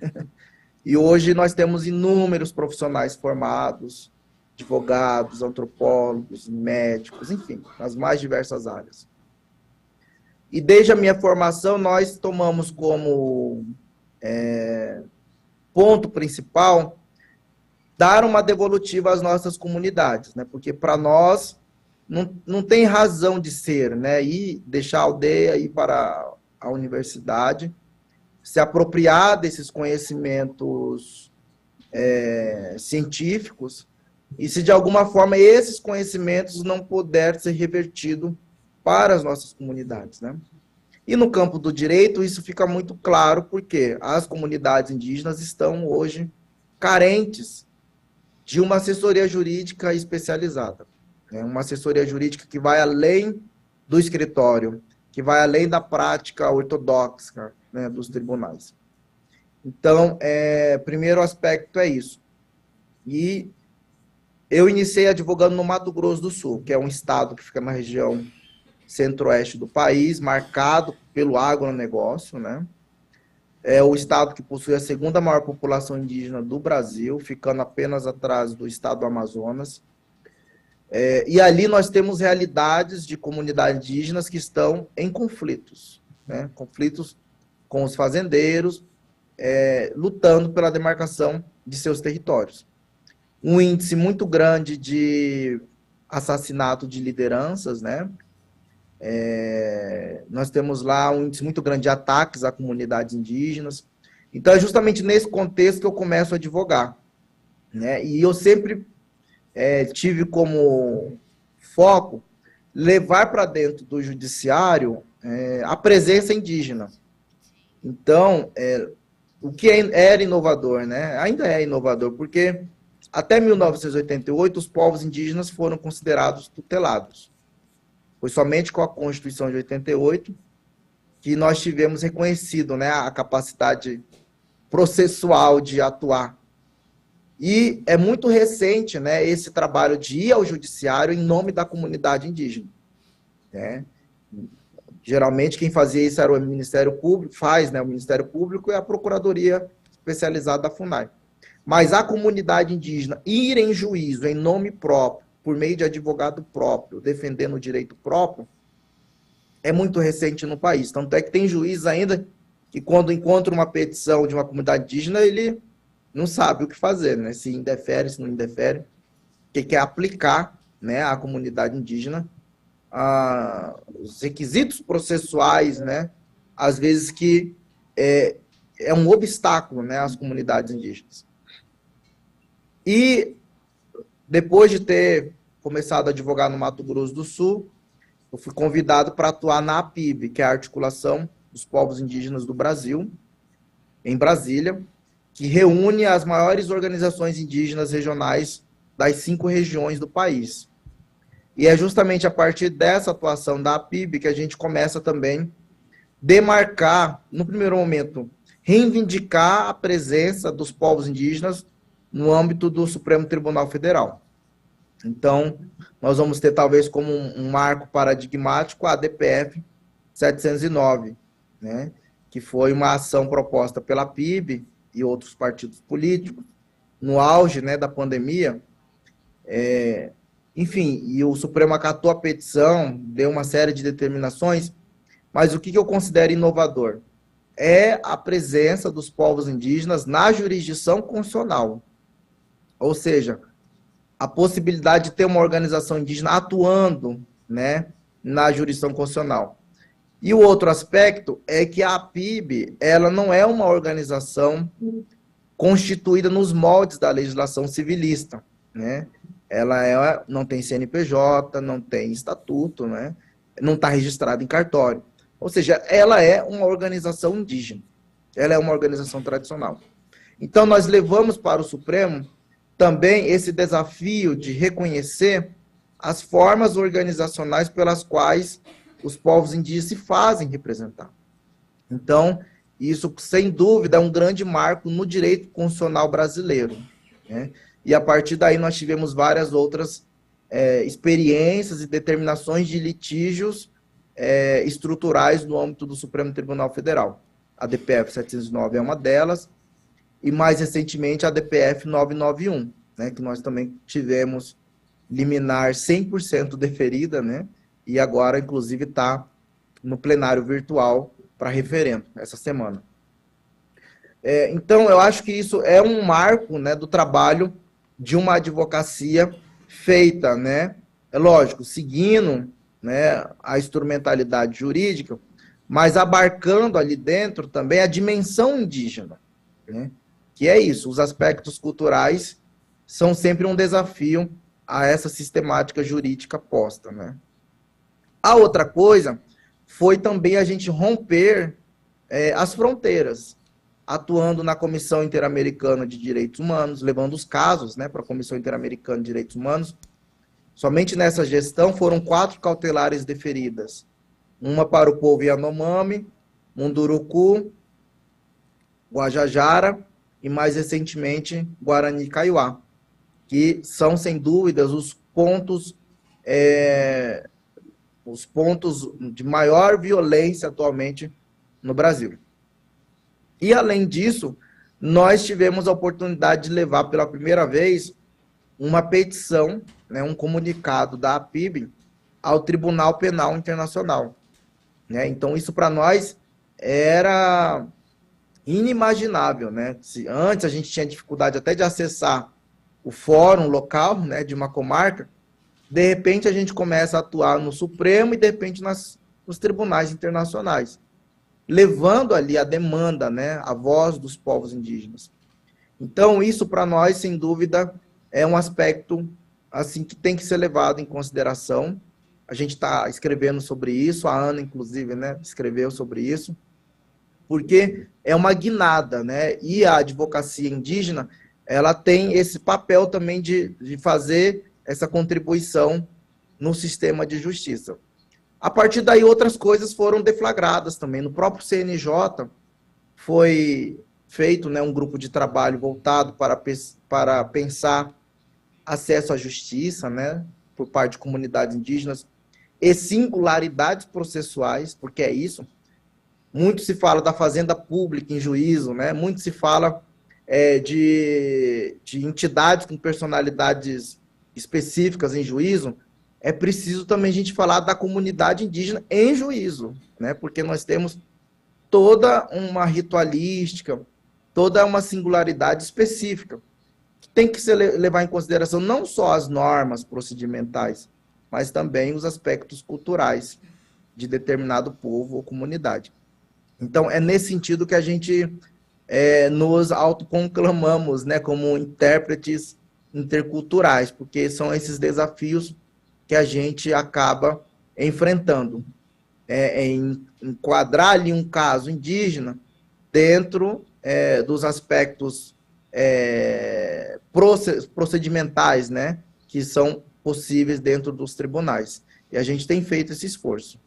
E hoje nós temos inúmeros profissionais formados, advogados, antropólogos, médicos, enfim, nas mais diversas áreas. E desde a minha formação, nós tomamos como ponto principal dar uma devolutiva às nossas comunidades, né? Porque para nós não tem razão de ser, né? Ir deixar a aldeia, ir para a universidade, se apropriar desses conhecimentos científicos, e se de alguma forma esses conhecimentos não puderem ser revertidos para as nossas comunidades, né? E no campo do direito isso fica muito claro, porque as comunidades indígenas estão hoje carentes de uma assessoria jurídica especializada, né? Uma assessoria jurídica que vai além do escritório, que vai além da prática ortodoxa, né, dos tribunais. Então, primeiro aspecto é isso. E eu iniciei advogando no Mato Grosso do Sul, que é um estado que fica na região centro-oeste do país, marcado pelo agronegócio, né? É o estado que possui a segunda maior população indígena do Brasil, ficando apenas atrás do estado do Amazonas. E ali nós temos realidades de comunidades indígenas que estão em conflitos, né? Conflitos com os fazendeiros, lutando pela demarcação de seus territórios. Um índice muito grande de assassinato de lideranças, né? Nós temos lá um índice muito grande de ataques a comunidades indígenas. Então, é justamente nesse contexto que eu começo a advogar, né? E eu sempre tive como foco levar para dentro do judiciário a presença indígena. Então, o que era inovador, né? Ainda é inovador, porque até 1988 os povos indígenas foram considerados tutelados. Foi somente com a Constituição de 88 que nós tivemos reconhecido, né, a capacidade processual de atuar. E é muito recente, né, esse trabalho de ir ao judiciário em nome da comunidade indígena, né? Geralmente quem fazia isso era o Ministério Público, né, o Ministério Público e a Procuradoria Especializada da FUNAI. Mas a comunidade indígena ir em juízo em nome próprio, por meio de advogado próprio, defendendo o direito próprio, é muito recente no país. Tanto é que tem juiz ainda que, quando encontra uma petição de uma comunidade indígena, ele não sabe o que fazer, né? Se indefere, se não indefere, que quer aplicar, né, à comunidade indígena os requisitos processuais, né? Às vezes que é um obstáculo, né, às comunidades indígenas. E depois de ter começado a advogar no Mato Grosso do Sul, eu fui convidado para atuar na APIB, que é a Articulação dos Povos Indígenas do Brasil, em Brasília, que reúne as maiores organizações indígenas regionais das 5 regiões do país. E é justamente a partir dessa atuação da APIB que a gente começa também demarcar, no primeiro momento, reivindicar a presença dos povos indígenas no âmbito do Supremo Tribunal Federal. Então, nós vamos ter talvez como um marco paradigmático a DPF 709, né, que foi uma ação proposta pela PIB e outros partidos políticos no auge, né, da pandemia. Enfim, e o Supremo acatou a petição, deu uma série de determinações, mas o que eu considero inovador é a presença dos povos indígenas na jurisdição constitucional. Ou seja, a possibilidade de ter uma organização indígena atuando, né, na jurisdição constitucional. E o outro aspecto é que a APIB, ela não é uma organização constituída nos moldes da legislação civilista, né? Ela não tem CNPJ, não tem estatuto, né? Não está registrada em cartório. Ou seja, ela é uma organização indígena. Ela é uma organização tradicional. Então, nós levamos para o Supremo também esse desafio de reconhecer as formas organizacionais pelas quais os povos indígenas se fazem representar. Então, isso, sem dúvida, é um grande marco no direito constitucional brasileiro, né? E, a partir daí, nós tivemos várias outras experiências e determinações de litígios estruturais no âmbito do Supremo Tribunal Federal. A DPF 709 é uma delas, e, mais recentemente, a DPF 991, né, que nós também tivemos liminar 100% deferida, né, e agora, inclusive, está no plenário virtual para referendo, essa semana. Então, eu acho que isso é um marco, né, do trabalho de uma advocacia feita, né, é lógico, seguindo, né, a instrumentalidade jurídica, mas abarcando ali dentro também a dimensão indígena, né, que é isso, os aspectos culturais são sempre um desafio a essa sistemática jurídica posta, né. A outra coisa foi também a gente romper as fronteiras, atuando na Comissão Interamericana de Direitos Humanos, levando os casos, né, para a Comissão Interamericana de Direitos Humanos. Somente nessa gestão foram 4 cautelares deferidas. Uma para o povo Yanomami, Munduruku, Guajajara e, mais recentemente, Guarani Kaiowá, que são, sem dúvidas, os pontos de maior violência atualmente no Brasil. E, além disso, nós tivemos a oportunidade de levar pela primeira vez uma petição, né, um comunicado da APIB ao Tribunal Penal Internacional, né? Então, isso para nós era inimaginável, né? Se antes a gente tinha dificuldade até de acessar o fórum local, né, de uma comarca, de repente a gente começa a atuar no Supremo e, de repente, nos tribunais internacionais, levando ali a demanda, né, a voz dos povos indígenas. Então, isso para nós, sem dúvida, é um aspecto assim que tem que ser levado em consideração. A gente está escrevendo sobre isso, a Ana, inclusive, né, escreveu sobre isso, porque é uma guinada, né, e a advocacia indígena, ela tem esse papel também de fazer essa contribuição no sistema de justiça. A partir daí, outras coisas foram deflagradas também. No próprio CNJ, foi feito, né, um grupo de trabalho voltado para pensar acesso à justiça, né, por parte de comunidades indígenas, e singularidades processuais, porque é isso. Muito se fala da fazenda pública em juízo, né, muito se fala de entidades com personalidades específicas em juízo. É preciso também a gente falar da comunidade indígena em juízo, né? Porque nós temos toda uma ritualística, toda uma singularidade específica, que tem que se levar em consideração não só as normas procedimentais, mas também os aspectos culturais de determinado povo ou comunidade. Então, é nesse sentido que a gente nos autoconclamamos, né, como intérpretes interculturais, porque são esses desafios que a gente acaba enfrentando, em enquadrar ali um caso indígena dentro dos aspectos procedimentais, né, que são possíveis dentro dos tribunais. E a gente tem feito esse esforço.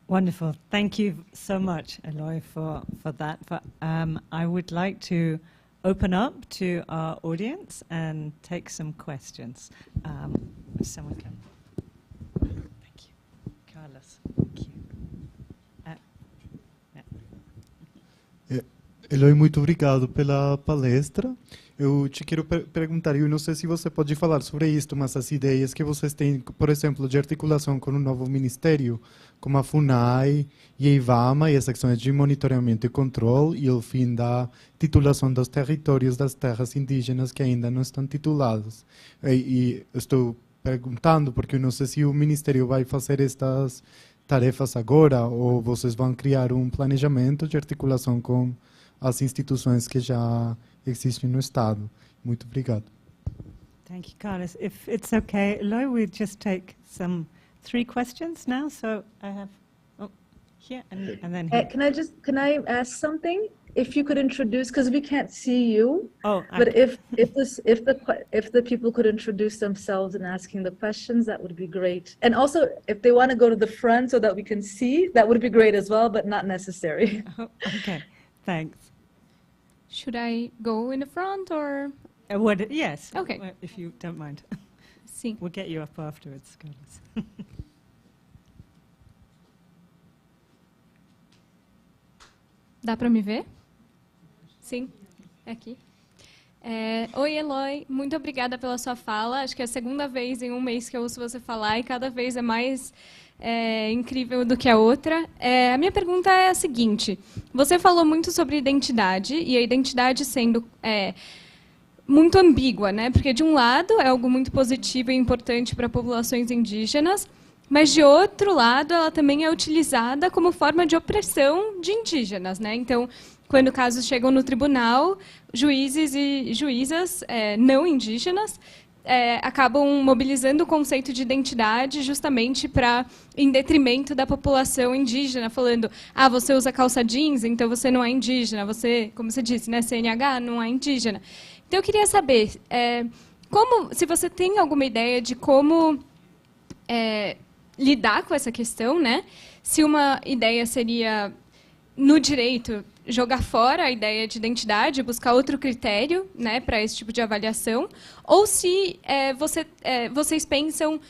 Wonderful. Thank you so much, Eloy, for that. I would like to open up to our audience and take some questions. If someone can. Thank you. Carlos, thank you. Eloy, muito obrigado pela palestra. Eu te quero perguntar, eu não sei se você pode falar sobre isto, mas as ideias que vocês têm, por exemplo, de articulação com um novo ministério, como a FUNAI e a IVAMA, e as ações de monitoramento e controle, e o fim da titulação dos territórios das terras indígenas que ainda não estão titulados. E estou perguntando, porque eu não sei se o ministério vai fazer estas tarefas agora, ou vocês vão criar um planejamento de articulação com as instituições que já existem no Estado. Muito obrigado. Thank you, Carlos. If it's okay, Eloy, we'll just take some 3 questions now. So I have here and then here. Can I ask something? If you could introduce, because we can't see you. Oh, but if the people could introduce themselves and asking the questions, that would be great. And also, if they want to go to the front so that we can see, that would be great as well, but not necessary. Okay, thanks. Should I go in the front or? Yes. Okay. If you don't mind. Sim. We'll get you up afterwards, Carlos. Dá para me ver? Sim, é aqui. Oi, Eloy, muito obrigada pela sua fala. Acho que é a segunda vez em um mês que eu ouço você falar e cada vez é mais incrível do que a outra. A minha pergunta é a seguinte: você falou muito sobre identidade, e a identidade sendo muito ambígua, né? Porque, de um lado, é algo muito positivo e importante para populações indígenas, mas, de outro lado, ela também é utilizada como forma de opressão de indígenas, né? Então, quando casos chegam no tribunal, juízes e juízas não indígenas acabam mobilizando o conceito de identidade justamente em detrimento da população indígena, falando: ah, você usa calça jeans, então você não é indígena, você, como você disse, né, CNH, não é indígena. Então, eu queria saber, se você tem alguma ideia de como lidar com essa questão, né? Se uma ideia seria, no direito, jogar fora a ideia de identidade, buscar outro critério, né, para esse tipo de avaliação, ou se vocês pensam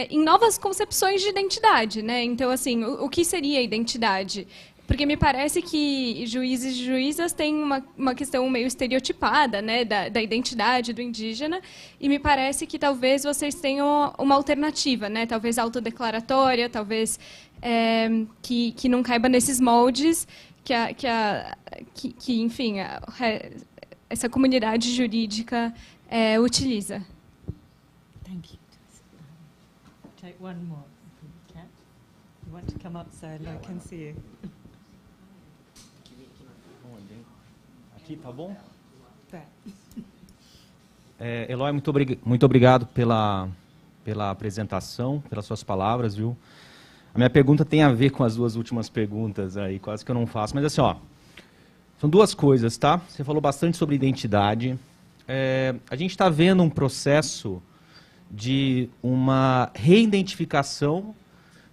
em novas concepções de identidade, né? Então, assim, o que seria identidade? Porque me parece que juízes e juízas têm uma questão meio estereotipada, né, da identidade do indígena, e me parece que talvez vocês tenham uma alternativa, né, talvez autodeclaratória, talvez que não caiba nesses moldes que enfim, essa comunidade jurídica utiliza. Thank you. Take one more, if you can. You want to come up so I can see you. Aqui, tá bom? Eloy, muito obrigado pela apresentação, pelas suas palavras, viu? A minha pergunta tem a ver com as duas últimas perguntas aí, quase que eu não faço, mas assim, ó, são duas coisas, tá? Você falou bastante sobre identidade. A gente está vendo um processo de uma reidentificação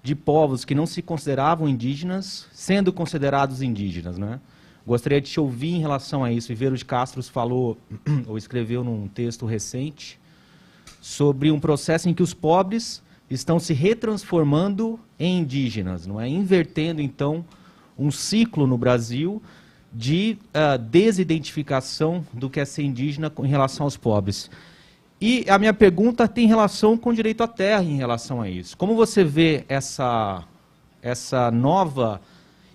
de povos que não se consideravam indígenas, sendo considerados indígenas, né? Gostaria de te ouvir em relação a isso. Viveiro de Castro falou, ou escreveu num texto recente, sobre um processo em que os pobres estão se retransformando em indígenas, não é? Invertendo, então, um ciclo no Brasil de desidentificação do que é ser indígena em relação aos pobres. E a minha pergunta tem relação com o direito à terra em relação a isso. Como você vê essa nova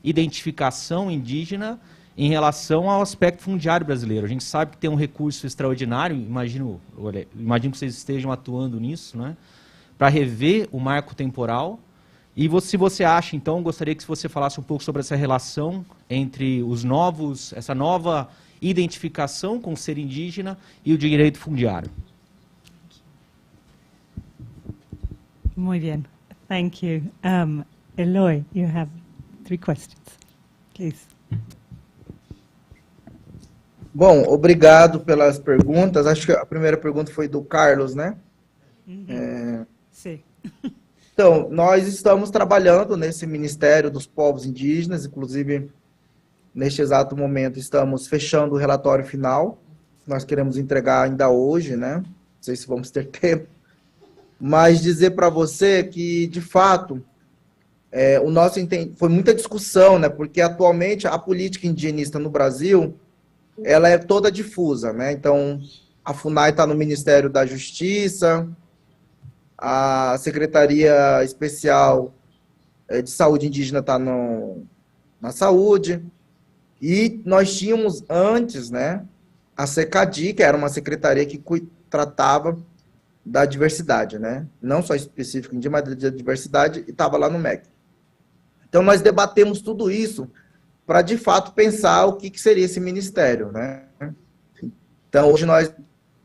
identificação indígena em relação ao aspecto fundiário brasileiro? A gente sabe que tem um recurso extraordinário, imagino que vocês estejam atuando nisso, né, para rever o marco temporal. E se você acha, então, gostaria que você falasse um pouco sobre essa relação entre essa nova identificação com o ser indígena e o direito fundiário. Muy bien. Thank you. Eloy, you have 3 questions. Please. Bom, obrigado pelas perguntas. Acho que a primeira pergunta foi do Carlos, né? Sim. Então, nós estamos trabalhando nesse Ministério dos Povos Indígenas, inclusive, neste exato momento, estamos fechando o relatório final. Nós queremos entregar ainda hoje, né? Não sei se vamos ter tempo. Mas dizer para você que, de fato, foi muita discussão, né? Porque, atualmente, a política indigenista no Brasil, ela é toda difusa, né? Então, a FUNAI está no Ministério da Justiça, a Secretaria Especial de Saúde Indígena está na Saúde, e nós tínhamos antes, né, a SECADI, que era uma secretaria que tratava da diversidade, né? Não só específico indígena, mas da diversidade, e estava lá no MEC. Então, nós debatemos tudo isso para, de fato, pensar o que seria esse ministério, né? Então, hoje nós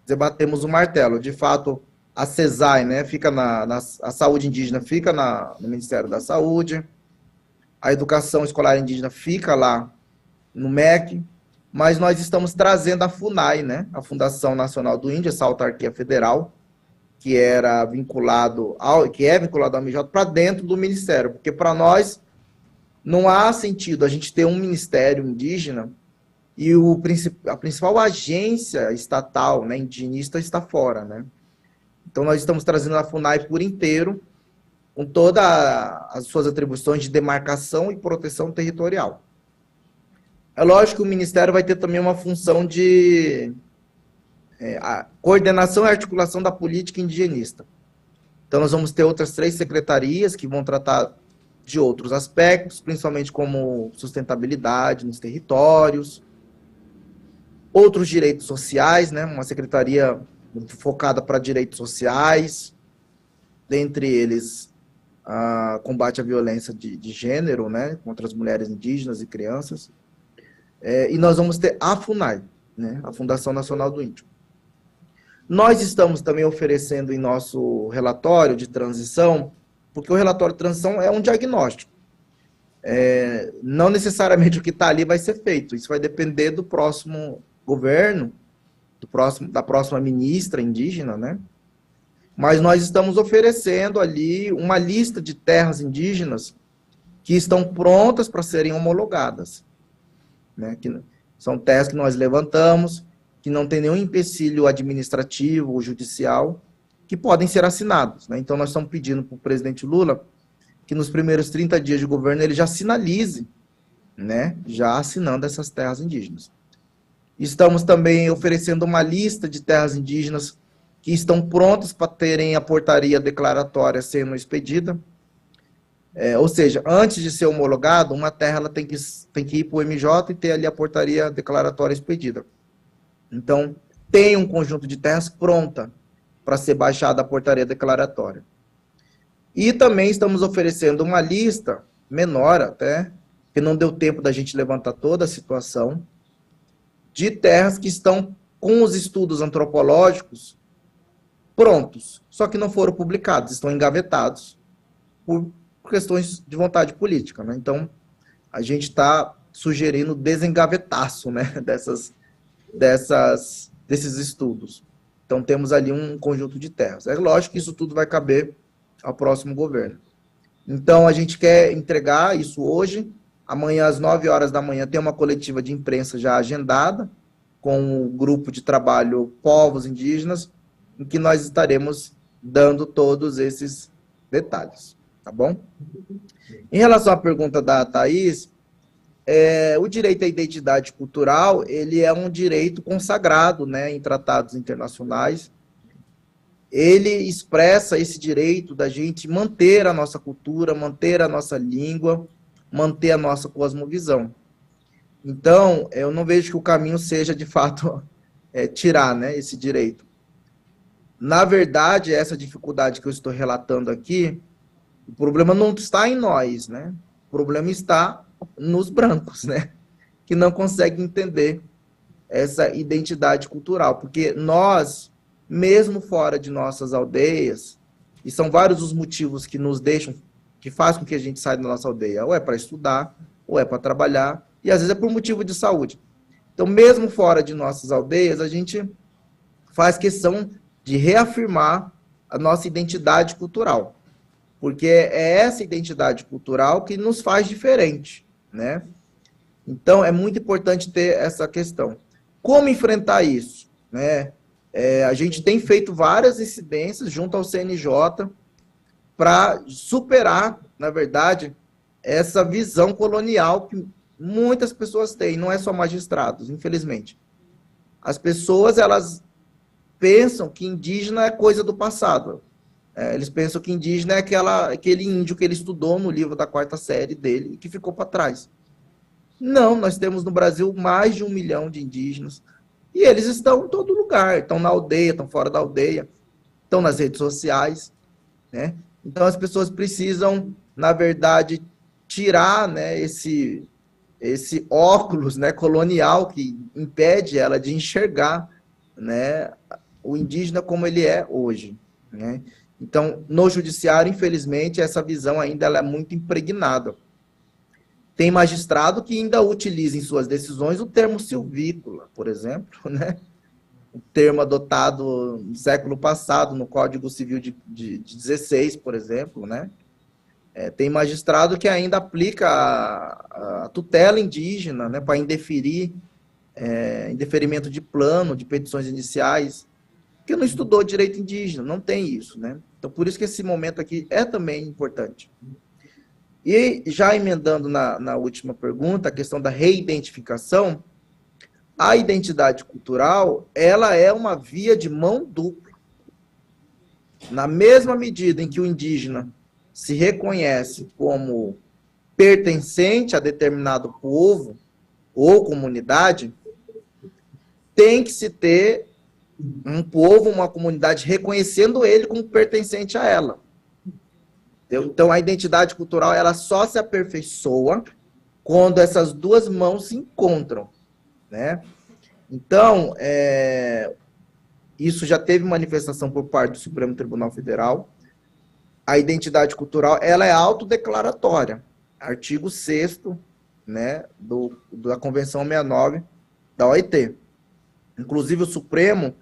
debatemos o martelo. De fato, a CESAI, né, fica a saúde indígena fica no Ministério da Saúde, a educação escolar indígena fica lá no MEC, mas nós estamos trazendo a FUNAI, né, a Fundação Nacional do Índio, essa autarquia federal, que é vinculado ao MJ, para dentro do Ministério, porque para nós não há sentido a gente ter um Ministério indígena e a principal agência estatal, né, indigenista, está fora, né? Então, nós estamos trazendo a FUNAI por inteiro, com todas as suas atribuições de demarcação e proteção territorial. É lógico que o Ministério vai ter também uma função de a coordenação e articulação da política indigenista. Então, nós vamos ter outras 3 secretarias que vão tratar de outros aspectos, principalmente como sustentabilidade nos territórios, outros direitos sociais, né? Uma secretaria focada para direitos sociais, dentre eles combate à violência de gênero, né? Contra as mulheres indígenas e crianças. E nós vamos ter a FUNAI, né? A Fundação Nacional do Índio. Nós estamos também oferecendo em nosso relatório de transição, porque o relatório de transição é um diagnóstico. Não necessariamente o que está ali vai ser feito, isso vai depender do próximo governo, da próxima ministra indígena, né? Mas nós estamos oferecendo ali uma lista de terras indígenas que estão prontas para serem homologadas, né? Que são terras que nós levantamos, que não tem nenhum empecilho administrativo ou judicial, que podem ser assinados, né? Então, nós estamos pedindo para o presidente Lula que nos primeiros 30 dias de governo ele já sinalize, né? Já assinando essas terras indígenas. Estamos também oferecendo uma lista de terras indígenas que estão prontas para terem a portaria declaratória sendo expedida. Ou seja, antes de ser homologado, uma terra ela tem que ir para o MJ e ter ali a portaria declaratória expedida. Então, tem um conjunto de terras pronta para ser baixada a portaria declaratória. E também estamos oferecendo uma lista, menor até, que não deu tempo da gente levantar toda a situação, de terras que estão com os estudos antropológicos prontos, só que não foram publicados, estão engavetados por questões de vontade política, né? Então, a gente está sugerindo desengavetaço, né, desses estudos. Então, temos ali um conjunto de terras. É lógico que isso tudo vai caber ao próximo governo. Então, a gente quer entregar isso hoje. Amanhã, às 9 horas da manhã, tem uma coletiva de imprensa já agendada, com o grupo de trabalho Povos Indígenas, em que nós estaremos dando todos esses detalhes, tá bom? Em relação à pergunta da Thaís, o direito à identidade cultural, ele é um direito consagrado, né, em tratados internacionais. Ele expressa esse direito da gente manter a nossa cultura, manter a nossa língua, manter a nossa cosmovisão. Então, eu não vejo que o caminho seja, de fato, tirar, né, esse direito. Na verdade, essa dificuldade que eu estou relatando aqui, o problema não está em nós, né? O problema está nos brancos, né? Que não conseguem entender essa identidade cultural. Porque nós, mesmo fora de nossas aldeias, e são vários os motivos que nos deixam, que fazem com que a gente saia da nossa aldeia, ou é para estudar, ou é para trabalhar, e às vezes é por motivo de saúde. Então, mesmo fora de nossas aldeias, a gente faz questão de reafirmar a nossa identidade cultural, porque é essa identidade cultural que nos faz diferente, né? Então, é muito importante ter essa questão. Como enfrentar isso, né? A gente tem feito várias incidências junto ao CNJ para superar, na verdade, essa visão colonial que muitas pessoas têm, não é só magistrados, infelizmente. As pessoas, elas pensam que indígena é coisa do passado. Eles pensam que indígena é aquele índio que ele estudou no livro da 4ª série dele e que ficou para trás. Não, nós temos no Brasil mais de 1 milhão de indígenas e eles estão em todo lugar, estão na aldeia, estão fora da aldeia, estão nas redes sociais, né? Então as pessoas precisam, na verdade, tirar, né, esse óculos, né, colonial que impede ela de enxergar, né, o indígena como ele é hoje, né? Então, no judiciário, infelizmente, essa visão ainda ela é muito impregnada. Tem magistrado que ainda utiliza em suas decisões o termo silvícola, por exemplo, né? O termo adotado no século passado, no Código Civil de 16, por exemplo, né? Tem magistrado que ainda aplica a tutela indígena, né, para indeferimento de plano, de petições iniciais, que não estudou direito indígena, não tem isso, né? Então, por isso que esse momento aqui é também importante. E já emendando na última pergunta, a questão da reidentificação, a identidade cultural, ela é uma via de mão dupla. Na mesma medida em que o indígena se reconhece como pertencente a determinado povo ou comunidade, tem que se ter um povo, uma comunidade reconhecendo ele como pertencente a ela. Então, a identidade cultural ela só se aperfeiçoa quando essas duas mãos se encontram, né? Então, isso já teve manifestação por parte do Supremo Tribunal Federal. A identidade cultural ela é autodeclaratória. Artigo 6º, né, da Convenção 69 da OIT. Inclusive, o Supremo,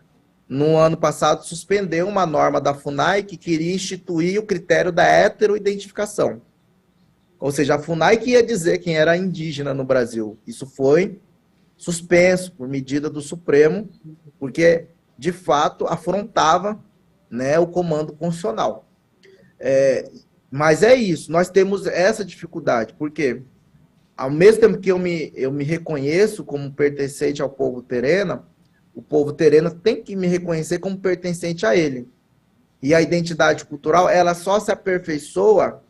no ano passado, suspendeu uma norma da FUNAI que queria instituir o critério da heteroidentificação. Ou seja, a FUNAI que ia dizer quem era indígena no Brasil. Isso foi suspenso por medida do Supremo, porque, de fato, afrontava, né, o comando constitucional. Mas é isso, nós temos essa dificuldade, porque, ao mesmo tempo que eu me reconheço como pertencente ao povo terena, o povo tereno tem que me reconhecer como pertencente a ele. E a identidade cultural, ela só se aperfeiçoa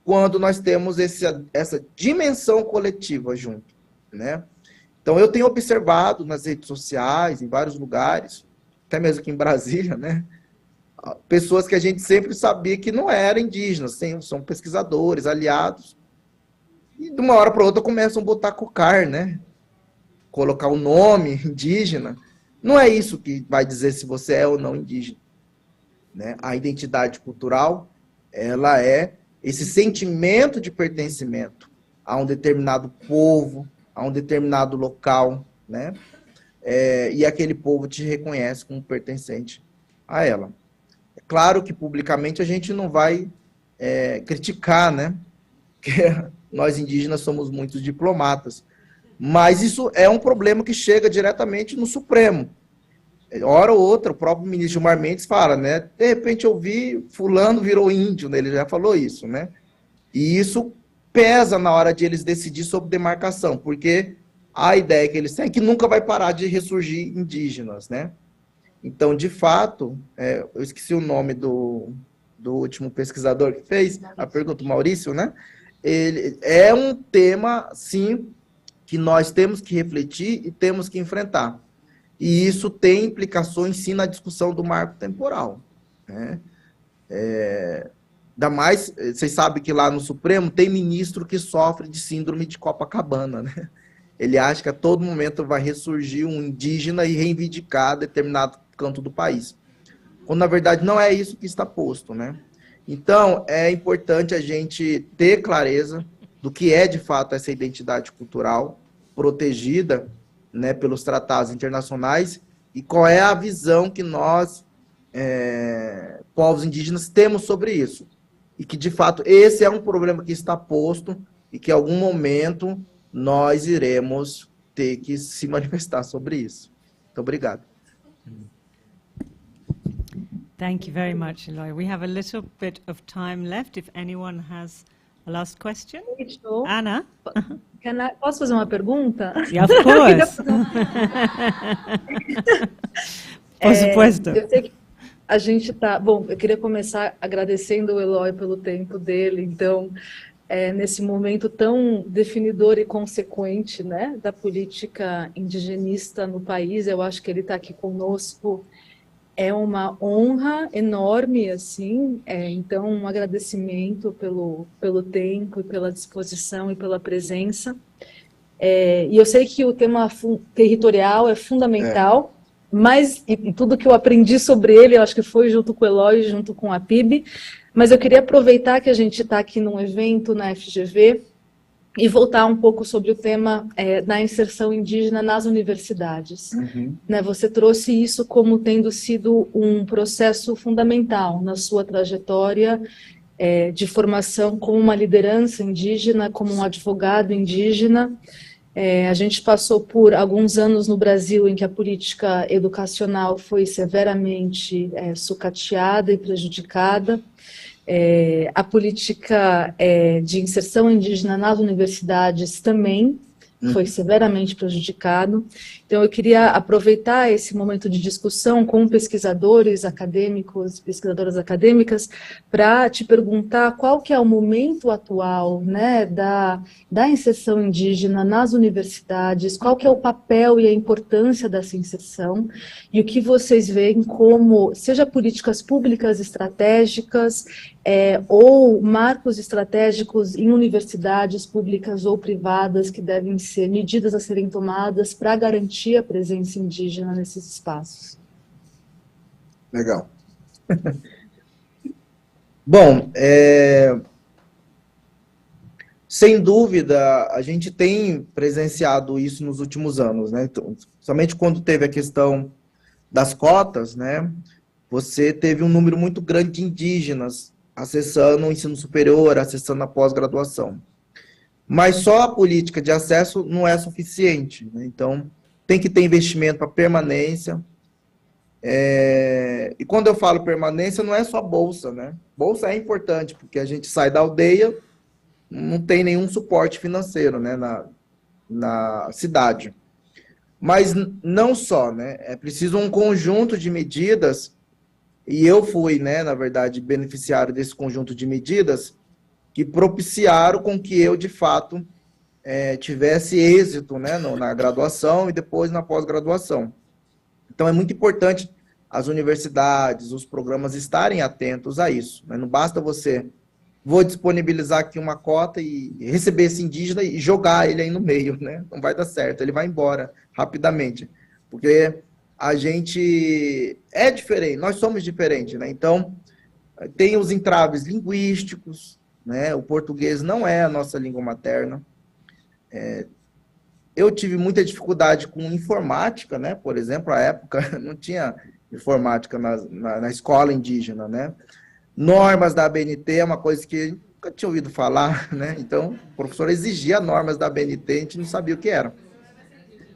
quando nós temos essa dimensão coletiva junto, né? Então, eu tenho observado nas redes sociais, em vários lugares, até mesmo aqui em Brasília, né? Pessoas que a gente sempre sabia que não eram indígenas, são pesquisadores, aliados, e de uma hora para outra começam a botar cocar, né? Colocar o nome indígena. Não é isso que vai dizer se você é ou não indígena, né? A identidade cultural, ela é esse sentimento de pertencimento a um determinado povo, a um determinado local, né? E aquele povo te reconhece como pertencente a ela. É claro que publicamente a gente não vai criticar, né? Porque nós indígenas somos muitos diplomatas. Mas isso é um problema que chega diretamente no Supremo. Hora ou outra, o próprio ministro Gilmar Mendes fala, né? De repente eu vi fulano virou índio, né? Ele já falou isso, né? E isso pesa na hora de eles decidir sobre demarcação, porque a ideia que eles têm é que nunca vai parar de ressurgir indígenas, né? Então, de fato, eu esqueci o nome do último pesquisador que fez a pergunta, o Maurício, né? Ele é um tema, sim, que nós temos que refletir e temos que enfrentar. E isso tem implicações, sim, na discussão do marco temporal, né? Ainda mais, vocês sabem que lá no Supremo tem ministro que sofre de síndrome de Copacabana, né? Ele acha que a todo momento vai ressurgir um indígena e reivindicar determinado canto do país. Quando, na verdade, não é isso que está posto, né? Então, é importante a gente ter clareza do que é, de fato, essa identidade cultural protegida, né, pelos tratados internacionais e qual é a visão que nós, povos indígenas, temos sobre isso. E que, de fato, esse é um problema que está posto e que, em algum momento, nós iremos ter que se manifestar sobre isso. Muito obrigado. Thank you very much, Eloy. We have a little bit of time left. If anyone has a last question. Anna? Posso fazer uma pergunta? Yeah, of course. Por supuesto. Eu sei que a gente está... Bom, eu queria começar agradecendo o Eloy pelo tempo dele. Então, nesse momento tão definidor e consequente, né, da política indigenista no país, eu acho que ele está aqui conosco. É uma honra enorme, assim, então um agradecimento pelo tempo, e pela disposição e pela presença. E eu sei que o tema territorial é fundamental, mas e tudo que eu aprendi sobre ele, eu acho que foi junto com o Eloy, junto com a PIB, mas eu queria aproveitar que a gente está aqui num evento na FGV e voltar um pouco sobre o tema da inserção indígena nas universidades. Né, você trouxe isso como tendo sido um processo fundamental na sua trajetória de formação como uma liderança indígena, como um advogado indígena. A gente passou por alguns anos no Brasil em que a política educacional foi severamente sucateada e prejudicada. A política de inserção indígena nas universidades também, foi severamente prejudicado. Então, eu queria aproveitar esse momento de discussão com pesquisadores acadêmicos, pesquisadoras acadêmicas, para te perguntar qual que é o momento atual, né, da inserção indígena nas universidades, qual que é o papel e a importância dessa inserção, e o que vocês veem como, seja políticas públicas estratégicas, ou marcos estratégicos em universidades públicas ou privadas que devem ser medidas a serem tomadas para garantir a presença indígena nesses espaços. Legal. Bom, sem dúvida, a gente tem presenciado isso nos últimos anos, né? Então, somente quando teve a questão das cotas, né? Você teve um número muito grande de indígenas acessando o ensino superior, acessando a pós-graduação. Mas só a política de acesso não é suficiente, né? Então, tem que ter investimento para permanência. E quando eu falo permanência, não é só bolsa, né? Bolsa é importante, porque a gente sai da aldeia, não tem nenhum suporte financeiro, né, na cidade. Mas não só, né? É preciso um conjunto de medidas. E eu fui, né, na verdade, beneficiário desse conjunto de medidas que propiciaram com que eu, de fato, tivesse êxito, né, na graduação e depois na pós-graduação. Então, é muito importante as universidades, os programas estarem atentos a isso, né? Não basta você, vou disponibilizar aqui uma cota e receber esse indígena e jogar ele aí no meio, né? Não vai dar certo, ele vai embora rapidamente, porque a gente é diferente, nós somos diferentes, né? Então, tem os entraves linguísticos, né? O português não é a nossa língua materna. Eu tive muita dificuldade com informática, né? Por exemplo, à época não tinha informática na escola indígena, né? Normas da ABNT é uma coisa que eu nunca tinha ouvido falar, né? Então, o professor exigia normas da ABNT, a gente não sabia o que era.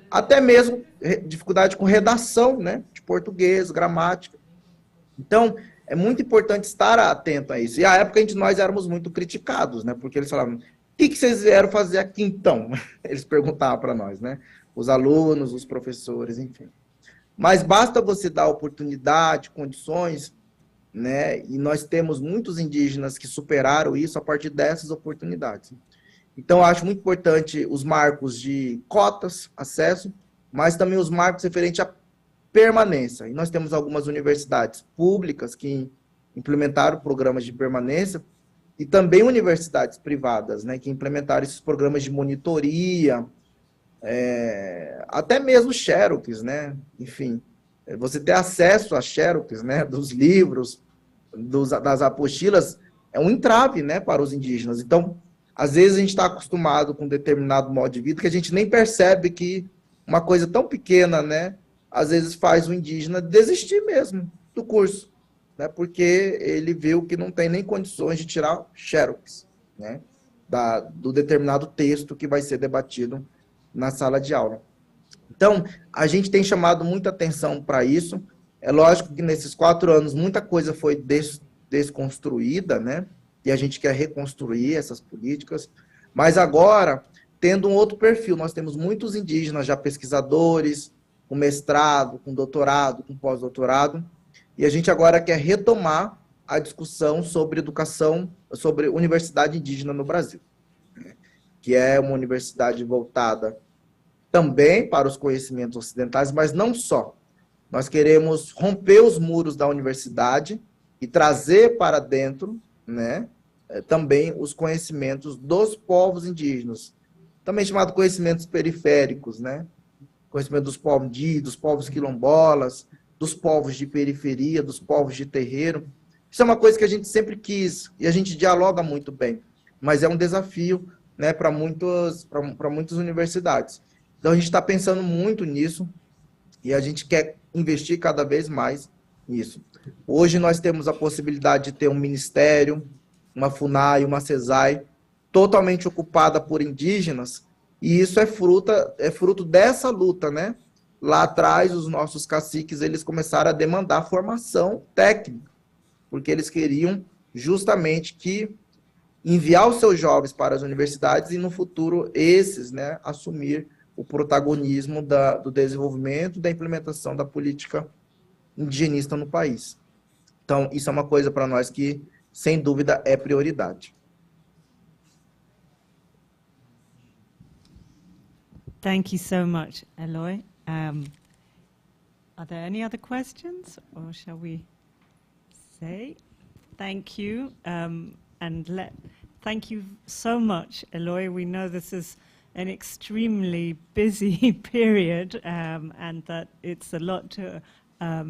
Até mesmo dificuldade com redação, né, de português, gramática. Então, é muito importante estar atento a isso. E à época nós éramos muito criticados, né, porque eles falavam, o que vocês vieram fazer aqui então? Eles perguntavam para nós, né, os alunos, os professores, enfim. Mas basta você dar oportunidade, condições, né, e nós temos muitos indígenas que superaram isso a partir dessas oportunidades. Então, eu acho muito importante os marcos de cotas, acesso, mas também os marcos referentes à permanência. E nós temos algumas universidades públicas que implementaram programas de permanência e também universidades privadas, né, que implementaram esses programas de monitoria, até mesmo xerox, né, enfim. Você ter acesso a xerox, né, dos livros, das apostilas, é um entrave, né, para os indígenas. Então, às vezes a gente está acostumado com um determinado modo de vida que a gente nem percebe que uma coisa tão pequena, né, às vezes faz o indígena desistir mesmo do curso, né, porque ele viu que não tem nem condições de tirar xerox, né, do determinado texto que vai ser debatido na sala de aula. Então, a gente tem chamado muita atenção para isso. É lógico que nesses 4 anos muita coisa foi desconstruída, né, e a gente quer reconstruir essas políticas, mas agora, tendo um outro perfil, nós temos muitos indígenas já pesquisadores, com mestrado, com doutorado, com pós-doutorado, e a gente agora quer retomar a discussão sobre educação, sobre universidade indígena no Brasil, né, que é uma universidade voltada também para os conhecimentos ocidentais, mas não só. Nós queremos romper os muros da universidade e trazer para dentro, né, também os conhecimentos dos povos indígenas, também chamado conhecimentos periféricos, né? Conhecimento dos povos quilombolas, dos povos de periferia, dos povos de terreiro. Isso é uma coisa que a gente sempre quis e a gente dialoga muito bem, mas é um desafio, né, para muitas universidades. Então a gente está pensando muito nisso e a gente quer investir cada vez mais nisso. Hoje nós temos a possibilidade de ter um ministério, uma FUNAI, uma CESAI, totalmente ocupada por indígenas, e isso é fruto dessa luta, né? Lá atrás, os nossos caciques, eles começaram a demandar formação técnica, porque eles queriam justamente que enviar os seus jovens para as universidades e, no futuro, esses, né, assumir o protagonismo do desenvolvimento, da implementação da política indigenista no país. Então, isso é uma coisa para nós que, sem dúvida, é prioridade. Thank you so much, Eloy. Are there any other questions, or shall we say thank you? Thank you so much, Eloy. We know this is an extremely busy period, and that it's a lot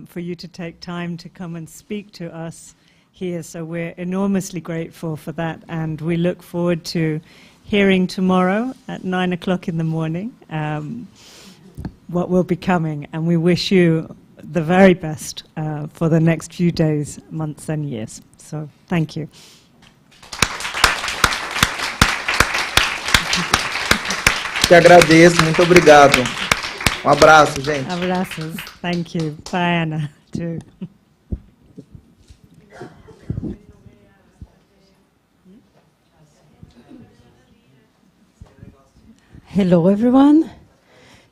for you to take time to come and speak to us here. So we're enormously grateful for that, and we look forward to hearing tomorrow at 9 o'clock in the morning what will be coming, and we wish you the very best for the next few days, months and years. So thank you. Te agradeço, muito obrigado. Abraço, gente. Abraços. Thank you. Bye, Anna, too. Hello, everyone.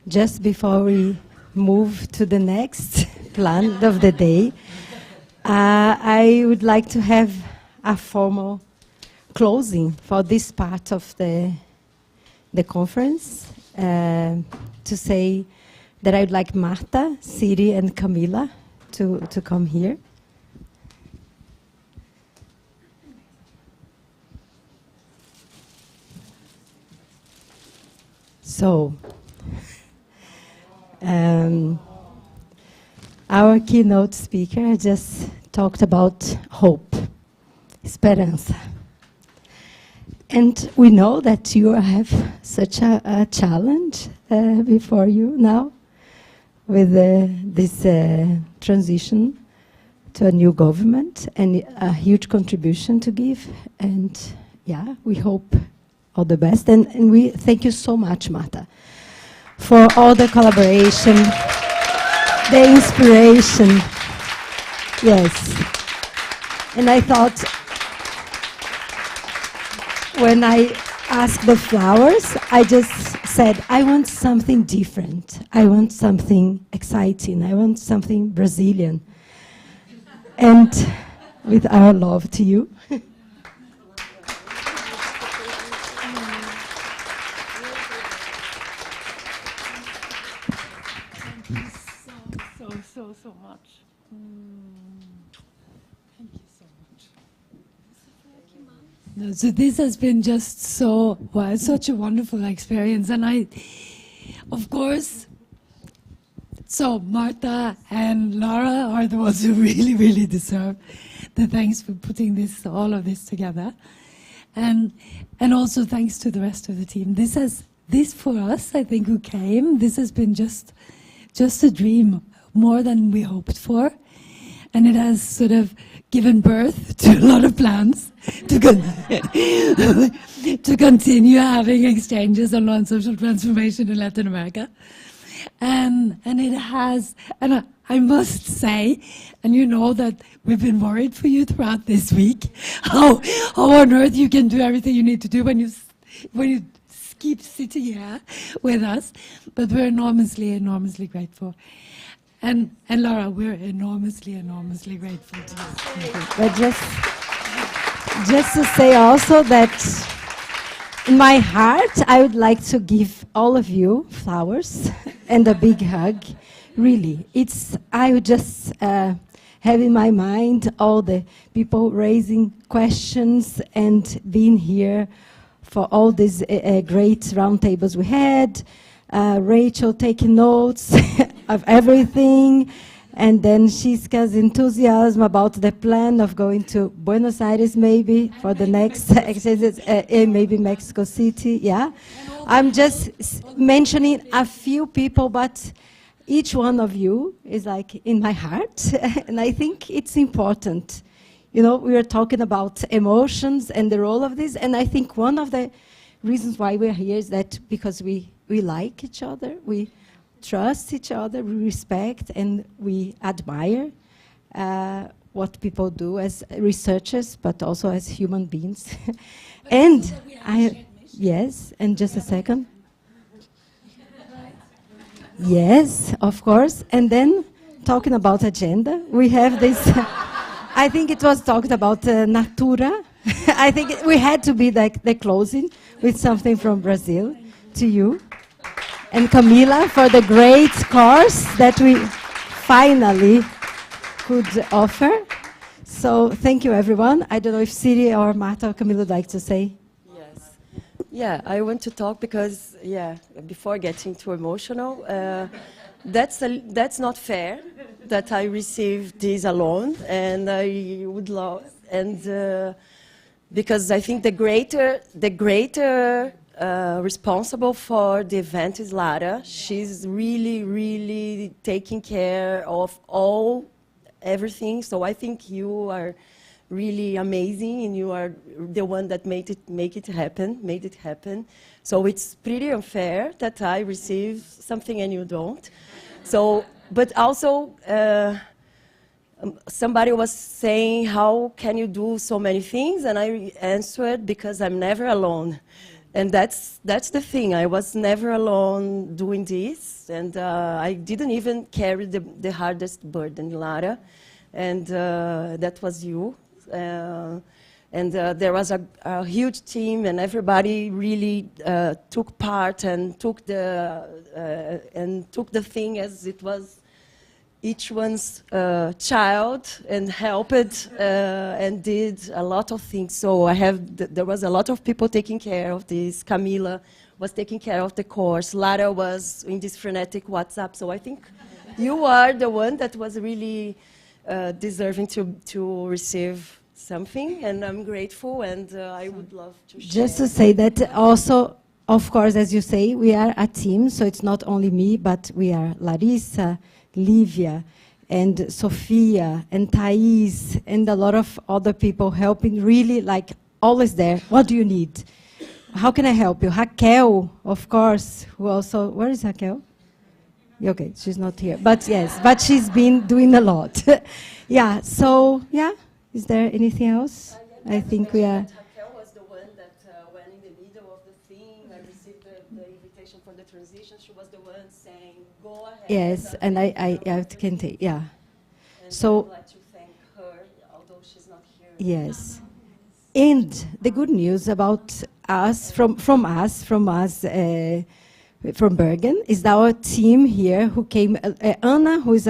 Just before we move to the next plan of the day, I would like to have a formal closing for this part of the conference, to say that I would like Marta, Siri, and Camila to come here. So, our keynote speaker just talked about hope, esperanza. And we know that you have such a challenge before you now with this transition to a new government, and a huge contribution to give. And yeah, we hope all the best. And we thank you so much, Marta, for all the collaboration, the inspiration. Yes. And I thought, when I asked the flowers, I just said, I want something different. I want something exciting. I want something Brazilian. And with our love to you. So much. Thank you so much. No, so this has been just such a wonderful experience, and of course, so Marta and Laura are the ones who really, really deserve the thanks for putting all of this together, and also thanks to the rest of the team. This for us, I think, who came, this has been just a dream, more than we hoped for, and it has sort of given birth to a lot of plans to continue having exchanges on law and social transformation in Latin America, and it has, and I must say, and you know that we've been worried for you throughout this week, how on earth you can do everything you need to do when you keep sitting here with us, but we're enormously grateful. And Laura, we're enormously grateful to you. But just to say also that in my heart, I would like to give all of you flowers and a big hug. Really, I would just have in my mind all the people raising questions and being here for all these great roundtables we had. Rachel taking notes of everything, and then Xiska's enthusiasm about the plan of going to Buenos Aires maybe for the next exchanges, maybe Mexico City, yeah. I'm just mentioning a few people, but each one of you is like in my heart, and I think it's important. You know, we are talking about emotions and the role of this, and I think one of the reasons why we're here is that because we like each other, we trust each other, we respect, and we admire what people do as researchers, but also as human beings. And yes, and just a second. Yes, of course. And then talking about agenda, we have this, I think it was talked about Natura. I think we had to be the closing with something from Brazil to you. And Camila for the great course that we finally could offer. So thank you, everyone. I don't know if Siri or Marta or Camila would like to say. Yeah, I want to talk because, before getting too emotional, that's not fair that I received this alone, and I would love, and because I think the greater responsible for the event is Lara. She's really taking care of everything. So I think you are really amazing, and you are the one that made it happen. So it's pretty unfair that I receive something and you don't. So, but also somebody was saying, how can you do so many things? And I answered, because I'm never alone. And that's the thing. I was never alone doing this, and I didn't even carry the hardest burden, Lara, and that was you. And there was a huge team, and everybody really took part and took the thing as it was each one's child, and helped and did a lot of things. So there was a lot of people taking care of this. Camila was taking care of the course. Lara was in this frenetic WhatsApp. So I think you are the one that was really deserving to receive something, and I'm grateful, and I would love to share. Just to say that also, of course, as you say, we are a team, so it's not only me, but we are Larissa, Lívia, and Sofia, and Thais, and a lot of other people helping, really, like, always there. What do you need? How can I help you? Raquel, of course, who also, where is Raquel? Okay, she's not here, but yes, but she's been doing a lot. Yeah, so, yeah, is there anything else? I think we are... Raquel was the one that when in the middle of the thing, I received the invitation for the transition. She was the one saying, go ahead. Yes, and I can take, yeah. And so I would like to thank her, although she's not here. Yes. And the good news about us, from Bergen, is our team here who came, Anna, who is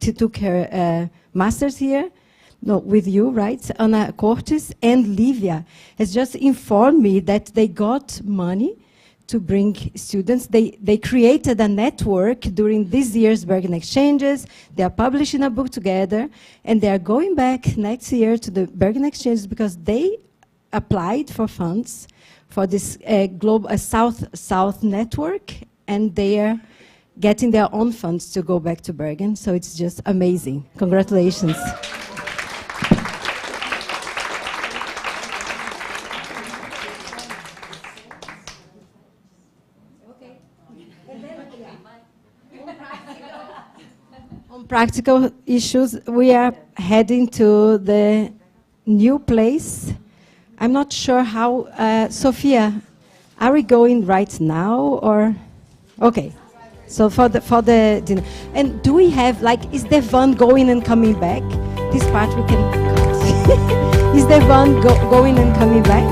took her master's here, with you, right? Ana Cortes, and Lívia has just informed me that they got money to bring students. They created a network during this year's Bergen Exchanges. They are publishing a book together, and they are going back next year to the Bergen Exchanges because they applied for funds for this global South network, and they are getting their own funds to go back to Bergen. So it's just amazing. Congratulations. On practical issues, we are heading to the new place. I'm not sure how, Sophia, are we going right now or? Okay, so for the dinner. And do we have, like, is the van going and coming back? This part we can cut. Is the van going and coming back?